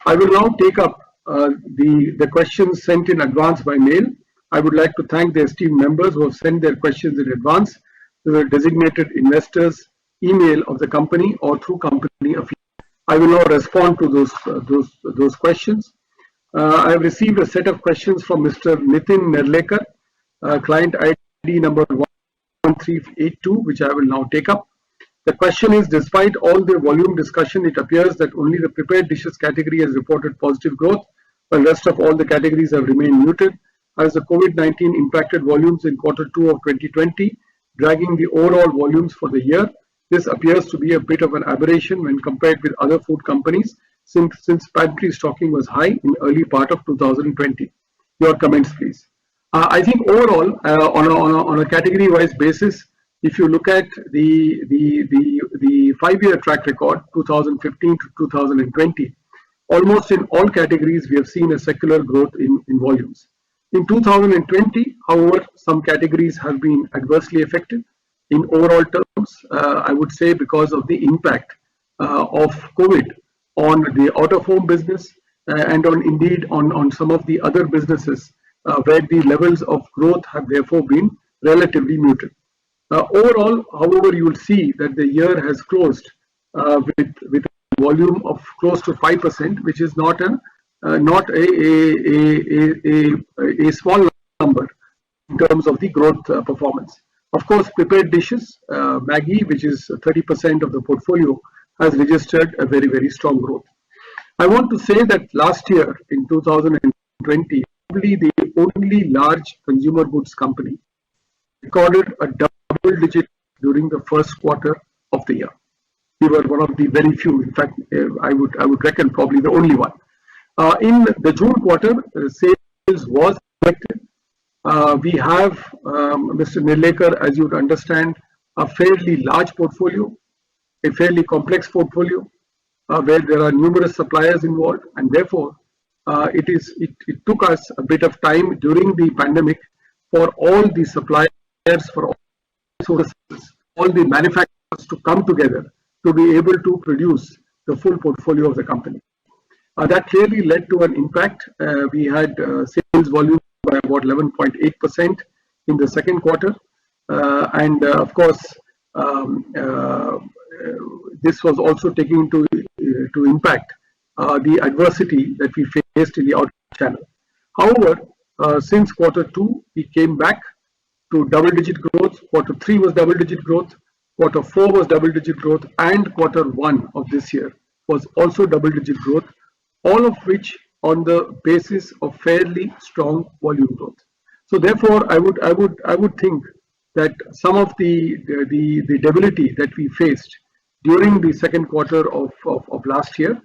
I will now take up the questions sent in advance by mail. I would like to thank the esteemed members who have sent their questions in advance to the designated investors email of the company or through company affiliate. I will now respond to those questions. I have received a set of questions from Mr. Nitin Nerlekar, client ID number 1382, which I will now take up. The question is, despite all the volume discussion, it appears that only the prepared dishes category has reported positive growth, while the rest of all the categories have remained muted. As the COVID-19 impacted volumes in Q2 of 2020, dragging the overall volumes for the year, this appears to be a bit of an aberration when compared with other food companies, since pantry stocking was high in early part of 2020. Your comments, please. I think overall, on a category-wise basis, if you look at the 5-year track record, 2015 to 2020, almost in all categories we have seen a secular growth in volumes. In 2020, however, some categories have been adversely affected in overall terms, I would say, because of the impact of COVID on the out-of-home business and on some of the other businesses where the levels of growth have therefore been relatively muted. Overall, however, you will see that the year has closed with a volume of close to 5%, which is not a not a small number in terms of the growth performance. Of course, prepared dishes, Maggi, which is 30% of the portfolio, has registered a very strong growth. I want to say that last year in 2020, probably the only large consumer goods company recorded a double digit during the first quarter of the year. We were one of the very few. In fact, I would reckon probably the only one. In the June quarter, sales was affected. We have, Mr. Nirlekar, as you would understand, a fairly large portfolio, a fairly complex portfolio, where there are numerous suppliers involved, and therefore it took us a bit of time during the pandemic for all the suppliers, for all sources, all the manufacturers to come together to be able to produce the full portfolio of the company. That clearly led to an impact. We had sales volume by about 11.8% in the second quarter, and of course this was also taking to impact the adversity that we faced in the outlet channel. However, since quarter 2, we came back to double-digit growth. Quarter 3 was double-digit growth. Quarter 4 was double-digit growth, and quarter 1 of this year was also double-digit growth. All of which on the basis of fairly strong volume growth. So therefore, I would think that some of the debility that we faced during the second quarter of last year,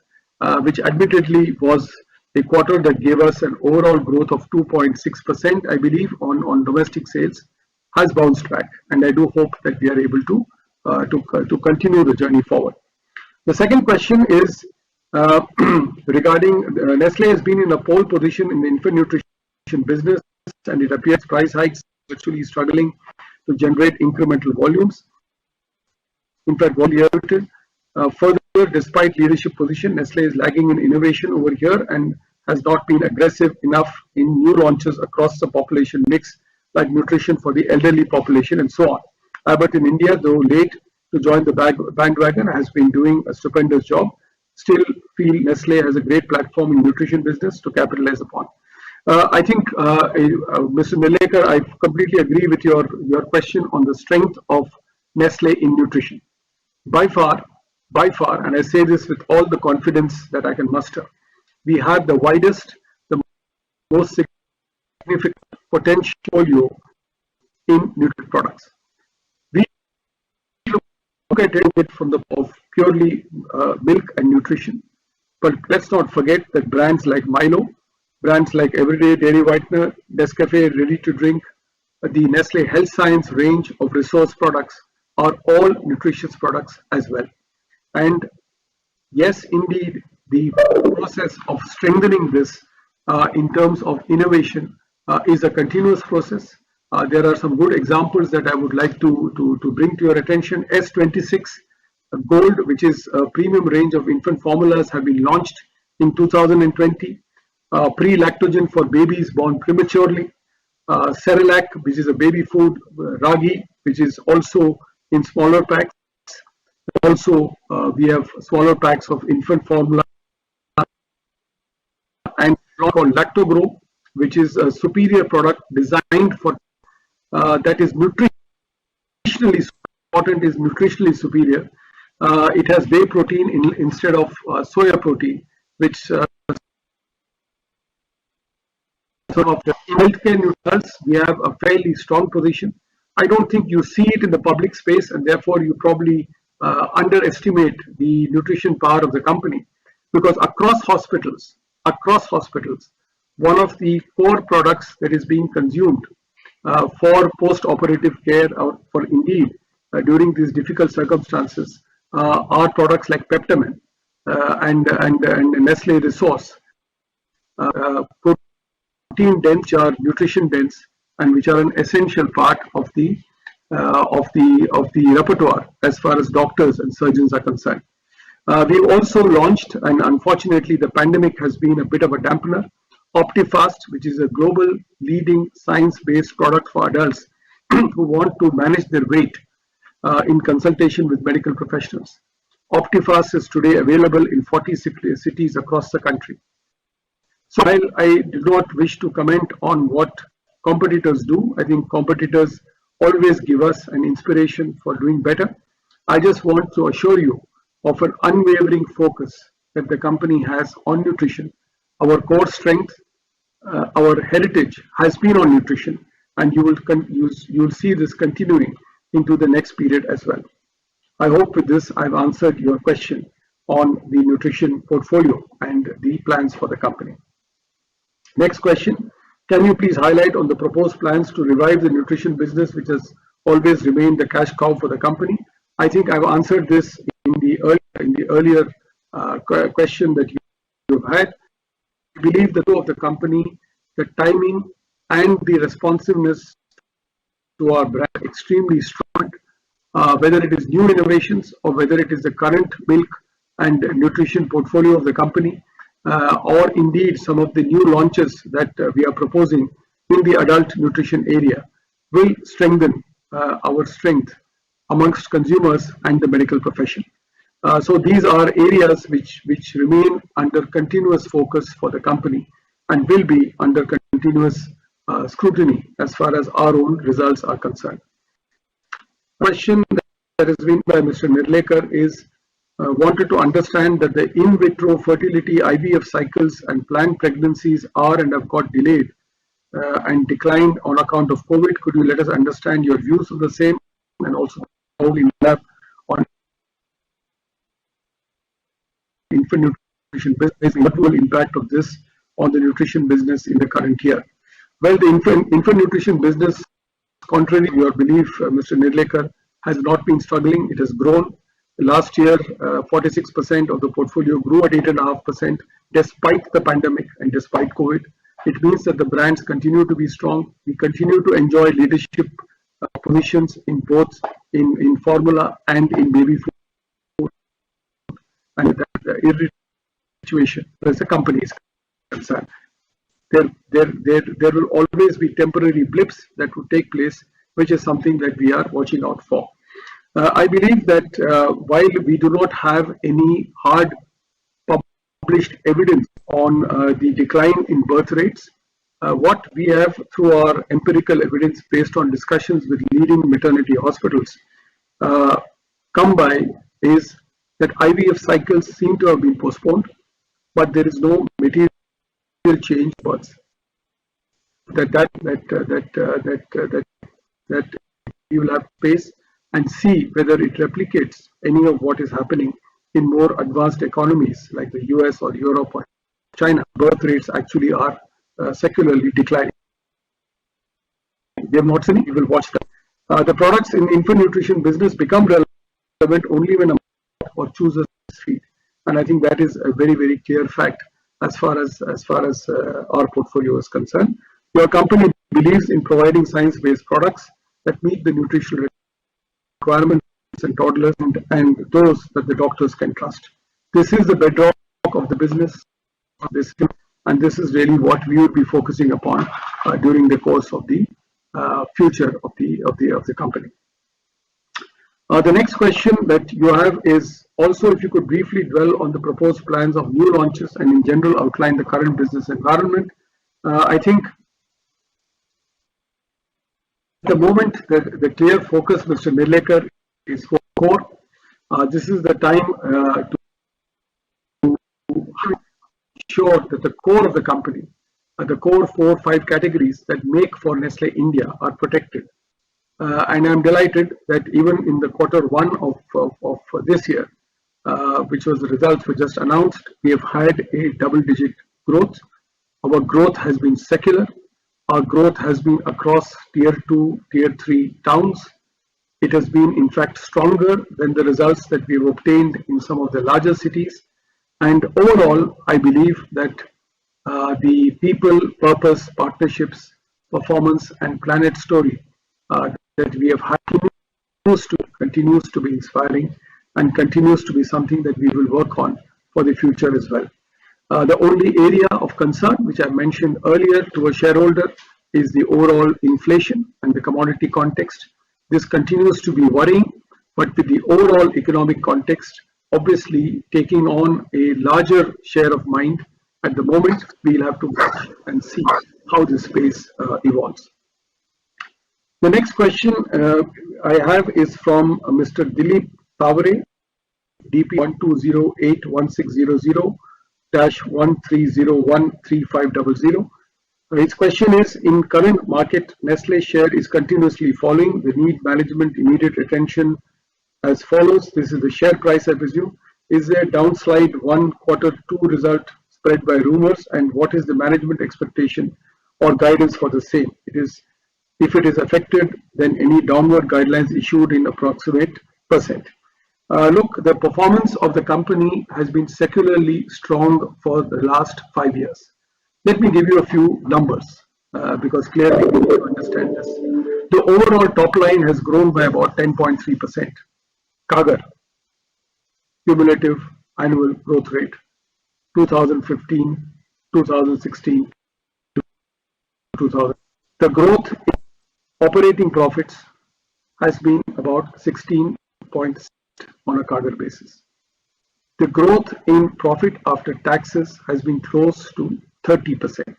which admittedly was a quarter that gave us an overall growth of 2.6%, I believe, on domestic sales, has bounced back, and I do hope that we are able to continue the journey forward. The second question is regarding Nestle has been in a pole position in the infant nutrition business, and it appears price hikes are actually struggling to generate incremental volumes. In fact, further, despite leadership position, Nestle is lagging in innovation over here and has not been aggressive enough in new launches across the population mix, like nutrition for the elderly population and so on. But in India, though late to join the bandwagon, has been doing a stupendous job. Still feel Nestle has a great platform in nutrition business to capitalize upon. I think, Mr. Nirlekar, I completely agree with your question on the strength of Nestle in nutrition. By far, and I say this with all the confidence that I can muster, we have the widest, the most significant potential portfolio in nutrition products. We look at it from the of purely milk and nutrition, but let's not forget that brands like Milo, brands like Everyday Dairy Whitener, Nescafe Ready to Drink, the Nestle Health Science range of resource products are all nutritious products as well. And yes, indeed, the process of strengthening this in terms of innovation is a continuous process. There are some good examples that I would like to bring to your attention. S26 Gold, which is a premium range of infant formulas, have been launched in 2020. Pre-lactogen for babies born prematurely. Cerelac, which is a baby food. Ragi, which is also in smaller packs. Also, we have smaller packs of infant formula, and called Lactogrow, which is a superior product designed for that is nutritionally important, is nutritionally superior. It has whey protein instead of soya protein, which some of the healthcare nutrients, we have a fairly strong position. I don't think you see it in the public space, and therefore you probably underestimate the nutrition power of the company, because across hospitals, one of the core products that is being consumed for post-operative care, or for indeed during these difficult circumstances, are products like Peptamen and Nestle Resource, protein dense, which are nutrition dense, and which are an essential part of the repertoire as far as doctors and surgeons are concerned. We've also launched, and unfortunately the pandemic has been a bit of a dampener, Optifast, which is a global leading science-based product for adults who want to manage their weight in consultation with medical professionals. Optifast is today available in 40 cities across the country. So while I do not wish to comment on what competitors do, I think competitors always give us an inspiration for doing better. I just want to assure you of an unwavering focus that the company has on nutrition. Our core strength, our heritage has been on nutrition, and you will see this continuing into the next period as well. I hope with this I've answered your question on the nutrition portfolio and the plans for the company. Next question, can you please highlight on the proposed plans to revive the nutrition business, which has always remained the cash cow for the company? I think I've answered this in the earlier question that you've had. I believe the of the company, the timing and the responsiveness to our brand extremely strong. Whether it is new innovations or whether it is the current milk and nutrition portfolio of the company, or indeed some of the new launches that we are proposing in the adult nutrition area, will strengthen our strength amongst consumers and the medical profession. So these are areas which remain under continuous focus for the company and will be under continuous scrutiny as far as our own results are concerned. Question that has been by Mr. Nirlekar is wanted to understand that the in vitro fertility IVF cycles and planned pregnancies are and have got delayed and declined on account of COVID. Could you let us understand your views of the same and also how we have on infant nutrition business, what will impact of this on the nutrition business in the current year? Well, the infant nutrition business, contrary to your belief, Mr. Nirlekar, has not been struggling. It has grown. Last year, 46% of the portfolio grew at 8.5% despite the pandemic and despite COVID. It means that the brands continue to be strong. We continue to enjoy leadership positions in both in formula and in baby food. And that situation as a company is concerned, there will always be temporary blips that would take place, which is something that we are watching out for. I believe that while we do not have any hard published evidence on the decline in birth rates, what we have through our empirical evidence based on discussions with leading maternity hospitals come by is that IVF cycles seem to have been postponed, but there is no material change births. That we will have to face and see whether it replicates any of what is happening in more advanced economies like the US or Europe or China. Birth rates actually are secularly declining. We have not seen it, we will watch that. The products in infant nutrition business become relevant only when a mother or chooses to feed. And I think that is a very, very clear fact as far as our portfolio is concerned. Your company believes in providing science-based products that meet the nutritional requirements in toddlers and those that the doctors can trust. This is the bedrock of the business, and this is really what we would be focusing upon during the course of the future of the company. The next question that you have is also if you could briefly dwell on the proposed plans of new launches and in general outline the current business environment. I think at the moment the clear focus, Mr. Nirlekar, is for core. This is the time to ensure that the core of the company, the core 4 or 5 categories that make for Nestle India are protected. And I'm delighted that even in the Q1 of this year, which was the results were just announced, we have had a double-digit growth. Our growth has been secular. Our growth has been across tier 2, tier 3 towns. It has been in fact stronger than the results that we've obtained in some of the larger cities. And overall, I believe that the people, purpose, partnerships, performance and planet story that we have had continues to be inspiring and continues to be something that we will work on for the future as well. The only area of concern, which I mentioned earlier to a shareholder, is the overall inflation and the commodity context. This continues to be worrying, but with the overall economic context, obviously taking on a larger share of mind At the moment, we'll have to watch and see how this space evolves. The next question I have is from Mr. Dilip Tavare, DP 12081600-13013500. His question is, in current market, Nestle share is continuously falling. The need management immediate attention as follows. This is the share price, I presume. Is there downslide 1 quarter 2 result spread by rumors, and what is the management expectation or guidance for the same? If it is affected, then any downward guidelines issued in approximate percent. Look, the performance of the company has been secularly strong for the last 5 years. Let me give you a few numbers because clearly we need to understand this. The overall top line has grown by about 10.3%. CAGR, cumulative annual growth rate, 2015, 2016, 2000. The growth in operating profits has been about 16.6% on a CAGR basis. The growth in profit after taxes has been close to 30%.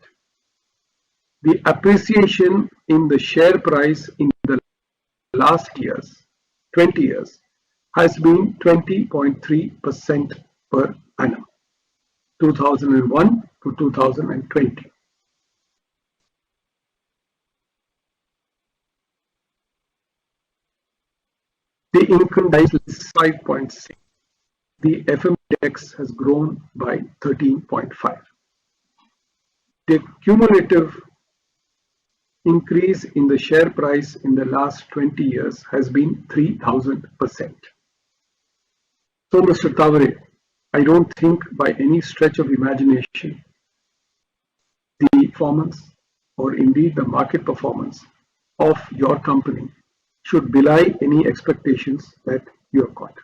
The appreciation in the share price in the last years, 20 years, has been 20.3% per annum, 2001 to 2020. The income is 5.6. The FM index has grown by 13.5. The cumulative increase in the share price in the last 20 years has been 3,000%. So, Mr. Tavare, I don't think by any stretch of imagination the performance or indeed the market performance of your company should belie any expectations that you have got.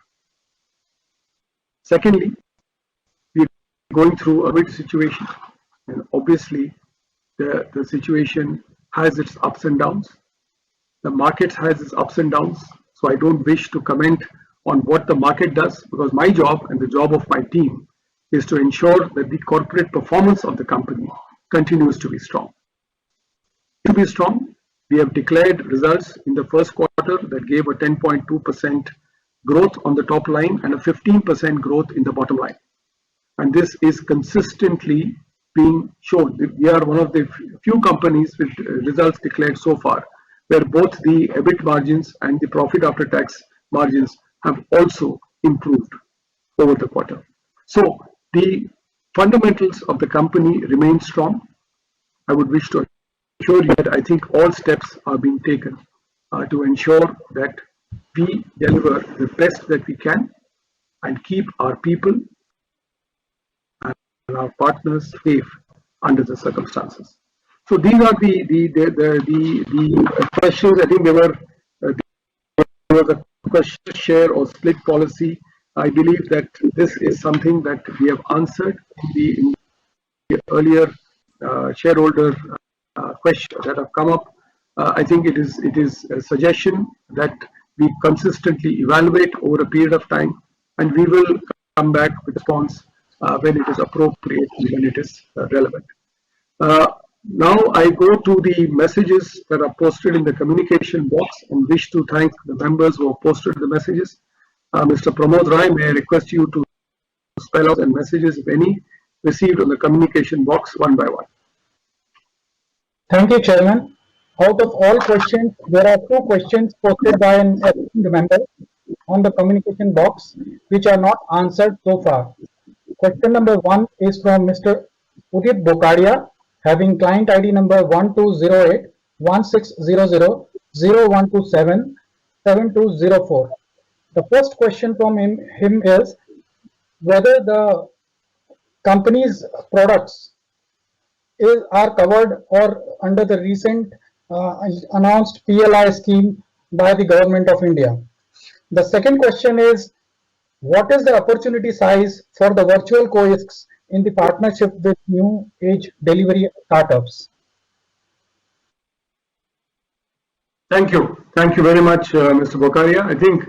Secondly, we are going through a big situation, and obviously the situation has its ups and downs. The market has its ups and downs, so I don't wish to comment on what the market does, because my job and the job of my team is to ensure that the corporate performance of the company continues to be strong. To be strong, we have declared results in the first quarter that gave a 10.2% growth on the top line and a 15% growth in the bottom line. And this is consistently being shown. We are one of the few companies with results declared so far where both the EBIT margins and the profit after tax margins have also improved over the quarter. So the fundamentals of the company remain strong. I would wish to assure you that I think all steps are being taken to ensure that we deliver the best that we can and keep our people and our partners safe under the circumstances. So these are the questions. I think there was a question, share or split policy. I believe that this is something that we have answered in the earlier shareholder questions that have come up. I think it is a suggestion that we consistently evaluate over a period of time, and we will come back with response when it is appropriate and when it is relevant. Now I go to the messages that are posted in the communication box and wish to thank the members who have posted the messages. Mr. Pramod Rai, may I request you to spell out the messages, if any, received on the communication box one by one. Thank you, Chairman. Out of all questions, there are 2 questions posted by an member on the communication box which are not answered so far. Question number 1 is from Mr. Udit Bokadia, having client ID number 1208 1600 0127 7204. The first question from him is whether the company's products are covered or under the recent announced PLI scheme by the government of India. The second question is, what is the opportunity size for the virtual kiosks in the partnership with new age delivery startups? Thank you very much, Mr. Bokaria. I think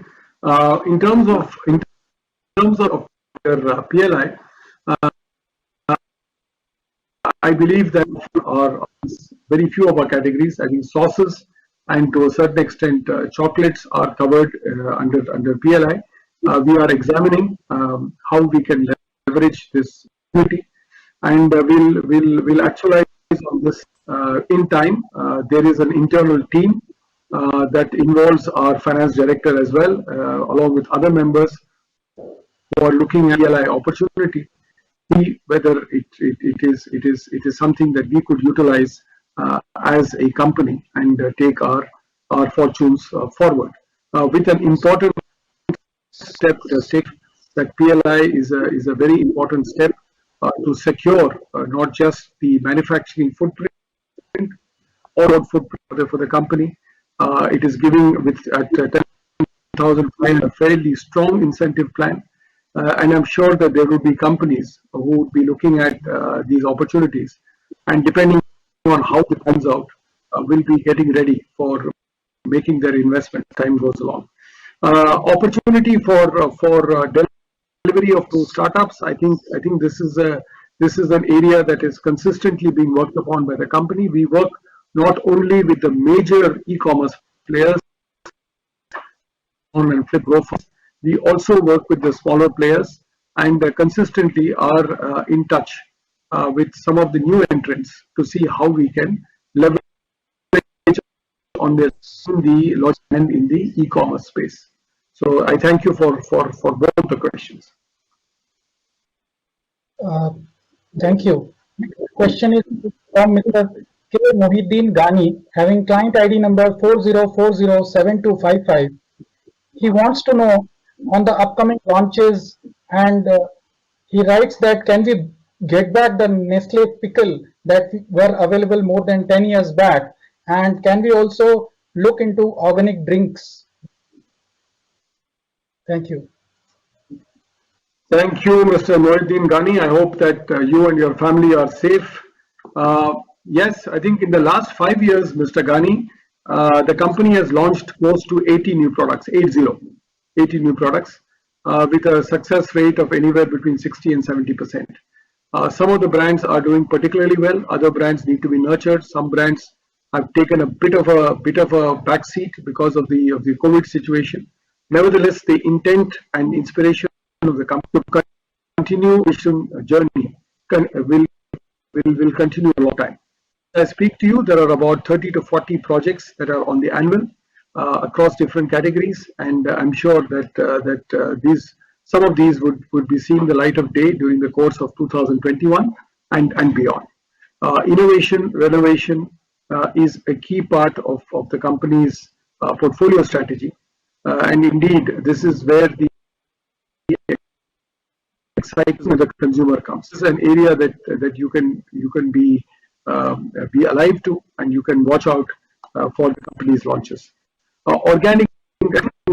in terms of your PLI, I believe that our very few of our categories, I think sauces and to a certain extent chocolates are covered under PLI. We are examining how we can leverage this opportunity, and we'll actualize on this in time. There is an internal team that involves our finance director as well, along with other members who are looking at PLI opportunity, see whether it is something that we could utilize as a company and take our fortunes forward. With an important step, that PLI is a very important step to secure not just the manufacturing footprint or footprint for the company. It is giving with at 10,500 a fairly strong incentive plan. And I'm sure that there will be companies who would be looking at these opportunities, and depending on how it comes out, will be getting ready for making their investment as time goes along. Opportunity for delivery of those startups. I think this is an area that is consistently being worked upon by the company. We work not only with the major e-commerce players on and flip growth. We also work with the smaller players and consistently are in touch with some of the new entrants to see how we can leverage on this in the logistics and in the e-commerce space. So I thank you for both the questions. Thank you. Question is from Mr. K. Mohiddin Ghani, having client ID number 40407255. He wants to know on the upcoming launches, and he writes that can we get back the Nestle pickle that were available more than 10 years back, and can we also look into organic drinks? Thank you. Thank you, Mr. Mohiddin Ghani. I hope that you and your family are safe. Yes, I think in the last 5 years, Mr. Ghani, the company has launched close to 80 new products, 80 new products, with a success rate of anywhere between 60 and 70%. Some of the brands are doing particularly well. Other brands need to be nurtured. Some brands have taken a bit of a backseat because of the COVID situation. Nevertheless, the intent and inspiration of the company to continue vision journey will continue a long time. As I speak to you, there are about 30 to 40 projects that are on the anvil across different categories, and I'm sure that some of these would be seeing the light of day during the course of 2021 and beyond. Innovation, renovation is a key part of the company's portfolio strategy, and indeed this is where the excitement of the consumer comes. This is an area that you can be alive to, and you can watch out for the company's launches. Organic,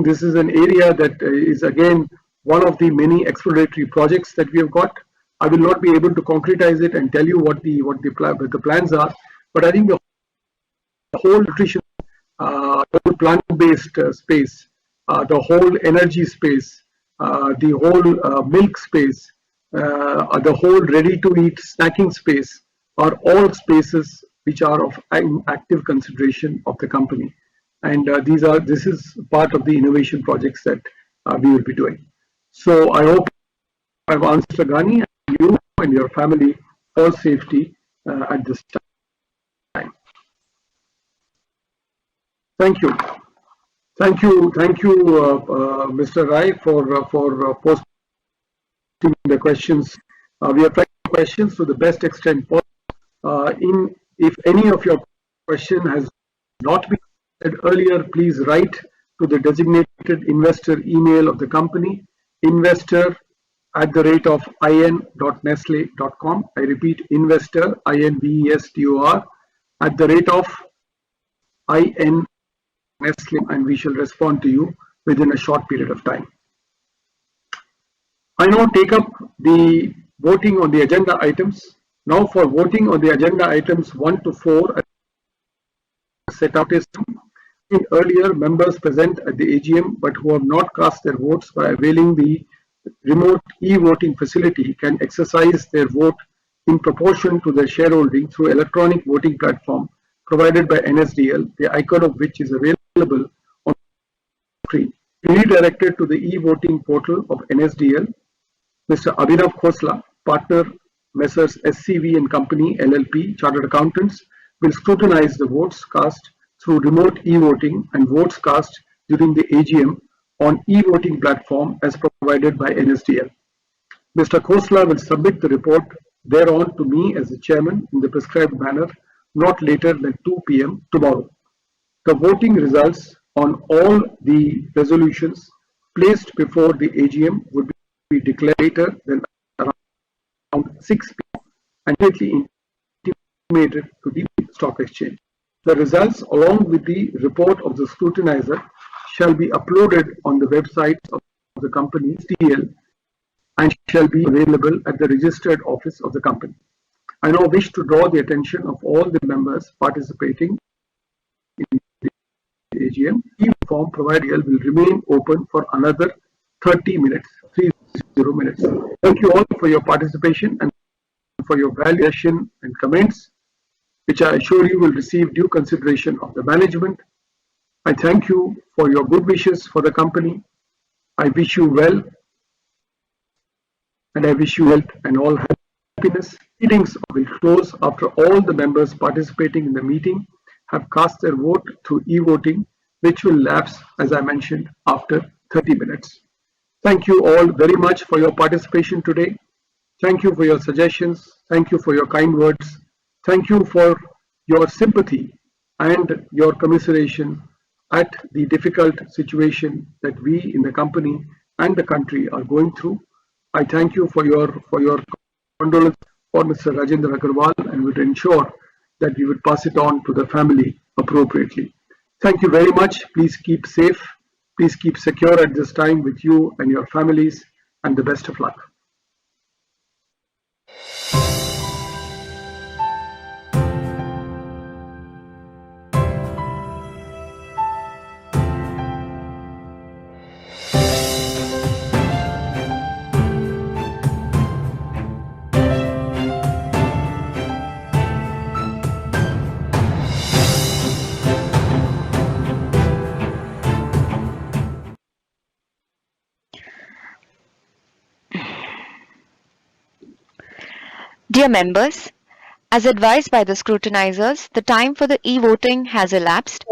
this is an area that is again one of the many exploratory projects that we have got. I will not be able to concretize it and tell you what the plans are, but I think the whole nutrition, the whole plant-based space, the whole energy space, the whole milk space, the whole ready-to-eat snacking space are all spaces which are of active consideration of the company. And this is part of the innovation projects that we will be doing. So I hope I've answered Ghani, and you and your family for safety at this time. Thank you. Thank you, Mr. Rai, for posting the questions. We have tried questions to the best extent possible. If any of your question has not been said earlier, please write to the designated investor email of the company, investor@in.nestle.com. I repeat, investor, investor, @in Nestle, and we shall respond to you within a short period of time. I now take up the voting on the agenda items. Now for voting on the agenda items 1 to 4, set out is earlier members present at the AGM but who have not cast their votes by availing the remote e-voting facility can exercise their vote in proportion to their shareholding through electronic voting platform provided by NSDL, the icon of which is available on the screen. Redirected to the e-voting portal of NSDL, Mr. Abhinav Khosla, partner Messrs. SCV and Company LLP, Chartered Accountants, will scrutinize the votes cast through remote e-voting and votes cast during the AGM on e-voting platform as provided by NSDL. Mr. Khosla will submit the report thereon to me as the chairman in the prescribed manner not later than 2 p.m. tomorrow. The voting results on all the resolutions placed before the AGM would be declared later than around 6 p.m. and immediately intimated to the stock exchange. The results, along with the report of the scrutinizer, shall be uploaded on the website of the company STL and shall be available at the registered office of the company. I now wish to draw the attention of all the members participating in the AGM. The form provided will remain open for another 30 minutes. Thank you all for your participation and for your valuation and comments, which I assure you will receive due consideration of the management. I thank you for your good wishes for the company. I wish you well, and I wish you health and all happiness. Meetings will close after all the members participating in the meeting have cast their vote through e-voting, which will lapse, as I mentioned, after 30 minutes. Thank you all very much for your participation today. Thank you for your suggestions. Thank you for your kind words. Thank you for your sympathy and your commiseration at the difficult situation that we in the company and the country are going through. I thank you for your condolence for Mr. Rajendra Agarwal and would ensure that we would pass it on to the family appropriately. Thank you very much. Please keep safe. Please keep secure at this time with you and your families, and the best of luck. Dear members, as advised by the scrutinizers, the time for the e-voting has elapsed,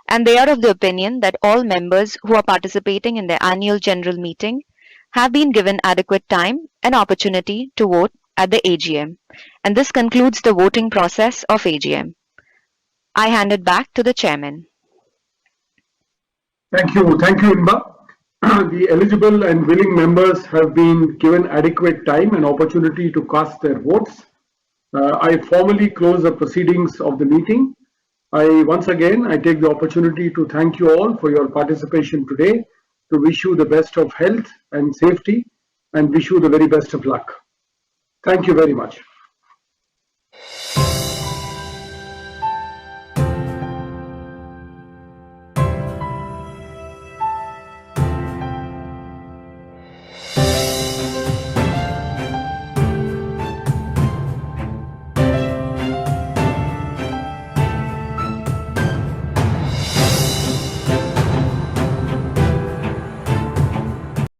and they are of the opinion that all members who are participating in the annual general meeting have been given adequate time and opportunity to vote at the AGM, and this concludes the voting process of AGM. I hand it back to the chairman. Thank you, Inba. The eligible and willing members have been given adequate time and opportunity to cast their votes. I formally close the proceedings of the meeting. Once again, I take the opportunity to thank you all for your participation today, to wish you the best of health and safety, and wish you the very best of luck. Thank you very much.